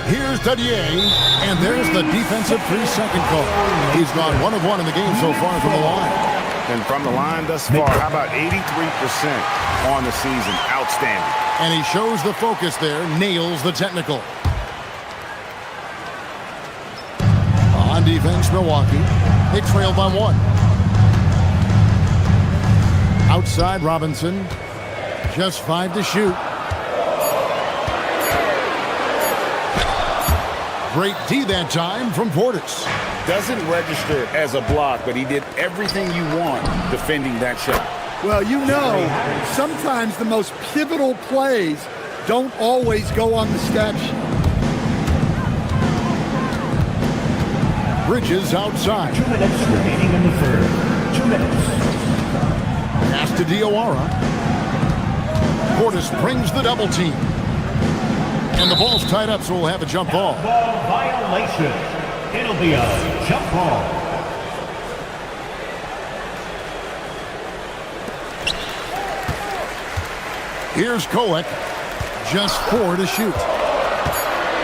Here's Dadier, and there's the defensive 3-second call. He's gone 1 of 1 in the game so far from the line. And from the line thus far, how about 83% on the season? Outstanding. And he shows the focus there, nails the technical. On defense, Milwaukee. They trail by 1. Outside, Robinson. Just 5 to shoot. Great D that time from Portis. Doesn't register as a block, but he did everything you want defending that shot. Well, you know, sometimes the most pivotal plays don't always go on the stat sheet. Bridges outside. 2 minutes remaining in the third. 2 minutes. Pass to Diawara. Portis brings the double team. And the ball's tied up, so we'll have a jump ball. Ball violation. It'll be a jump ball. Here's Kolek. Just 4 to shoot.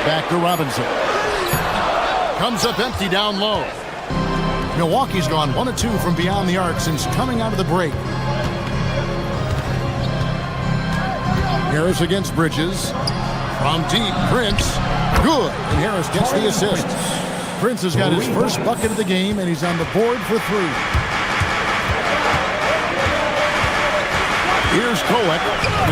Back to Robinson. Comes up empty down low. Milwaukee's gone 1 of 2 from beyond the arc since coming out of the break. Harris against Bridges. From deep, Prince. Good. And Harris gets the assist. Prince has got his first bucket of the game, and he's on the board for 3. Here's Kolek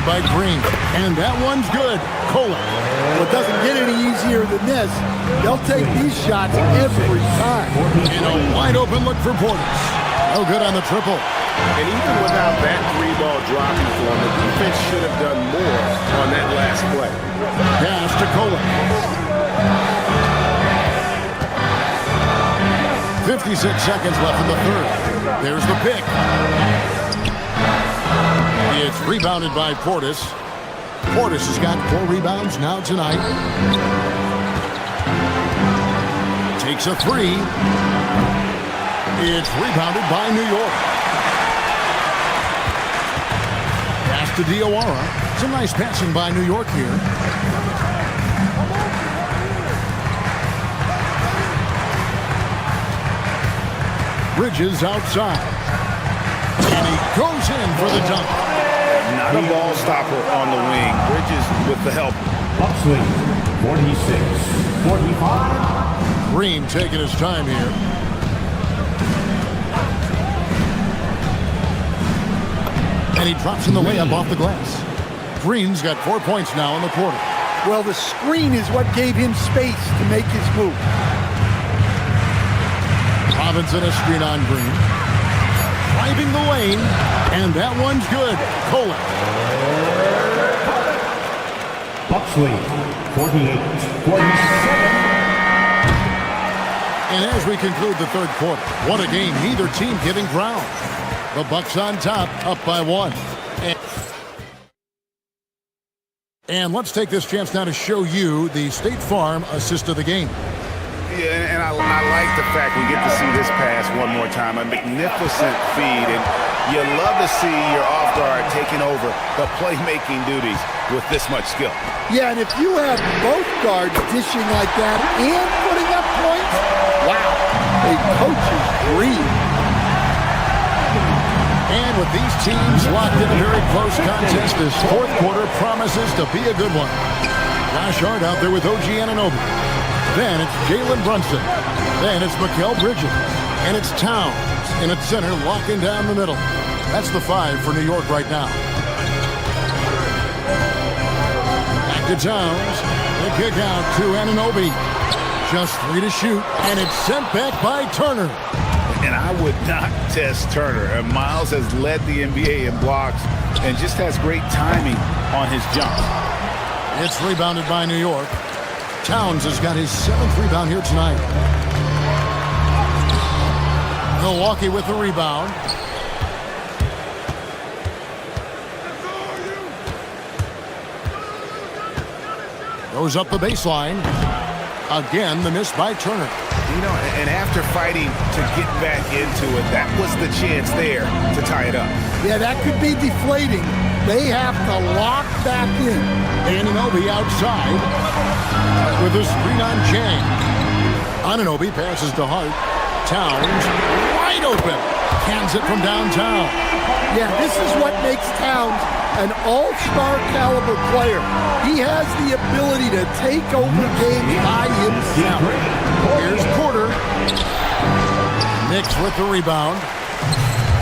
by Green. And that one's good. Kolek. Well, it doesn't get any easier than this. They'll take these shots every time. And a wide open look for Portis. No good on the triple. And even without that 3-ball dropping for him, the defense should have done more on that last play. Pass to Kolek. 56 seconds left in the third. There's the pick. It's rebounded by Portis. Portis has got 4 rebounds now tonight. Takes a 3. It's rebounded by New York. Pass to Diawara. Some nice passing by New York here. Bridges outside. And he goes in for the dunk. Not a ball stopper on the wing. Bridges with the help. Upswing. 46. 45. Green taking his time here. And he drops in the layup off the glass. Green's got 4 points now in the quarter. Well, the screen is what gave him space to make his move. Robinson a screen on Green. Driving the lane. And that one's good. Kolek. Upswing. 48. 47. And as we conclude the third quarter, what a game, neither team giving ground. The Bucks on top, up by 1. And let's take this chance now to show you the State Farm assist of the game. Yeah, and I like the fact we get to see this pass one more time. A magnificent feed, and you love to see your off guard taking over the playmaking duties with this much skill. Yeah, and if you have both guards dishing like that and putting up points, wow, a coach's dream. And with these teams locked in a very close contest, this fourth quarter promises to be a good one. Josh Hart out there with OG Anunoby. Then it's Jalen Brunson. Then it's Mikal Bridges. And it's Towns in its center, locking down the middle. That's the 5 for New York right now. Back to Towns. The kick out to Anunoby. Just 3 to shoot. And it's sent back by Turner. And I would not test Turner. And Miles has led the NBA in blocks and just has great timing on his jump. It's rebounded by New York. Towns has got his 7th rebound here tonight. Milwaukee with the rebound. Goes up the baseline. Again, the miss by Turner. You know, and after fighting to get back into it, that was the chance there to tie it up. Yeah, that could be deflating. They have to lock back in. Anunoby outside with a screen on Chang. Anunoby passes to Hart. Towns wide open. Hands it from downtown. Yeah, this is what makes Towns an all-star caliber player. He has the ability to take over games by himself. Here's Porter. Knicks with the rebound.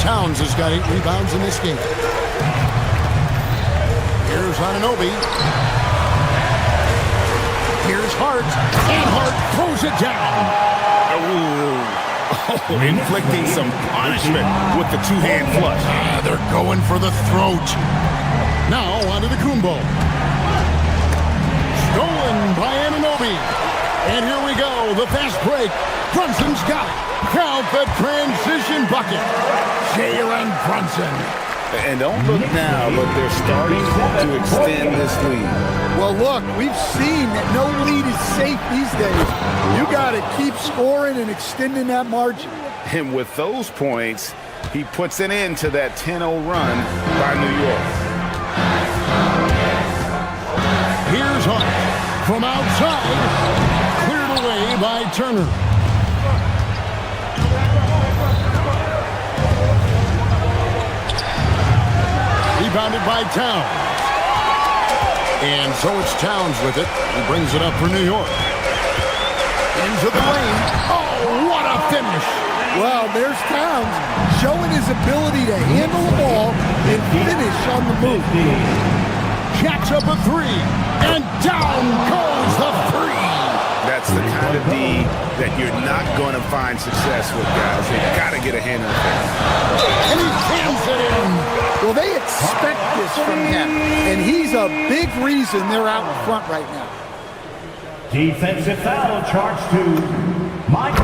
Towns has got 8 rebounds in this game. Here's Anunoby. Here's Hart, and Hart throws it down. Inflicting some punishment with the two-hand flush. They're going for the throat. Now onto the Kumbo. Stolen by Anunoby. And here we go, the fast break. Brunson's got it. Count the transition bucket. Jalen Brunson. And don't look now, but they're starting to extend this lead. Well, look, we've seen that no lead is safe these days. You got to keep scoring and extending that margin. And with those points, he puts an end to that 10-0 run by New York. Here's Hart from outside. Cleared away by Turner. Rebounded by Towns. And so it's Towns with it. He brings it up for New York. Into the lane. Oh, what a finish. Well, there's Towns showing his ability to handle the ball and finish on the move. Jacks up a three. And down goes the three. That's the kind of D that you're not going to find success with, guys. They've got to get a hand on it. And he cans it in. Well, they expect this from him, and he's a big reason they're out in front right now. Defensive foul charged to Mike.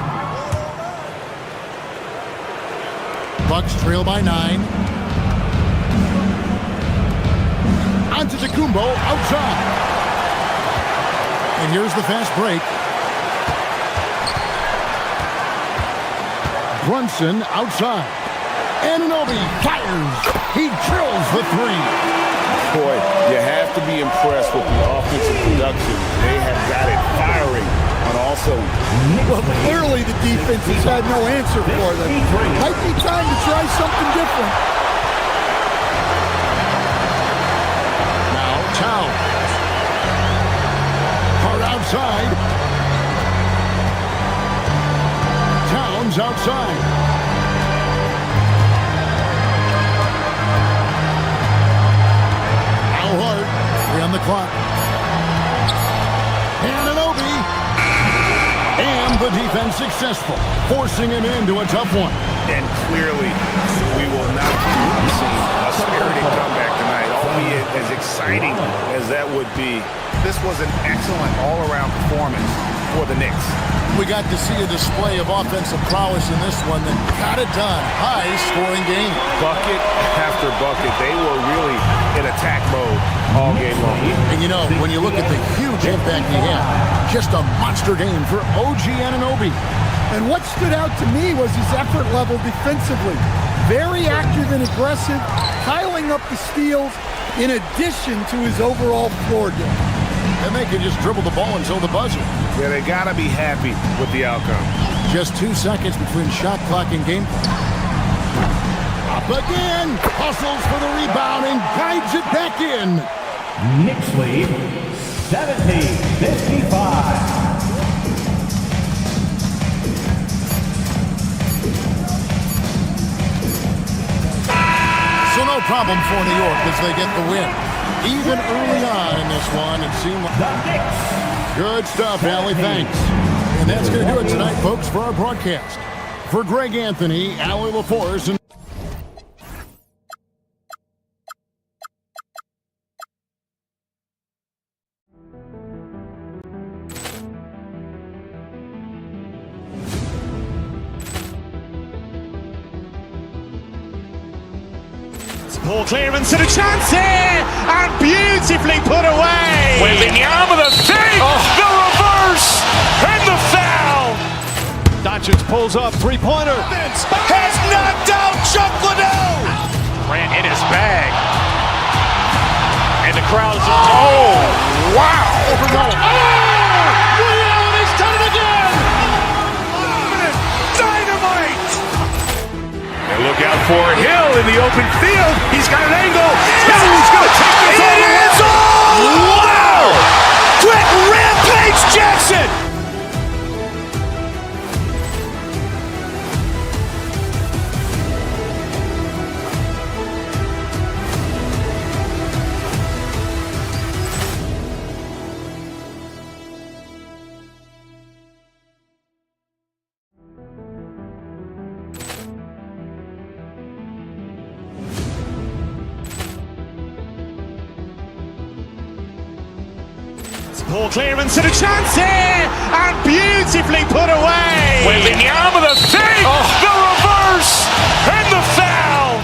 Bucks trail by 9. Onto Kumbo outside. And here's the fast break. Brunson outside. Anunoby fires. He drills the three. Boy, you have to be impressed with the offensive production. They have got it firing on all cylinders. Well, clearly the defense has had no answer for them. Might be time to try something different. Now Towns. Hart outside. Towns outside. Hart, 3 on the clock. Anunoby. And the defense successful, forcing him into a tough one. And clearly, we will not be seeing a spirited comeback tonight, albeit as exciting as that would be. This was an excellent all-around performance for the Knicks. We got to see a display of offensive prowess in this one that got it done. High-scoring game. Bucket after bucket. They were really in attack mode all game long. And you know, when you look at the huge impact he had, just a monster game for OG Anunoby. And what stood out to me was his effort level defensively. Very active and aggressive, piling up the steals in addition to his overall floor game. And they could just dribble the ball until the buzzer. Yeah, they got to be happy with the outcome. Just 2 seconds between shot clock and game clock. Up again. Hustles for the rebound and guides it back in. Knicks lead 70-55. So no problem for New York as they get the win. Even early on in this one, it seemed like good stuff, Allie. Thanks. And that's going to do it tonight, folks, for our broadcast. For Greg Anthony, Allie LaForce, and Poor clearance and a chance here, and beautifully put away. Wembanyama with a dig, the reverse, and the foul. Doncic pulls up, three-pointer. Has knocked out Chuck Liddell. Ran in his bag, and the crowd is. Oh, wow! Liddell, he's done it again. Dynamite! And look out for Hill in the open field. He's got an angle. Hill's going to take this all the way. Wow! Quick rampage Jackson! Poor clearance and a chance here, and beautifully put away. Wembanyama with a fake, the reverse, and the foul.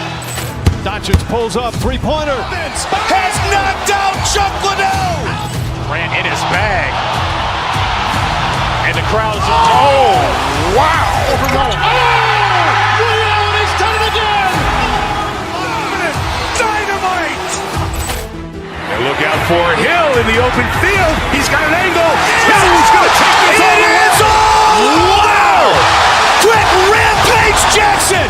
Doncic pulls up, three-pointer. Has knocked out Chuck Liddell. Grant in his bag. And the crowd is, oh, wow. Ray Allen has done it again. Dynamite. And look out for Hill in the open field. He's got an angle. Hill's going to take this all the way. Wow. Quick rampage Jackson.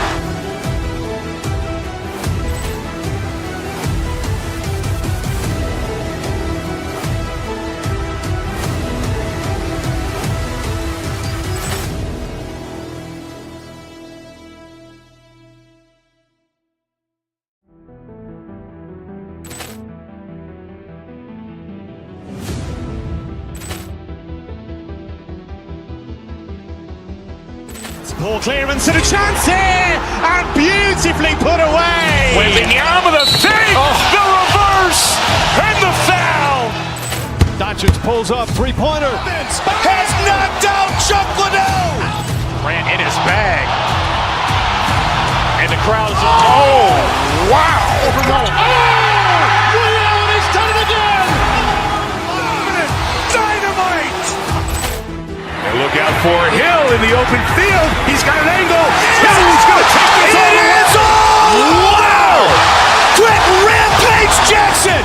Poor clearance and a chance here, and beautifully put away. Wembanyama with a fake, the reverse, and the foul. Doncic pulls up, three-pointer. Has knocked out Chuck Liddell. Grant in his bag. And the crowd is, oh, wow. Ray Allen has done it again. Dynamite. And look out for Hill in the open field. He's got an angle. Hill's going to take this all the way. Wow! Quick rampage Jackson.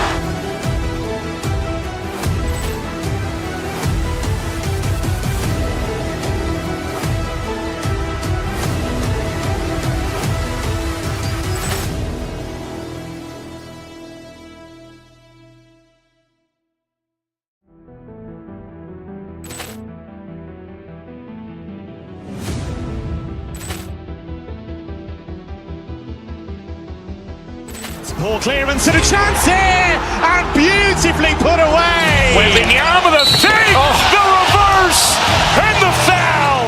Poor clearance and a chance here, and beautifully put away. Wembanyama with a fake, the reverse, and the foul.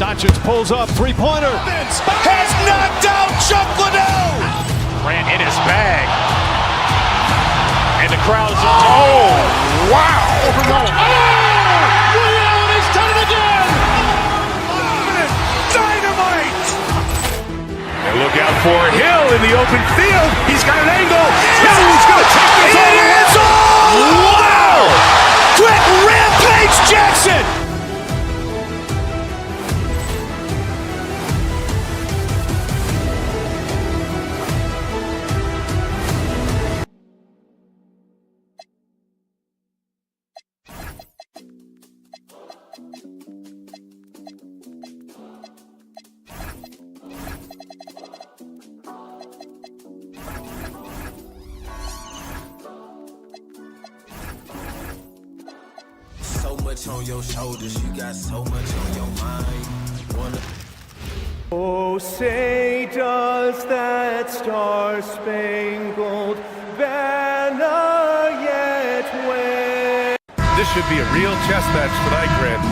Doncic pulls up, three-pointer. Has knocked out Chuck Liddell. Grant in his bag. And the crowd is, oh, wow. Ray Allen has done it again. Dynamite. And look out for Hill in the open field. He's got an angle. Hill's going to take this all the way. Wow! Quick rampage Jackson. On your shoulders, you got so much on your mind. Oh, say does that star-spangled banner yet wave? This should be a real chess match tonight, Grant.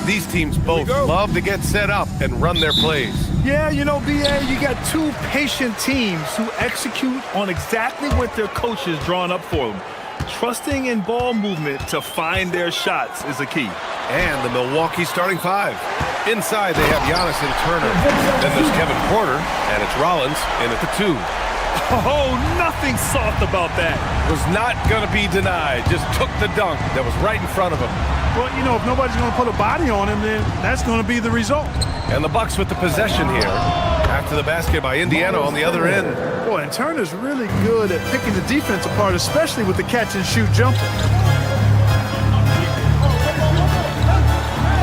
These teams both love to get set up and run their plays. Yeah, you know, BA, you got two patient teams who execute on exactly what their coach has drawn up for them. Trusting in ball movement to find their shots is a key. And the Milwaukee starting five. Inside, they have Giannis and Turner. Then there's Kevin Porter, and it's Rollins in at the 2. Oh, nothing soft about that. Was not going to be denied. Just took the dunk that was right in front of him. Well, you know, if nobody's going to put a body on him, then that's going to be the result. And the Bucks with the possession here. After the basket by Indiana on the other end. Boy, and Turner's really good at picking the defense apart, especially with the catch-and-shoot jumper.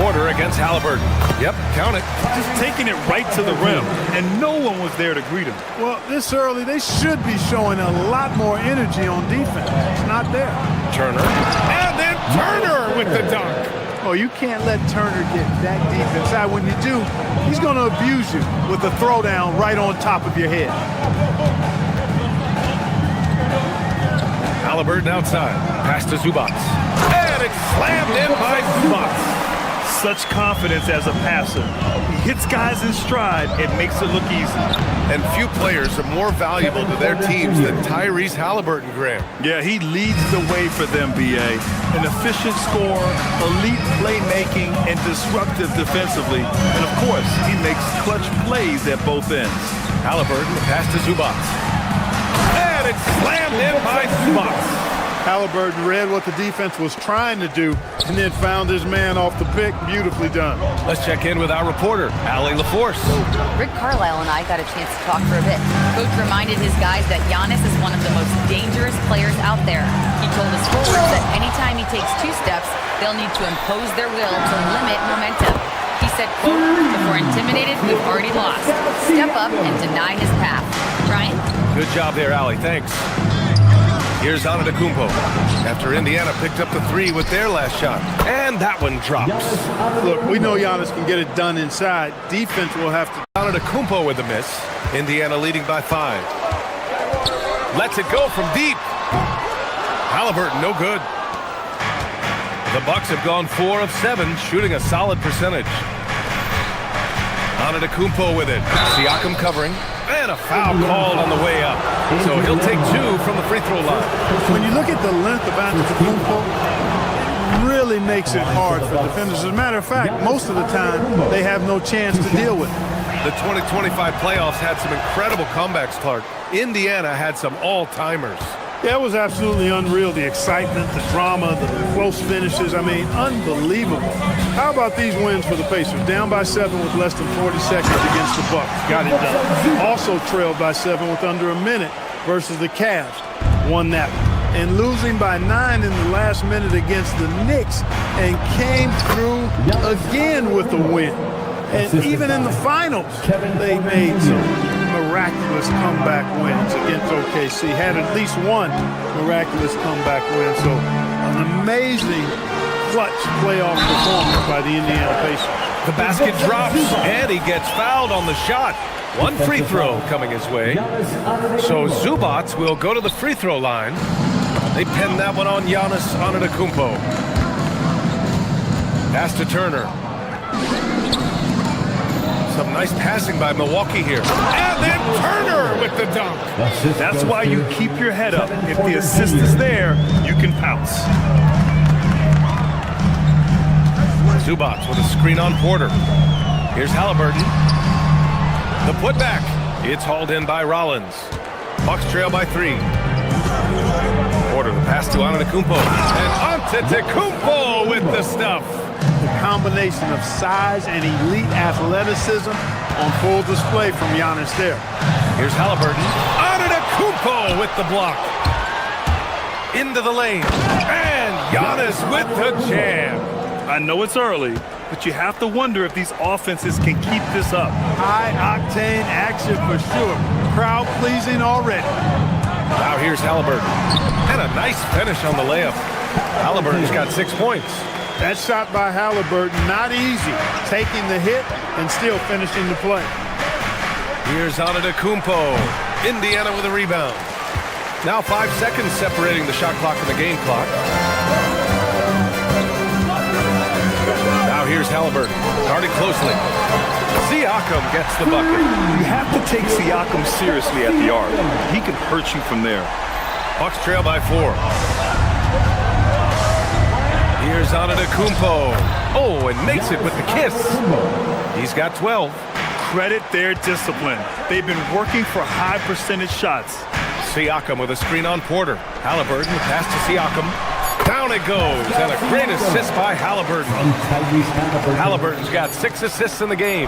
Porter against Halliburton. Yep, count it. Just taking it right to the rim, and no one was there to greet him. Well, this early, they should be showing a lot more energy on defense. It's not there. Turner. And then Turner with the dunk. Oh, you can't let Turner get that deep inside. When you do, he's going to abuse you with a throwdown right on top of your head. Halliburton outside. Pass to Zubac. And it's slammed in by Zubac. such confidence as a passer. He hits guys in stride and makes it look easy. And few players are more valuable to their teams than Tyrese Halliburton, Graham. Yeah, he leads the way for them, B.A. An efficient scorer, elite playmaking, and disruptive defensively. And, of course, he makes clutch plays at both ends. Halliburton pass to Zubac. And it's slammed in by Zubac. Halliburton read what the defense was trying to do and then found his man off the pick. Beautifully done. Let's check in with our reporter, Allie LaForce. Rick Carlisle and I got a chance to talk for a bit. Coach reminded his guys that Giannis is one of the most dangerous players out there. He told his forwards that anytime he takes 2 steps, they'll need to impose their will to limit momentum. He said, quote, "If we're intimidated, we've already lost. Step up and deny his path." Brian? Good job there, Allie. Thanks. Here's Antetokounmpo after Indiana picked up the 3 with their last shot. And that one drops. Look, we know Giannis can get it done inside. Defense will have to. Antetokounmpo with the miss. Indiana leading by 5. Lets it go from deep. Halliburton, no good. The Bucks have gone 4 of 7, shooting a solid percentage. Antetokounmpo with it. Siakam covering. And a foul called on the way up. So he'll take 2 from the free throw line. When you look at the length of Antetokounmpo, it really makes it hard for defenders. As a matter of fact, most of the time, they have no chance to deal with it. The 2025 playoffs had some incredible comebacks, Clark. Indiana had some all-timers. Yeah, it was absolutely unreal. The excitement, the drama, the close finishes. I mean, unbelievable. How about these wins for the Pacers? Down by 7 with less than 40 seconds against the Bucks. Got it done. Also trailed by 7 with under a minute versus the Cavs. Won that one. And losing by 9 in the last minute against the Knicks and came through again with a win. And even in the finals, they made some miraculous comeback wins against OKC. Had at least one miraculous comeback win. So an amazing clutch playoff performance by the Indiana Pacers. The basket drops, and he gets fouled on the shot. One free throw coming his way. So Zubac will go to the free throw line. They pin that one on Giannis Antetokounmpo. Pass to Turner. Some nice passing by Milwaukee here. And then Turner with the dunk. That's why you keep your head up. If the assist is there, you can pounce. Zubac with a screen on Porter. Here's Halliburton. The putback. It's hauled in by Rollins. Bucks trail by 3. Porter, the pass to Antetokounmpo. And Antetokounmpo with the stuff. The combination of size and elite athleticism on full display from Giannis there. Here's Halliburton. Antetokounmpo with the block. Into the lane. And Giannis with the jam. I know it's early, but you have to wonder if these offenses can keep this up. High-octane action for sure. Crowd-pleasing already. Now here's Halliburton. And a nice finish on the layup. Halliburton's got 6 points. That shot by Halliburton, not easy. Taking the hit and still finishing the play. Here's Antetokounmpo. Indiana with a rebound. Now 5 seconds separating the shot clock and the game clock. Now here's Halliburton. Guarded closely. Siakam gets the bucket. You have to take Siakam seriously at the arc. He can hurt you from there. Bucks trail by 4. Here's Antetokounmpo. Oh, and makes it with the kiss. He's got 12. Credit their discipline. They've been working for high percentage shots. Siakam with a screen on Porter. Halliburton, pass to Siakam. Down it goes, and a great assist by Halliburton. Halliburton's got 6 assists in the game.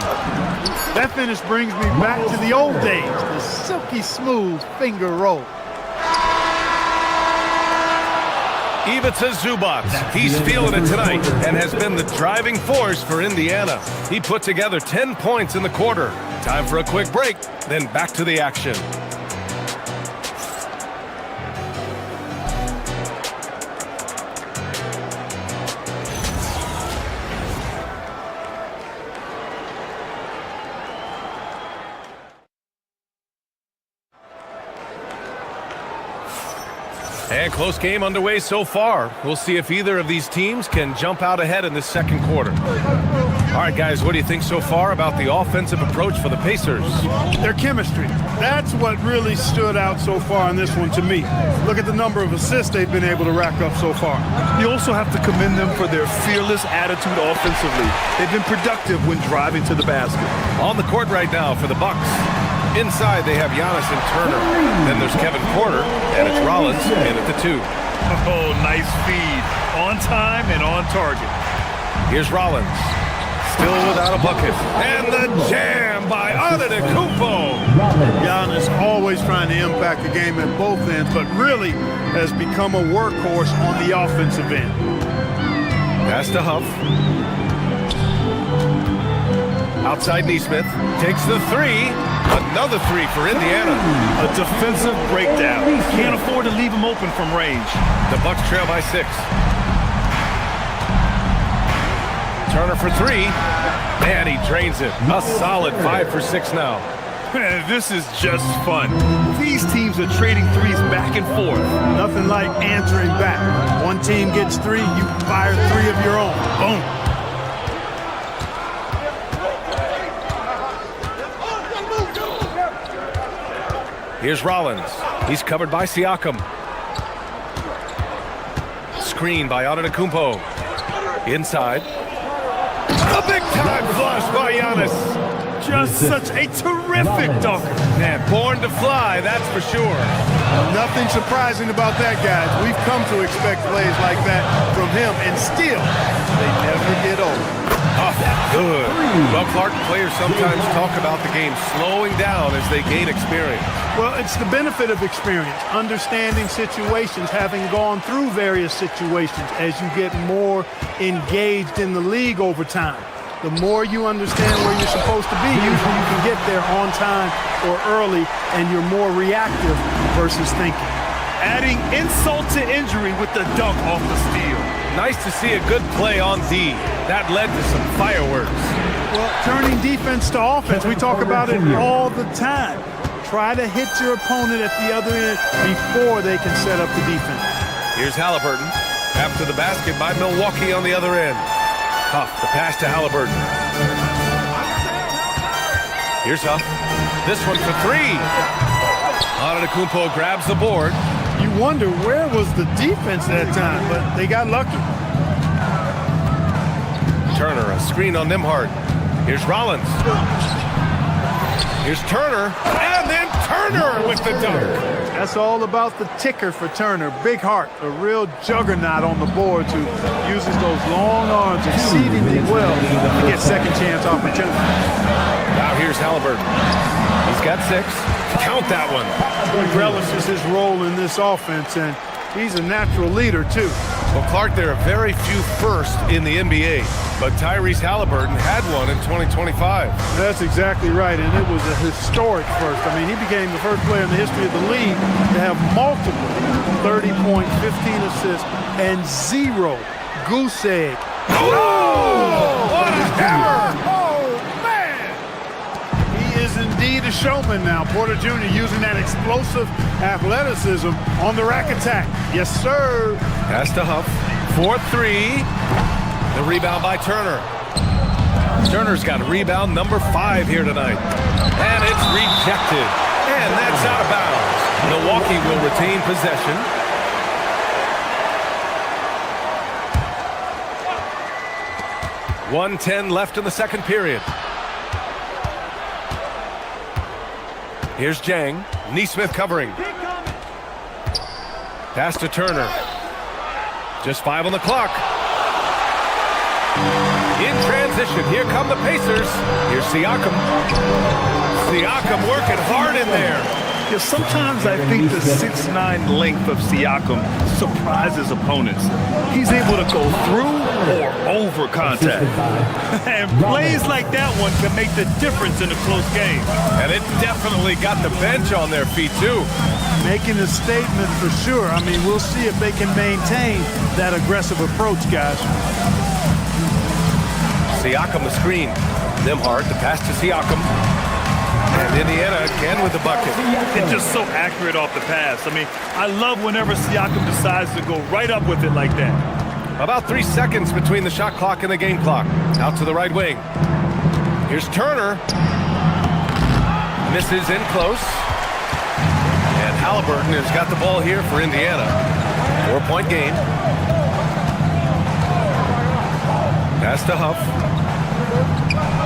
That finish brings me back to the old days, the silky smooth finger roll. Ivica Zubac, he's feeling it tonight and has been the driving force for Indiana. He put together 10 points in the quarter. Time for a quick break, then back to the action. And close game underway so far. We'll see if either of these teams can jump out ahead in the second quarter. All right, guys, what do you think so far about the offensive approach for the Pacers? Their chemistry. That's what really stood out so far in this one to me. Look at the number of assists they've been able to rack up so far. You also have to commend them for their fearless attitude offensively. They've been productive when driving to the basket. On the court right now for the Bucks. Inside, they have Giannis and Turner. Then there's Kevin Porter, and it's Rollins in at the 2. Oh, nice feed. On time and on target. Here's Rollins. Still without a bucket. And the jam by Antetokounmpo. Giannis always trying to impact the game at both ends, but really has become a workhorse on the offensive end. Pass to Huff. Outside Neesmith. Takes the 3. Another 3 for Indiana. A defensive breakdown. Can't afford to leave him open from range. The Bucks trail by 6. Turner for 3. Man, he drains it. A solid 5 for 6 now. Man, this is just fun. These teams are trading threes back and forth. Nothing like answering back. One team gets 3, you fire 3 of your own. Boom. Here's Rollins. He's covered by Siakam. Screen by Antetokounmpo. Inside. A big-time flush by Giannis. Just such a terrific dunker. Man, born to fly, that's for sure. Nothing surprising about that, guys. We've come to expect plays like that from him, and still, they never get old. Oh, good. Well, Clark, players sometimes talk about the game slowing down as they gain experience. Well, it's the benefit of experience, understanding situations, having gone through various situations as you get more engaged in the league over time. The more you understand where you're supposed to be, usually you can get there on time or early, and you're more reactive versus thinking. Adding insult to injury with the dunk off the steal. Nice to see a good play on D. That led to some fireworks. Well, turning defense to offense, we talk about it all the time. Try to hit your opponent at the other end before they can set up the defense. Here's Halliburton. After the basket by Milwaukee on the other end. Huff, the pass to Halliburton. Here's Huff. This one for 3. Antetokounmpo grabs the board. You wonder where was the defense that time, but they got lucky. Turner, a screen on Nembhard. Here's Rollins. Here's Turner, and then Turner with the dunk. That's all about the ticker for Turner. Big heart, a real juggernaut on the boards who uses those long arms exceedingly well to get second chance opportunities. Now here's Halliburton. He's got 6. Count that one. He relishes his role in this offense, and he's a natural leader, too. Well, Clark, there are very few firsts in the NBA, but Tyrese Halliburton had one in 2025. That's exactly right, and it was a historic first. I mean, he became the first player in the history of the league to have multiple 30-point, 15 assists, and 0 goose egg. Oh! What a hammer! Indeed a showman now. Porter Jr. using that explosive athleticism on the rack attack. Yes, sir. Pass to Huff. 4-3. The rebound by Turner. Turner's got rebound number 5 here tonight. And it's rejected. And that's out of bounds. Milwaukee will retain possession. .110 left in the second period. Here's Jang. Neesmith covering. Pass to Turner. Just 5 on the clock. In transition, here come the Pacers. Here's Siakam. Siakam working hard in there. Yeah, sometimes I think the 6'9" length of Siakam surprises opponents. He's able to go through or over contact. And plays like that one can make the difference in a close game. And it definitely got the bench on their feet, too. Making a statement for sure. I mean, we'll see if they can maintain that aggressive approach, guys. Siakam the screen. Nembhard, the pass to Siakam. And Indiana again with the bucket. And just so accurate off the pass. I mean, I love whenever Siakam decides to go right up with it like that. About 3 seconds between the shot clock and the game clock. Out to the right wing. Here's Turner. Misses in close. And Halliburton has got the ball here for Indiana. 4-point game. Pass to Huff.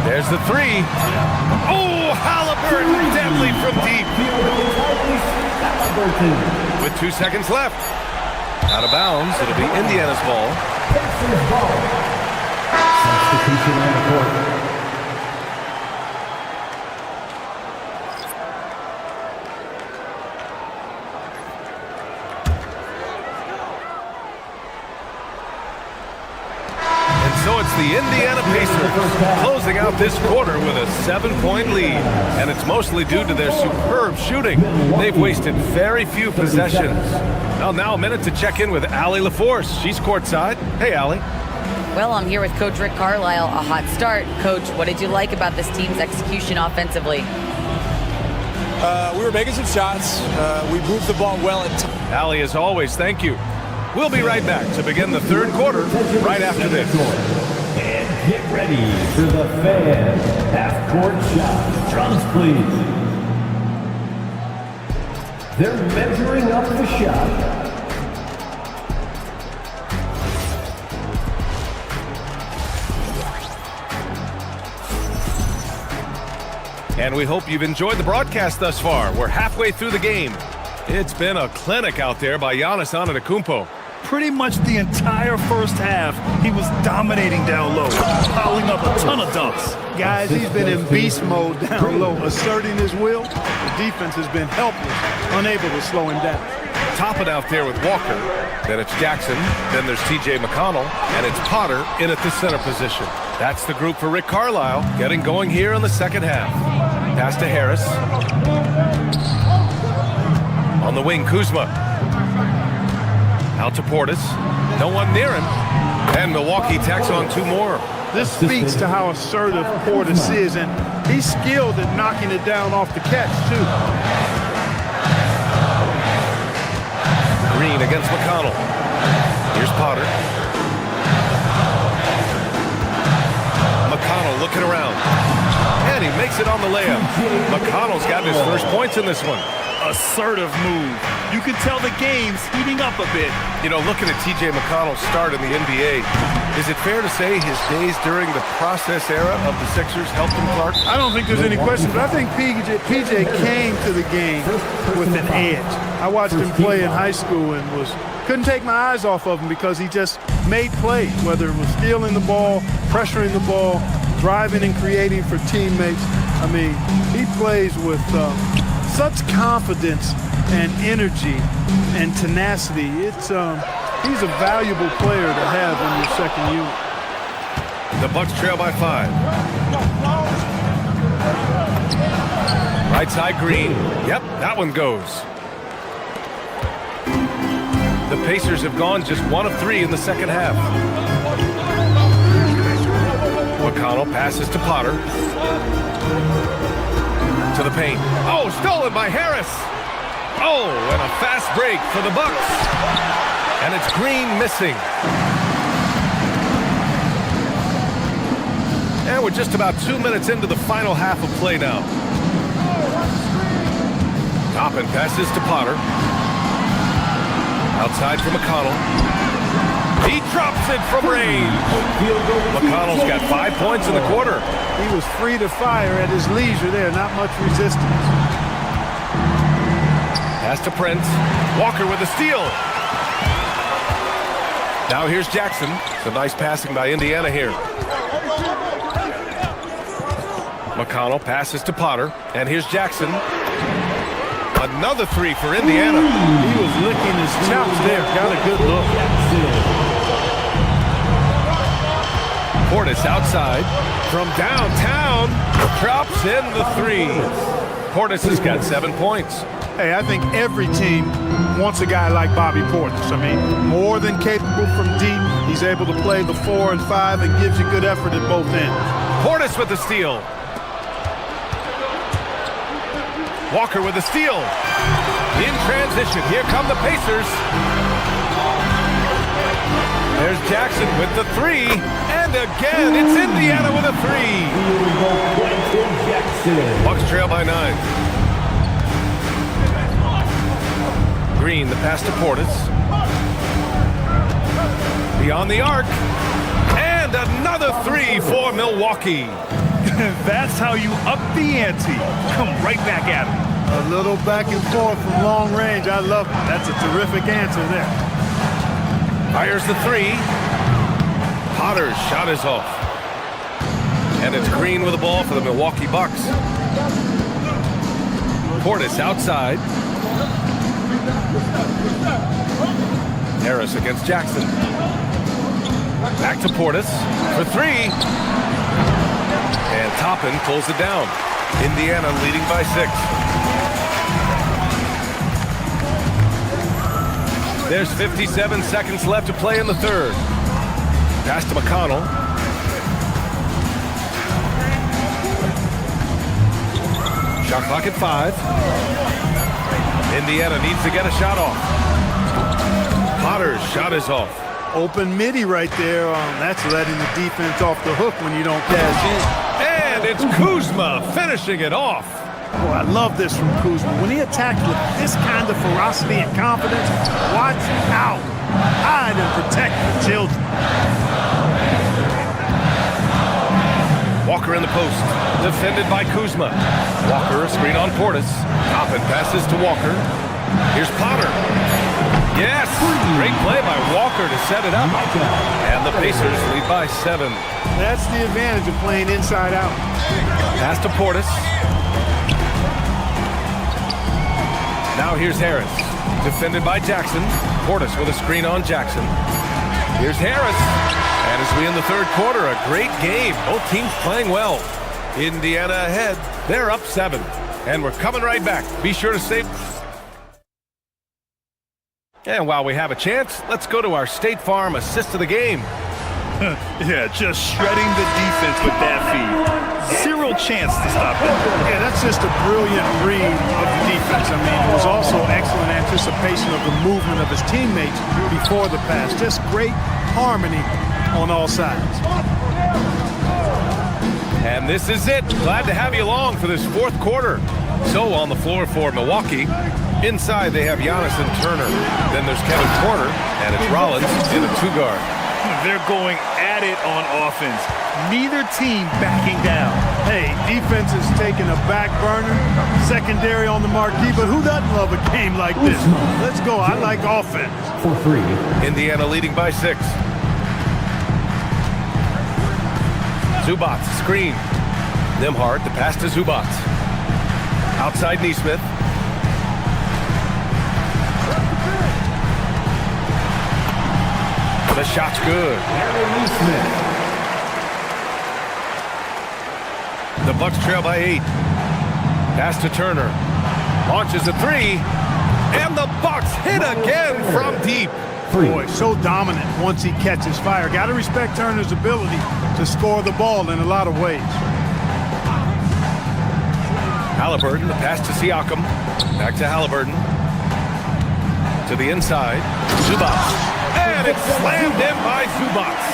There's the three. Oh, Halliburton deadly from deep. With 2 seconds left. Out of bounds. It'll be Indiana's ball. Substitution on the court. So it's the Indiana Pacers closing out this quarter with a 7-point lead. And it's mostly due to their superb shooting. They've wasted very few possessions. Well, now a minute to check in with Allie LaForce. She's courtside. Hey, Allie. Well, I'm here with Coach Rick Carlisle. A hot start. Coach, what did you like about this team's execution offensively? We were making some shots. We moved the ball well at times. Allie, as always, thank you. We'll be right back to begin the third quarter right after this. And get ready for the fan half-court shot. Drums, please. They're measuring up the shot. And we hope you've enjoyed the broadcast thus far. We're halfway through the game. It's been a clinic out there by Giannis Antetokounmpo. Pretty much the entire first half, he was dominating down low, piling up a ton of dunks. Guys, he's been in beast mode down low, asserting his will. The defense has been helpless, unable to slow him down. Top it out there with Walker. Then it's Jackson. Then there's T.J. McConnell. And it's Potter in at the center position. That's the group for Rick Carlisle, getting going here in the second half. Pass to Harris. On the wing, Kuzma. Out to Portis. No one near him. And Milwaukee tacks on 2 more. This speaks to how assertive Portis is, and he's skilled at knocking it down off the catch, too. Green against McConnell. Here's Potter. McConnell looking around. And he makes it on the layup. McConnell's gotten his first points in this one. Assertive move. You can tell the game's heating up a bit. You know, looking at T.J. McConnell's start in the NBA, is it fair to say his days during the process era of the Sixers helped him, Clark? I don't think there's any question, but I think PJ came to the game with an edge. I watched him play in high school and couldn't take my eyes off of him because he just made plays, whether it was stealing the ball, pressuring the ball, driving and creating for teammates. I mean, he plays with such confidence and energy and tenacity. He's a valuable player to have in your second unit. The Bucks trail by 5. Right side, Green. Yep, that one goes. The Pacers have gone just 1 of 3 in the second half. McConnell passes to Potter. To the paint. Oh, stolen by Harris. Oh, and a fast break for the Bucks. And it's Green missing. And we're just about 2 minutes into the final half of play now. Toppin passes to Potter. Outside for McConnell. He drops it from range. McConnell's got 5 points in the quarter. He was free to fire at his leisure there, not much resistance. Pass to Prince. Walker with a steal. Now here's Jackson. Some nice passing by Indiana here. McConnell passes to Potter. And here's Jackson. Another 3 for Indiana. He was licking his chops there. Got a good look. Portis outside. From downtown. Drops in the 3. Portis has got 7 points. Hey, I think every team wants a guy like Bobby Portis. I mean, more than capable from deep. He's able to play the 4 and 5 and gives you good effort at both ends. Portis with the steal. Walker with a steal. In transition, here come the Pacers. There's Jackson with the three. And again, it's Indiana with a three. Bucks trail by 9. Green, the pass to Portis. Beyond the arc. And another three for Milwaukee. That's how you up the ante. Come right back at him. A little back and forth from long range. I love it. That's a terrific answer there. Fires the three. Potter's shot is off. And it's Green with the ball for the Milwaukee Bucks. Portis outside. Harris against Jackson. Back to Portis for three. And Toppin pulls it down. Indiana leading by 6. There's 57 seconds left to play in the third. Pass to McConnell. Shot clock at 5. Indiana needs to get a shot off. Potter's shot is off. Open midi right there. That's letting the defense off the hook when you don't cash in. And it's Kuzma finishing it off. Boy, I love this from Kuzma. When he attacks with this kind of ferocity and confidence, watch out. Hide and protect the children. Walker in the post. Defended by Kuzma. Walker, a screen on Portis. Toppin passes to Walker. Here's Potter. Yes! Great play by Walker to set it up. And the Pacers lead by 7. That's the advantage of playing inside out. Pass to Portis. Now here's Harris. Defended by Jackson. Portis with a screen on Jackson. Here's Harris. And as we in the third quarter, a great game. Both teams playing well. Indiana ahead. They're up 7. And we're coming right back. Be sure to save. And while we have a chance, let's go to our State Farm assist of the game. Yeah, just shredding the defense with that feed. Zero chance to stop it. Yeah, that's just a brilliant read of the defense. I mean, it was also excellent anticipation of the movement of his teammates before the pass. Just great harmony on all sides. And this is it. Glad to have you along for this fourth quarter. So on the floor for Milwaukee, inside they have Giannis and Turner. Then there's Kevin Porter, and it's Rollins in a 2-guard. They're going at it on offense. Neither team backing down. Hey, defense is taking a back burner, secondary on the marquee, but who doesn't love a game like this? Let's go. I like offense. For 3. Indiana leading by 6. Zubats, screen. Nimhard, the pass to Zubats. Outside Neesmith. The shot's good. The Bucks trail by 8. Pass to Turner. Launches a 3. And the Bucks hit again from deep. Boy, so dominant once he catches fire. Got to respect Turner's ability to score the ball in a lot of ways. Halliburton, the pass to Siakam. Back to Halliburton. To the inside. Zubats. And it's slammed in by Zubats.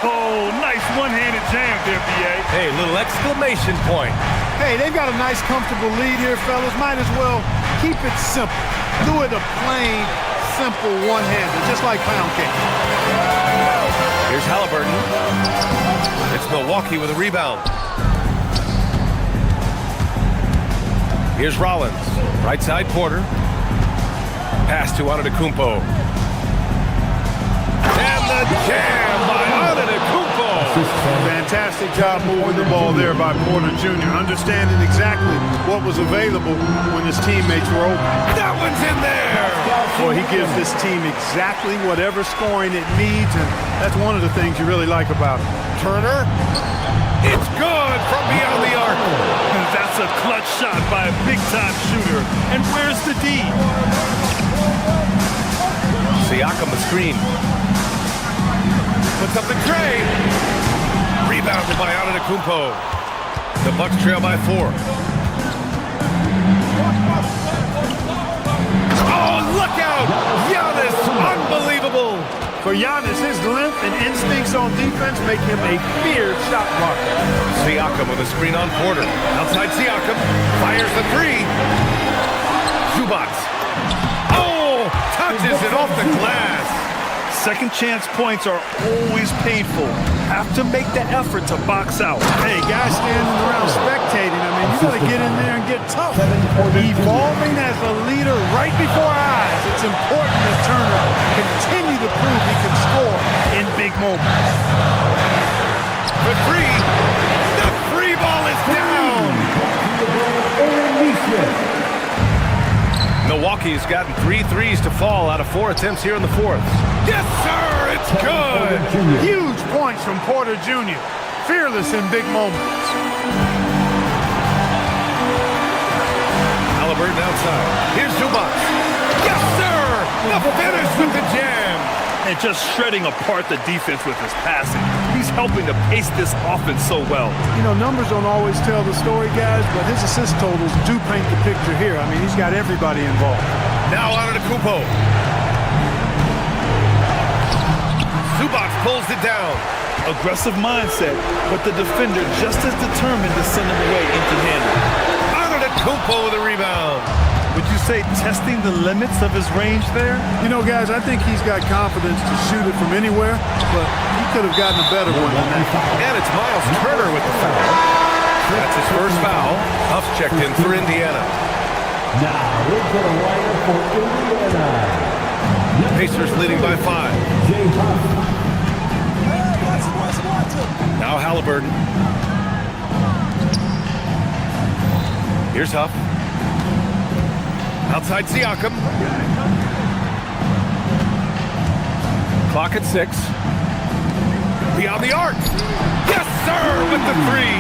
Oh, nice one-handed jam there, B.A. Hey, little exclamation point. Hey, they've got a nice, comfortable lead here, fellas. Might as well keep it simple. Do it a plain, simple one-hander, just like pound cake. Here's Halliburton. It's Milwaukee with a rebound. Here's Rollins. Right side Porter. Pass to Antetokounmpo. And the jam by Antetokounmpo. Fantastic job moving the ball there by Porter Jr., understanding exactly what was available when his teammates were open. That one's in there! Boy, he gives this team exactly whatever scoring it needs, and that's one of the things you really like about him. Turner. It's good from beyond the arc. That's a clutch shot by a big-time shooter. And where's the D? Siakam the screen. Puts up the tray. Rebounded by Antetokounmpo. The Bucks trail by 4. For Giannis, his length and instincts on defense make him a feared shot blocker. Siakam with a screen on Porter. Outside Siakam. Fires the three. Zubac. Oh! Touches it off the glass. Second chance points are always painful. Have to make the effort to box out. Hey, guys standing around spectating, I mean, you got to get in there and get tough. Evolving as a leader right before our eyes. It's important that Turner continue to prove he can score in big moments. The three. The free ball is down. Milwaukee's gotten 3 threes to fall out of 4 attempts here in the fourth. Yes, sir, it's good. Huge points from Porter Jr. Fearless in big moments. Halliburton outside. Here's Zubac. Yes, sir. The finish with the jam. And just shredding apart the defense with his passing. He's helping to pace this offense so well. You know, numbers don't always tell the story, guys, but his assist totals do paint the picture here. I mean, he's got everybody involved. Now on to Kupo. Zubac pulls it down. Aggressive mindset, but the defender just as determined to send him away empty-handed. On to Kupo with a rebound. Would you say testing the limits of his range there? You know, guys, I think he's got confidence to shoot it from anywhere, but he could have gotten a better one than that. And it's Miles Turner with the foul. That's his first foul. Huff's checked in for Indiana. Now into the lineup for Indiana. Pacers leading by 5. Now Halliburton. Here's Huff. Outside Siakam. Clock at 6. Beyond the arc. Yes, sir, with the three.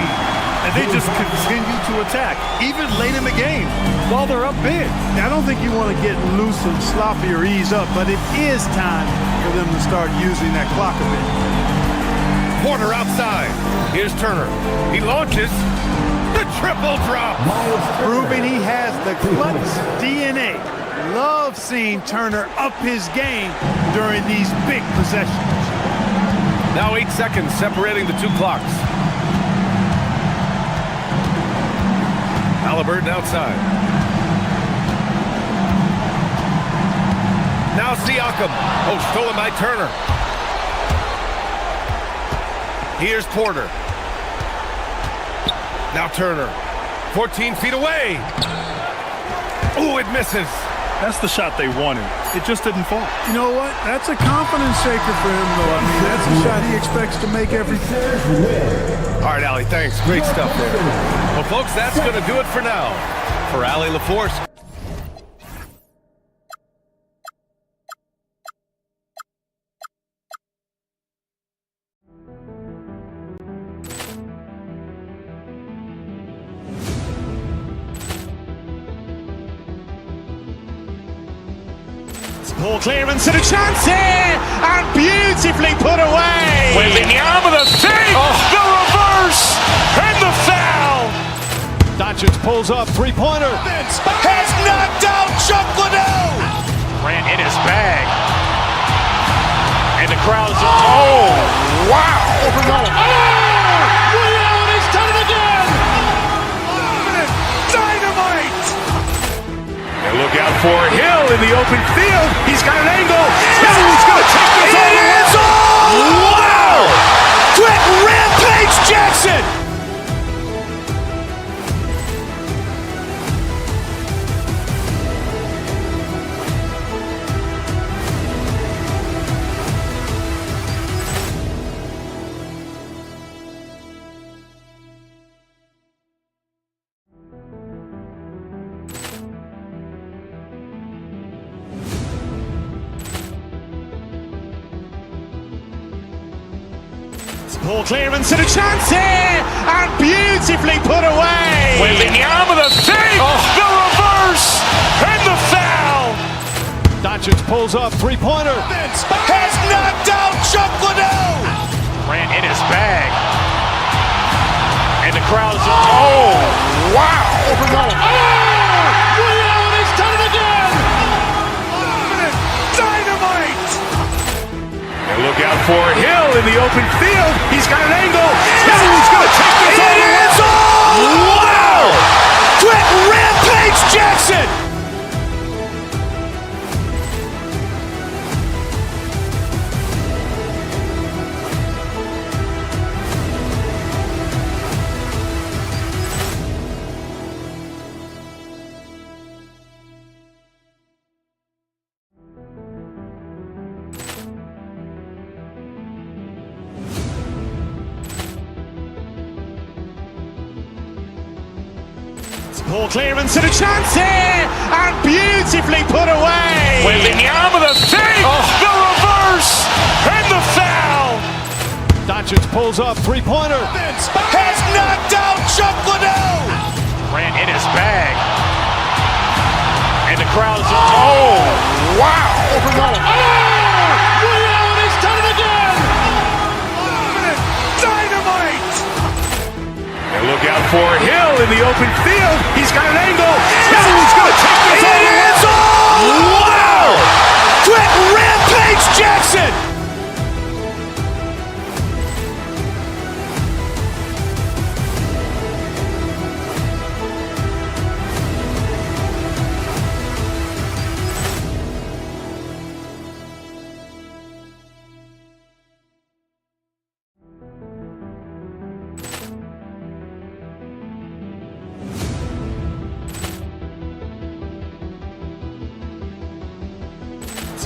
And they just continue to attack, even late in the game, while they're up big. I don't think you want to get loose and sloppy or ease up, but it is time for them to start using that clock a bit. Porter outside. Here's Turner. He launches. The triple drop. Proving he has the clutch DNA. Love seeing Turner up his game during these big possessions. Now 8 seconds separating the 2 clocks. Halliburton outside. Now Siakam. Oh, stolen by Turner. Here's Porter. Now Turner. 14 feet away. Oh, it misses. That's the shot they wanted. It just didn't fall. You know what? That's a confidence shaker for him, though. I mean, that's a shot he expects to make every time. All right, Allie, thanks. Great stuff there. Well, folks, that's going to do it for now. For Allie LaForce. Ball clearance and a chance here, and beautifully put away. Wembanyama with a save, the reverse, and the foul. Doncic pulls up, three-pointer. Has knocked out Chocolate. Ran in his bag, and the crowd's oh wow! William, he's done it again. Dynamite! And look out for Hill in the open field. He's got an angle. Hill's going to take this all the way. Wow! Quick rampage Jackson! Ball clearance and a chance here, and beautifully put away. Wembanyama with a save, the reverse, and the foul. Doncic pulls up, three-pointer. Has knocked out Chocolate. Ran in his bag, and the crowd's oh wow! William, he's done it again. Dynamite! open field. He's got an angle. He's going to take this all the way. Wow! Quick rampage Jackson! Poor clearance and a chance here, and beautifully put away. Wembanyama with a save, the reverse, and the foul. Doncic pulls up, three-pointer. Has knocked out Chuck Liddell. Ran in his bag. And the crowd is, oh, wow. He's done it again. Dynamite. And look out for Hill in the open field. He's got an angle. He's going to take this all the way. Wow! Quick rampage Jackson.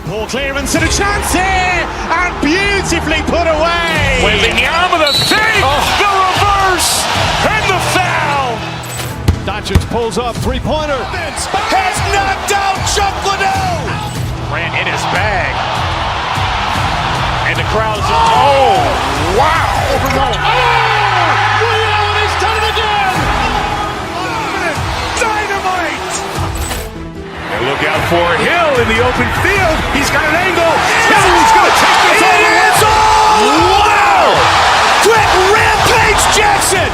Poor clearance and a chance here, and beautifully put away. Wembanyama with a save, the reverse, and the foul. Doncic pulls up, three-pointer. Has knocked out Chuck Liddell. Ran in his bag. And the crowd is, oh, wow. He's done it again. Dynamite. And look out for Hill in the open field. He's got an angle. He's going to take this all the way. Wow! Quick rampage Jackson.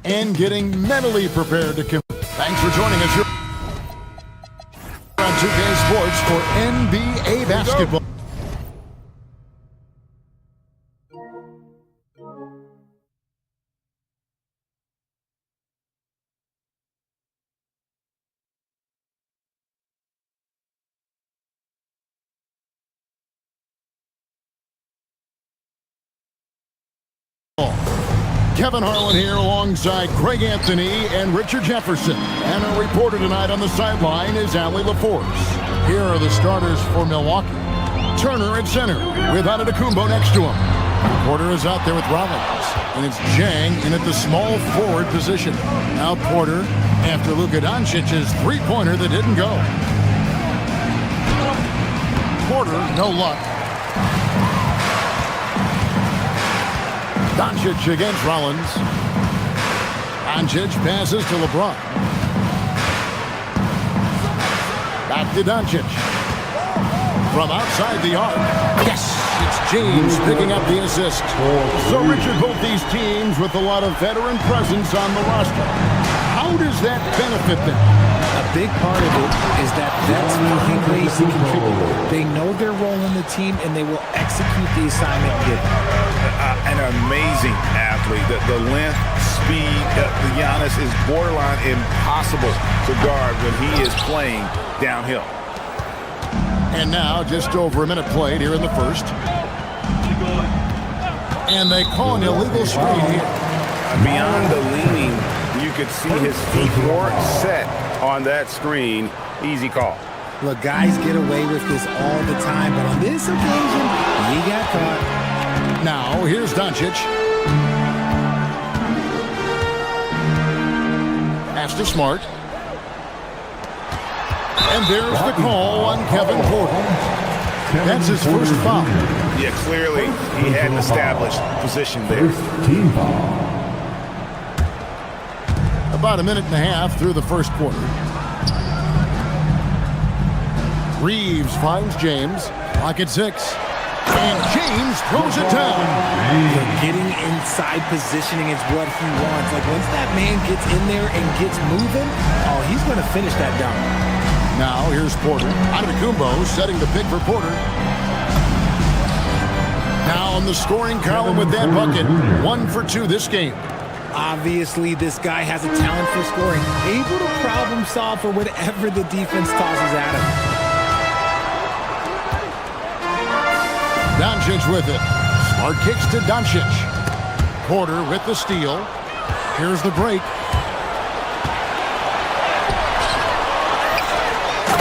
And getting mentally prepared to compete. Thanks for joining us here on 2K Sports for NBA basketball. Kevin Harlan here alongside Greg Anthony and Richard Jefferson. And our reporter tonight on the sideline is Allie LaForce. Here are the starters for Milwaukee. Turner at center with Antetokounmpo next to him. Porter is out there with Rollins. And it's Jang in at the small forward position. Now Porter after Luka Doncic's three-pointer that didn't go. Porter, no luck. Doncic against Rollins. Doncic passes to LeBron. Back to Doncic. From outside the arc. Yes! It's James picking up the assist. So, Richard, both these teams with a lot of veteran presence on the roster. How does that benefit them? A big part of it is that vets feel they can contribute. They know their role in the team, and they will execute the assignment given. An amazing athlete. The length, speed, Giannis is borderline impossible to guard when he is playing downhill. And now, just over a minute played here in the first. And they call an illegal screen here. Beyond the leaning, you could see his feet weren't set on that screen. Easy call. Look, guys get away with this all the time, but on this occasion, he got caught. Now, here's Doncic. Pass to Smart. And there's the call on Kevin Porter. That's his first foul. Yeah, clearly he had an established position there. Team foul. About a minute and a half through the first quarter. Reeves finds James. Clock at 6. And James throws it down. Getting inside positioning is what he wants. Like, once that man gets in there and gets moving, oh, he's going to finish that down. Now, here's Porter. Antetokounmpo setting the pick for Porter. Now on the scoring column with that bucket. 1 for 2 this game. Obviously, this guy has a talent for scoring. Able to problem solve for whatever the defense tosses at him. Doncic with it. Smart kicks to Doncic. Porter with the steal. Here's the break.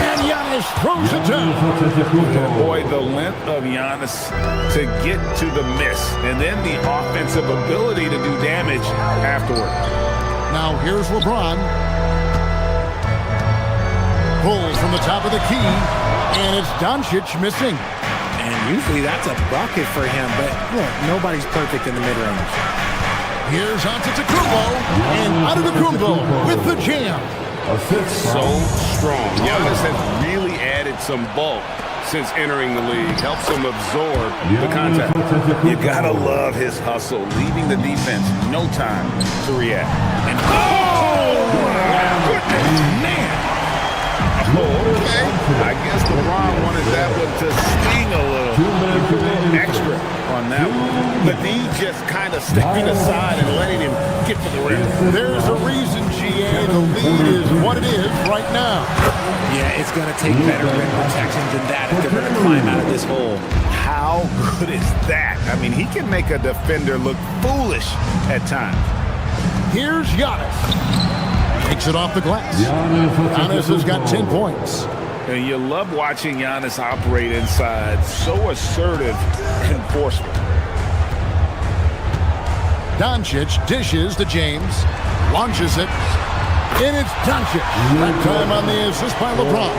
And Giannis throws it down. Boy, the length of Giannis to get to the miss, and then the offensive ability to do damage afterward. Now here's LeBron. Pulls from the top of the key, and it's Doncic missing. And usually that's a bucket for him, but look, nobody's perfect in the mid-range. Here's Antetokounmpo, and Antetokounmpo with the jam. So strong. Giannis has really added some bulk since entering the league. Helps him absorb the contact. You gotta love his hustle, leaving the defense no time to react. And goodness, man! Okay. I guess LeBron wanted that one to sting a little extra on that one. But he just kind of stepping aside and letting him get to the rim. There's a reason, GA. The lead is what it is right now. Yeah, it's going to take better rim protection than that if they're going to climb out of this hole. How good is that? I mean, he can make a defender look foolish at times. Here's Giannis. Takes it off the glass. Giannis has got 10 points. And you love watching Giannis operate inside. So assertive and forceful. Doncic dishes to James. Launches it. And it's Doncic. That time on the assist by LeBron.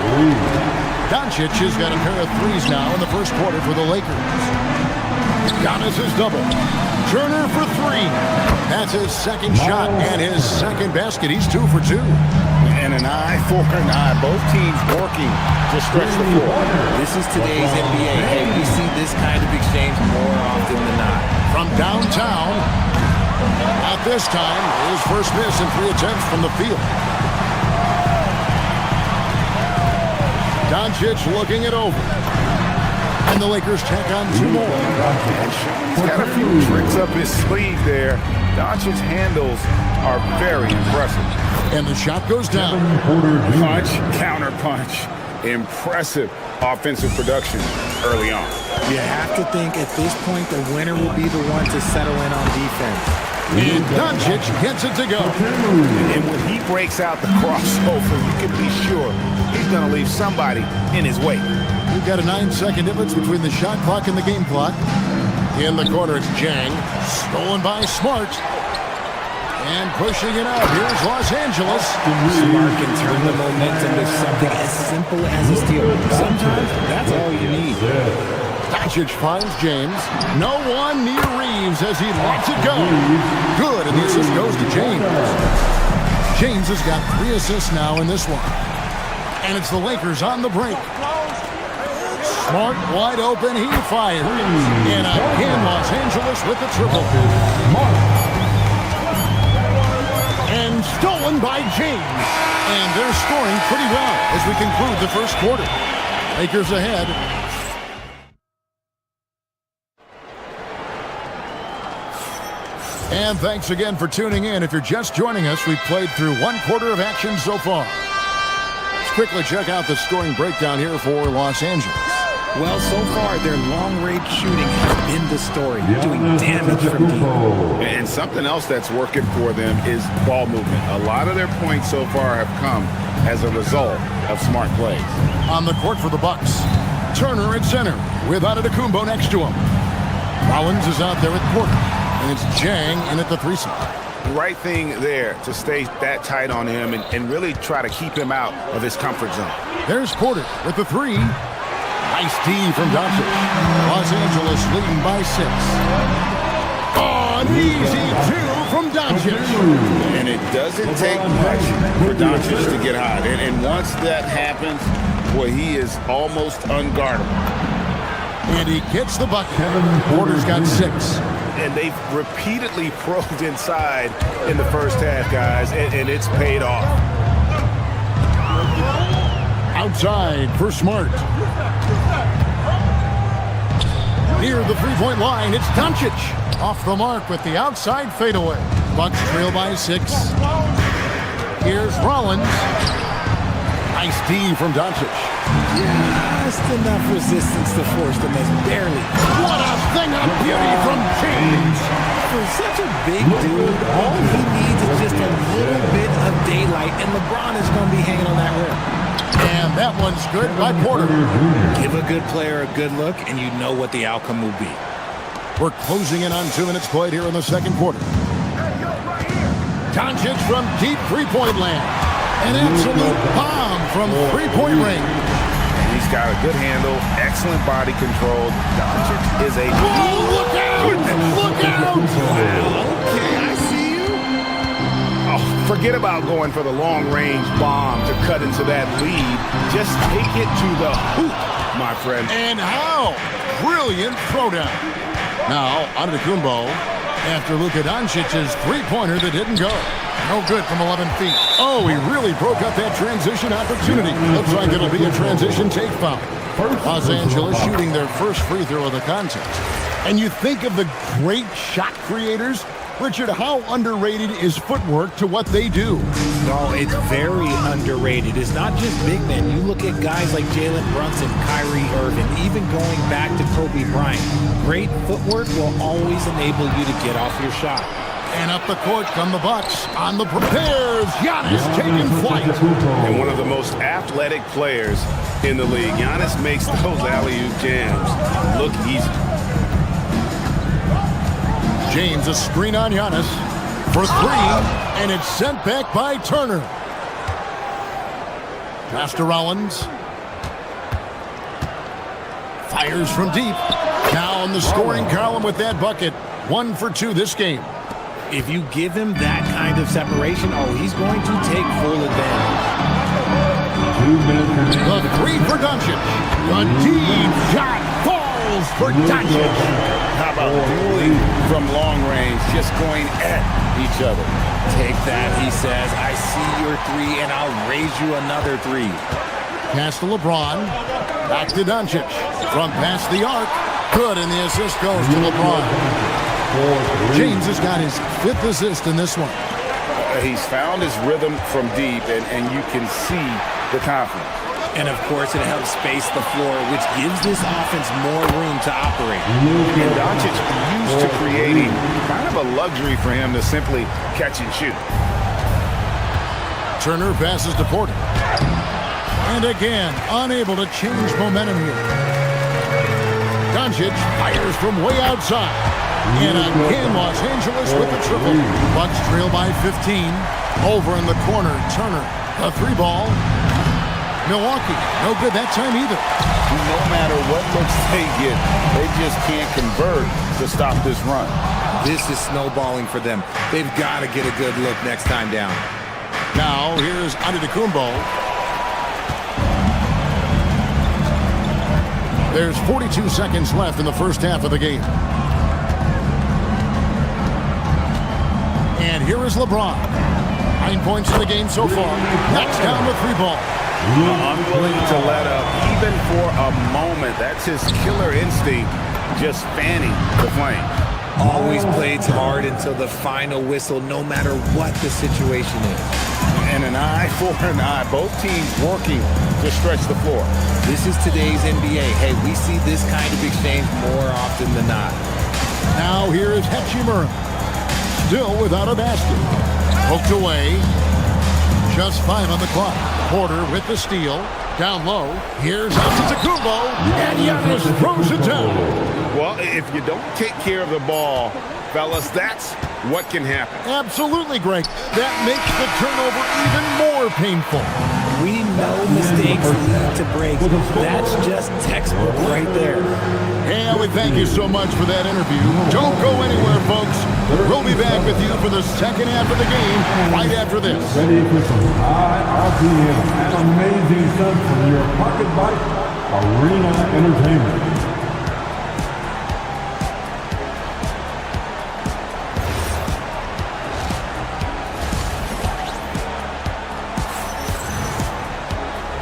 Doncic has got a pair of threes now in the first quarter for the Lakers. Giannis is double. Turner for 3. That's his second shot and his second basket. He's 2 for 2. And an eye for an eye. Both teams working to stretch the floor. This is today's NBA. Hey, we see this kind of exchange more often than not. From downtown, at this time, his first miss in 3 attempts from the field. Doncic looking it over. And the Lakers tack on 2 more. He's got a few tricks up his sleeve there. Doncic's handles are very impressive. And the shot goes down. Punch, counter punch. Impressive offensive production early on. You have to think at this point the winner will be the one to settle in on defense. And Doncic gets it to go. And when he breaks out the crossover, you can be sure he's going to leave somebody in his wake. We've got a 9-second difference between the shot clock and the game clock. In the corner, it's Jang. Stolen by Smart. And pushing it out. Here's Los Angeles. Smart can turn the momentum to something as simple as a steal. Sometimes that's all you need. Doncic finds James. No one near Reeves as he lets it go. Good, and the assist goes to James. James has got 3 assists now in this one. And it's the Lakers on the break. Smart wide open, he fires. And again, Los Angeles with the triple. And stolen by James. And they're scoring pretty well as we conclude the first quarter. Lakers ahead. And thanks again for tuning in. If you're just joining us, we've played through 1 quarter of action so far. Let's quickly check out the scoring breakdown here for Los Angeles. Well, so far, their long-range shooting has been the story, doing damage from deep. And something else that's working for them is ball movement. A lot of their points so far have come as a result of smart plays. On the court for the Bucks, Turner at center with Antetokounmpo next to him. Rollins is out there at Porter, and it's Jang in at the 3-side. Right thing there to stay that tight on him and really try to keep him out of his comfort zone. There's Porter with the 3. Nice D from Doncic. Los Angeles leading by 6. Oh, an easy 2 from Doncic. And it doesn't take much for Doncic to get hot. And once that happens, boy, he is almost unguardable. And he gets the bucket. Porter's got 6. And they've repeatedly probed inside in the first half, guys, and it's paid off. Outside for Smart. Near the three-point line, it's Doncic. Off the mark with the outside fadeaway. Bucks trail by 6. Here's Rollins. Nice D from Doncic. Just enough resistance to force them as barely. What a thing of beauty from James. For such a big dude, all he needs is just a little bit of daylight, and LeBron is going to be hanging on that rim. And that one's good by Porter. Give a good player a good look, and you know what the outcome will be. We're closing in on 2 minutes played here in the second quarter. Doncic from deep three-point land. An absolute bomb from three-point range. He's got a good handle, excellent body control. Doncic is a... Oh, look out! Look out! Wow. Okay, I see you. Oh, forget about going for the long-range bomb to cut into that lead. Just take it to the hoop, my friend. And how? Brilliant throwdown. Now, Antetokounmpo after Luka Doncic's three-pointer that didn't go. No good from 11 feet. Oh, he really broke up that transition opportunity. Looks like it'll be a transition take foul. Los Angeles shooting their first free throw of the contest. And you think of the great shot creators. Richard, how underrated is footwork to what they do? No, it's very underrated. It's not just big men. You look at guys like Jalen Brunson, Kyrie Irving, even going back to Kobe Bryant. Great footwork will always enable you to get off your shot. And up the court come the Bucks. On the prepares, Giannis taking flight. And one of the most athletic players in the league. Giannis makes those alley-oop jams look easy. James, a screen on Giannis for 3, and it's sent back by Turner. Pass to Rollins. Fires from deep. Now in the scoring column with that bucket. 1 for 2 this game. If you give him that kind of separation, oh, he's going to take full advantage. The 3 for Doncic. A deep shot falls for Doncic. How about dueling from long range, just going at each other? Take that, he says. I see your 3, and I'll raise you another 3. Pass to LeBron. Back to Doncic. From past the arc. Good, and the assist goes to LeBron. James has got his 5th assist in this one. He's found his rhythm from deep, and you can see the confidence. And, of course, it helps space the floor, which gives this offense more room to operate. And Doncic used to creating kind of a luxury for him to simply catch and shoot. Turner passes to Porter. And again, unable to change momentum here. Doncic fires from way outside. And again, Los Angeles with the triple. Bucks trail by 15. Over in the corner, Turner. A 3-ball. Milwaukee, no good that time either. No matter what looks they get, they just can't convert to stop this run. This is snowballing for them. They've got to get a good look next time down. Now, here's Antetokounmpo. There's 42 seconds left in the first half of the game. And here is LeBron. 9 points in the game so far. Knocks down the 3-ball. Unwilling to let up, even for a moment. That's his killer instinct, just fanning the flame. Always plays hard until the final whistle, no matter what the situation is. And an eye for an eye. Both teams working to stretch the floor. This is today's NBA. Hey, we see this kind of exchange more often than not. Now here is Hachimura. Still without a basket. Poked away. Just 5 on the clock. Porter with the steal. Down low. Here's Antetokounmpo. And Giannis throws it down. Well, if you don't take care of the ball, fellas, that's what can happen. Absolutely, Greg. That makes the turnover even more painful. We know mistakes lead to breaks. That's just textbook right there. And we thank you so much for that interview. Don't go anywhere, folks. We'll be back back with you for the second half of the game right after this. Ready for some high RPM and amazing stunts from your Pocket Bike Arena Entertainment.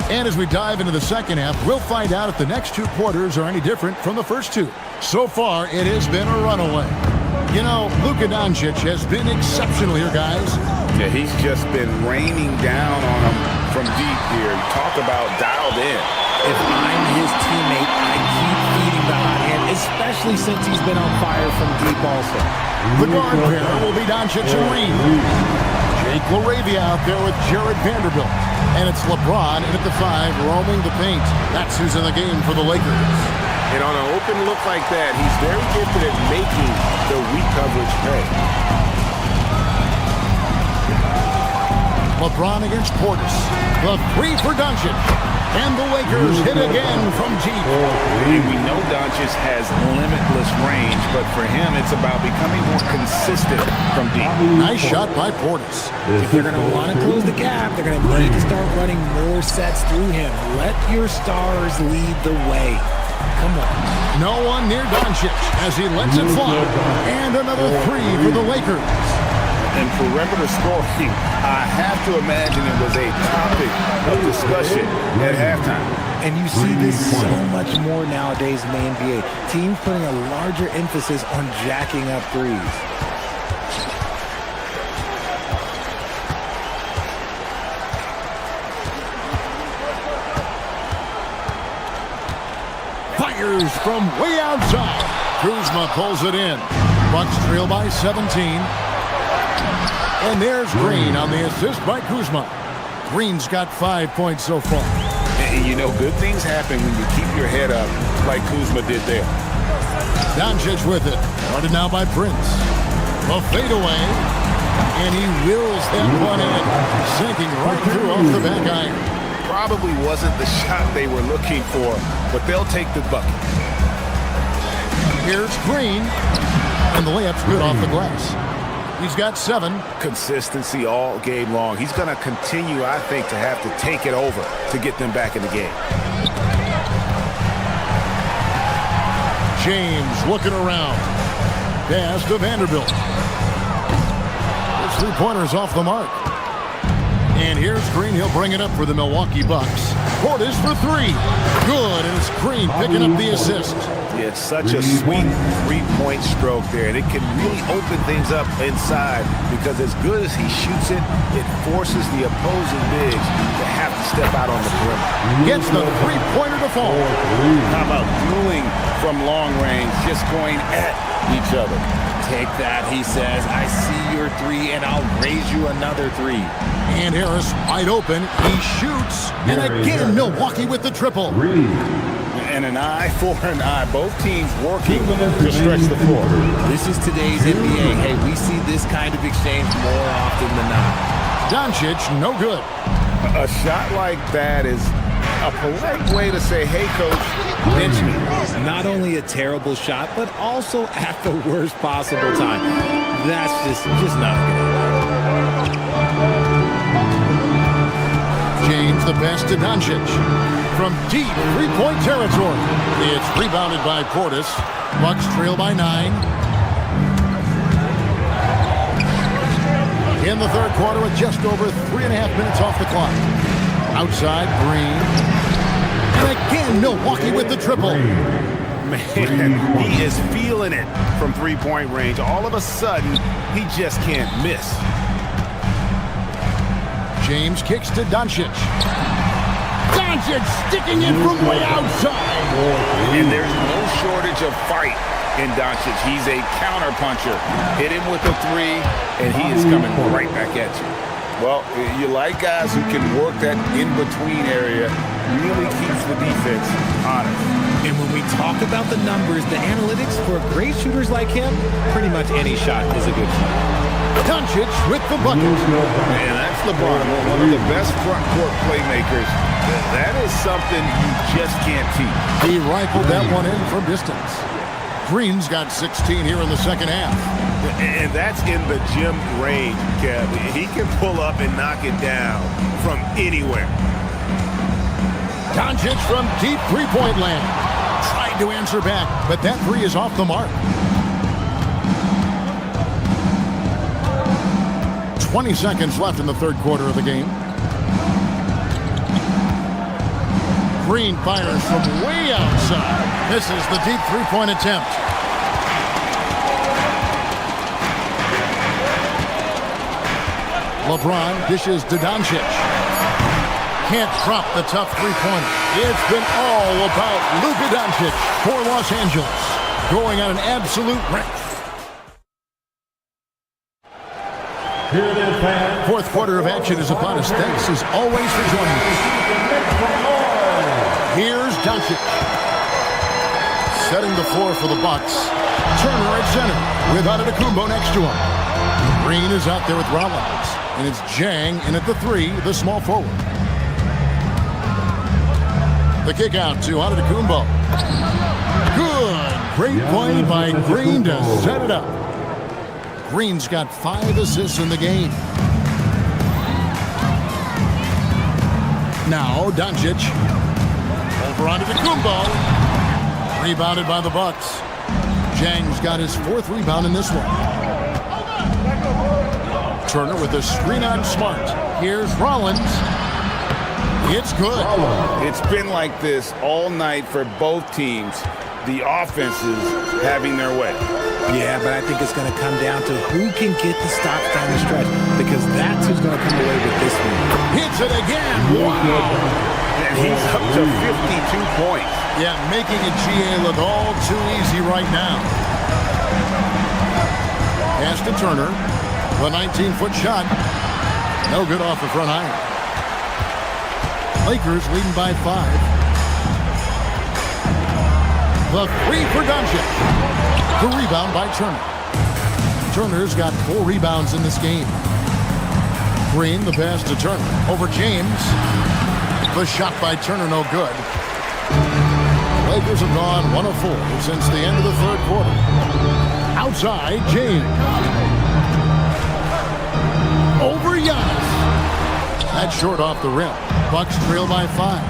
And as we dive into the second half, we'll find out if the next two quarters are any different from the first two. So far, it has been a runaway. You know, Luka Doncic has been exceptional here, guys. Yeah, he's just been raining down on them from deep here. Talk about dialed in. If I'm his teammate, I keep feeding the hot hand, especially since he's been on fire from deep also. The guard pair will be Doncic and Reed. Jake LaRavia out there with Jared Vanderbilt. And it's LeBron in at the 5, roaming the paint. That's who's in the game for the Lakers. And on an open look like that, he's very gifted at making the weak coverage pay. LeBron against Portis. The 3 for Doncic. And the Lakers hit again from deep. And we know Doncic has limitless range, but for him, it's about becoming more consistent from deep. Nice shot by Portis. If they're going to want to close the gap, they're going to need to start running more sets through him. Let your stars lead the way. Come on. No one near Doncic as he lets it fly. And another 3 for the Lakers. And perimeter scoring, I have to imagine it was a topic of discussion at halftime. And you see this so much more nowadays in the NBA. Teams putting a larger emphasis on jacking up threes. Fires from way outside. Kuzma pulls it in. Bucks trail by 17. And there's Green on the assist by Kuzma. Green's got 5 points so far. And you know, good things happen when you keep your head up like Kuzma did there. Doncic with it. Guarded now by Prince. A fadeaway. And he wills that one in. Sinking right through off the back iron. Probably wasn't the shot they were looking for, but they'll take the bucket. Here's Green. And the layup's good off the glass. He's got 7. Consistency all game long. He's going to continue, I think, to have to take it over to get them back in the game. James looking around. Pass to Vanderbilt. His 3-pointer's off the mark. And here's Green. He'll bring it up for the Milwaukee Bucks. Portis for 3. Good, and it's Green picking up the assist. Yeah, it's such a sweet 3-point stroke there, and it can really open things up inside because as good as he shoots it, it forces the opposing bigs to have to step out on the perimeter. Gets the 3-pointer to fall. How about dueling from long range, just going at each other? Take that, he says. I see your 3, and I'll raise you another 3. And Harris wide open. He shoots. And again, Milwaukee with the triple. And an eye for an eye. Both teams working to stretch the floor. This is today's NBA. Hey, we see this kind of exchange more often than not. Doncic, no good. A shot like that is a polite way to say, hey, coach, bench me. Not only a terrible shot, but also at the worst possible time. That's just not good. James the pass to Doncic. From deep 3-point territory. It's rebounded by Portis. Bucks trail by 9. In the third quarter with just over 3.5 minutes off the clock. Outside, Green. And again, Milwaukee with the triple. Man, he is feeling it from 3-point range. All of a sudden, he just can't miss. James kicks to Doncic. Doncic sticking in from way outside. And there's no shortage of fight in Doncic. He's a counterpuncher. Hit him with a 3, and he is coming right back at you. Well, you like guys who can work that in-between area, really keeps the defense honest. And when we talk about the numbers, the analytics for great shooters like him, pretty much any shot is a good shot. Doncic with the bucket. Man, that's LeBron, one of the best front court playmakers. That is something you just can't teach. He rifled that one in from distance. Green's got 16 here in the second half. And that's in the gym range, Kev. He can pull up and knock it down from anywhere. Doncic from deep three-point land. Tried to answer back, but that three is off the mark. 20 seconds left in the third quarter of the game. Green fires from way outside. Misses the deep three-point attempt. LeBron dishes to Doncic. Can't drop the tough three-pointer. It's been all about Luka Doncic for Los Angeles. Going on an absolute rant. Fourth quarter of action is upon us. Thanks as always for joining us. Here's Doncic. Setting the floor for the Bucks. Turner at center with Antetokounmpo next to him. Green is out there with Rollins. And it's Jang in at the three, the small forward. The kick out to Antetokounmpo. Good. Great play by Green to set it up. Green's got 5 assists in the game. Now Doncic. Over Antetokounmpo. Rebounded by the Bucks. Jang's got his 4th rebound in this one. Turner with a screen on Smart. Here's Rollins. It's good. It's been like this all night for both teams. The offenses having their way. Yeah, but I think it's going to come down to who can get the stops down the stretch, because that's who's going to come away with this one. Hits it again. Wow. And he's up to 52 points. Yeah, making a GA look all too easy right now. Pass to Turner. The 19-foot shot. No good off the front iron. Lakers leading by 5. The three for Doncic. The rebound by Turner. Turner's got 4 rebounds in this game. Green, the pass to Turner. Over James. The shot by Turner, no good. Lakers have gone 1 of 4 since the end of the third quarter. Outside, James. Over Giannis. That's short off the rim. Bucks trail by 5.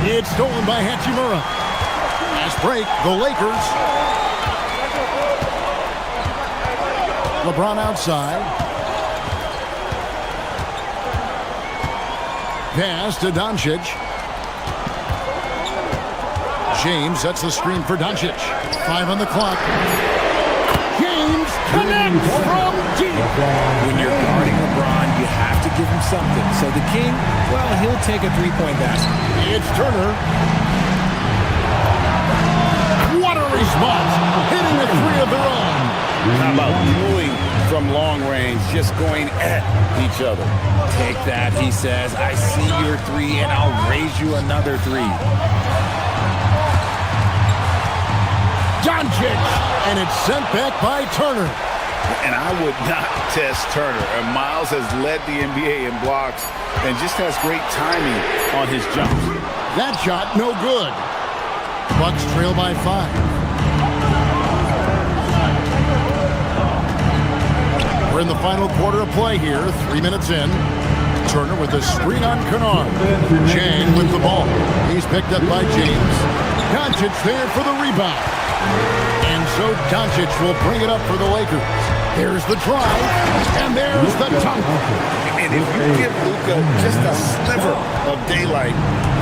It's stolen by Hachimura. Last break, the Lakers. LeBron outside. Pass to Doncic. James sets the screen for Doncic. 5 on the clock. James connects from deep. When you're guarding LeBron, you have to give him something. So the King, well, he'll take a three-point basket. It's Turner. What a response. Hitting a three of their own. How about dueling from long range, just going at each other? Take that, he says. I see your 3, and I'll raise you another 3. Doncic, and it's sent back by Turner. And I would not test Turner. And Miles has led the NBA in blocks and just has great timing on his jumps. That shot, no good. Bucks trail by 5. We're in the final quarter of play here, 3 minutes in. Turner with a screen on Kennard. Jang with the ball. He's picked up by James. Doncic there for the rebound. And so Doncic will bring it up for the Lakers. There's the drive, and there's the dunk. And if you give Luka just a sliver of daylight,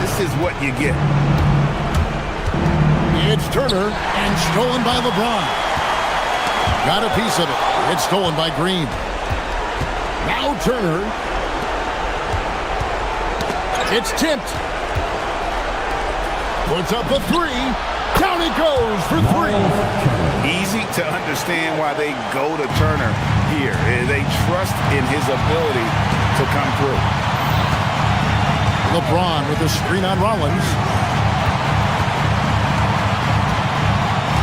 this is what you get. It's Turner, and stolen by LeBron. Got a piece of it. It's stolen by Green. Now Turner. It's tipped. Puts up a 3. Down he goes for 3. Easy to understand why they go to Turner here. They trust in his ability to come through. LeBron with a screen on Rollins.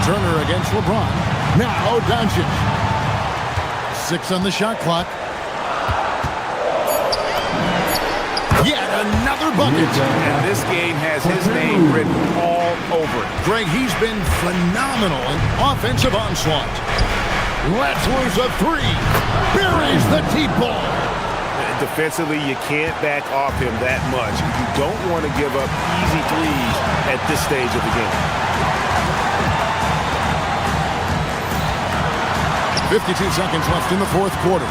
Turner against LeBron. Now Doncic. 6 on the shot clock. Yet another third bucket. And this game has his name written all over it. Greg, he's been phenomenal in offensive onslaught. Lets loose a three. Buries the deep ball. Defensively, you can't back off him that much. You don't want to give up easy threes at this stage of the game. 52 seconds left in the fourth quarter.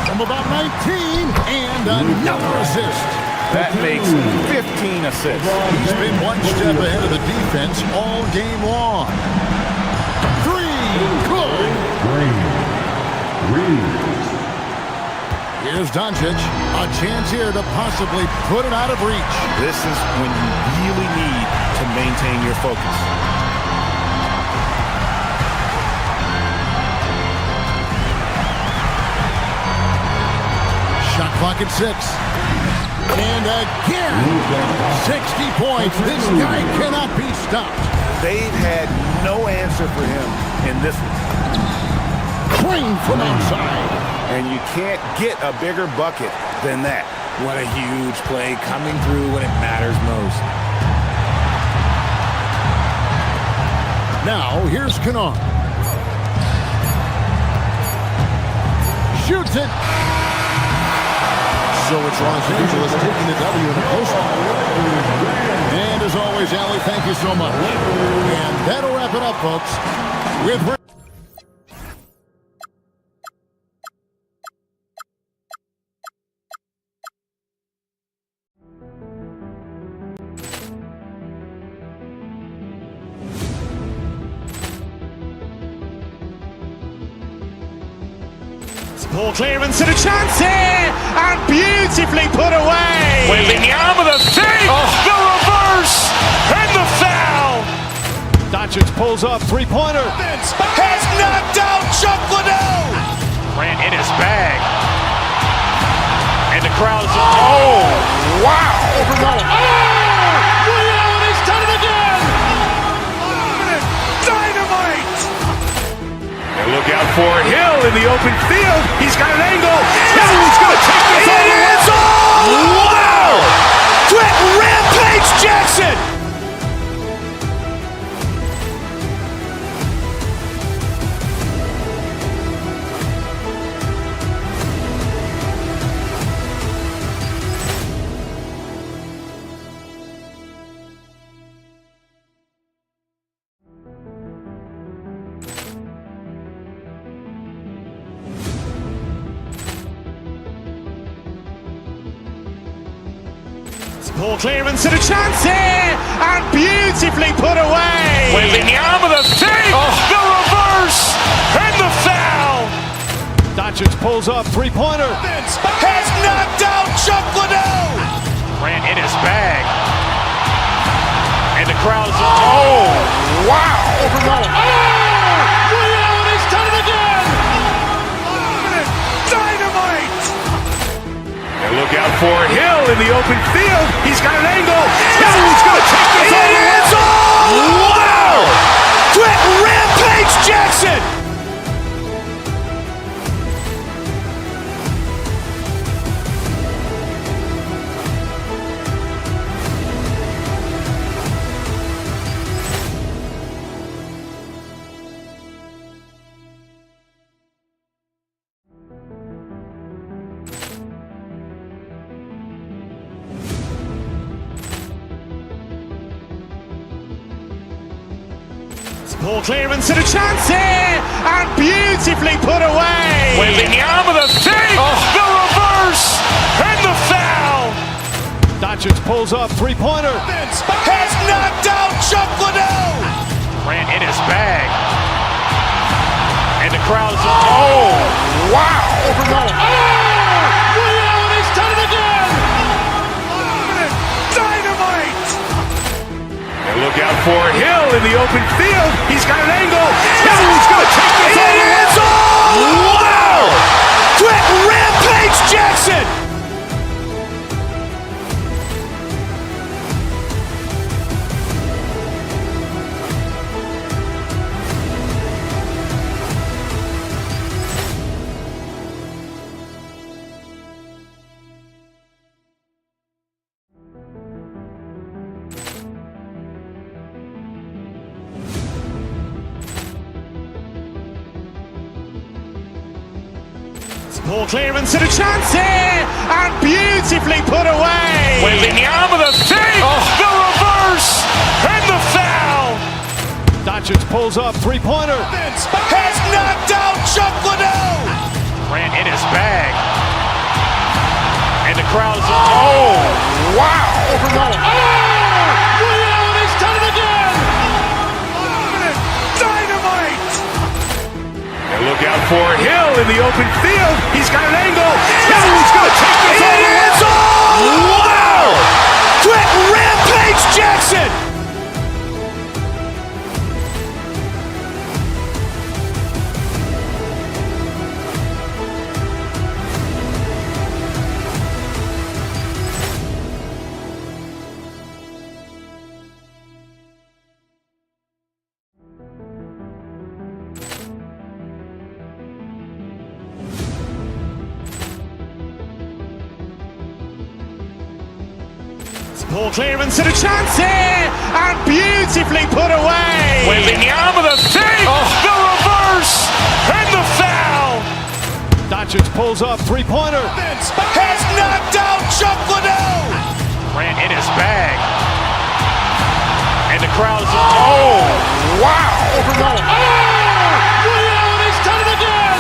From about 19, and another assist. That makes 15 assists. He's been one step ahead of the defense all game long. Three, good. Here's Doncic. A chance here to possibly put it out of reach. This is when you really need to maintain your focus. Shot clock at 6. And again, 60 points. This guy cannot be stopped. They've had no answer for him in this one. Clean from outside. And you can't get a bigger bucket than that. What a huge play coming through when it matters most. Now, here's Kennard. Shoots it. So it's Los Angeles taking the W in a close one. And as always, Allie, thank you so much. And that'll wrap it up, folks, with... Ball clearance and a chance here, and beautifully put away. William with a save, the reverse, and the foul. Doncic pulls up, three-pointer. Has knocked out Chuck Liddell. Ran in his bag. And the crowd is, oh, wow. Overrun. Oh, William has done it again. Dynamite. Look out for Hill in the open field. He's got an angle. Hill's going to take this all the way. Wow! Quick rampage Jackson. Ball clearance and a chance here, and beautifully put away. William with a save, the reverse, and the foul. Doncic pulls up, three-pointer. Has knocked out Chuck Liddell. Ran in his bag. And the crowd is, oh, wow. Overrun. Oh, William has done it again. Dynamite. And look out for Hill in the open field. He's got an angle. Hill's going to take this all the way. Wow! Quick rampage Jackson. Ball clearance and a chance here, and beautifully put away. William with a save, the reverse, and the foul. Doncic pulls up, three-pointer. Has knocked out Chuck Liddell. Ran in his bag. And the crowd is, oh, wow. Overrun. Oh, William has done it again. Dynamite. And look out for Hill in the open field. He's got an angle. Hill's going to take this all the way. Wow. Quick rampage Jackson. Ball clearance and a chance here, and beautifully put away. Wembanyama with a three, the reverse, and the foul. Doncic pulls up, three-pointer. Has knocked out Chuck Liddell. Grant in his bag. And the crowd is, wow. Liddell has done it again. Dynamite. And look out for Hill in the open field. He's got an angle. Hill's going to take this all the way. Wow. Quick Rampage Jackson. Ball clearance and a chance here, and beautifully put away. Wembanyama with a three, the reverse, and the foul. Doncic pulls up, three-pointer. Has knocked out Chuck Liddell. Grant in his bag. And the crowd is, wow. Liddell has done it again.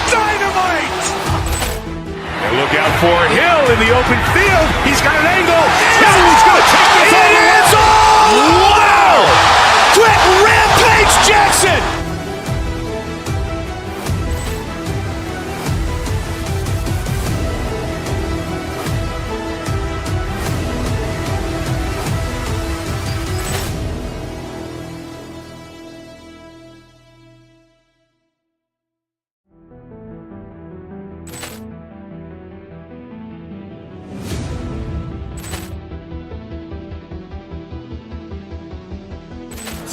Dynamite. And look out for Hill in the open field. He's got an angle. Hill's going to take this all the way. Wow. Quick Rampage Jackson.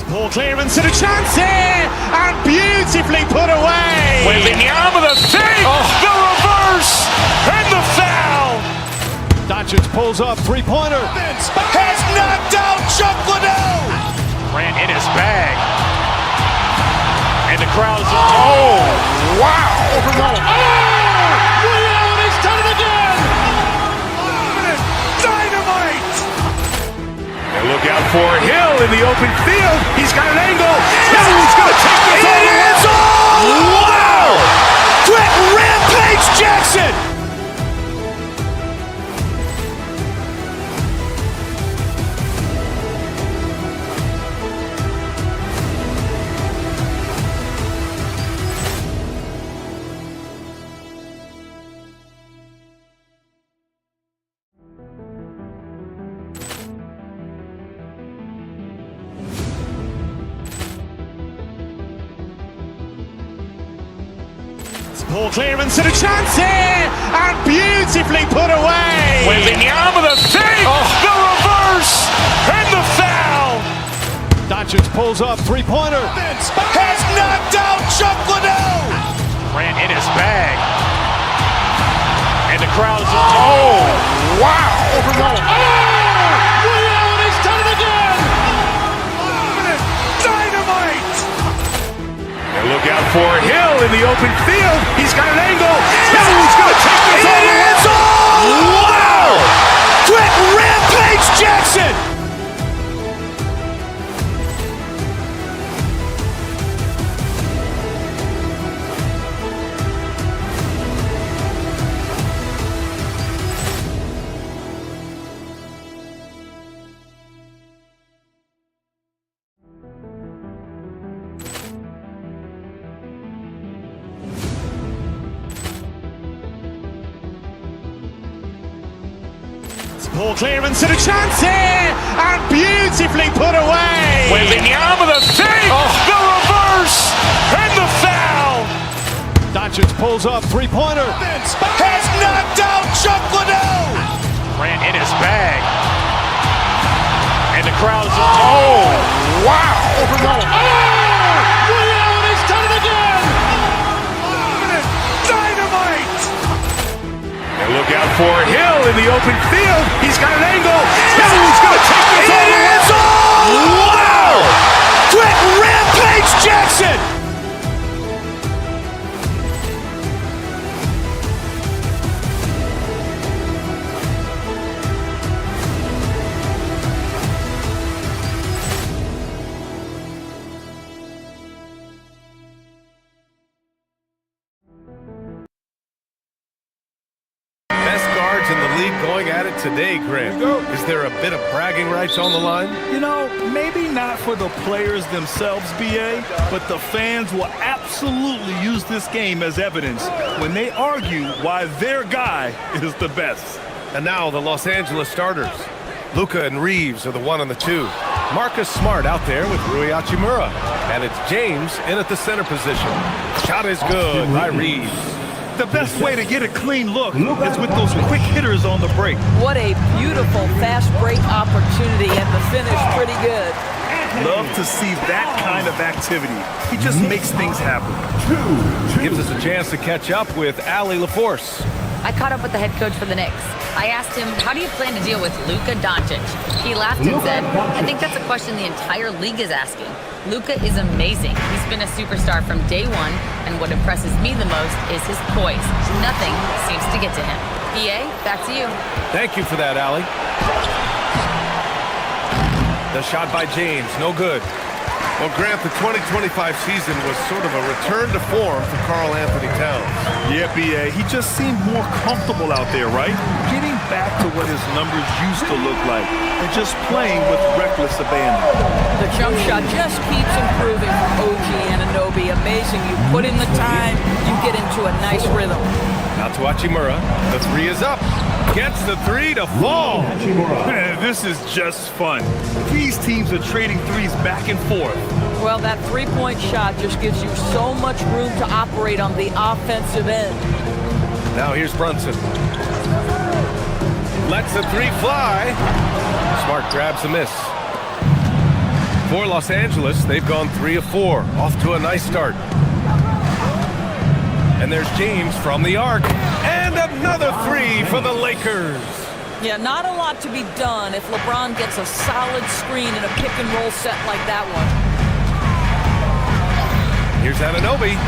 Ball clearance and a chance here, and beautifully put away. Wembanyama with a three, the reverse, and the foul. Doncic pulls up, three-pointer. Has knocked out Chuck Liddell. Grant in his bag. And the crowd is, wow. Liddell has done it again. Dynamite. And look out for Hill in the open field. He's got an angle. Hill's going to take this all the way. Wow. Quick Rampage Jackson. Ball clearance and a chance here, and beautifully put away. Wembanyama with a three, the reverse, and the foul. Doncic pulls up, three-pointer. Has knocked out Chuck Liddell. Grant in his bag. And the crowd is, wow. Liddell has done it again. Dynamite. And look out for Hill in the open field. He's got an angle. Hill's going to take this all the way. Wow. Quick Rampage Jackson. Ball clearance and a chance here, and beautifully put away. Wembanyama with a three, the reverse, and the foul. Doncic pulls up, three-pointer. Has knocked out Chuck Liddell. Grant in his bag. And the crowd is, wow. Liddell has done it again. Dynamite. And look out for Hill in the open field. He's got an angle. Hill's going to take this all the way. Wow. Quick Rampage Jackson. going at it today, Grant. Is there a bit of bragging rights on the line? You know, maybe not for the players themselves, BA, but the fans will absolutely use this game as evidence when they argue why their guy is the best. And now the Los Angeles starters. Luka and Reeves are the 1 and the 2. Marcus Smart out there with Rui Hachimura. And it's James in at the center position. Shot is good by Reeves. The best way to get a clean look is with those quick hitters on the break. What a beautiful fast break opportunity, and the finish pretty good. Love to see that kind of activity. He just makes things happen. Gives us a chance to catch up with Allie LaForce. I caught up with the head coach for the Knicks. I asked him, how do you plan to deal with Luka Doncic? He laughed and said, I think that's a question the entire league is asking. Luka is amazing. He's been a superstar from day one, and what impresses me the most is his poise. Nothing seems to get to him. EA, back to you. Thank you for that, Allie. The shot by James, no good. Well, Grant, the 2025 season was sort of a return to form for Karl Anthony Towns. Yeah, BA, he just seemed more comfortable out there, right? Getting back to what his numbers used to look like and just playing with reckless abandon. The jump shot just keeps improving from OG Anunoby. Amazing. You put in the time, you get into a nice rhythm. Now to Hachimura. The 3 is up. Gets the 3 to fall. Man, this is just fun. These teams are trading threes back and forth. Well, that three-point shot just gives you so much room to operate on the offensive end. Now here's Brunson. Lets the 3 fly. Smart grabs a miss. For Los Angeles, they've gone 3 of 4. Off to a nice start. And there's James from the arc. And another 3 for the Lakers. Yeah, not a lot to be done if LeBron gets a solid screen in a pick-and-roll set like that one. Here's Anunoby.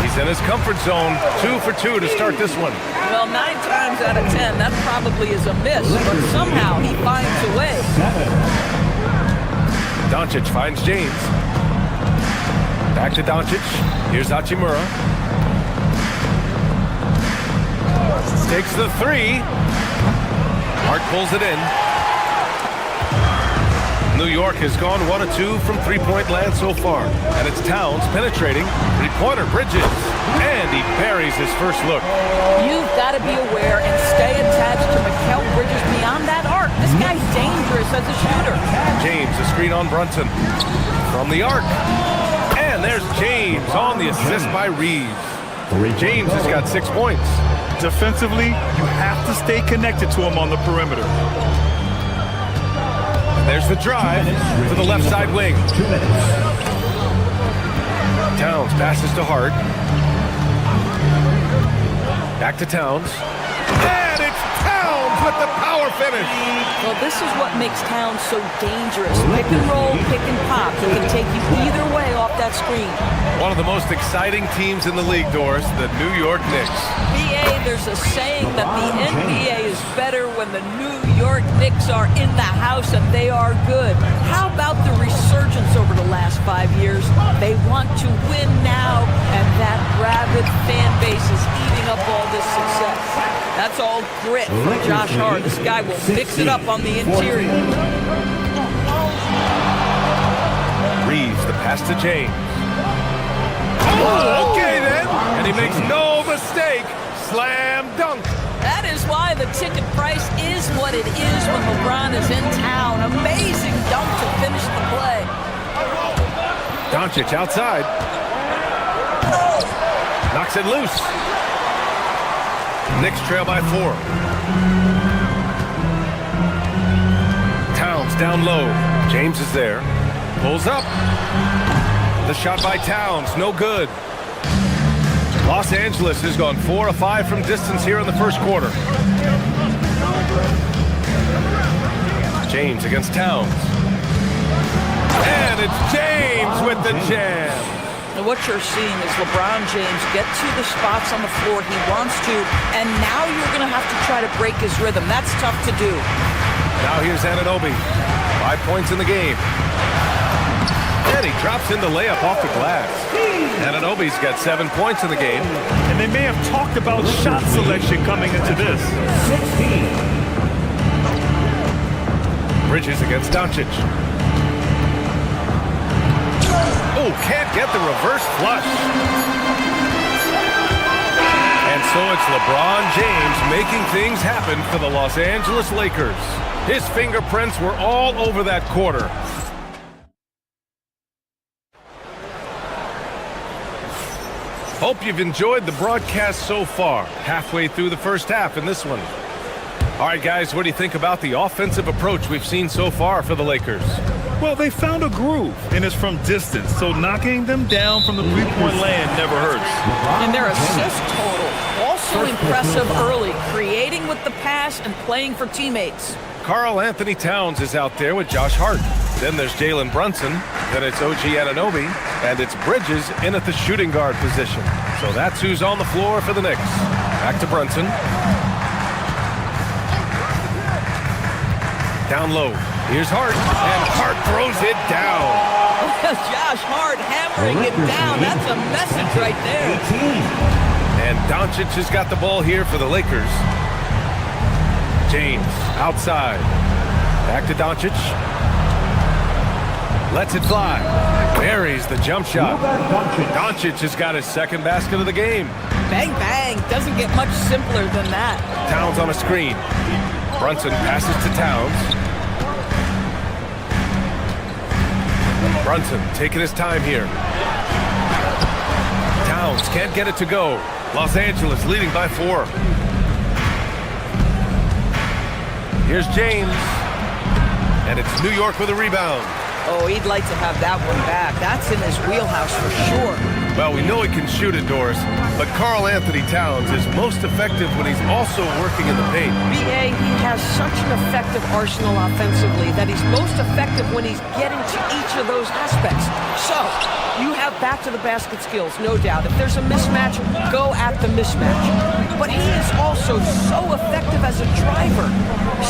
He's in his comfort zone. 2 for 2 to start this one. Well, 9 times out of 10, that probably is a miss, but somehow he finds a way. Doncic finds James. Back to Doncic. Here's Hachimura. Takes the 3. Hart pulls it in. New York has gone 1 of 2 from three-point land so far. And it's Towns penetrating. Three-pointer Bridges. And he buries his first look. You've got to be aware and stay attached to Mikal Bridges beyond that arc. This guy's dangerous as a shooter. James, a screen on Brunson. From the arc. And there's James on the assist by Reeves. James has got 6 points. Defensively, you have to stay connected to him on the perimeter. There's the drive to the left side wing. Towns passes to Hart. Back to Towns. And it's Towns with the power finish. Well, this is what makes Towns so dangerous. Pick and roll, pick and pop. He can take you either way off that screen. One of the most exciting teams in the league, Doris, the New York Knicks. BA, there's a saying that the NBA is better when the New York Knicks are in the house and they are good. How about the resurgence over the last 5 years? They want to win now, and that rabid fan base is eating up all this success. That's all grit from Josh Hart. This guy will mix it up on the interior. Reeves, the pass to James. Oh, okay then. And he makes no mistake. Slam dunk. That is why the ticket price is what it is when LeBron is in town. Amazing dunk to finish the play. Doncic outside. Knocks it loose. Knicks trail by 4. Towns down low. James is there. Pulls up. The shot by Towns, no good. Los Angeles has gone 4 of 5 from distance here in the first quarter. James against Towns. And it's James with the jam. And what you're seeing is LeBron James get to the spots on the floor he wants to, and now you're going to have to try to break his rhythm. That's tough to do. Now here's Anunoby. 5 points in the game. And he drops in the layup off the glass. Anunoby's got 7 points in the game. And they may have talked about shot selection coming into this. Bridges against Doncic. Oh, can't get the reverse flush. And so it's LeBron James making things happen for the Los Angeles Lakers. His fingerprints were all over that quarter. Hope you've enjoyed the broadcast so far. Halfway through the first half in this one. All right, guys, what do you think about the offensive approach we've seen so far for the Lakers? Well, they found a groove, and it's from distance, so knocking them down from the three-point land never hurts. And their assist total, also impressive early, creating with the pass and playing for teammates. Karl Anthony Towns is out there with Josh Hart. Then there's Jalen Brunson. Then it's OG Anunoby. And it's Bridges in at the shooting guard position. So that's who's on the floor for the Knicks. Back to Brunson. Down low. Here's Hart. And Hart throws it down. Josh Hart hammering it down. That's a message right there. And Doncic has got the ball here for the Lakers. James outside. Back to Doncic. Lets it fly. Buries the jump shot. Doncic has got his second basket of the game. Bang, bang. Doesn't get much simpler than that. Towns on a screen. Brunson passes to Towns. Brunson taking his time here. Towns can't get it to go. Los Angeles leading by 4. Here's James. And it's New York with a rebound. Oh, he'd like to have that one back. That's in his wheelhouse for sure. Well, we know he can shoot it, Doris, but Karl Anthony Towns is most effective when he's also working in the paint. BA, he has such an effective arsenal offensively that he's most effective when he's getting to each of those aspects. So, you have back to the basket skills, no doubt. If there's a mismatch, go at the mismatch. But he is also so effective as a driver.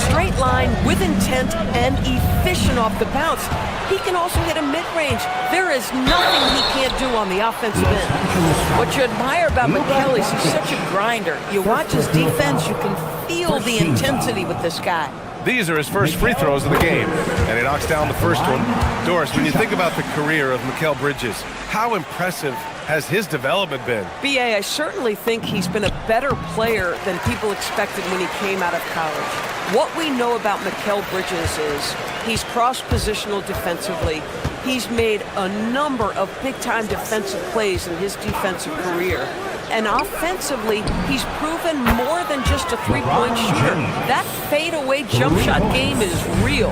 Straight line, with intent, and efficient off the bounce. He can also hit a mid-range. There is nothing he can't do on the offensive end. What you admire about Mikal is he's such a grinder. You watch his defense, you can feel the intensity with this guy. These are his first free throws of the game, and he knocks down the first one. Doris, when you think about the career of Mikal Bridges, how impressive has his development been? BA, I certainly think he's been a better player than people expected when he came out of college. What we know about Mikal Bridges is he's cross-positional defensively. He's made a number of big-time defensive plays in his defensive career. And offensively, he's proven more than just a three-point shooter. That fadeaway jump shot game is real.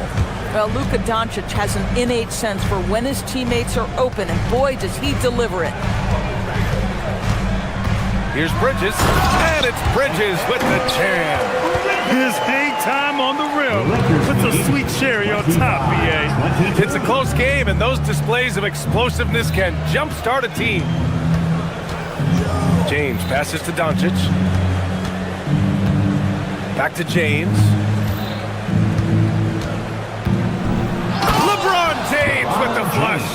Well, Luka Doncic has an innate sense for when his teammates are open, and boy, does he deliver it. Here's Bridges, and it's Bridges with the jam. His hang time on the rim puts a sweet cherry on top, BA. It's a close game, and those displays of explosiveness can jumpstart a team. James passes to Doncic. Back to James. LeBron James with the flush.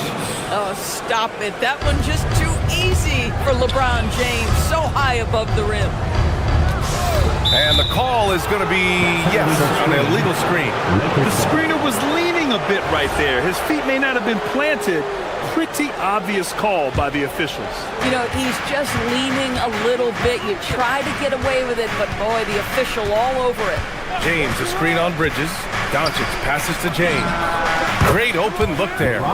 Oh, stop it. That one just too easy for LeBron James. So high above the rim. And the call is going to be, yes, on an illegal screen. The screener was leaning a bit right there. His feet may not have been planted. Pretty obvious call by the officials. You know, he's just leaning a little bit. You try to get away with it, but boy, the official all over it. James, a screen on Bridges. Doncic passes to James. Great open look there.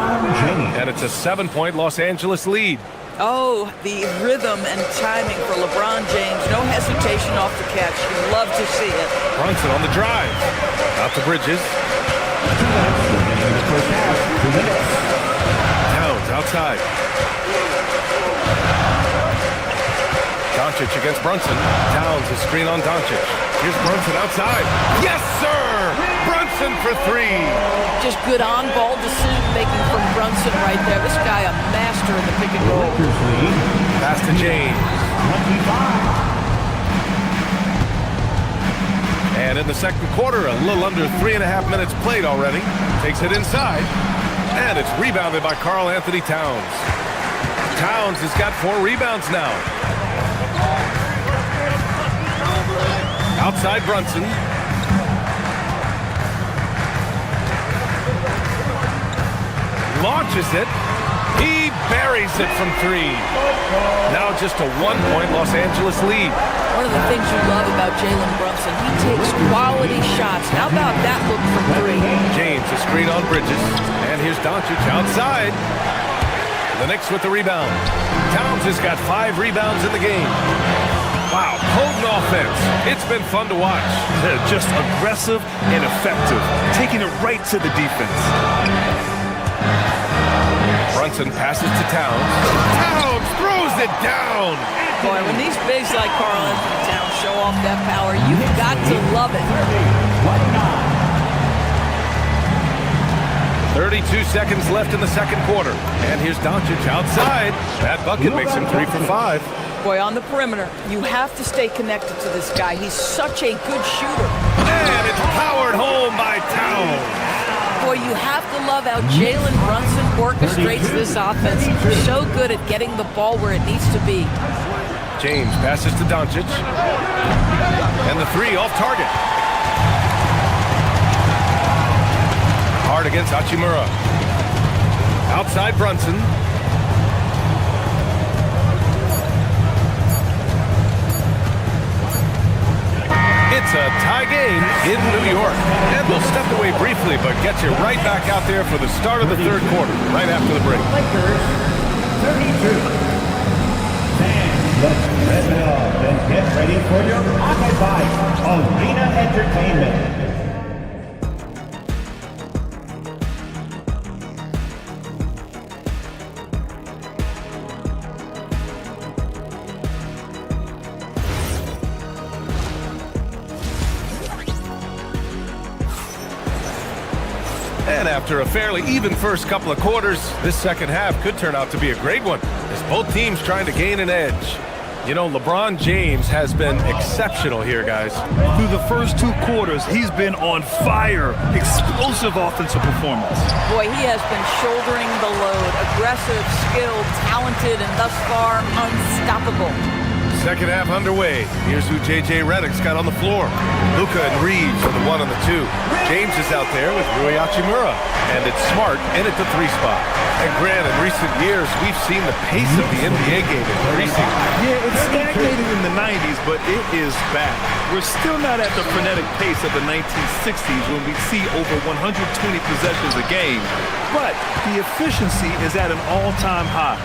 And it's a 7-point Los Angeles lead. Oh, the rhythm and timing for LeBron James. No hesitation off the catch. You love to see it. Brunson on the drive. Out to Bridges. Towns outside. Doncic against Brunson. Towns a screen on Doncic. Here's Brunson outside. Yes, sir! Brunson for 3. Just good on-ball decision-making from Brunson right there. This guy a master in the pick and roll. Pass to James. And in the second quarter, a little under 3.5 minutes played already. Takes it inside. And it's rebounded by Karl Anthony Towns. Towns has got 4 rebounds now. Outside Brunson. launches it. He buries it from three. Now just a 1-point Los Angeles lead. One of the things you love about Jalen Brunson, he takes quality shots. How about that look from three? James, a screen on Bridges. And here's Doncic outside. The Knicks with the rebound. Towns has got 5 rebounds in the game. Wow, potent offense. It's been fun to watch. They're just aggressive and effective, taking it right to the defense. Brunson passes to Towns. Towns throws it down. Boy, when these bigs like Karl-Anthony Towns show off that power, you've got to love it. 32 seconds left in the second quarter. And here's Doncic outside. That bucket makes him 3 for 5. Boy, on the perimeter, you have to stay connected to this guy. He's such a good shooter. And it's powered home by Towns. Boy, you have to love how Jalen Brunson orchestrates this offense. He's so good at getting the ball where it needs to be. James passes to Doncic. And the 3 off target. Hard against Hachimura. Outside Brunson. It's a tie game in New York. And we'll step away briefly, but get you right back out there for the start of the third quarter, right after the break. Lakers, 32. Fans, let's rev it up and get ready for your pocket bite. Arena Entertainment. And after a fairly even first couple of quarters, this second half could turn out to be a great one, as both teams trying to gain an edge. You know, LeBron James has been exceptional here, guys. Through the first 2 quarters, he's been on fire. Explosive offensive performance. Boy, he has been shouldering the load. Aggressive, skilled, talented, and thus far, unstoppable. Second half underway. Here's who J.J. Redick's got on the floor. Luka and Reeves are the 1 and the 2. James is out there with Rui Hachimura. And it's Smart in at the 3 spot. And Grant, in recent years, we've seen the pace of the NBA game increasing. Yeah, it's stagnated in the 90s, but it is back. We're still not at the frenetic pace of the 1960s when we see over 120 possessions a game. But the efficiency is at an all-time high.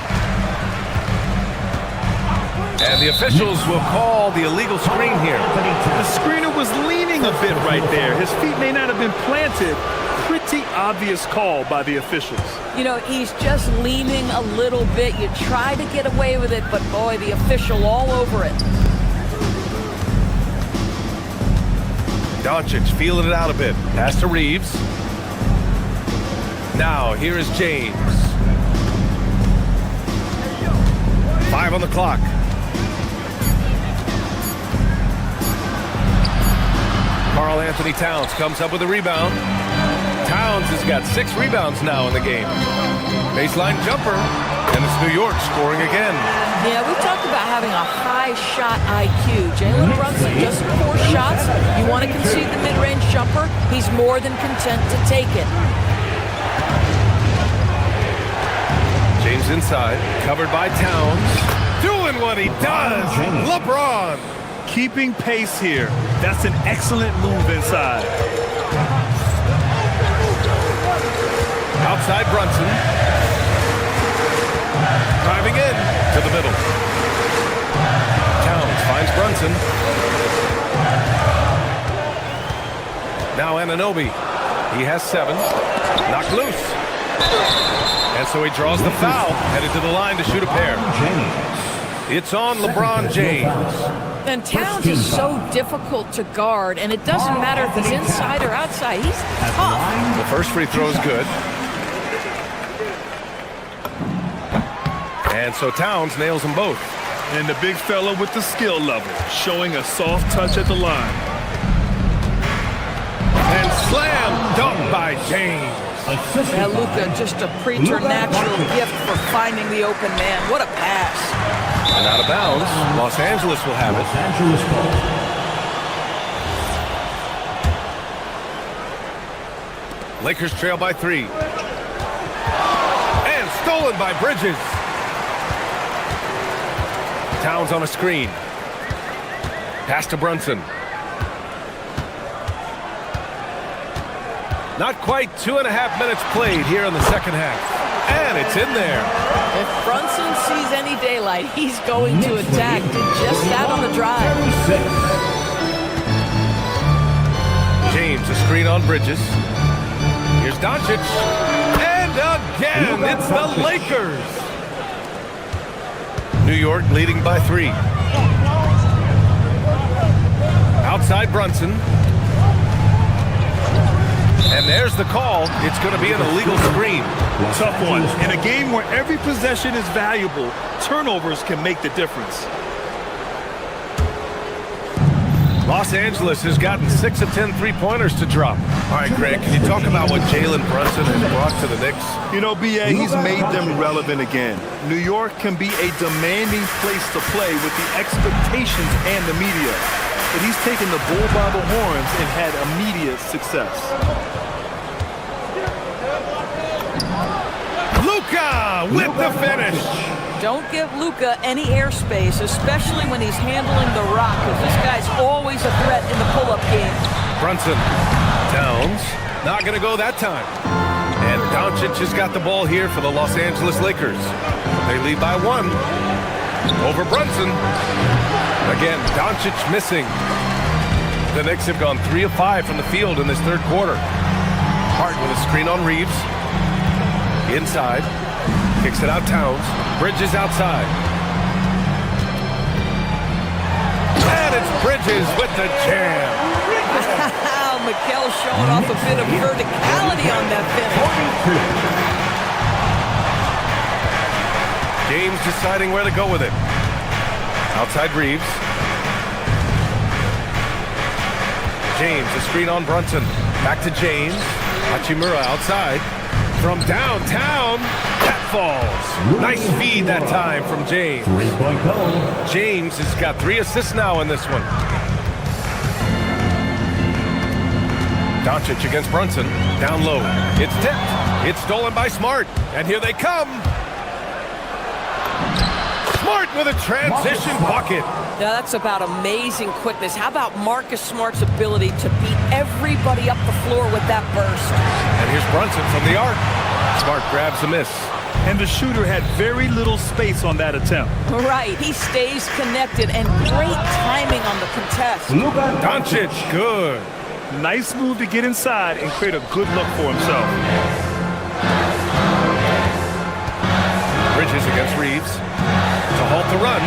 And the officials will call the illegal screen here. The screener was leaning a bit right there. His feet may not have been planted. Pretty obvious call by the officials. You know, he's just leaning a little bit. You try to get away with it, but boy, the official all over it. Doncic feeling it out a bit. Pass to Reeves. Now, here is James. 5 on the clock. Karl-Anthony Towns comes up with a rebound. Towns has got 6 rebounds now in the game. Baseline jumper, and it's New York scoring again. Yeah, we talked about having a high shot IQ. Jalen Brunson just 4 shots. You want to concede the mid-range jumper, he's more than content to take it. James inside, covered by Towns. Doing what he does, LeBron. Keeping pace here. That's an excellent move inside. Outside Brunson. Driving in to the middle. Towns finds Brunson. Now Anunoby. He has 7. Knocked loose. And so he draws the foul, headed to the line to shoot a pair. It's on LeBron James. And Towns is so difficult to guard, and it doesn't matter if he's inside or outside. He's tough. The first free throw is good. And so Towns nails them both. And the big fella with the skill level, showing a soft touch at the line. And slam dunk by James. Yeah, Luka, just a preternatural gift for finding the open man. What a pass. And out of bounds, Los Angeles will have it. Los Angeles ball. Lakers trail by 3. Stolen by Bridges. Towns on a screen. Pass to Brunson. Not quite 2.5 minutes played here in the second half. And it's in there. If Brunson sees any daylight, he's going to attack. Did just that on the drive. James, a screen on Bridges. Here's Doncic. And again, it's the Lakers. New York leading by 3. Outside Brunson. And there's the call. It's going to be an illegal screen. Tough one. In a game where every possession is valuable, turnovers can make the difference. Los Angeles has gotten 6 of 10 three-pointers to drop. All right, Greg, can you talk about what Jalen Brunson has brought to the Knicks? You know, B.A., he's made them relevant again. New York can be a demanding place to play with the expectations and the media. But he's taken the bull by the horns and had immediate success. Luka with the finish. Don't give Luka any airspace, especially when he's handling the rock, because this guy's always a threat in the pull-up game. Brunson. Towns. Not going to go that time. And Doncic has got the ball here for the Los Angeles Lakers. They lead by 1. Over Brunson. Again, Doncic missing. The Knicks have gone 3 of 5 from the field in this third quarter. Hart with a screen on Reeves. Inside. Kicks it out Towns. Bridges outside. And it's Bridges with the jam. Wow, Mikel's showing off a bit of verticality on that finish. James deciding where to go with it. Outside Reeves. James, a screen on Brunson. Back to James. Hachimura outside. From downtown, that falls. Nice feed that time from James. James has got 3 assists now in this one. Doncic against Brunson. Down low. It's tipped. It's stolen by Smart. And here they come. Smart with a transition bucket. Now that's about amazing quickness. How about Marcus Smart's ability to beat everybody up the floor with that burst? And here's Brunson from the arc. Smart grabs the miss. And the shooter had very little space on that attempt. Right, he stays connected and great timing on the contest. Doncic, good. Nice move to get inside and create a good look for himself. Bridges against Reeves. To halt the run.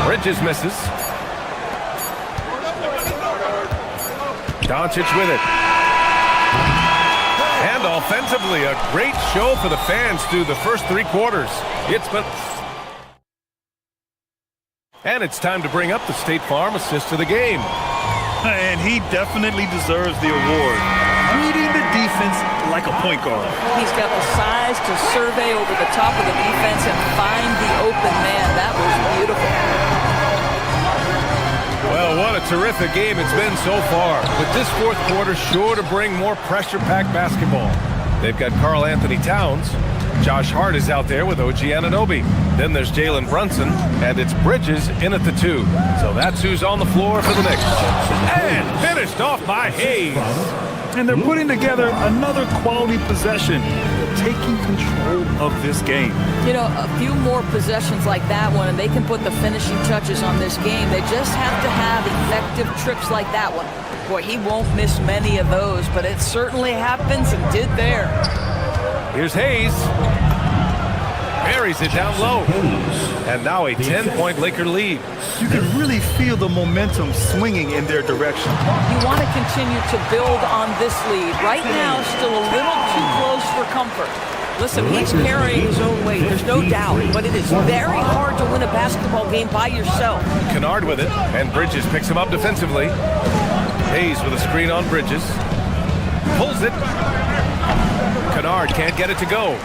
Bridges misses. Doncic with it. And offensively, a great show for the fans through the first 3 quarters. And it's time to bring up the State Farm assist of the game. And he definitely deserves the award. Reading the defense like a point guard. He's got the size to survey over the top of the defense and find the open man. That was beautiful. Well, what a terrific game it's been so far. With this fourth quarter sure to bring more pressure-packed basketball. They've got Karl Anthony Towns. Josh Hart is out there with OG Anunoby. Then there's Jalen Brunson, and it's Bridges in at the 2. So that's who's on the floor for the Knicks. And finished off by Hayes. And they're putting together another quality possession, taking control of this game. You know, a few more possessions like that one, and they can put the finishing touches on this game. They just have to have effective trips like that one. Boy, he won't miss many of those, but it certainly happens and did there. Here's Hayes. Buries it down low. And now a 10-point Laker lead. You can really feel the momentum swinging in their direction. You want to continue to build on this lead. Right now, still a little too close for comfort. Listen, he's carrying his own weight, there's no doubt, but it is very hard to win a basketball game by yourself. Kennard with it, and Bridges picks him up defensively. Hayes with a screen on Bridges. Pulls it. Kennard can't get it to go.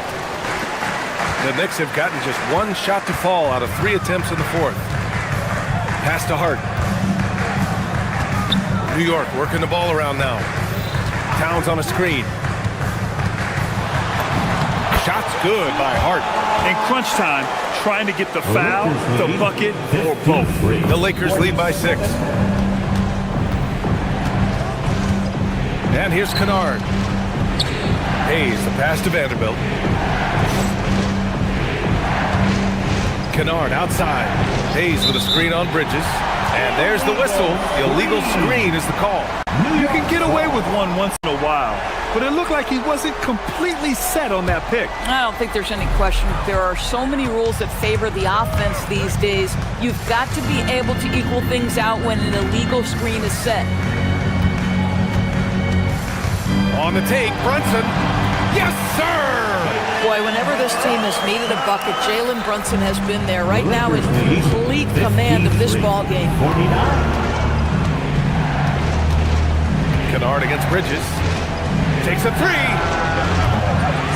The Knicks have gotten just 1 shot to fall out of 3 attempts in the fourth. Pass to Hart. New York working the ball around now. Towns on a screen. Shot It's good by Hart. In crunch time, trying to get the foul, the bucket, or both. The Lakers lead by 6. And here's Kennard. Hayes, the pass to Vanderbilt. Kennard outside. Hayes with a screen on Bridges. And there's the whistle. The illegal screen is the call. You can get away with one once in a while, but it looked like he wasn't completely set on that pick. I don't think there's any question. There are so many rules that favor the offense these days. You've got to be able to equal things out when an illegal screen is set. On the take, Brunson. Yes, sir! Boy, whenever this team has needed a bucket, Jalen Brunson has been there. Right now in complete command of this ball game. Kennard against Bridges. Takes a 3.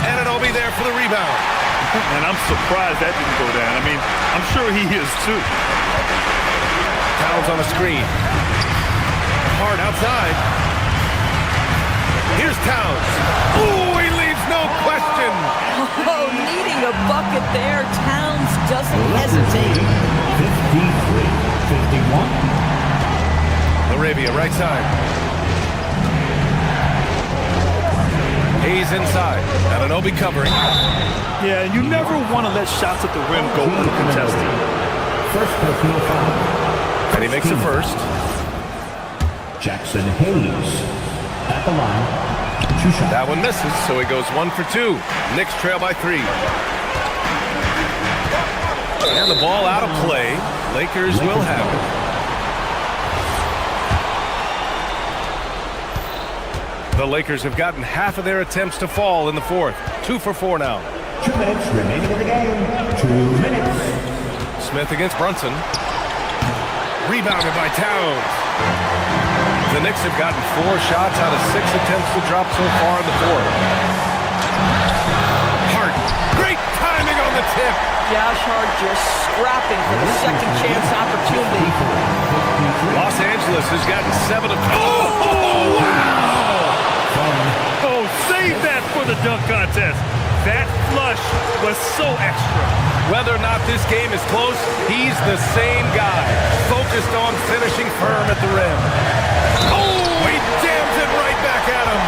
And it'll be there for the rebound. And I'm surprised that didn't go down. I mean, I'm sure he is too. Towns on the screen. Hart outside. Here's Towns. Ooh, he leaves no question. Oh, needing a bucket there. Towns doesn't hesitate. 53-51. Arabia, right side. Hayes inside. Anunoby covering. Yeah, you never want to let shots at the rim go uncontested. First personal foul. And he makes the first. Jackson Hayes at the line. 2 shots. That one misses, so he goes 1 for 2. Knicks trail by 3. And the ball out of play. Lakers will have it. The Lakers have gotten half of their attempts to fall in the fourth. 2 for 4 now. 2 minutes remaining in the game. 2 minutes. Smith against Brunson. Rebounded by Towns. The Knicks have gotten 4 shots out of 6 attempts to drop so far in the fourth. Hart, great timing on the tip. Josh Hart just scrapping for the second chance opportunity. Los Angeles has gotten 7 of... Oh, wow! Oh, save that for the dunk contest. That flush was so extra. Whether or not this game is close, he's the same guy, focused on finishing firm at the rim. Oh, he jams it right back at him.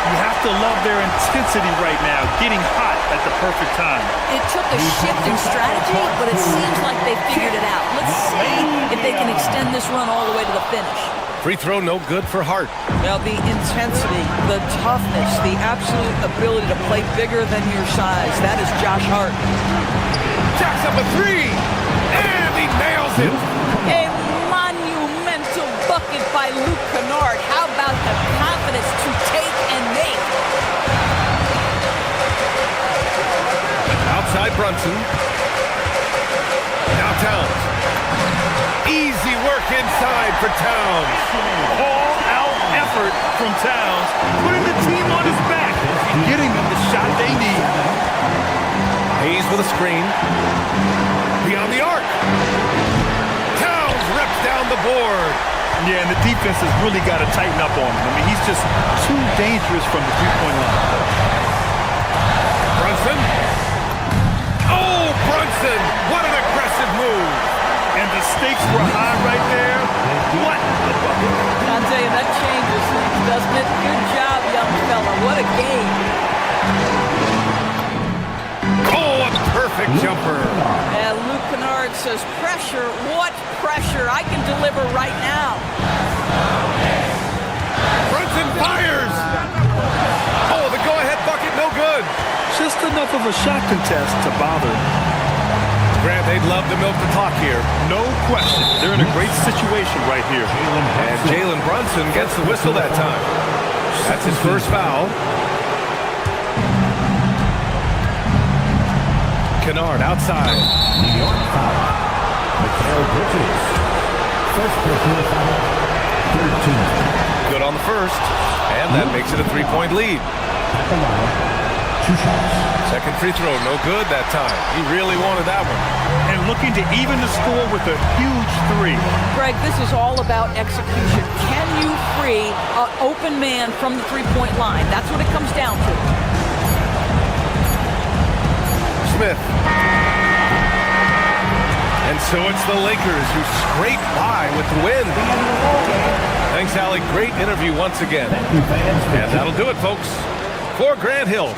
You have to love their intensity right now, getting hot at the perfect time. It took a shift in strategy, but it seems like they figured it out. Let's see if they can extend this run all the way to the finish. Free throw no good for Hart. Now the intensity, the toughness, the absolute ability to play bigger than your size, that is Josh Hart. Jacks up a 3, and he nails it. A monumental bucket by Luke Kennard. How about the confidence to take and make? Outside Brunson. Now Towns. Easy work inside for Towns. All-out effort from Towns, putting the team on his back and getting them the shot they need. Hayes with a screen. Beyond the arc. Towns rips down the board. Yeah, and the defense has really got to tighten up on him. I mean, he's just too dangerous from the three-point line. Brunson. Oh, Brunson! What an aggressive move. And the stakes were high right there. What a bucket. I'll tell you, that changes things, doesn't it? Good job, young fella. What a game. Oh, a perfect jumper. And Luke Kennard says, pressure, what pressure? I can deliver right now. Brunson fires. Oh, the go-ahead bucket, no good. Just enough of a shot contest to bother. Grant, they'd love to milk the clock here. No question. They're in a great situation right here. And Jalen Brunson gets the whistle that time. That's his first foul. Kennard outside. New York foul. Mikal Bridges. First personal foul. 13. Good on the first. And that makes it a 3-point lead. At the line. 2 shots. Second free throw, no good that time. He really wanted that one. And looking to even the score with a huge 3. Greg, this is all about execution. Can you free an open man from the three-point line? That's what it comes down to. Smith. And so it's the Lakers who scrape by with the win. Thanks, Allie. Great interview once again. And that'll do it, folks, for Grant Hill.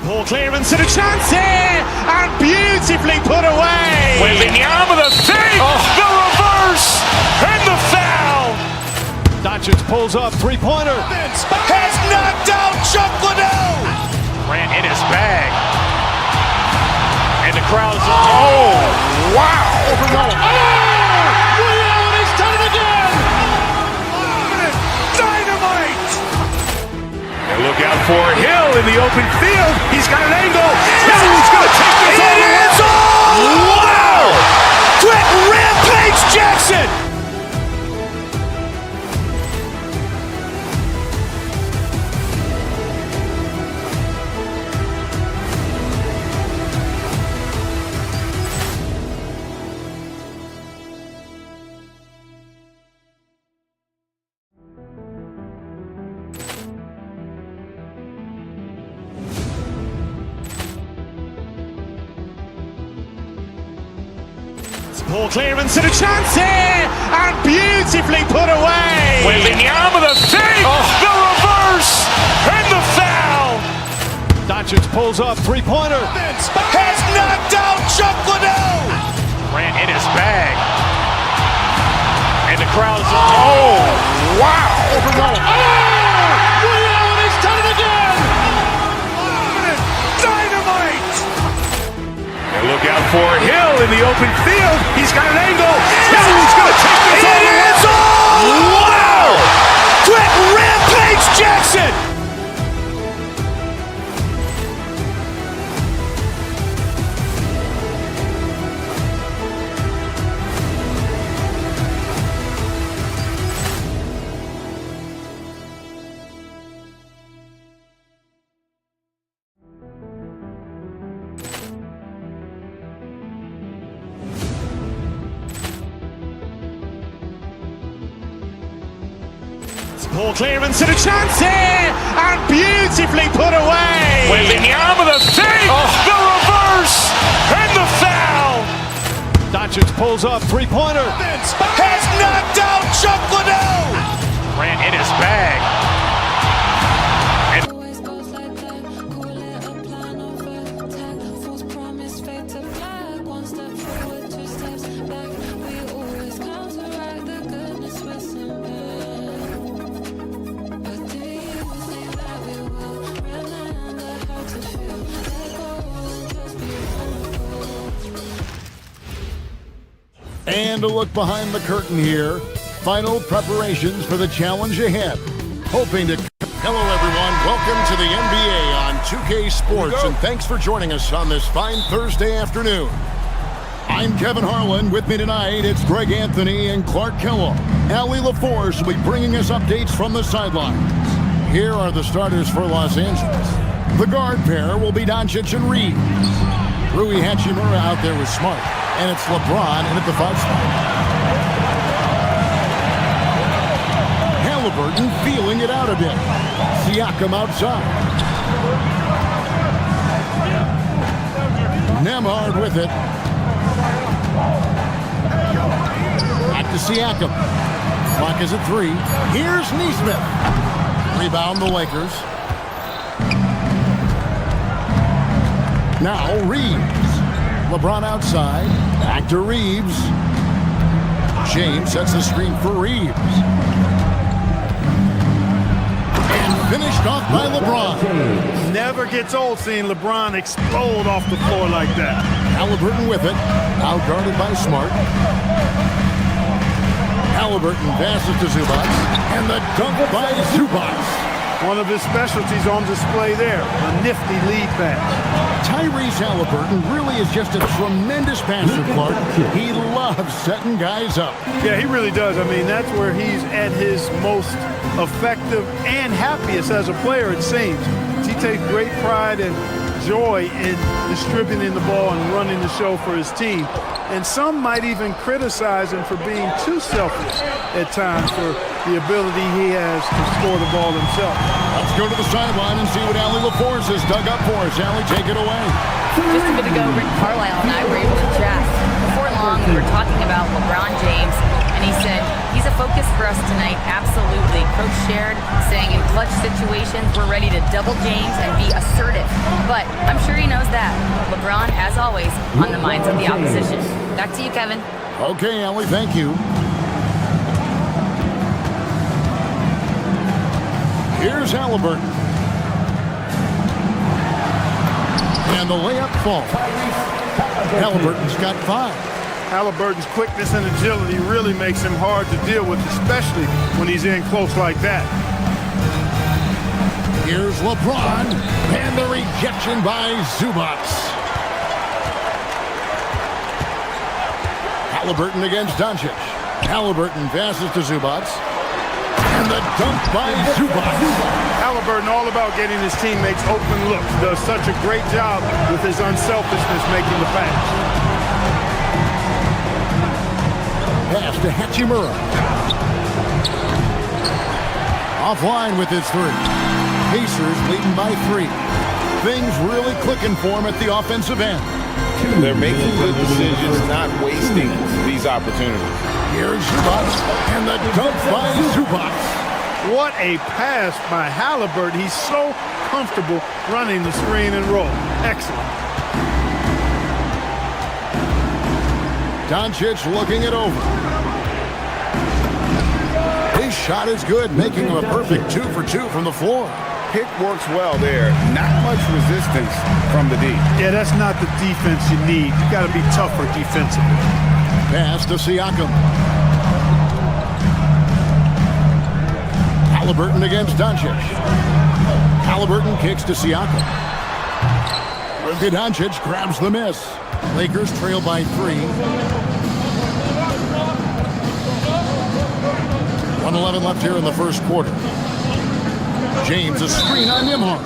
Ball clearance and a chance here, and beautifully put away. Wembanyama with a fake, the reverse, and the foul. Doncic pulls up, three-pointer. Has knocked out Chuck Liddell. Grant in his bag, and the crowd is wow! Reality's done it again. Dynamite. And look out for Hill in the open field. He's got an angle. He's going to take this all the way. Wow! Quick Rampage Jackson. Ball clearance and a chance here, and beautifully put away. Wembanyama with a fake, the reverse, and the foul. Doncic pulls up, three-pointer. Has knocked out Chuck Liddell. Grant in his bag, and the crowd is wow! Reality's done it again. Dynamite. And look out for Hill in the open field. He's got an angle. He's going to take this all the way. Wow! Quick Rampage Jackson. Ball clearance and a chance here, and beautifully put away. Wembanyama with a fake, the reverse, and the foul. Doncic pulls up, three-pointer. Has knocked out Chuck Liddell. Grant in his bag. And a look behind the curtain here. Final preparations for the challenge ahead. Hoping to... Hello, everyone. Welcome to the NBA on 2K Sports, and thanks for joining us on this fine Thursday afternoon. I'm Kevin Harlan. With me tonight, it's Greg Anthony and Clark Kellogg. Allie LaForce will be bringing us updates from the sidelines. Here are the starters for Los Angeles. The guard pair will be Doncic and Reeves. Rui Hachimura out there with Smart. And it's LeBron in at the 5 spot. Halliburton feeling it out a bit. Siakam outside. Nemhard with it. Back to Siakam. Clock is at 3. Here's Nesmith. Rebound the Lakers. Now Reeves. LeBron outside. Back to Reeves. James sets the screen for Reeves. And finished off by LeBron. Never gets old seeing LeBron explode off the floor like that. Halliburton with it. Now guarded by Smart. Halliburton passes to Zubac. And the dunk by Zubac. One of his specialties on display there, a nifty lead pass. Tyrese Halliburton really is just a tremendous passer, Clark. He loves setting guys up. Yeah, he really does. I mean, that's where he's at his most effective and happiest as a player, it seems. He takes great pride and joy in distributing the ball and running the show for his team. And some might even criticize him for being too selfish at times for the ability he has to score the ball himself. Let's go to the sideline and see what Allie LaForce has dug up for us. Allie, take it away. Just a bit ago, Rick Carlisle and I were able to chat. Before long, we were talking about LeBron James, and he said, he's a focus for us tonight, absolutely. Coach shared, saying in clutch situations, we're ready to double James and be assertive. But I'm sure he knows that. LeBron, as always, on the minds of the opposition. Back to you, Kevin. Okay, Allie, thank you. Here's Halliburton. And the layup falls. Halliburton's got 5. Halliburton's quickness and agility really makes him hard to deal with, especially when he's in close like that. Here's LeBron, and the rejection by Zubac. Halliburton against Doncic. Halliburton passes to Zubac. And the dunk by Zubac. Halliburton all about getting his teammates open looks. Does such a great job with his unselfishness making the pass. Pass to Hachimura. Offline with his 3. Pacers leading by 3. Things really clicking for him at the offensive end. They're making good decisions, not wasting these opportunities. Here's Zubac, and the dunk by Zubac. What a pass by Halliburton. He's so comfortable running the screen and roll. Excellent. Doncic looking it over. His shot is good, making him a perfect 2 for 2 from the floor. Pick works well there. Not much resistance from the D. Yeah, that's not the defense you need. You got to be tougher defensively. Pass to Siakam. Halliburton against Doncic. Halliburton kicks to Siakam. Doncic grabs the miss. Lakers trail by 3. 1:11 left here in the first quarter. James, a screen on Nembhard.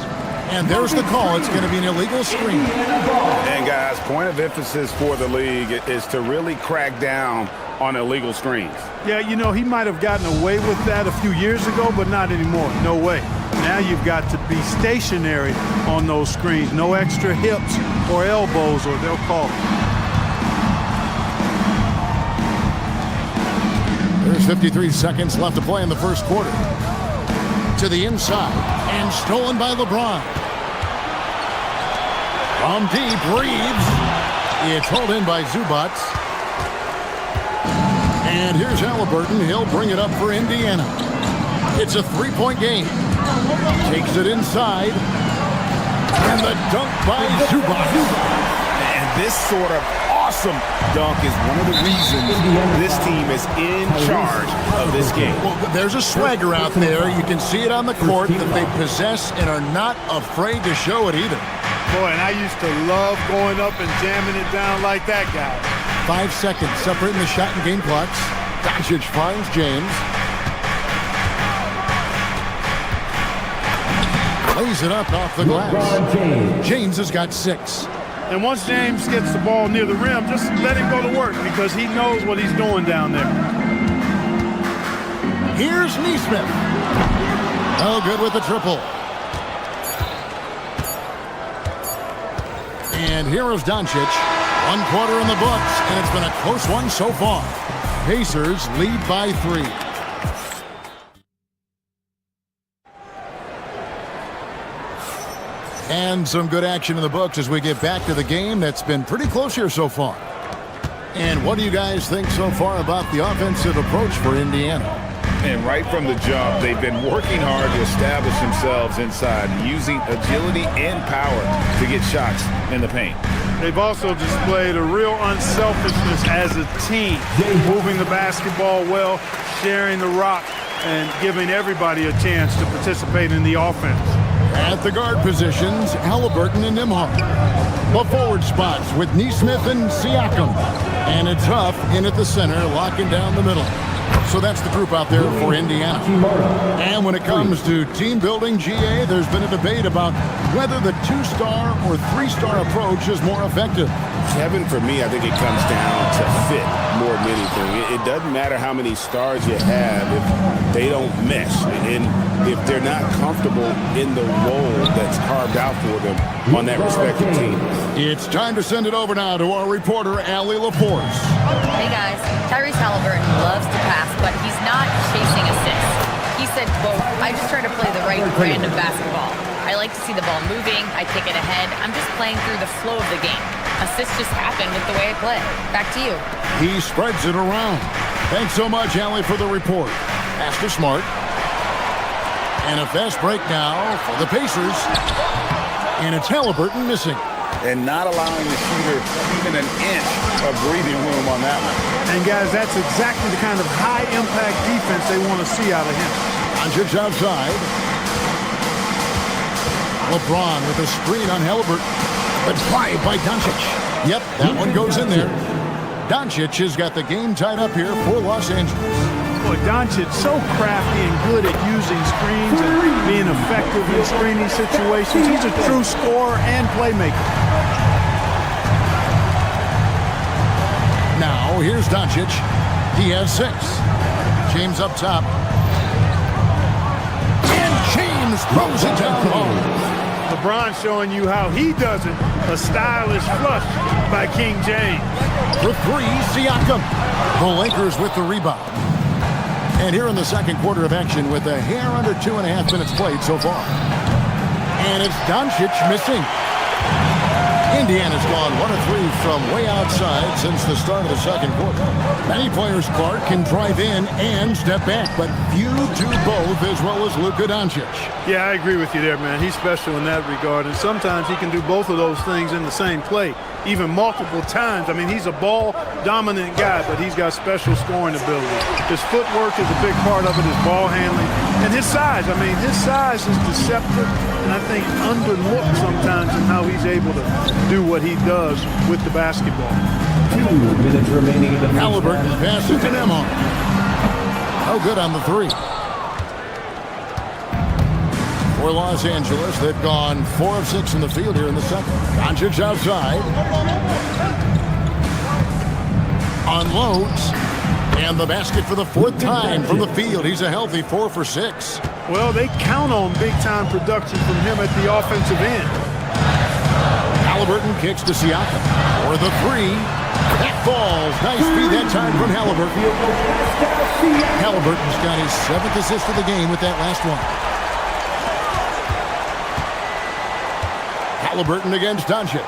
And there's the call. It's going to be an illegal screen. And guys, point of emphasis for the league is to really crack down on illegal screens. Yeah, you know, he might have gotten away with that a few years ago, but not anymore. No way. Now you've got to be stationary on those screens. No extra hips or elbows, or they'll call it. There's 53 seconds left to play in the first quarter. To the inside, and stolen by LeBron. From deep, Reeves. It's hauled in by Zubac. And here's Halliburton. He'll bring it up for Indiana. It's a 3-point game. Takes it inside. And the dunk by Zubac. And this sort of awesome dunk is one of the reasons this team is in charge of this game. Well, there's a swagger out there. You can see it on the court that they possess and are not afraid to show it either. Boy, and I used to love going up and jamming it down like that guy. 5 seconds separating the shot and game clocks. Doncic finds James. Lays it up off the glass. James has got 6. And once James gets the ball near the rim, just let him go to work because he knows what he's doing down there. Here's Neesmith. Oh, good with the triple. And here is Doncic. 1 quarter in the books, and it's been a close one so far. Pacers lead by 3. And some good action in the books as we get back to the game that's been pretty close here so far. And what do you guys think so far about the offensive approach for Indiana? And right from the jump, they've been working hard to establish themselves inside, using agility and power to get shots in the paint. They've also displayed a real unselfishness as a team, moving the basketball well, sharing the rock, and giving everybody a chance to participate in the offense. At the guard positions, Halliburton and Nembhard. The forward spots with Nesmith and Siakam. And it's Huff in at the center, locking down the middle. So that's the group out there for Indiana. And when it comes to team building, GA, there's been a debate about whether the 2-star or 3-star approach is more effective. Kevin, for me, I think it comes down to fit more than anything. It doesn't matter how many stars you have if they don't mesh. And if they're not comfortable in the role that's carved out for them on that respective team. It's time to send it over now to our reporter, Allie LaForce. Hey guys, Tyrese Halliburton loves to pass, but he's not chasing assists. He said, quote, I just try to play the right brand of basketball. I like to see the ball moving, I kick it ahead. I'm just playing through the flow of the game. Assists just happen with the way I play. Back to you. He spreads it around. Thanks so much, Allie, for the report. Pass to Smart. And a fast break now for the Pacers. And it's Halliburton missing. And not allowing the shooter even an inch of breathing room on that one. And guys, that's exactly the kind of high-impact defense they want to see out of him. Doncic outside. LeBron with a screen on Halliburton. But five by Doncic. Yep, that one goes in there. Doncic has got the game tied up here for Los Angeles. Boy, Doncic so crafty and good at using screens and being effective in screening situations. He's a true scorer and playmaker. Now, here's Doncic. He has 6. James up top. And James throws it down low. LeBron showing you how he does it. A stylish flush by King James. For 3, Siakam. The Lakers with the rebound. And here in the second quarter of action with a hair under 2.5 minutes played so far. And it's Doncic missing. Indiana's gone 1 of 3 from way outside since the start of the second quarter. Many players, Clark, can drive in and step back, but few do both as well as Luka Doncic. Yeah, I agree with you there, man. He's special in that regard, and sometimes he can do both of those things in the same play, even multiple times. I mean, he's a ball-dominant guy, but he's got special scoring ability. His footwork is a big part of it, his ball handling, and his size. I mean, his size is deceptive, and I think underlooked sometimes in how he's able to do what he does with the basketball. 2 minutes remaining in the Halliburton passes to Nembhard. Oh, good on the 3. For Los Angeles, they've gone 4 of 6 in the field here in the second. Doncic outside. Unloads. And the basket for the 4th time from the field. He's a healthy 4 for 6. Well, they count on big-time production from him at the offensive end. Halliburton kicks to Siakam. For the 3. That falls. Nice feed that time from Halliburton. Halliburton's got his 7th assist of the game with that last one. Halliburton against Doncic.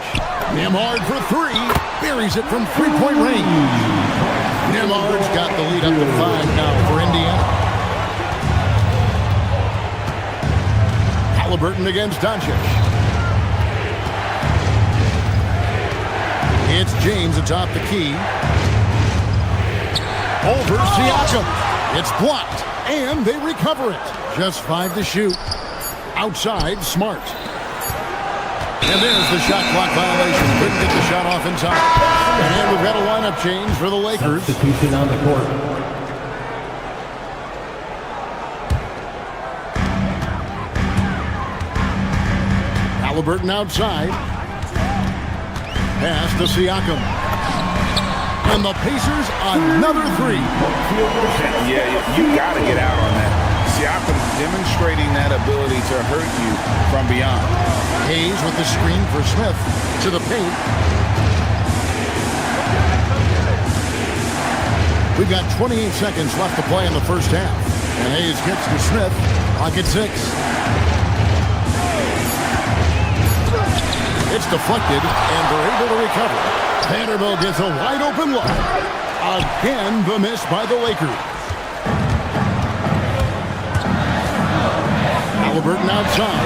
Nembhard for 3. Buries it from 3-point range. Nembhard's got the lead up to 5 now for Indiana. Halliburton against Doncic. It's James atop the key. Over Siakam. It's blocked, and they recover it. Just 5 to shoot. Outside, Smart. And there's the shot clock violation. Couldn't get the shot off in time. And we've got a lineup change for the Lakers. Substitution on the court. Halliburton outside. Pass to Siakam. And the Pacers, another 3. Yeah, you got to get out on that. Siakam demonstrating that ability to hurt you from beyond. Hayes with the screen for Smith to the paint. We've got 28 seconds left to play in the first half. And Hayes gets to Smith. Pocket 6. It's deflected, and they're able to recover. Vanderbilt gets a wide-open look. Again, the miss by the Lakers. Halliburton outside.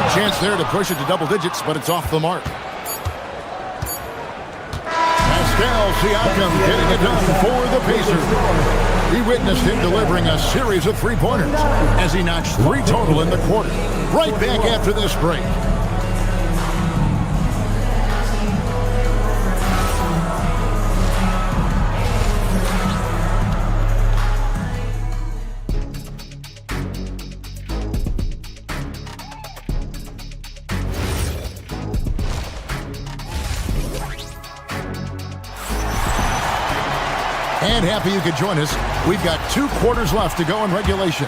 A chance there to push it to double digits, but it's off the mark. Pascal Siakam getting it done for the Pacers. We witnessed him delivering a series of three-pointers as he notched 3 total in the quarter. Right back after this break. And happy you could join us. We've got 2 quarters left to go in regulation.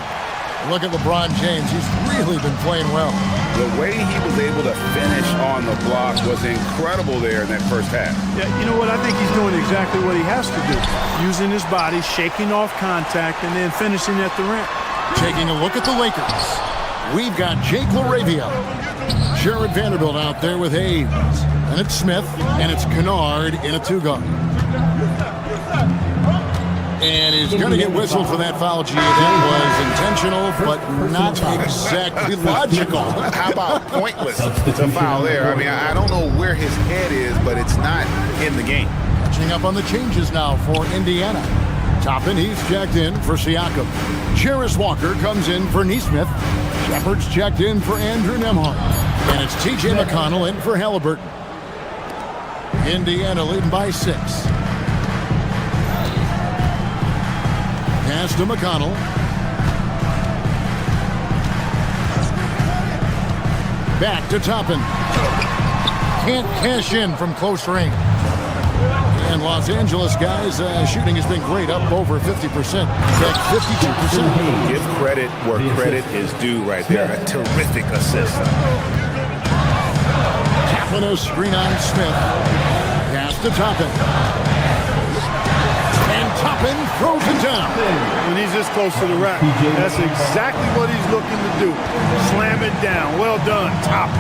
Look at LeBron James. He's really been playing well. The way he was able to finish on the block was incredible there in that first half. Yeah, you know what? I think he's doing exactly what he has to do. Using his body, shaking off contact, and then finishing at the rim. Taking a look at the Lakers. We've got Jake LaRavia. Jared Vanderbilt out there with Hayes. And it's Smith, and it's Kennard in a 2-guard. And he's going to get whistled for that foul, G. That was intentional, but not exactly logical. How about pointless to foul there? I mean, I don't know where his head is, but it's not in the game. Catching up on the changes now for Indiana. Toppin, he's checked in for Siakam. Jarris Walker comes in for Nesmith. Shepard's checked in for Andrew Nembhard. And it's T.J. McConnell in for Halliburton. Indiana leading by 6. Pass to McConnell. Back to Toppin. Can't cash in from close range. And Los Angeles guys, shooting has been great, up over 50%. In fact, 52%. Give credit where credit is due right there. A terrific assist. Tapping a screen on Smith. Pass to Toppin. Toppin throws it down. When he's this close to the rack, that's exactly what he's looking to do. Slam it down. Well done, Toppin.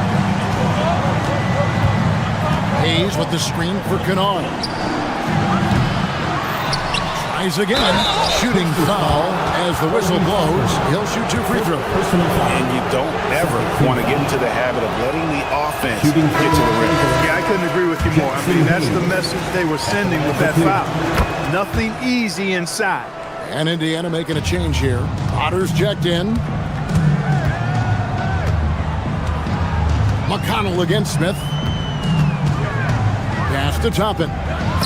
Hayes with the screen for Kennard. Tries again. Shooting foul as the whistle blows. He'll shoot 2 free throws. And you don't ever want to get into the habit of letting the offense get to the rim. Yeah, I couldn't agree with you more. I mean, that's the message they were sending with that foul. Nothing easy inside. And Indiana making a change here. Potter's checked in. McConnell against Smith. Pass to Toppin.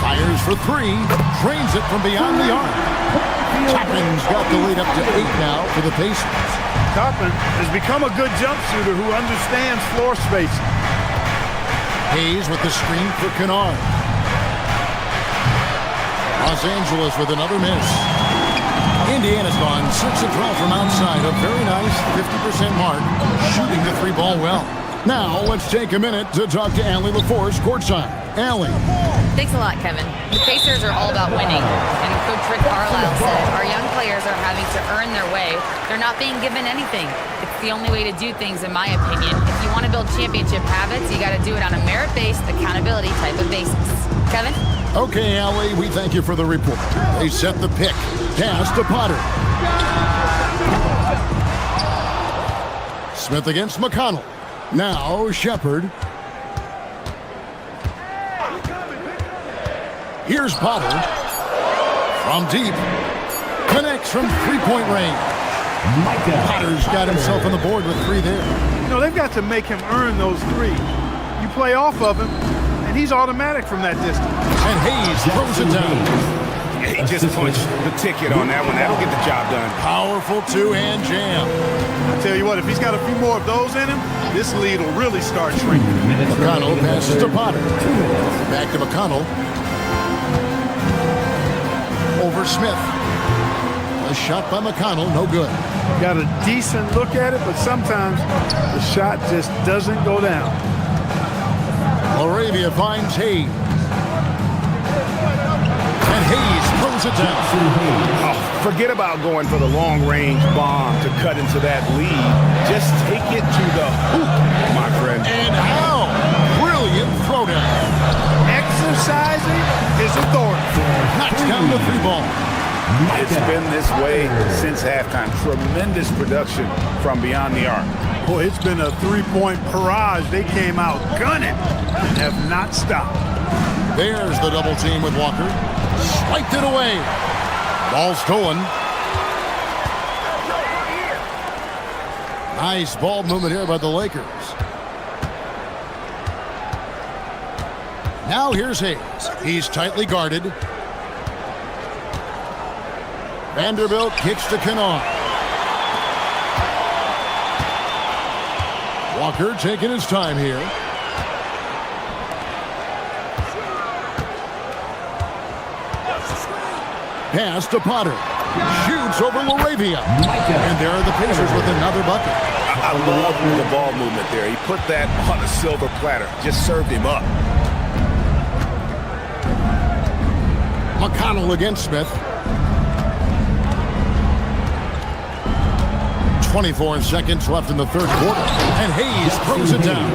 Fires for 3. Drains it from beyond the arc. Toppin's got the lead up to 8 now for the Pacers. Toppin has become a good jump shooter who understands floor spacing. Hayes with the screen for Kennard. Los Angeles with another miss. Indiana's gone 6 of 12 from outside. A very nice 50% mark. Shooting the 3 ball well. Now, let's take a minute to talk to Allie LaForce courtside. Allie. Thanks a lot, Kevin. The Pacers are all about winning. And Coach Rick Carlisle said, our young players are having to earn their way. They're not being given anything. It's the only way to do things, in my opinion. If you want to build championship habits, you got to do it on a merit-based, accountability type of basis. Kevin? Okay, Allie, we thank you for the report. They set the pick. Pass to Potter. Smith against McConnell. Now Shepard. Here's Potter. From deep. Connects from 3-point range. Potter's got himself on the board with 3 there. You know, they've got to make him earn those 3. You play off of him, and he's automatic from that distance. And Hayes throws it down. He just punched the ticket on that one. That'll get the job done. Powerful 2-hand jam. I tell you what, if he's got a few more of those in him, this lead will really start shrinking. McConnell passes to Potter. Back to McConnell. Over Smith. A shot by McConnell, no good. Got a decent look at it, but sometimes the shot just doesn't go down. LaRavia finds Hayes. And Hayes throws it down. Oh, forget about going for the long-range bomb to cut into that lead. Just take it to the hoop, my friend. And how? Brilliant throwdown. Exercising his authority. Knocks down the 3 ball. It's been this way since halftime. Tremendous production from beyond the arc. Boy, it's been a 3-point barrage. They came out gunning and have not stopped. There's the double team with Walker. Swiped it away. Ball stolen. Nice ball movement here by the Lakers. Now here's Hayes. He's tightly guarded. Vanderbilt kicks to Kennard. Walker taking his time here. Pass to Potter. Shoots over Laravia. And there are the Pacers with another bucket. I love the ball movement there. He put that on a silver platter. Just served him up. McConnell against Smith. 24 seconds left in the third quarter. And Hayes throws it down.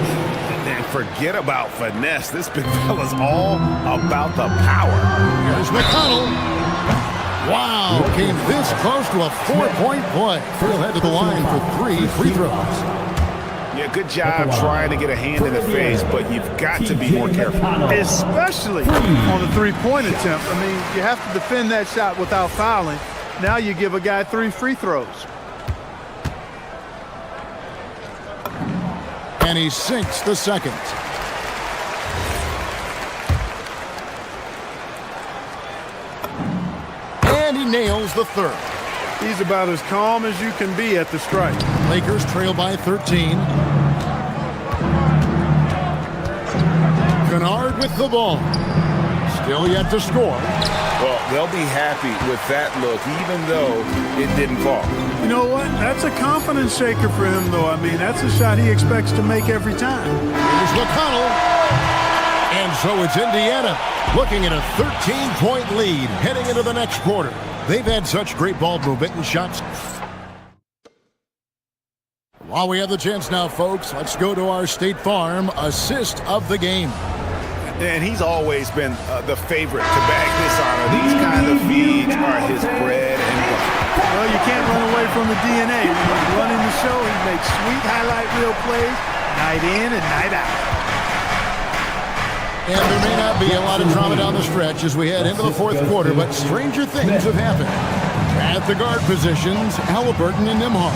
And forget about finesse. This big fella's all about the power. Here's McConnell. Wow, came this close to a 4-point play. He'll head to the line for 3 free throws. Yeah, good job trying to get a hand in the face, but you've got to be more careful. Especially on the three-point attempt. I mean, you have to defend that shot without fouling. Now you give a guy 3 free throws. And he sinks the second. And he nails the third. He's about as calm as you can be at the strike. Lakers trail by 13. Kennard with the ball. Still yet to score. Well, they'll be happy with that look, even though it didn't fall. You know what? That's a confidence shaker for him, though. I mean, that's a shot he expects to make every time. Here's McConnell. And so it's Indiana looking at a 13-point lead heading into the next quarter. They've had such great ball movement and shots. While we have the chance now, folks, let's go to our State Farm assist of the game. And he's always been the favorite to bag this honor. These kind of feeds are his bread and butter. Well, you can't run away from the DNA. When he's running the show, he makes sweet highlight reel plays night in and night out. And there may not be a lot of drama down the stretch as we head into the fourth quarter, but stranger things have happened. At the guard positions, Halliburton and Nimhar.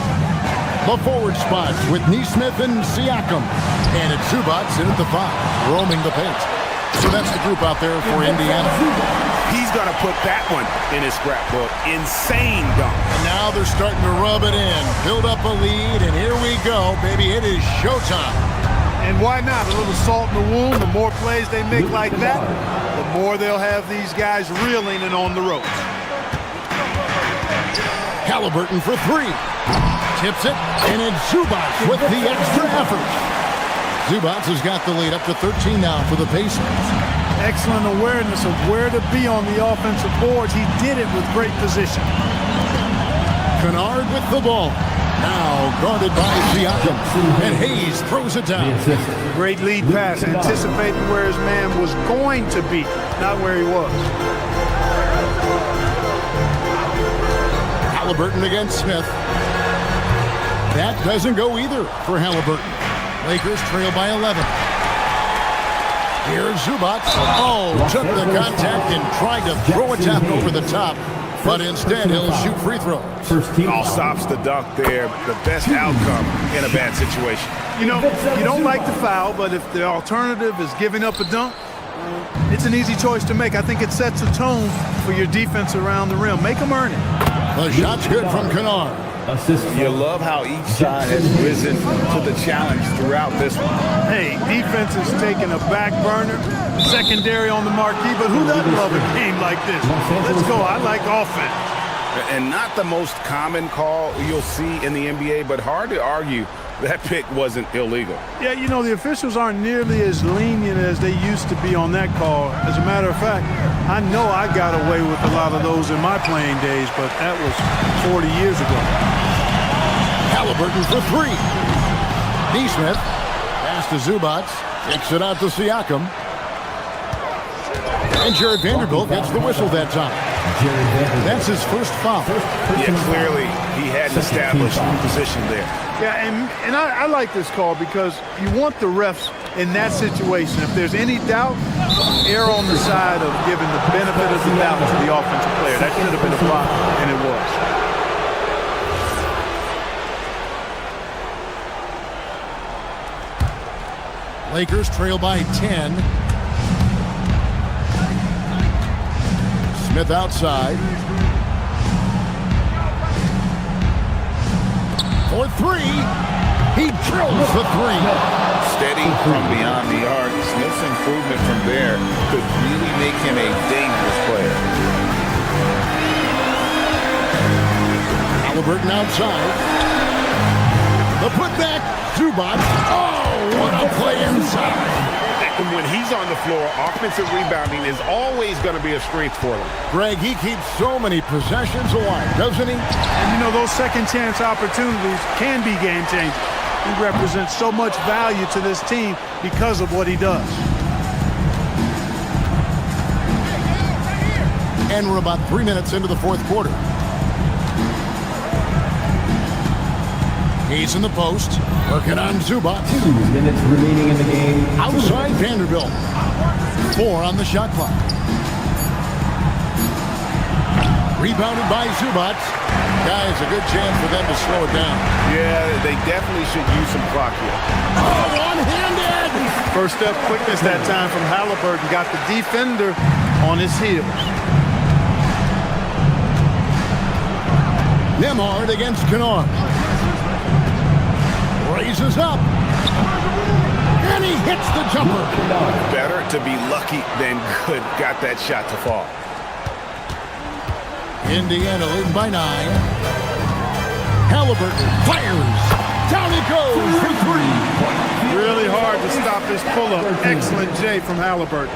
The forward spots with Neesmith and Siakam. And it's Zubac in at the 5, roaming the paint. So that's the group out there for Indiana. He's going to put that one in his scrapbook. Insane dunk. And now they're starting to rub it in, build up a lead, and here we go, baby. It is showtime. And why not? A little salt in the wound. The more plays they make like that, the more they'll have these guys reeling and on the ropes. Halliburton for 3. Tips it, and it's Zubac with the extra effort. Zubac has got the lead up to 13 now for the Pacers. Excellent awareness of where to be on the offensive boards. He did it with great position. Kennard with the ball. Now guarded by Siakam. And Hayes throws it down. Great lead pass, anticipating where his man was going to be, not where he was. Halliburton against Smith. That doesn't go either for Halliburton. Lakers trail by 11. Here's Zubac. Oh, took the contact and tried to throw a tap over the top. But instead, he'll shoot free throws. All stops the dunk there. The best outcome in a bad situation. You know, you don't like the foul, but if the alternative is giving up a dunk, it's an easy choice to make. I think it sets a tone for your defense around the rim. Make them earn it. The shot's good from Kennard. You love how each side has risen to the challenge throughout this one. Hey, defense is taking a back burner, secondary on the marquee, but who doesn't love a game like this? Let's go. I like offense. And not the most common call you'll see in the NBA, but hard to argue that pick wasn't illegal. Yeah, you know, the officials aren't nearly as lenient as they used to be on that call. As a matter of fact, I know I got away with a lot of those in my playing days, but that was 40 years ago. Halliburton for 3. Neesmith. Pass to Zubac. Kicks it out to Siakam. And Jared Vanderbilt gets the whistle that time. That's his first foul. Yeah, clearly he had an established position there. Yeah, and I like this call because you want the refs in that situation. If there's any doubt, err on the side of giving the benefit of the doubt to the offensive player. That should have been a block, and it was. Lakers trail by 10. Smith outside. For three. He drills the three. Steady from beyond the arc. Smith's improvement from there could really make him a dangerous player. Halliburton outside. The putback. Zubac. Oh, what a play inside. And when he's on the floor, offensive rebounding is always going to be a strength for them. Greg, he keeps so many possessions alive, doesn't he? And you know, those second chance opportunities can be game changers. He represents so much value to this team because of what he does. And we're about 3 minutes into the fourth quarter. He's in the post, working on Zubac. 2 minutes remaining in the game. Outside Vanderbilt. 4 on the shot clock. Rebounded by Zubac. Guys, a good chance for them to slow it down. Yeah, they definitely should use some clock here. Oh, one-handed! First step quickness that time from Halliburton. Got the defender on his heels. Nembhard against Kennard. Raises up. And he hits the jumper. Better to be lucky than good. Got that shot to fall. Indiana leading by 9. Halliburton fires. Down he goes for 3. Really hard to stop this pull-up. Excellent J from Halliburton.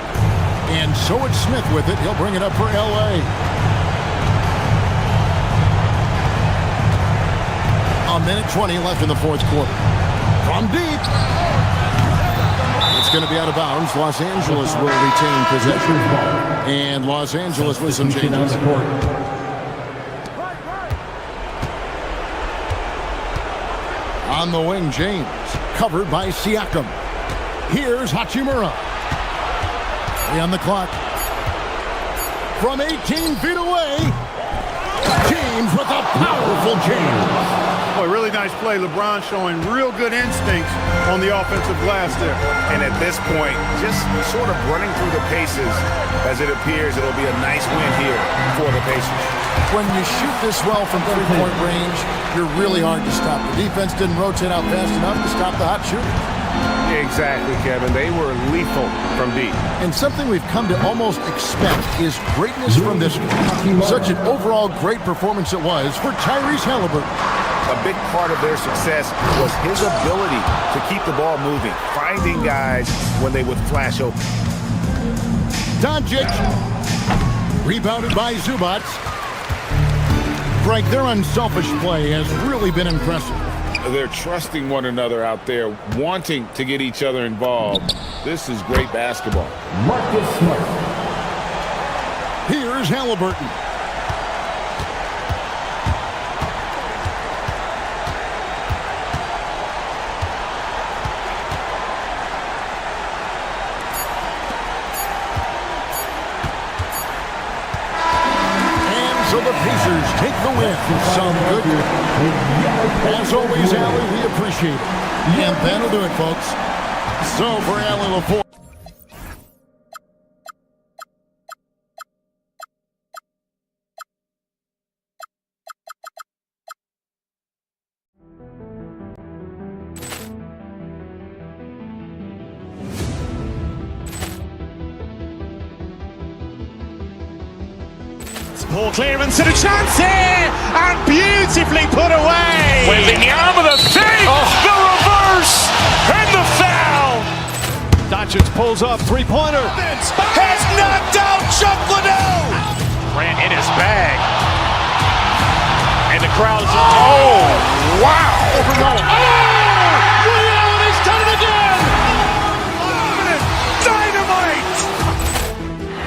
And so it's Smith with it. He'll bring it up for L.A. A minute 20 left in the fourth quarter. From deep. It's going to be out of bounds. Los Angeles will retain possession. And Los Angeles with some changes. On the wing, James. Covered by Siakam. Here's Hachimura. 3 on the clock. From 18 feet away. James with a powerful James. Boy, really nice play. LeBron showing real good instincts on the offensive glass there. And at this point, just sort of running through the paces as it appears it'll be a nice win here for the Pacers. When you shoot this well from three-point range, you're really hard to stop. The defense didn't rotate out fast enough to stop the hot shooter. Exactly, Kevin. They were lethal from deep. And something we've come to almost expect is greatness from this game. Such an overall great performance it was for Tyrese Halliburton. A big part of their success was his ability to keep the ball moving, finding guys when they would flash open. Doncic, rebounded by Zubac. Frank, their unselfish play has really been impressive. They're trusting one another out there, wanting to get each other involved. This is great basketball. Marcus Smart. Here's Halliburton. So the Pacers take the win. Some good. As always, Allie, we appreciate it. And that'll do it, folks. So for Allie LaForce. Poor clearance and a chance here, and beautifully put away. Wembanyama the fake, the reverse, and the foul. Doncic pulls up, three-pointer. Has knocked out Chuck Liddell. Ran in his bag, and the crowd is. Oh, wow! Reality's done it again. Dynamite.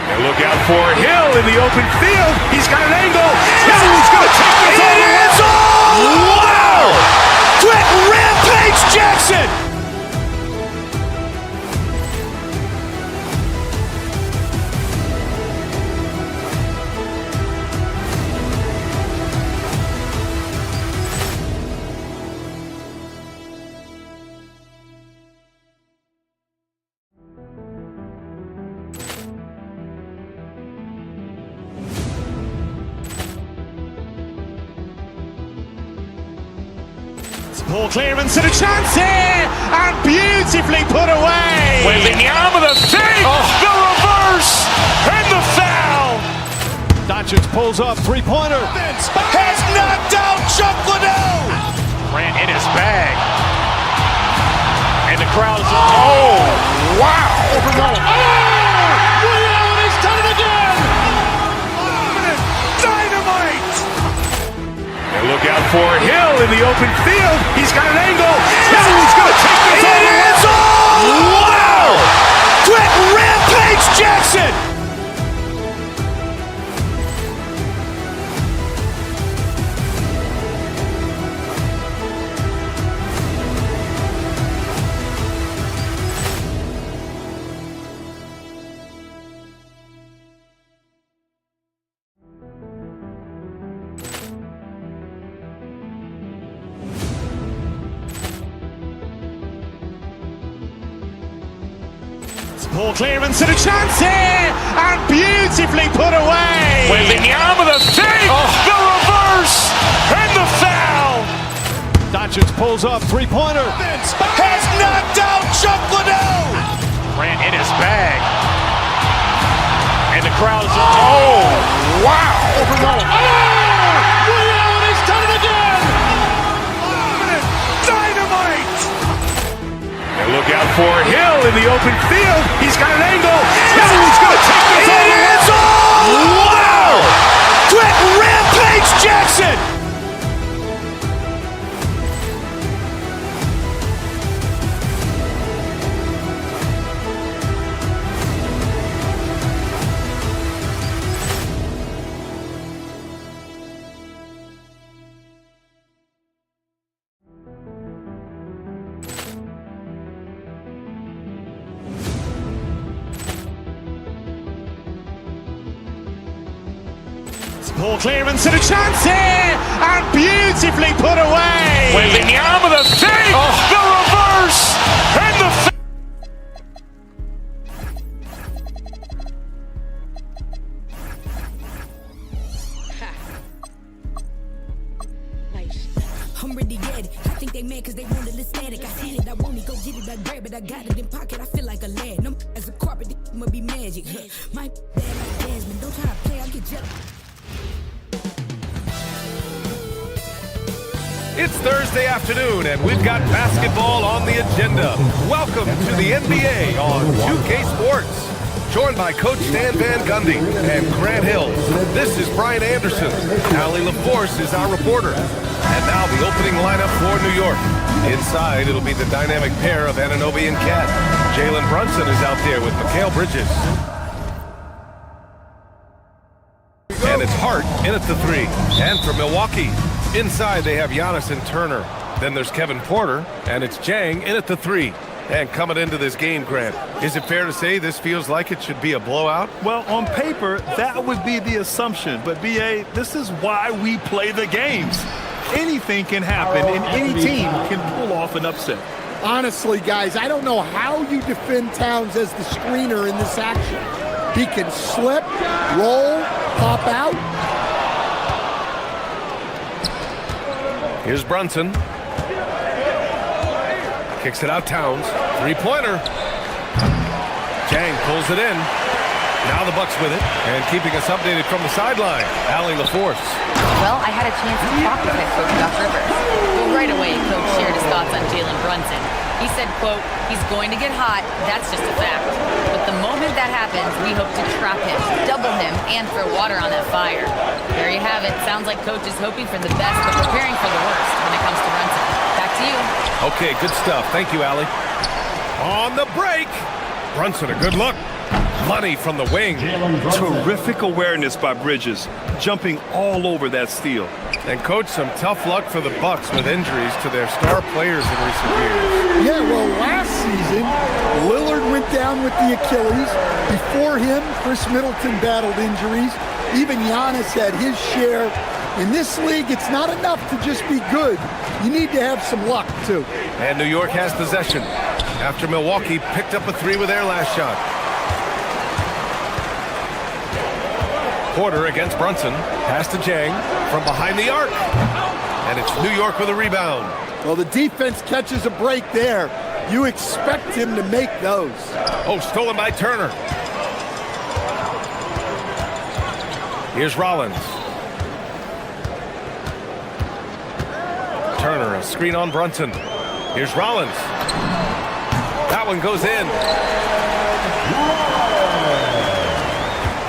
And look out for Hill in the open field. He's got an angle. Hill is going to take this all the way. Wow! Quick rampage Jackson. Ball clearance and a chance here, and beautifully put away. Wembanyama with a fake, the reverse, and the foul. Doncic pulls up, three-pointer. Has knocked out Chuck Liddell. Grant in his bag. And the crowd is, oh, wow. Overrun. Liddell has done it again. Dynamite. And look out for Hill in the open field. He's got an angle. Hill is going to take this all the way. Wow. Quick rampage Jackson. Ball clearance and a chance here, and beautifully put away. Wembanyama with a fake, the reverse, and the foul. Doncic pulls up, three-pointer. Has knocked out Chuck Liddell. Grant in his bag. And the crowd is, oh, wow. Overrun. Liddell has done it again. Dynamite. And look out for Hill in the open field. He's got an angle. Hill is going to take this all the way. Wow! Quick rampage Jackson. Ball clearance and a chance here, and beautifully put away. Wembanyama with a fake, the reverse, and the I'm really dead. I think they mad cause they want to static. I see it, I want it, go get it, I grab it, I got it in pocket, I feel like a lad. No as a carpet, this must be magic. My bad like Jasmine, don't try to play, I'll get jealous. It's Thursday afternoon, and we've got basketball on the agenda. Welcome to the NBA on 2K Sports. Joined by Coach Stan Van Gundy and Grant Hills. This is Brian Anderson. Allie LaForce is our reporter. And now the opening lineup for New York. Inside, it'll be the dynamic pair of Anunoby and Cat. Jalen Brunson is out there with Mikal Bridges. And it's Hart in at the three. And for Milwaukee, inside they have Giannis and Turner. Then there's Kevin Porter, and it's Jang in at the three. And coming into this game, Grant, is it fair to say this feels like it should be a blowout? Well, on paper, that would be the assumption. But, B.A., this is why we play the games. Anything can happen, and any team can pull off an upset. Honestly, guys, I don't know how you defend Towns as the screener in this action. He can slip, roll, pop out. Here's Brunson. Kicks it out, Towns. Three-pointer. Jang pulls it in. Now the Bucks with it. And keeping us updated from the sideline, Allie LaForce. Well, I had a chance to talk with head coach Doc Rivers. But right away, coach shared his thoughts on Jalen Brunson. He said, quote, he's going to get hot, that's just a fact. But the moment that happens, we hope to trap him, double him, and throw water on that fire. There you have it. Sounds like coach is hoping for the best, but preparing for the worst when it comes to Brunson. Back to you. Okay, good stuff. Thank you, Allie. On the break. Brunson, a good look. Money from the wing. Terrific awareness by Bridges, jumping all over that steal. And, Coach, some tough luck for the Bucks with injuries to their star players in recent years. Yeah, well, last season, Lillard went down with the Achilles. Before him, Chris Middleton battled injuries. Even Giannis had his share. In this league, it's not enough to just be good. You need to have some luck, too. And New York has possession after Milwaukee picked up a three with their last shot. Porter against Brunson. Pass to Jang from behind the arc. And it's New York with a rebound. Well, the defense catches a break there. You expect him to make those. Oh, stolen by Turner. Here's Rollins. Turner, a screen on Brunson. Here's Rollins. That one goes in.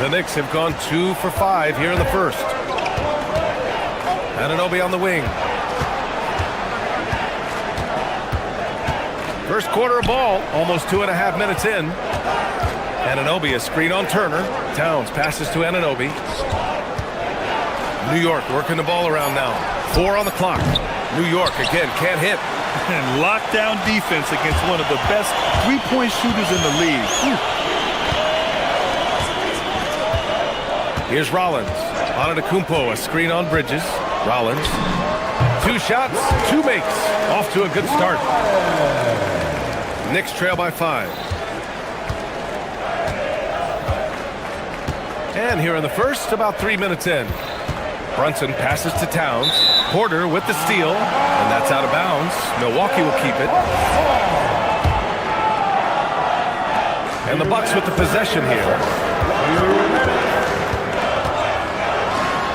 The Knicks have gone 2 for 5 here in the first. Anunoby on the wing. First quarter of ball, almost 2.5 minutes in. Anunoby, a screen on Turner. Towns passes to Anunoby. New York working the ball around now. 4 on the clock. New York again can't hit. And lockdown defense against one of the best three-point shooters in the league. Here's Rollins. Antetokounmpo, a screen on Bridges. Rollins. 2 shots, 2 makes. Off to a good start. Knicks trail by 5. And here in the first, about 3 minutes in. Brunson passes to Towns. Porter with the steal, and that's out of bounds. Milwaukee will keep it. And the Bucks with the possession here.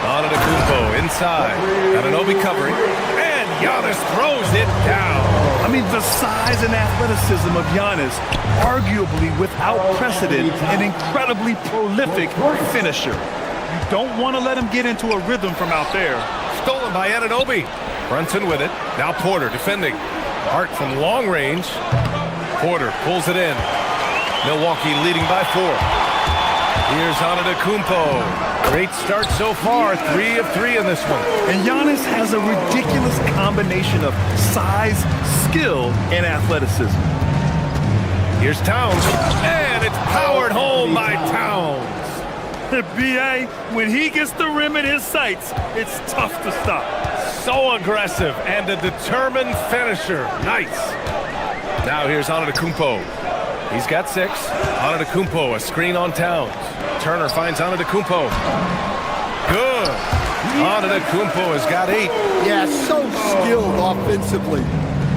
Antetokounmpo inside. Anunoby covering. And Giannis throws it down. I mean, the size and athleticism of Giannis, arguably without precedent, an incredibly prolific finisher. You don't want to let him get into a rhythm from out there. Stolen by Anunoby. Brunson with it. Now Porter defending. Hart from long range. Porter pulls it in. Milwaukee leading by 4. Here's Antetokounmpo. Great start so far. 3 of 3 in this one. And Giannis has a ridiculous combination of size, skill, and athleticism. Here's Towns. And it's powered home by Towns. B.A., when he gets the rim in his sights, it's tough to stop. So aggressive and a determined finisher. Nice. Now here's Antetokounmpo. He's got 6. Antetokounmpo, a screen on Towns. Turner finds Antetokounmpo. Good. Antetokounmpo has got 8. Yeah, so skilled offensively.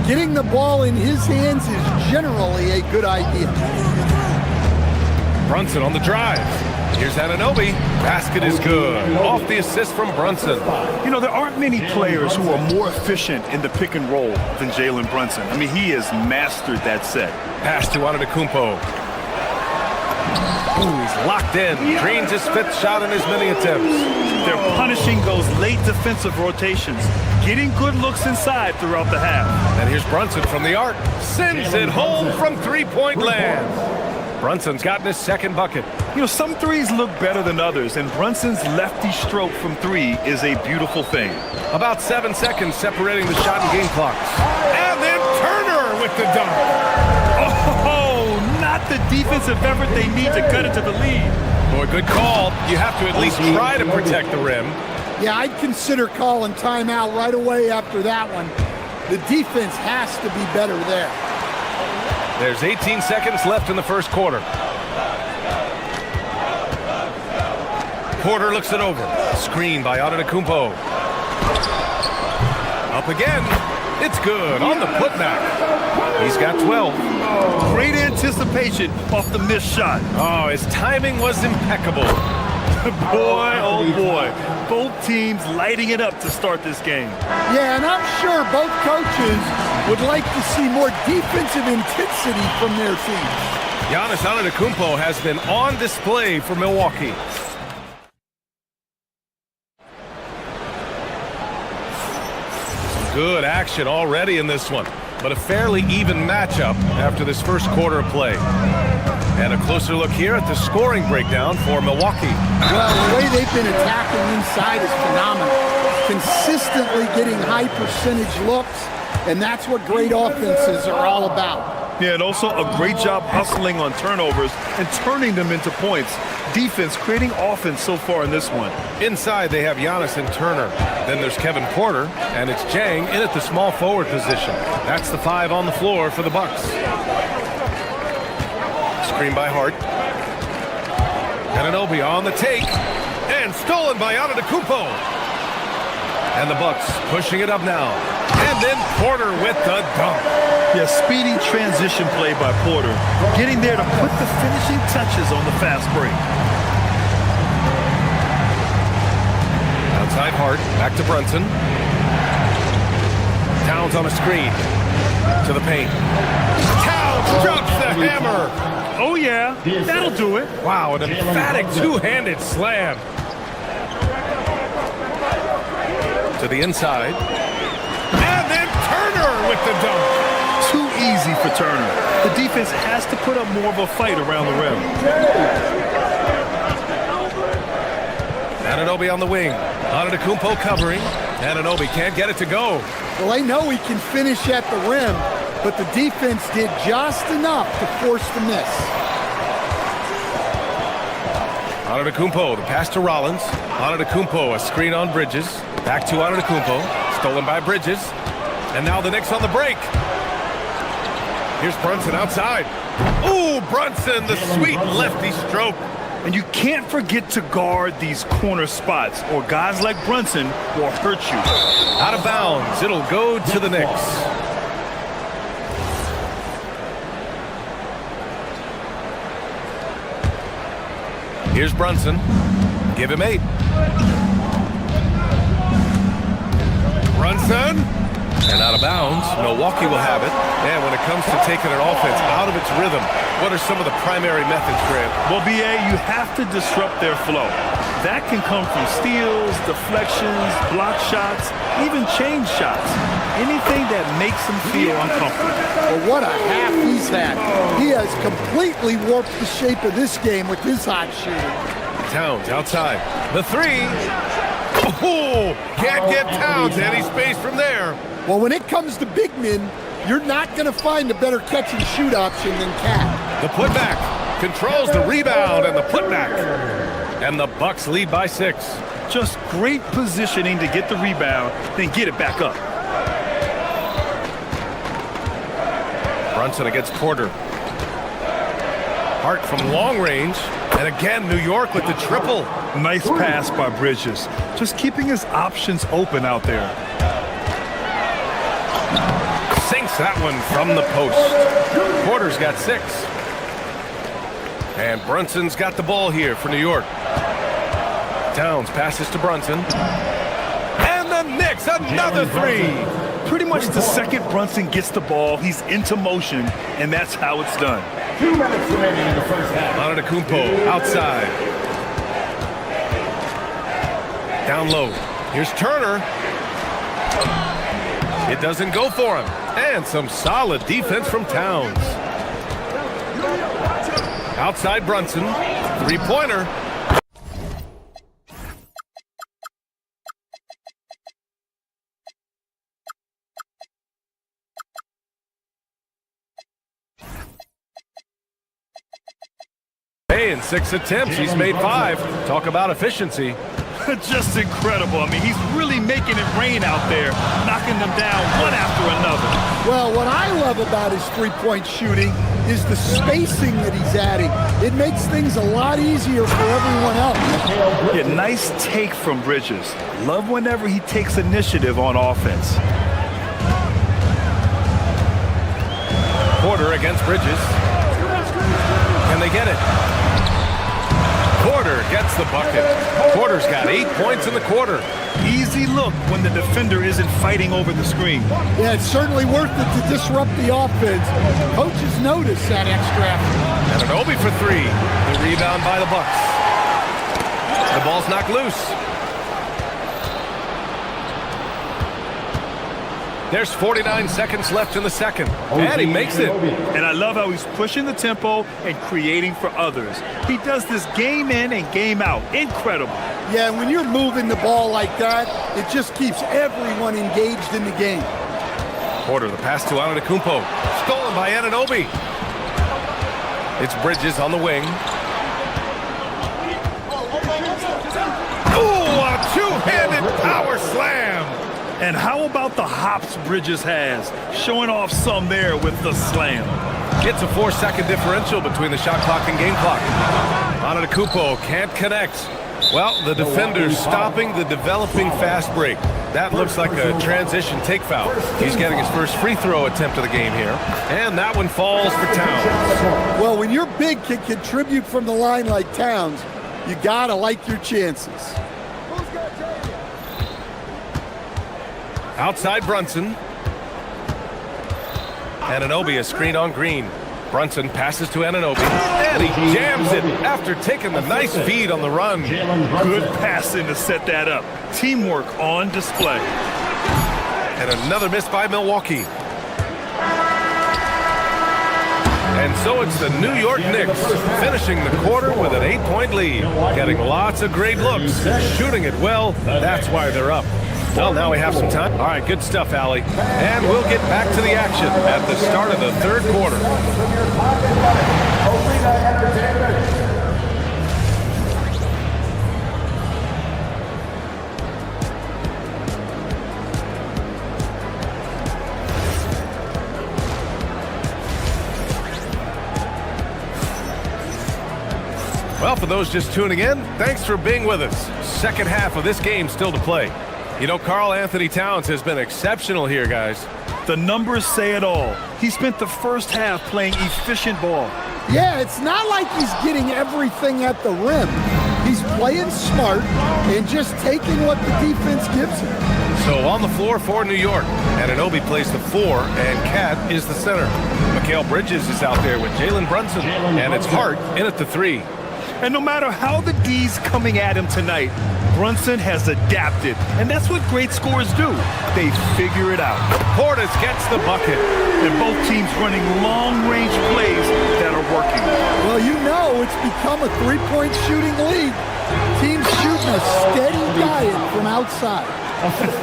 Getting the ball in his hands is generally a good idea. Brunson on the drive. Here's Anunoby. Basket is good. Off the assist from Brunson. You know, there aren't many players who are more efficient in the pick and roll than Jalen Brunson. I mean, he has mastered that set. Pass to Antetokounmpo. Ooh, he's locked in. Drains his 5th shot in as many attempts. They're punishing those late defensive rotations, getting good looks inside throughout the half. And here's Brunson from the arc. Sends it home from 3-point land. Brunson's gotten his 2nd bucket. You know, some threes look better than others, and Brunson's lefty stroke from 3 is a beautiful thing. About 7 seconds separating the shot and game clocks. And then Turner with the dunk. Oh, not the defensive effort they need to cut it to the lead. Boy, good call. You have to at least try to protect the rim. Yeah, I'd consider calling timeout right away after that one. The defense has to be better there. There's 18 seconds left in the first quarter. Porter looks it over. Screen by Antetokounmpo. Up again. It's good on the putback. He's got 12. Great anticipation off the missed shot. Oh, his timing was impeccable. Boy, oh boy. Both teams lighting it up to start this game. Yeah, and I'm sure both coaches would like to see more defensive intensity from their teams. Giannis Antetokounmpo has been on display for Milwaukee. Some good action already in this one, but a fairly even matchup after this first quarter of play. And a closer look here at the scoring breakdown for Milwaukee. Well, the way they've been attacking inside is phenomenal. Consistently getting high percentage looks, and that's what great offenses are all about. Yeah, and also a great job hustling on turnovers and turning them into points. Defense creating offense so far in this one. Inside they have Giannis and Turner. Then there's Kevin Porter, and it's Jang in at the small forward position. That's the 5 on the floor for the Bucks. Screen by Hart. Anunoby on the take. And stolen by Antetokounmpo. And the Bucks pushing it up now. And then Porter with the dunk. Yeah, speedy transition play by Porter. Getting there to put the finishing touches on the fast break. Outside Hart, back to Brunson. Towns on a screen. To the paint. Towns drops the hammer. Oh, yeah, that'll do it. Wow, an emphatic two-handed slam. To the inside. And then Turner with the dunk. Too easy for Turner. The defense has to put up more of a fight around the rim. Anunoby on the wing. Antetokounmpo covering. Anunoby can't get it to go. Well, they know he can finish at the rim, but the defense did just enough to force the miss. Antetokounmpo, the pass to Rollins. Antetokounmpo, a screen on Bridges. Back to Antetokounmpo, stolen by Bridges. And now the Knicks on the break. Here's Brunson outside. Ooh, Brunson, the sweet lefty stroke. And you can't forget to guard these corner spots, or guys like Brunson will hurt you. Out of bounds, it'll go to the Knicks. Here's Brunson. Give him 8. Brunson. And out of bounds. Milwaukee will have it. And when it comes to taking an offense out of its rhythm, what are some of the primary methods, Grant? Well, B.A., you have to disrupt their flow. That can come from steals, deflections, block shots, even change shots. Anything that makes them feel uncomfortable. Well, what a half he's had. He has completely warped the shape of this game with his hot shooting. Towns outside. The 3. Oh, can't get Towns any space from there. Well, when it comes to big men, you're not going to find a better catch-and-shoot option than Cat. The putback controls the rebound and the putback. And the Bucks lead by 6. Just great positioning to get the rebound, then get it back up. Brunson against Porter. Hart from long range. And again, New York with the triple. Nice pass by Bridges. Just keeping his options open out there. Sinks that one from the post. Porter's got 6. And Brunson's got the ball here for New York. Towns passes to Brunson. And the Knicks, another 3. Pretty much the second Brunson gets the ball, he's into motion, and that's how it's done. 2 minutes remaining in the first half. Antetokounmpo outside. Down low. Here's Turner. It doesn't go for him. And some solid defense from Towns. Outside Brunson. 3-pointer. Hey, in 6 attempts, he's made 5. Talk about efficiency. Just incredible. I mean, he's really making it rain out there, knocking them down one after another. Well, what I love about his three-point shooting is the spacing that he's adding. It makes things a lot easier for everyone else. Yeah, nice take from Bridges. Love whenever he takes initiative on offense. Porter against Bridges. Can they get it? Porter gets the bucket. Porter's got 8 points in the quarter. Easy look when the defender isn't fighting over the screen. Yeah, it's certainly worth it to disrupt the offense. Coaches notice that extra effort. Anunoby for 3. The rebound by the Bucks. The ball's knocked loose. There's 49 seconds left in the second. And he makes it. And I love how he's pushing the tempo and creating for others. He does this game in and game out. Incredible. Yeah, when you're moving the ball like that, it just keeps everyone engaged in the game. Porter, the pass to Antetokounmpo. Stolen by Anunoby. It's Bridges on the wing. Ooh, a two-handed power slam. And how about the hops Bridges has? Showing off some there with the slam. It's a 4-second differential between the shot clock and game clock. Antetokounmpo can't connect. Well, the defender's stopping the developing fast break. That looks like a transition take foul. He's getting his first free throw attempt of the game here. And that one falls for Towns. Well, when your big can contribute from the line like Towns, you gotta like your chances. Outside Brunson. Anunoby a screen on Green. Brunson passes to Anunoby, and he jams it after taking the nice feed on the run. Good passing to set that up. Teamwork on display. And another miss by Milwaukee. And so it's the New York Knicks finishing the quarter with an 8-point lead. Getting lots of great looks, shooting it well. That's why they're up. Well, now we have some time. All right, good stuff, Allie. And we'll get back to the action at the start of the third quarter. Well, for those just tuning in, thanks for being with us. Second half of this game still to play. You know, Karl Anthony Towns has been exceptional here, guys. The numbers say it all. He spent the first half playing efficient ball. Yeah, it's not like he's getting everything at the rim. He's playing smart and just taking what the defense gives him. So on the floor for New York, Anunoby plays the 4, and Cat is the center. Mikal Bridges is out there with Jalen Brunson, and it's Hart in at the 3. And no matter how the D's coming at him tonight, Brunson has adapted, and that's what great scorers do. They figure it out. Portis gets the bucket. And both teams running long-range plays that are working. Well, you know it's become a three-point shooting league. Teams shooting a steady diet from outside.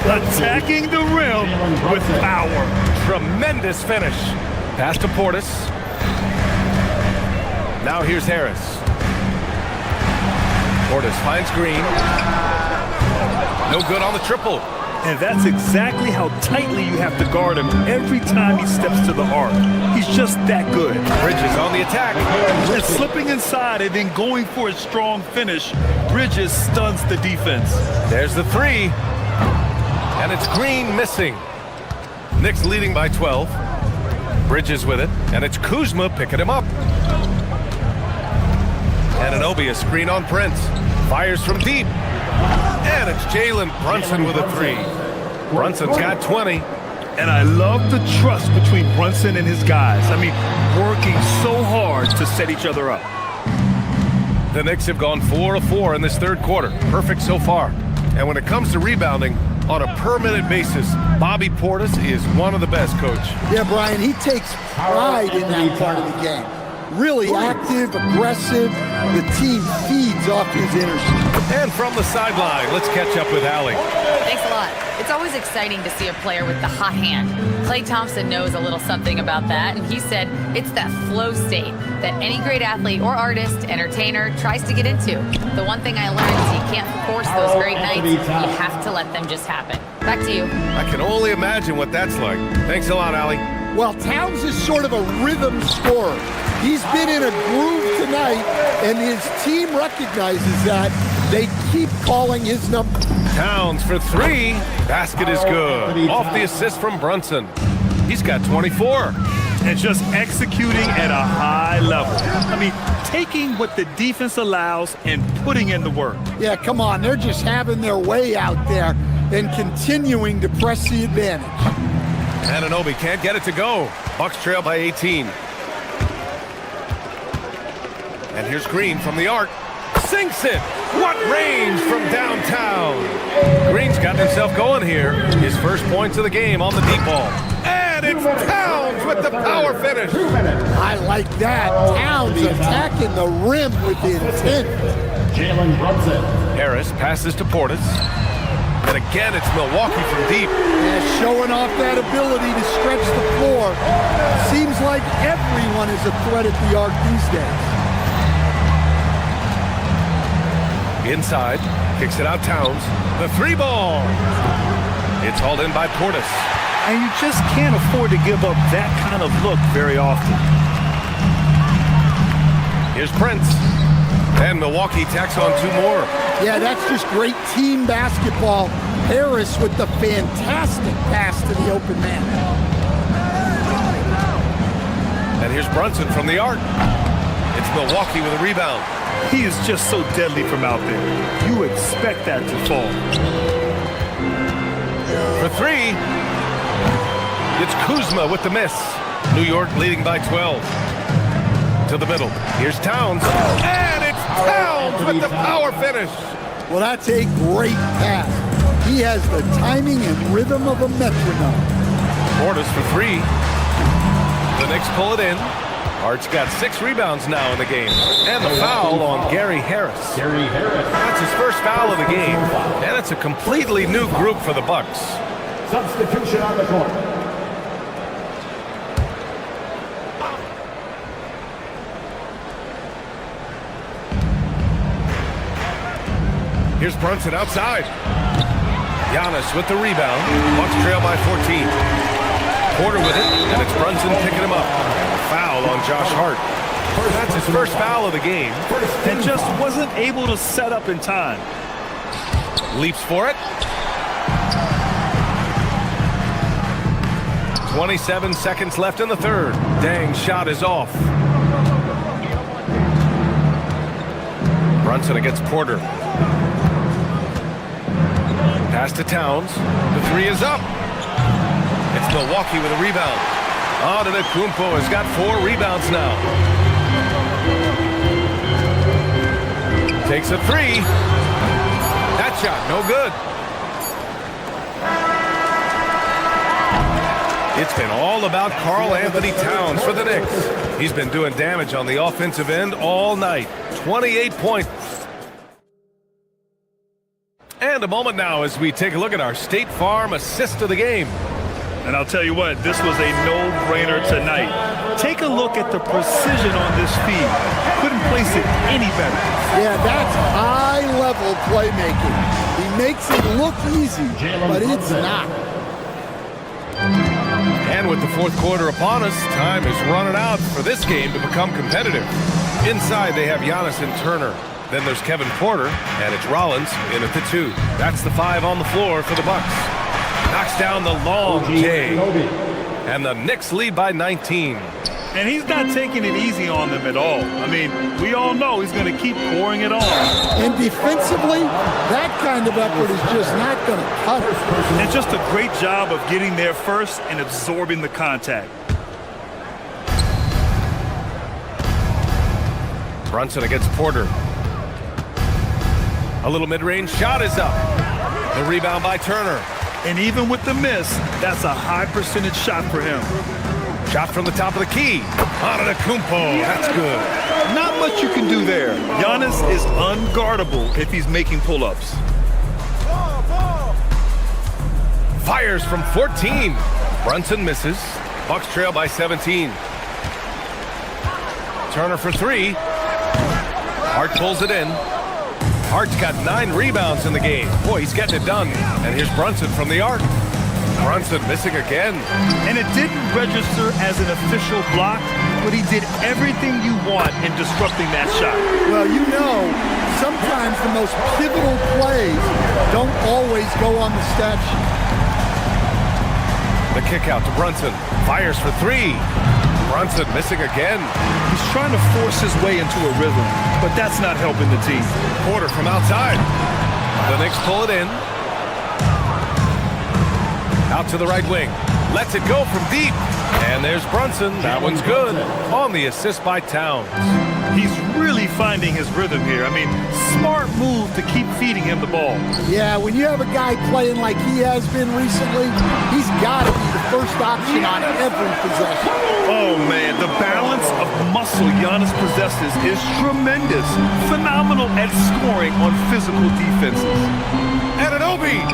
Attacking the rim with power. Tremendous finish. Pass to Portis. Now here's Harris. Portis finds Green. No good on the triple. And that's exactly how tightly you have to guard him every time he steps to the arc. He's just that good. Bridges on the attack. And slipping inside and then going for a strong finish. Bridges stuns the defense. There's the 3. And it's Green missing. Knicks leading by 12. Bridges with it. And it's Kuzma picking him up. Anunoby a screen on Prince. Fires from deep. And it's Jalen Brunson with a 3. Brunson's got 20. And I love the trust between Brunson and his guys. I mean, working so hard to set each other up. The Knicks have gone 4 of 4 in this third quarter. Perfect so far. And when it comes to rebounding, on a per-minute basis, Bobby Portis is one of the best, Coach. Yeah, Brian, he takes pride in that part of the game. Really active, aggressive. The team feeds off his energy. And from the sideline, let's catch up with Allie. Thanks a lot. It's always exciting to see a player with the hot hand. Klay Thompson knows a little something about that, and he said it's that flow state that any great athlete or artist, entertainer, tries to get into. The one thing I learned is you can't force those great nights. You have to let them just happen. Back to you. I can only imagine what that's like. Thanks a lot, Allie. Well, Towns is sort of a rhythm scorer. He's been in a groove tonight, and his team recognizes that. They keep calling his number. Towns for 3. Basket is good. Off the assist from Brunson. He's got 24. And just executing at a high level. I mean, taking what the defense allows and putting in the work. Yeah, come on. They're just having their way out there and continuing to press the advantage. Anunoby can't get it to go. Bucks trail by 18. And here's Green from the arc. Sinks it! What range from downtown! Green's gotten himself going here. His first points of the game on the deep ball. And it's Towns with the power finish. I like that. Towns attacking the rim with intent. Jalen Brunson. Harris passes to Portis. And again, it's Milwaukee from deep. Yeah, showing off that ability to stretch the floor. Seems like everyone is a threat at the arc these days. Inside, kicks it out Towns. The 3 ball. It's hauled in by Portis. And you just can't afford to give up that kind of look very often. Here's Prince. And Milwaukee tacks on 2 more. Yeah, that's just great team basketball. Harris with the fantastic pass to the open man. And here's Brunson from the arc. It's Milwaukee with a rebound. He is just so deadly from out there. You expect that to fall. For three, it's Kuzma with the miss. New York leading by 12. To the middle. Here's Towns. And it's Towns with the power finish. Well, that's a great pass. He has the timing and rhythm of a metronome. Portis for three. The Knicks pull it in. Hart's got 6 rebounds now in the game. And the foul on Gary Harris. That's his first foul of the game. And it's a completely new group for the Bucks. Substitution on the court. Here's Brunson outside. Giannis with the rebound. Bucks trail by 14. Porter with it, and it's Brunson picking him up. Foul on Josh Hart. That's his first foul of the game. And just wasn't able to set up in time. Leaps for it. 27 seconds left in the third. Dang shot is off. Brunson against Porter. Pass to Towns. The three is up. It's Milwaukee with a rebound. Antetokounmpo has got 4 rebounds now. Takes a three. That shot, no good. It's been all about Karl Anthony Towns for the Knicks. He's been doing damage on the offensive end all night. 28 points. And a moment now as we take a look at our State Farm assist of the game. And I'll tell you what, this was a no-brainer tonight. Take a look at the precision on this feed. Couldn't place it any better. Yeah, that's high-level playmaking. He makes it look easy, but it's not. And with the fourth quarter upon us, time is running out for this game to become competitive. Inside, they have Giannis and Turner. Then there's Kevin Porter, and it's Rollins in at the 2. That's the 5 on the floor for the Bucks. Knocks down the long J. And the Knicks lead by 19. And he's not taking it easy on them at all. I mean, we all know he's going to keep pouring it on. And defensively, that kind of effort is just not going to cut it. And just a great job of getting there first and absorbing the contact. Brunson against Porter. A little mid-range shot is up. The rebound by Turner. And even with the miss, that's a high percentage shot for him. Shot from the top of the key. Antetokounmpo, that's good. Not much you can do there. Giannis is unguardable if he's making pull-ups. Fires from 14. Brunson misses. Bucks trail by 17. Turner for 3. Hart pulls it in. Hart's got 9 rebounds in the game. Boy, he's getting it done. And here's Brunson from the arc. Brunson missing again. And it didn't register as an official block, but he did everything you want in disrupting that shot. Well, you know, sometimes the most pivotal plays don't always go on the stat sheet. The kick out to Brunson. Fires for 3. Brunson missing again. He's trying to force his way into a rhythm, but that's not helping the team. Porter from outside. The Knicks pull it in. Out to the right wing. Lets it go from deep. And there's Brunson. That one's good. On the assist by Towns. He's really finding his rhythm here. I mean, smart move to keep feeding him the ball. Yeah, when you have a guy playing like he has been recently, he's got to be the first option on every possession. Oh, man, the balance of muscle Giannis possesses is tremendous. Phenomenal at scoring on physical defenses. Anunoby!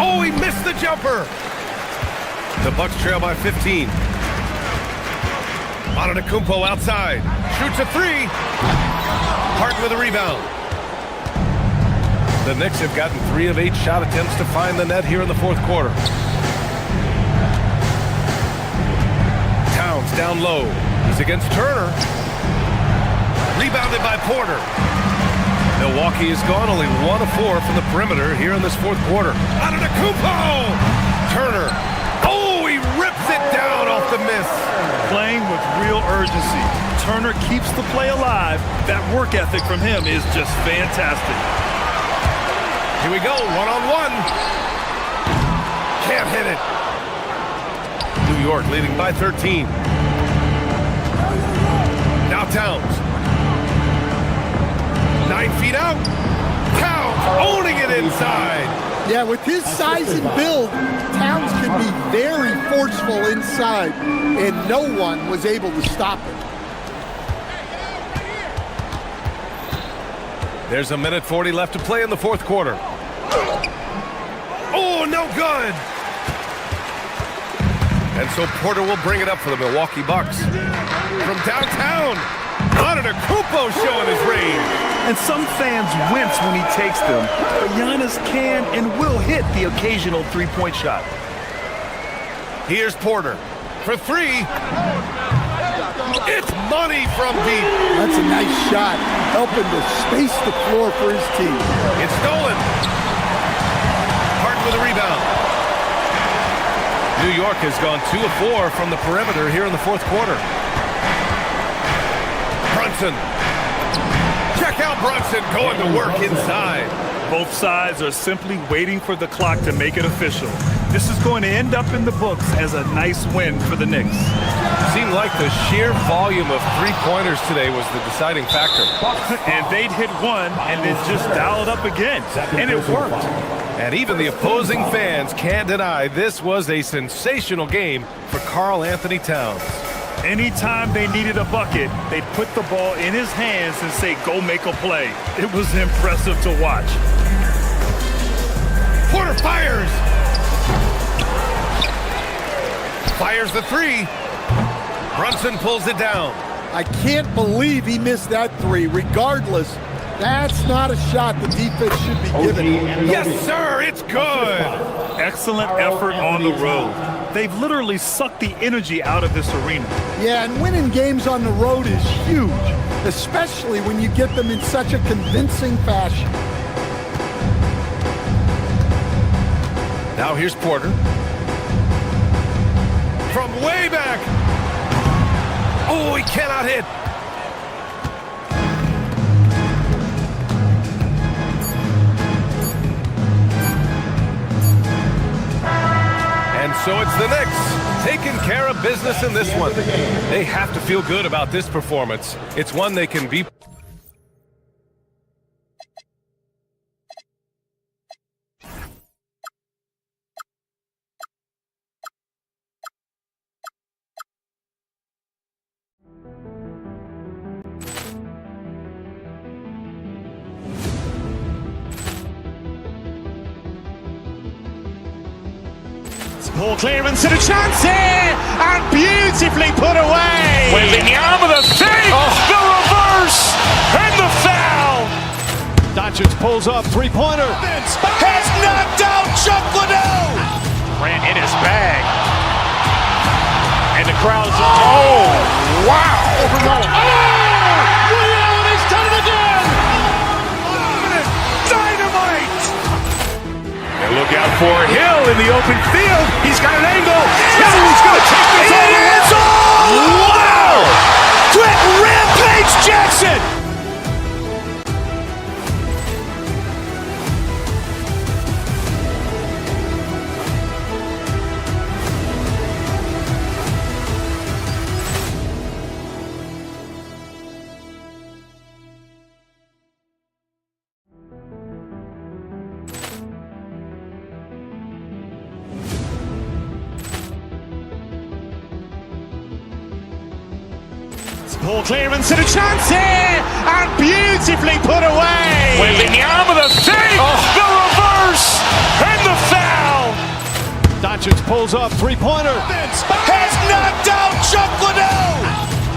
Oh, he missed the jumper! The Bucks trail by 15. Antetokounmpo outside. Shoots a 3. Hart with a rebound. The Knicks have gotten 3 of 8 shot attempts to find the net here in the fourth quarter. Towns down low. He's against Turner. Rebounded by Porter. Milwaukee has gone only 1 of 4 from the perimeter here in this fourth quarter. Antetokounmpo! Turner. Oh, he rips it down off the miss. Playing with real urgency. Turner keeps the play alive. That work ethic from him is just fantastic. Here we go, one-on-one. Can't hit it. New York leading by 13. Now Towns. 9 feet out. Towns owning it inside. Yeah, with his size and build, Towns can be very forceful inside, and no one was able to stop him. There's a minute 40 left to play in the fourth quarter. Oh, no good. And so Porter will bring it up for the Milwaukee Bucks. From downtown, Antetokounmpo showing his range. And some fans wince when he takes them, but Giannis can and will hit the occasional three-point shot. Here's Porter for 3. It's money from deep. That's a nice shot, helping to space the floor for his team. It's stolen. Harden with a rebound. New York has gone 2 of 4 from the perimeter here in the fourth quarter. Brunson. Check out Brunson going to work inside. Both sides are simply waiting for the clock to make it official. This is going to end up in the books as a nice win for the Knicks. Seemed like the sheer volume of three-pointers today was the deciding factor. And they'd hit one and then just dial it up again. And it worked. And even the opposing fans can't deny this was a sensational game for Karl Anthony Towns. Anytime they needed a bucket, they'd put the ball in his hands and say, go make a play. It was impressive to watch. Porter fires! Fires the 3. Brunson pulls it down. I can't believe he missed that 3. Regardless, that's not a shot the defense should be given. Yes, sir, it's good. Excellent effort on the road. They've literally sucked the energy out of this arena. Yeah, and winning games on the road is huge, especially when you get them in such a convincing fashion. Now here's Porter. From way back. Oh, he cannot hit. And so it's the Knicks taking care of business in this one. They have to feel good about this performance. It's one they can be. Ball clearance and a chance here, and beautifully put away. Wembanyama the fake, the reverse, and the foul. Doncic pulls up, three-pointer. Has knocked out Chuck Liddell. Ran in his bag, and the crowd's oh wow! Liddell, he's done it again. Dynamite. And look out for Hill in the open field. He's got an angle. He's going to take this all the way. Wow! Quick Rampage Jackson. Ball clearance and a chance here, and beautifully put away. Wembanyama the fake, the reverse, and the foul. Doncic pulls up, three-pointer. Has knocked out Chuck Liddell.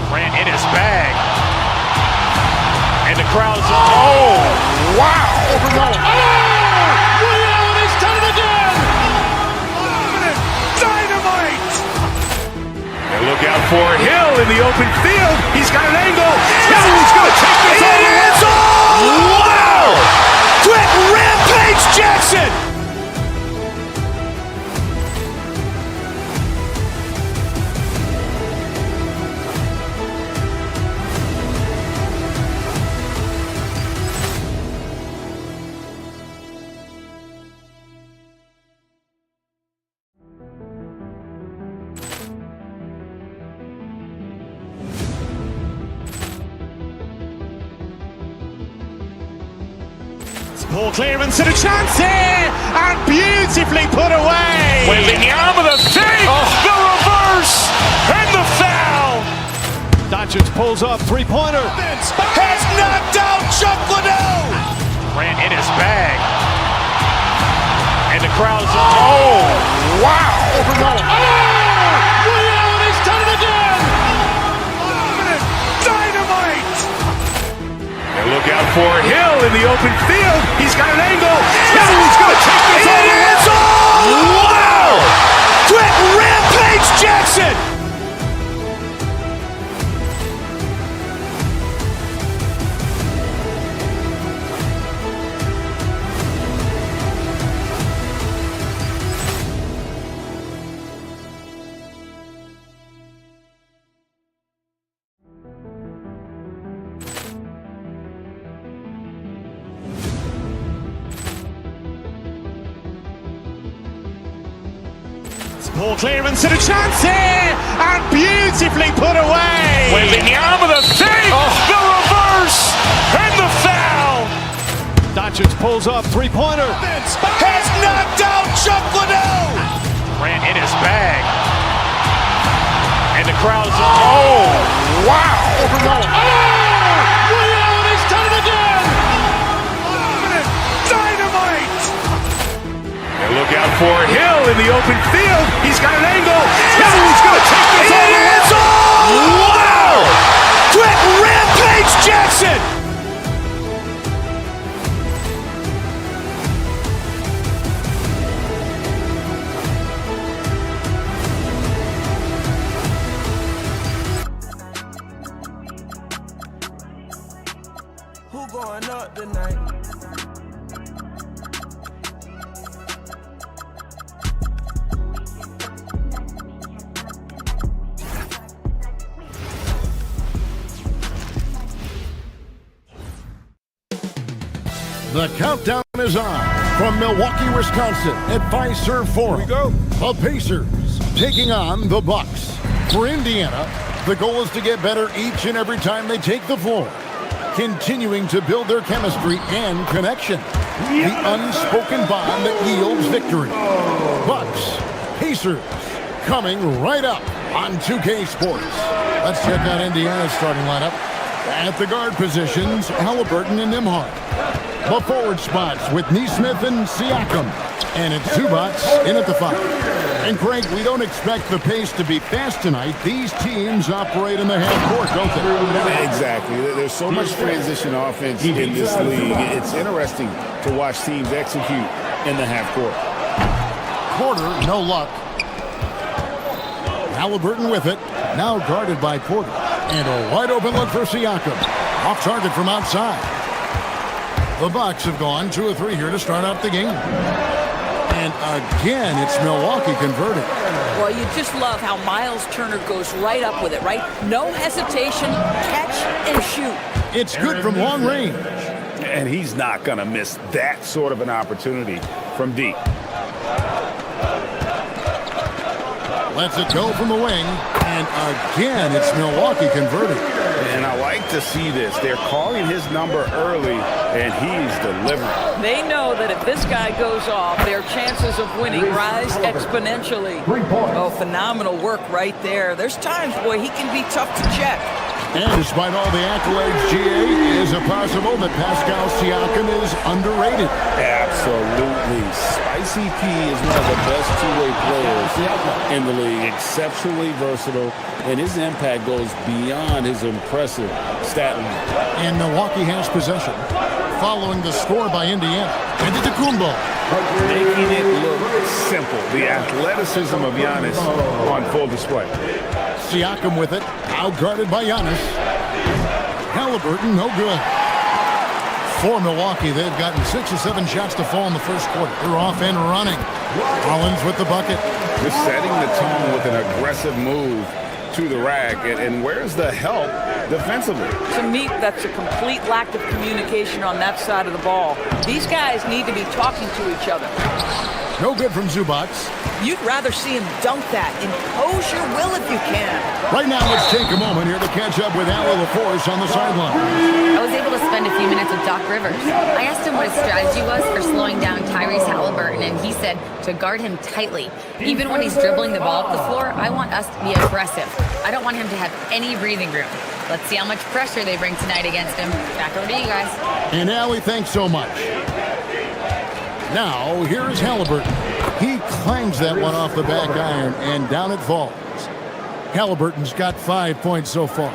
Ran in his bag, and the crowd's oh wow! Liddell, he's done it again. Dynamite. And look out for Hill in the open field. He's got an angle. He's going to take this all the way. Wow! Jackson! Ball clearance and a chance here, and beautifully put away. Wembanyama the fake, the reverse, and the foul. Doncic pulls up, three-pointer. Has knocked out Chuck Liddell. Ran in his bag. And the crowd's, oh, wow. He's done it again. Dynamite. And look out for Hill in the open field. He's got an angle. He's going to take this all the way. Wow! Quick Rampage Jackson! Ball clearance and a chance here, and beautifully put away. Wembanyama the fake, the reverse, and the foul. Doncic pulls up, three-pointer. Has knocked out Chuck Liddell. Ran in his bag. And the crowd's, oh, wow. He's done it again. Dynamite. And look out for Hill in the open field. He's got an angle. He's going to take this all the way. Wow! Quick Rampage Jackson! Who going up tonight? The countdown is on from Milwaukee, Wisconsin at Fiserv Forum. Here we go. The Pacers taking on the Bucks. For Indiana, the goal is to get better each and every time they take the floor, continuing to build their chemistry and connection. The unspoken bond that yields victory. Bucks, Pacers, coming right up on 2K Sports. Let's check out Indiana's starting lineup. At the guard positions, Halliburton and Nembhard. The forward spots with Nesmith and Siakam. And it's Zubac in at the 5. And Craig, we don't expect the pace to be fast tonight. These teams operate in the half court, don't they? Exactly. There's so much transition offense in this league. It's interesting to watch teams execute in the half court. Porter, no luck. Halliburton with it. Now guarded by Porter. And a wide open look for Siakam. Off target from outside. The Bucks have gone 2 of 3 here to start out the game. And again, it's Milwaukee converting. Well, you just love how Miles Turner goes right up with it, right? No hesitation, catch and shoot. It's good from long range. And he's not going to miss that sort of an opportunity from deep. Lets it go from the wing. And again, it's Milwaukee converting. And I like to see this. They're calling his number early, and he's delivering. They know that if this guy goes off, their chances of winning rise exponentially. Oh, phenomenal work right there. There's times, boy, he can be tough to check. And despite all the accolades, GA, is it possible that Pascal Siakam is underrated? Absolutely. Spicy P is one of the best two-way players in the league. Exceptionally versatile, and his impact goes beyond his impressive stat line. And Milwaukee has possession, following the score by Indiana. And Antetokounmpo. Making it look simple. The athleticism of Giannis on full display. Siakam with it, out guarded by Giannis. Halliburton, no good. For Milwaukee, they've gotten 6 or 7 shots to fall in the first quarter. They're off and running. Collins with the bucket. Just setting the tone with an aggressive move to the rack. And where's the help defensively? To me, that's a complete lack of communication on that side of the ball. These guys need to be talking to each other. No good from Zubac. You'd rather see him dunk that. Impose your will if you can. Right now, let's take a moment here to catch up with Ali LaForce on the sideline. I was able to spend a few minutes with Doc Rivers. I asked him what his strategy was for slowing down Tyrese Halliburton, and he said to guard him tightly. Even when he's dribbling the ball up the floor, I want us to be aggressive. I don't want him to have any breathing room. Let's see how much pressure they bring tonight against him. Back over to you guys. And Ali, thanks so much. Now, here's Halliburton. He clangs that one off the back iron, and down it falls. Halliburton's got 5 points so far.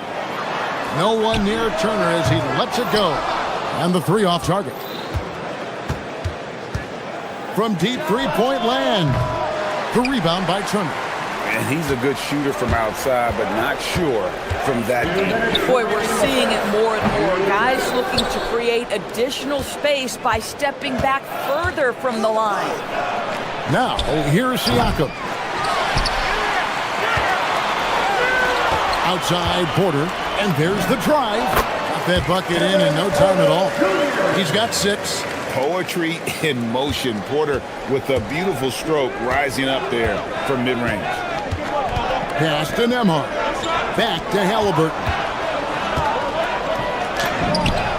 No one near Turner as he lets it go. And the 3 off target. From deep three-point land. The rebound by Turner. And he's a good shooter from outside, but not sure from that deep. Boy, we're seeing it more and more. Guys looking to create additional space by stepping back further from the line. Now, here's Siakam. Outside Porter, and there's the drive. Got that bucket in no time at all. He's got 6. Poetry in motion. Porter with a beautiful stroke rising up there from mid-range. Pass to Nembhard. Back to Halliburton.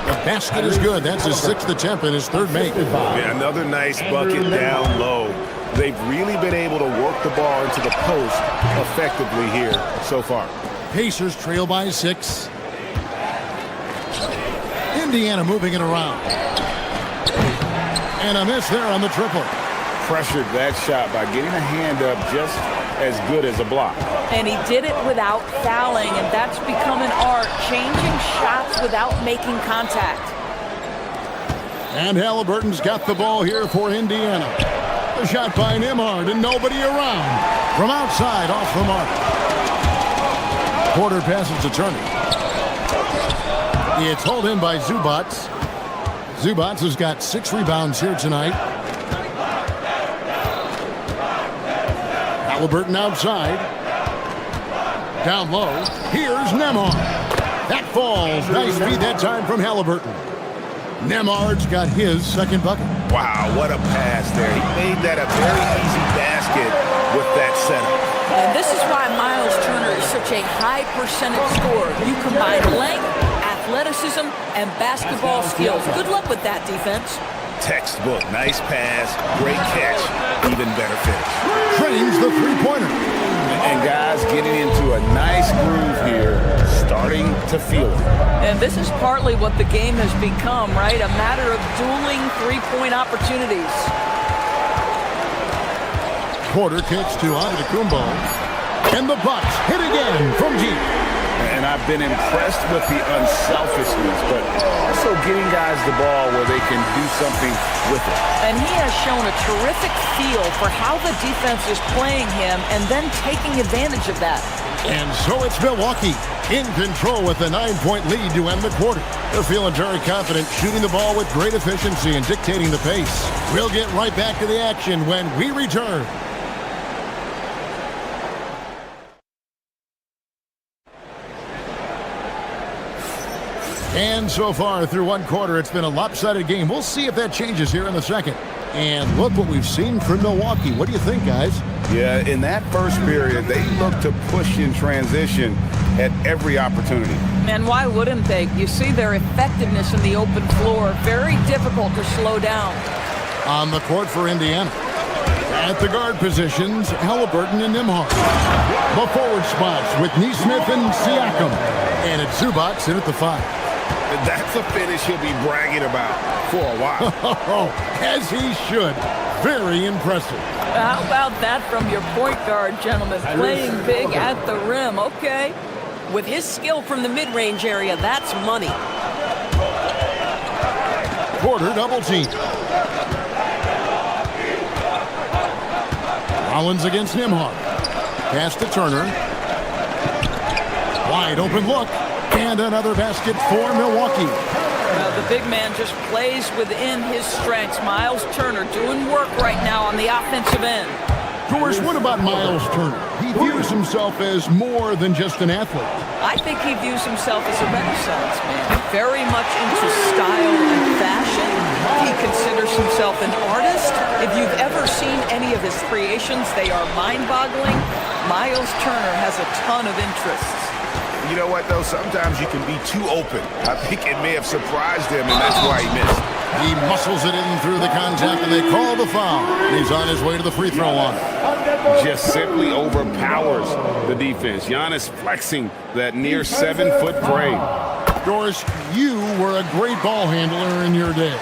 The basket is good. That's his 6th attempt and his 3rd make. Yeah, another nice bucket down low. They've really been able to work the ball into the post effectively here so far. Pacers trail by 6. Indiana moving it around. And a miss there on the triple. Pressured that shot by getting a hand up just as good as a block. And he did it without fouling, and that's become an art, changing shots without making contact. And Halliburton's got the ball here for Indiana. The shot by Nembhard and nobody around. From outside, off the mark. Porter passes to Turner. It's hauled in by Zubac. Zubac has got 6 rebounds here tonight. Halliburton outside. Down low. Here's Nembhard. That falls. Nice feed that time from Halliburton. Nembhard's got his 2nd bucket. Wow, what a pass there. He made that a very easy basket with that setup. And this is why Miles Turner is such a high percentage scorer. You combine length, athleticism, and basketball skills. Good luck with that defense. Textbook. Nice pass, great catch, even better finish. Trains the three-pointer. And guys getting into a nice groove here, starting to feel it. And this is partly what the game has become, right? A matter of dueling three-point opportunities. Porter kicks to Antetokounmpo. And the Bucks hit again from deep. And I've been impressed with the unselfishness, but also getting guys the ball where they can do something with it. And he has shown a terrific feel for how the defense is playing him and then taking advantage of that. And so it's Milwaukee in control with a 9-point lead to end the quarter. They're feeling very confident, shooting the ball with great efficiency and dictating the pace. We'll get right back to the action when we return. And so far through one quarter, it's been a lopsided game. We'll see if that changes here in the second. And look what we've seen from Milwaukee. What do you think, guys? Yeah, in that first period, they looked to push in transition at every opportunity. And why wouldn't they? You see their effectiveness in the open floor. Very difficult to slow down. On the court for Indiana. At the guard positions, Halliburton and Nembhard. The forward spots with Nesmith and Siakam. And it's Zubac in at the 5. That's a finish he'll be bragging about for a while. As he should. Very impressive. How about that from your point guard, gentlemen? Playing big at the rim. Okay. With his skill from the mid-range area, that's money. Porter double team. Rollins against Nembhard. Pass to Turner. Wide open look. And another basket for Milwaukee. The big man just plays within his strengths. Miles Turner doing work right now on the offensive end. George, what about Miles Turner? He views himself as more than just an athlete. I think he views himself as a Renaissance man, very much into style and fashion. He considers himself an artist. If you've ever seen any of his creations, they are mind-boggling. Miles Turner has a ton of interests. You know what, though? Sometimes you can be too open. I think it may have surprised him, and that's why he missed. He muscles it in through the contact, and they call the foul. He's on his way to the free throw line. Just simply overpowers the defense. Giannis flexing that near 7-foot frame. Doris, you were a great ball handler in your day.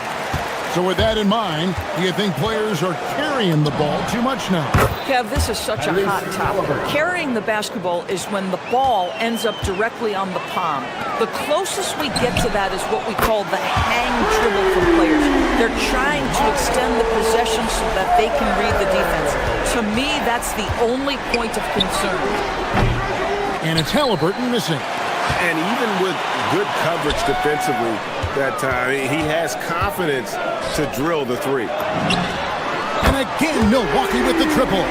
So with that in mind, do you think players are carrying the ball too much now? Kev, this is such a hot topic. Carrying the basketball is when the ball ends up directly on the palm. The closest we get to that is what we call the hang dribble for players. They're trying to extend the possession so that they can read the defense. To me, that's the only point of concern. And it's Halliburton missing. And even with good coverage defensively that time, he has confidence to drill the three. And again, Milwaukee with the triple.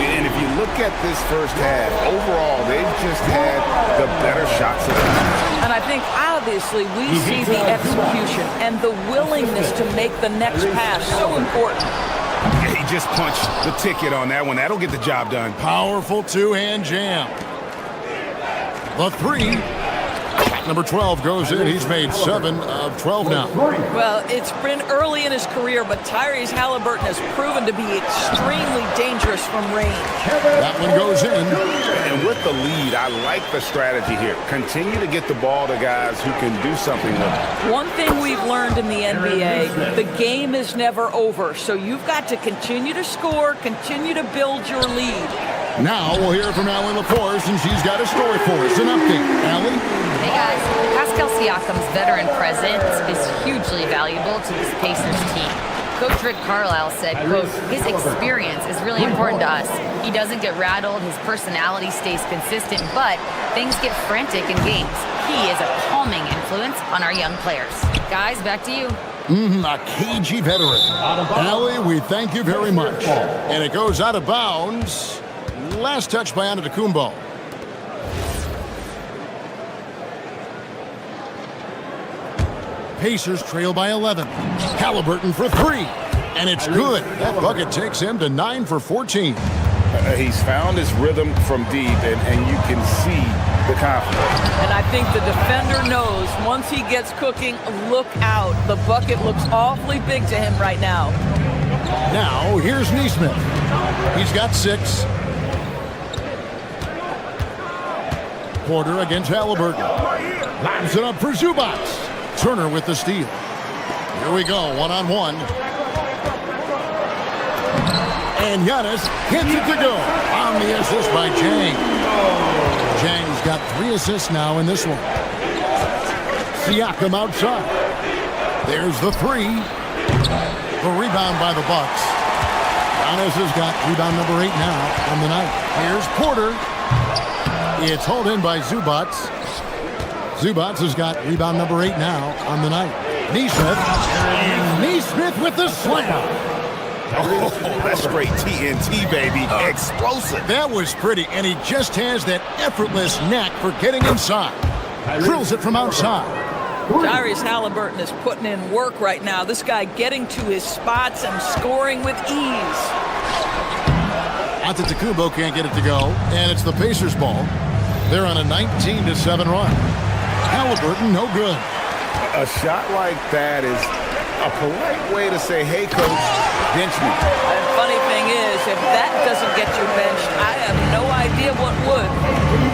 And if you look at this first half, overall, they've just had the better shots of it. And I think, obviously, we see the execution and the willingness to make the next pass so important. He just punched the ticket on that one. That'll get the job done. Powerful two-hand jam. The three. Number 12 goes in. He's made 7 of 12 now. Well, it's been early in his career, but Tyrese Halliburton has proven to be extremely dangerous from range. That one goes in. And with the lead, I like the strategy here. Continue to get the ball to guys who can do something with it. One thing we've learned in the NBA, the game is never over. So you've got to continue to score, continue to build your lead. Now we'll hear from Allie LaForce, and she's got a story for us. An update. Allie? Hey guys, Pascal Siakam's veteran presence is hugely valuable to this Pacers team. Coach Rick Carlisle said, quote, his experience is really important to us. He doesn't get rattled, his personality stays consistent, but things get frantic in games. He is a calming influence on our young players. Guys, back to you. A cagey veteran. Allie, we thank you very much. And it goes out of bounds. Last touch by Antetokounmpo. Pacers trail by 11. Halliburton for 3. And it's good. That bucket takes him to 9 for 14. He's found his rhythm from deep, and you can see the confidence. And I think the defender knows once he gets cooking, look out. The bucket looks awfully big to him right now. Now, here's Nesmith. He's got 6. Porter against Halliburton. Lines it up for Zubac. Turner with the steal. Here we go, one-on-one. And Giannis hits it to go. On the assist by Jang. Jang's got 3 assists now in this one. Siakam outside. There's the 3. The rebound by the Bucks. Giannis has got rebound number 8 now on the night. Here's Porter. It's hauled in by Zubac. Zubac has got rebound number 8 now on the night. Nesmith. And Nesmith with the slam. Oh, that's straight TNT, baby. Explosive. That was pretty, and he just has that effortless knack for getting inside. Drills it from outside. Tyrese Halliburton is putting in work right now. This guy getting to his spots and scoring with ease. Antetokounmpo can't get it to go, and it's the Pacers' ball. They're on a 19-7 run. Halliburton, no good. A shot like that is a polite way to say, hey, coach, bench me. And funny thing is, if that doesn't get you benched, I have no idea what would.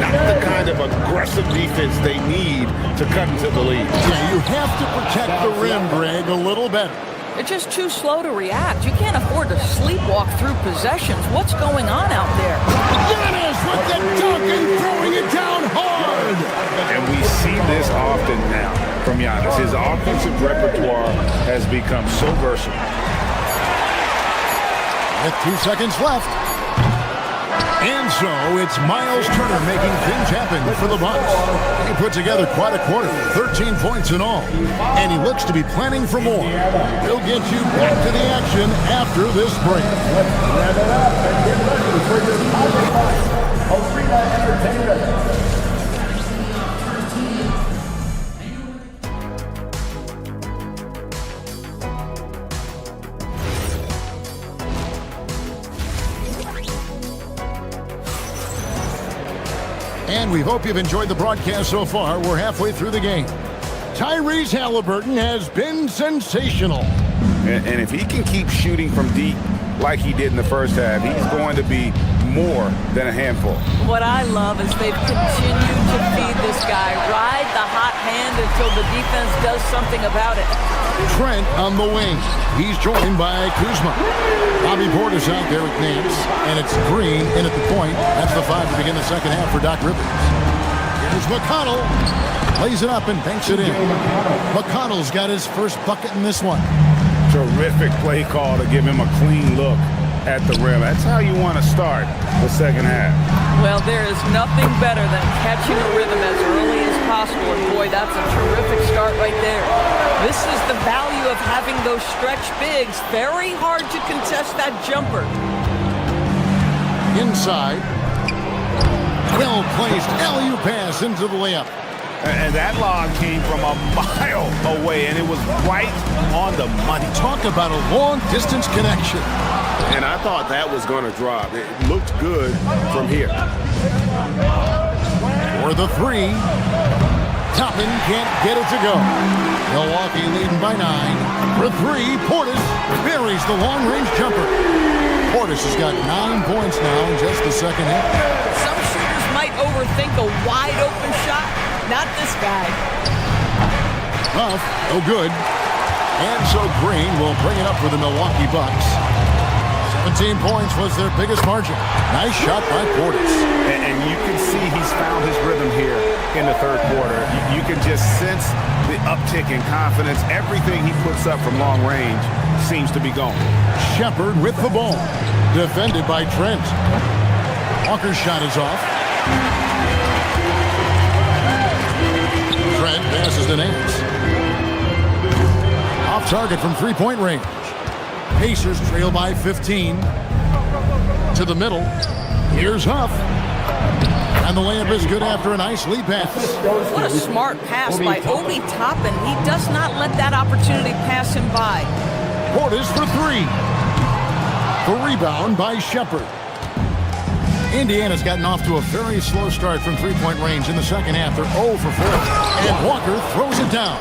Not the kind of aggressive defense they need to cut into the lead. Yeah, you have to protect the rim, Greg, a little better. They're just too slow to react. You can't afford to sleepwalk through possessions. What's going on out there? Giannis with the dunk and throwing it down hard. And we see this often now from Giannis. His offensive repertoire has become so versatile. With 2 seconds left. And so it's Miles Turner making things happen for the Bucks. He put together quite a quarter, 13 points in all, and he looks to be planning for more. He'll get you back to the action after this break. Let's wrap it up and get ready for your pocket fight. Arena Entertainment. And we hope you've enjoyed the broadcast so far. We're halfway through the game. Tyrese Halliburton has been sensational. And if he can keep shooting from deep like he did in the first half, he's going to be more than a handful. What I love is they've continued to feed this guy, ride the hot hand until the defense does something about it. Trent on the wing. He's joined by Kuzma. Bobby Portis out there with Nance. And it's Green in at the point. That's the 5 to begin the second half for Doc Rivers. Here's McConnell. Lays it up and banks it in. McConnell's got his first bucket in this one. Terrific play call to give him a clean look at the rim. That's how you want to start the second half. Well, there is nothing better than catching a rhythm as early as possible. And boy, that's a terrific start right there. This is the value of having those stretch bigs. Very hard to contest that jumper. Inside. Well-placed alley-oop pass into the layup. And that lob came from a mile away, and it was right on the money. Talk about a long-distance connection. And I thought that was going to drop. It looked good from here. For the 3. Toppin can't get it to go. Milwaukee leading by 9. For 3, Portis buries the long-range jumper. Portis has got 9 points now in just the second half. Some shooters might overthink a wide-open shot. Not this guy. Well, no good. And so Green will bring it up for the Milwaukee Bucks. 17 points was their biggest margin. Nice shot by Portis. And you can see he's found his rhythm here in the third quarter. You can just sense the uptick in confidence. Everything he puts up from long range seems to be going. Shepard with the ball. Defended by Trent. Walker's shot is off. Trent passes to Nance. Off target from three-point range. Pacers trail by 15. To the middle. Here's Huff. And the layup is good after a nice lead pass. What a smart pass by Obi Toppin. He does not let that opportunity pass him by. Portis for 3. The rebound by Shepard. Indiana's gotten off to a very slow start from three-point range in the second half. They're 0 for 4. And Walker throws it down.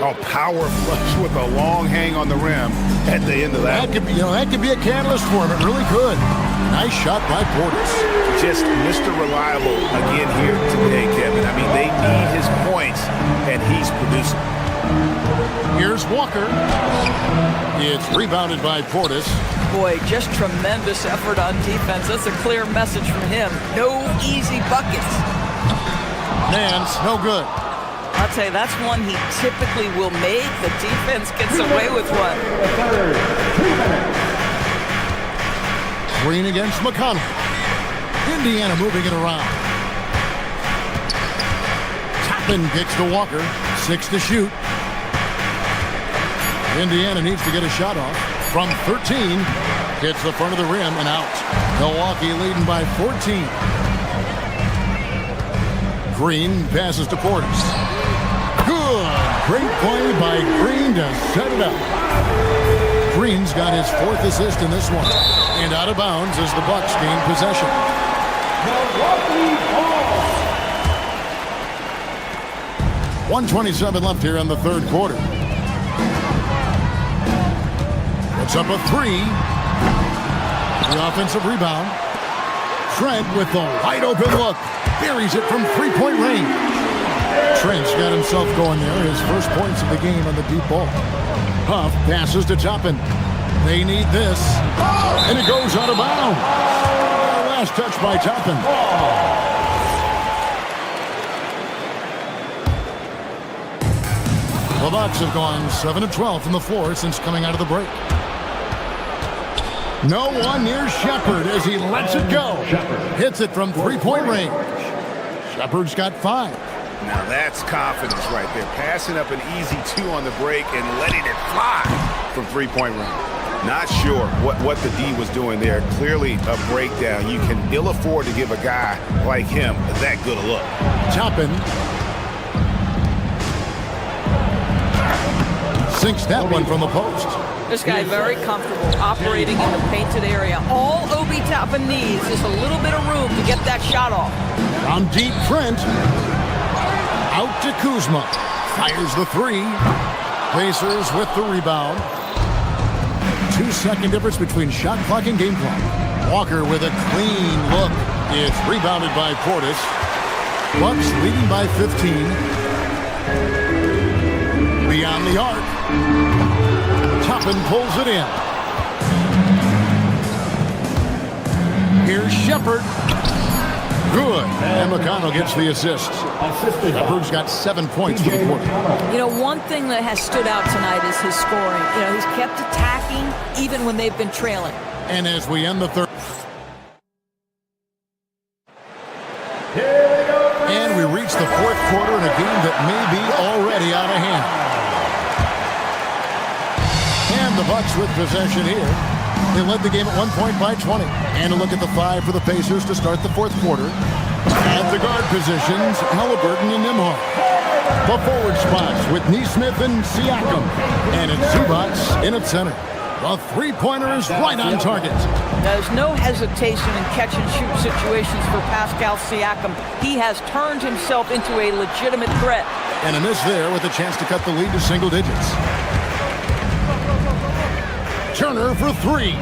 A power flush with a long hang on the rim at the end of that. That could be a catalyst for him. It really could. Nice shot by Portis. Just Mr. Reliable again here today, Kevin. I mean, they need his points, and he's producing. Here's Walker. It's rebounded by Portis. Boy, just tremendous effort on defense. That's a clear message from him. No easy buckets. Nance, no good. I'll tell you, that's one he typically will make. The defense gets away with one. Green against McConnell. Indiana moving it around. Toppin kicks to Walker. 6 to shoot. Indiana needs to get a shot off. From 13, hits the front of the rim and out. Milwaukee leading by 14. Green passes to Portis. Good. Great play by Green to set it up. Green's got his 4th assist in this one. And out of bounds as the Bucks gain possession. Milwaukee ball. 1:27 left here in the third quarter. It's up a 3. The offensive rebound. Trent with the wide open look. Buries it from three-point range. Trent's got himself going there. His first points of the game on the deep ball. Huff passes to Toppin. They need this. And it goes out of bounds. Last touch by Toppin. The Bucks have gone 7 of 12 from the floor since coming out of the break. No one near Shepard as he lets it go. Hits it from three-point range. Shepard's got 5. Now that's confidence right there. Passing up an easy 2 on the break and letting it fly from three-point range. Not sure what the D was doing there. Clearly a breakdown. You can ill afford to give a guy like him that good a look. Toppin sinks that one from the post. This guy very comfortable operating in the painted area. All Obi Toppin needs is a little bit of room to get that shot off. From deep, Trent. Out to Kuzma. Fires the 3. Pacers with the rebound. 2-second difference between shot clock and game clock. Walker with a clean look. It's rebounded by Portis. Bucks leading by 15. Beyond the arc. Toppin pulls it in. Here's Shepard. Good. And McConnell gets the assist. Shepard's got 7 points for the quarter. You know, one thing that has stood out tonight is his scoring. You know, he's kept attacking even when they've been trailing. And as we end the third. And we reach the fourth quarter in a game that may be already out of hand. And the Bucks with possession here. They led the game at 1 point by 20. And a look at the 5 for the Pacers to start the fourth quarter. At the guard positions, Halliburton and Nembhard. The forward spots with Nesmith and Siakam. And it's Zubac in at center. The three-pointer is right on target. There's no hesitation in catch-and-shoot situations for Pascal Siakam. He has turned himself into a legitimate threat. And a miss there with a chance to cut the lead to single digits. Turner for 3.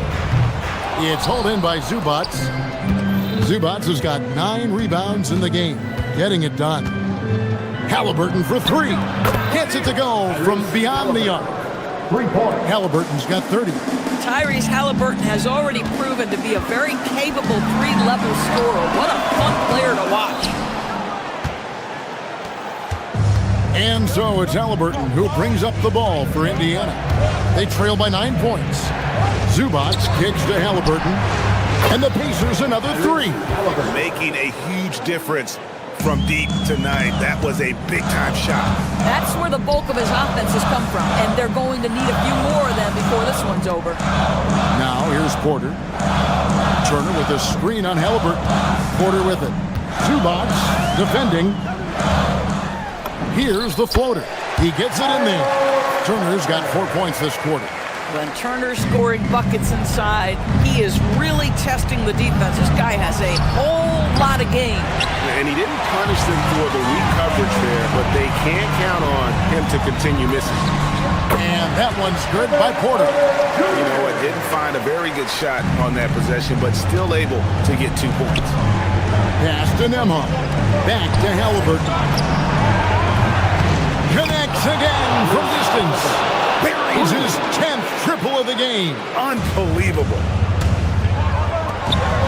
It's hauled in by Zubac. Zubac has got 9 rebounds in the game, getting it done. Halliburton for 3. Gets it to go from beyond the arc. 3-point. Halliburton's got 30. Tyrese Halliburton has already proven to be a very capable 3-level scorer. What a fun player to watch. And so it's Halliburton who brings up the ball for Indiana. They trail by 9 points. Zubac kicks to Halliburton. And the Pacers another 3. Making a huge difference from deep tonight. That was a big-time shot. That's where the bulk of his offense has come from. And they're going to need a few more of them before this one's over. Now here's Porter. Turner with a screen on Halliburton. Porter with it. Zubac defending. Here's the floater. He gets it in there. Turner's got 4 points this quarter. When Turner's scoring buckets inside, he is really testing the defense. This guy has a whole lot of game. And he didn't punish them for the weak coverage there, but they can't count on him to continue missing. And that one's good by Porter. You know what? Didn't find a very good shot on that possession, but still able to get 2 points. Pass to Nembhard. Back to Halliburton. Connects again from distance. Buries his 10th triple of the game. Unbelievable.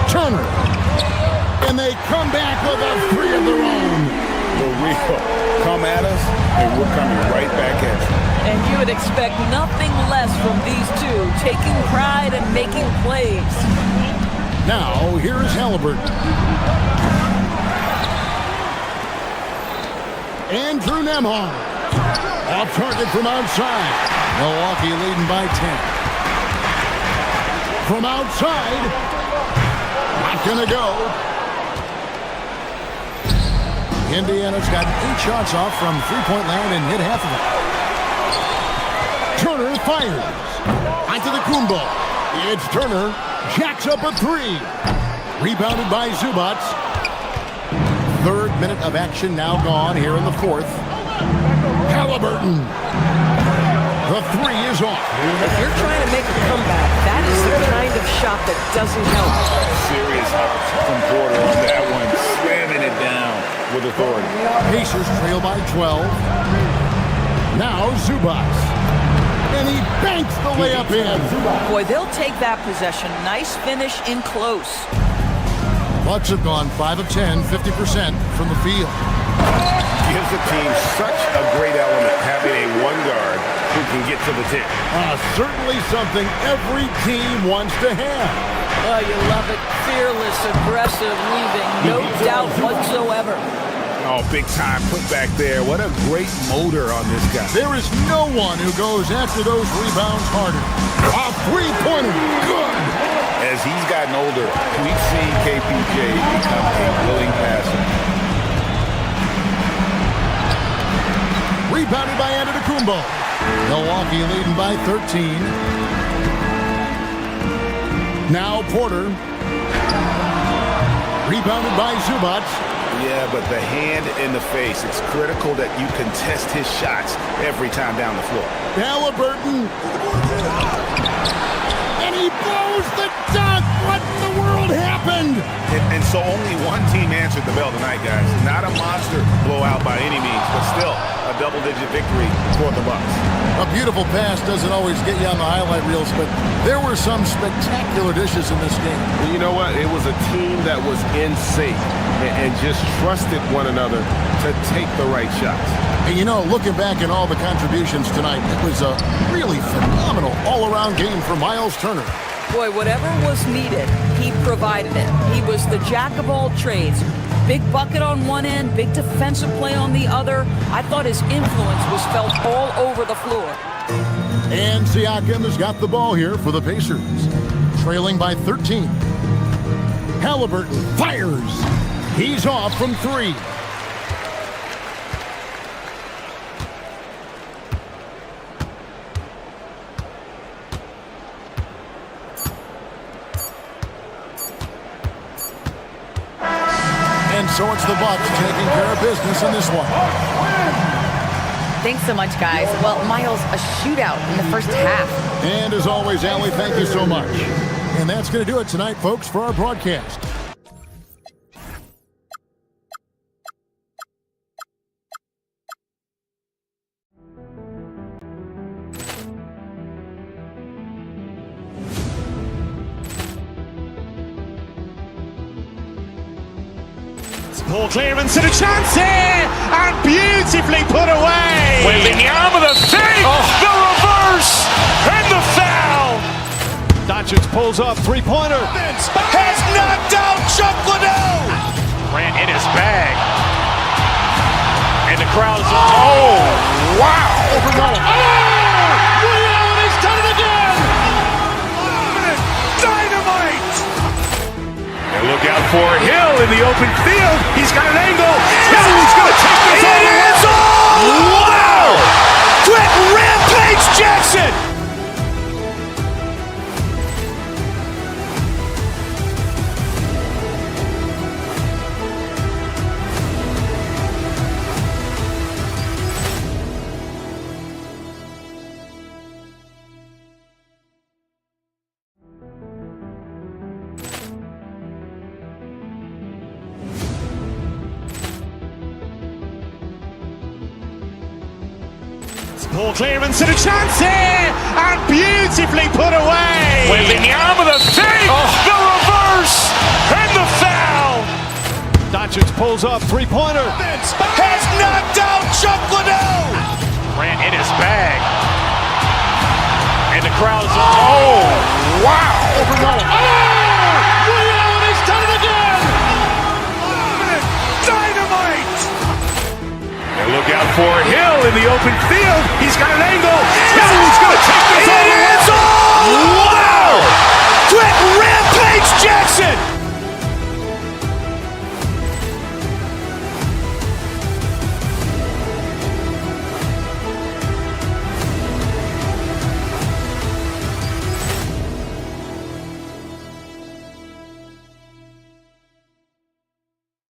Turner. And they come back with a 3 of their own. For real. Come at us, and we're coming right back at you. And you would expect nothing less from these two, taking pride and making plays. Now, here is Halliburton. Andrew Nembhard. Off target from outside. Milwaukee leading by 10. From outside. Not gonna go. Indiana's got 8 shots off from three-point land and hit half of it. Turner fires. Onto the Kumbo. It's Turner. Jacks up a 3. Rebounded by Zubac. 3rd minute of action now gone here in the 4th. Halliburton. The 3 is off. If you're trying to make a comeback, that is the kind of shot that doesn't help. Serious from Porter on that one. Slamming it down with authority. Pacers trail by 12. Now Zubac. And he banks the layup in. Boy, they'll take that possession. Nice finish in close. Bucks have gone 5 of 10, 50% from the field. Gives the team such a great element having a 1 guard who can get to the 10. Certainly something every team wants to have. Oh, you love it. Fearless, aggressive, leaving. No doubt whatsoever. Oh, big time put back there. What a great motor on this guy. There is no one who goes after those rebounds harder. A three-pointer. Good. As he's gotten older, we've seen KPJ become a willing passer. Rebounded by Antetokounmpo. Milwaukee leading by 13. Now Porter. Rebounded by Zubac. Yeah, but the hand in the face, it's critical that you contest his shots every time down the floor. Halliburton. And he blows the dunk. What in the world happened? And so only one team answered the bell tonight, guys. Not a monster blowout by any means, but still a double-digit victory for the Bucks. A beautiful pass doesn't always get you on the highlight reels, but there were some spectacular dishes in this game. Well, you know what? It was a team that was in sync and just trusted one another to take the right shots. And you know, looking back at all the contributions tonight, it was a really phenomenal all-around game for Miles Turner. Boy, whatever was needed, he provided it. He was the jack of all trades. Big bucket on one end, big defensive play on the other. I thought his influence was felt all over the floor. And Siakam has got the ball here for the Pacers. Trailing by 13. Halliburton fires. He's off from three. And so it's the Bucks taking care of business in this one. Thanks so much, guys. Well, Miles, a shootout in the first half. And as always, Allie, thank you so much. And that's going to do it tonight, folks, for our broadcast. Ball clearance and a chance here, and beautifully put away. Wembanyama the fake, the reverse, and the foul. Doncic pulls up, three-pointer. Has knocked out Chuck Liddell. Grant in his bag. And the crowd is, oh, wow. Reality's done it again. Dynamite. And look out for Hill in the open field. He's got an angle. Hill is going to take this all the way. Wow. Quick rampage Jackson. Ball clearance and a chance here, and beautifully put away. Wembanyama the fake, the reverse, and the foul. Doncic pulls up, three-pointer. Has knocked out Chuck Liddell. Grant in his bag. And the crowd is, oh, wow. Reality's done it again. Dynamite. And look out for Hill in the open field. He's got an angle.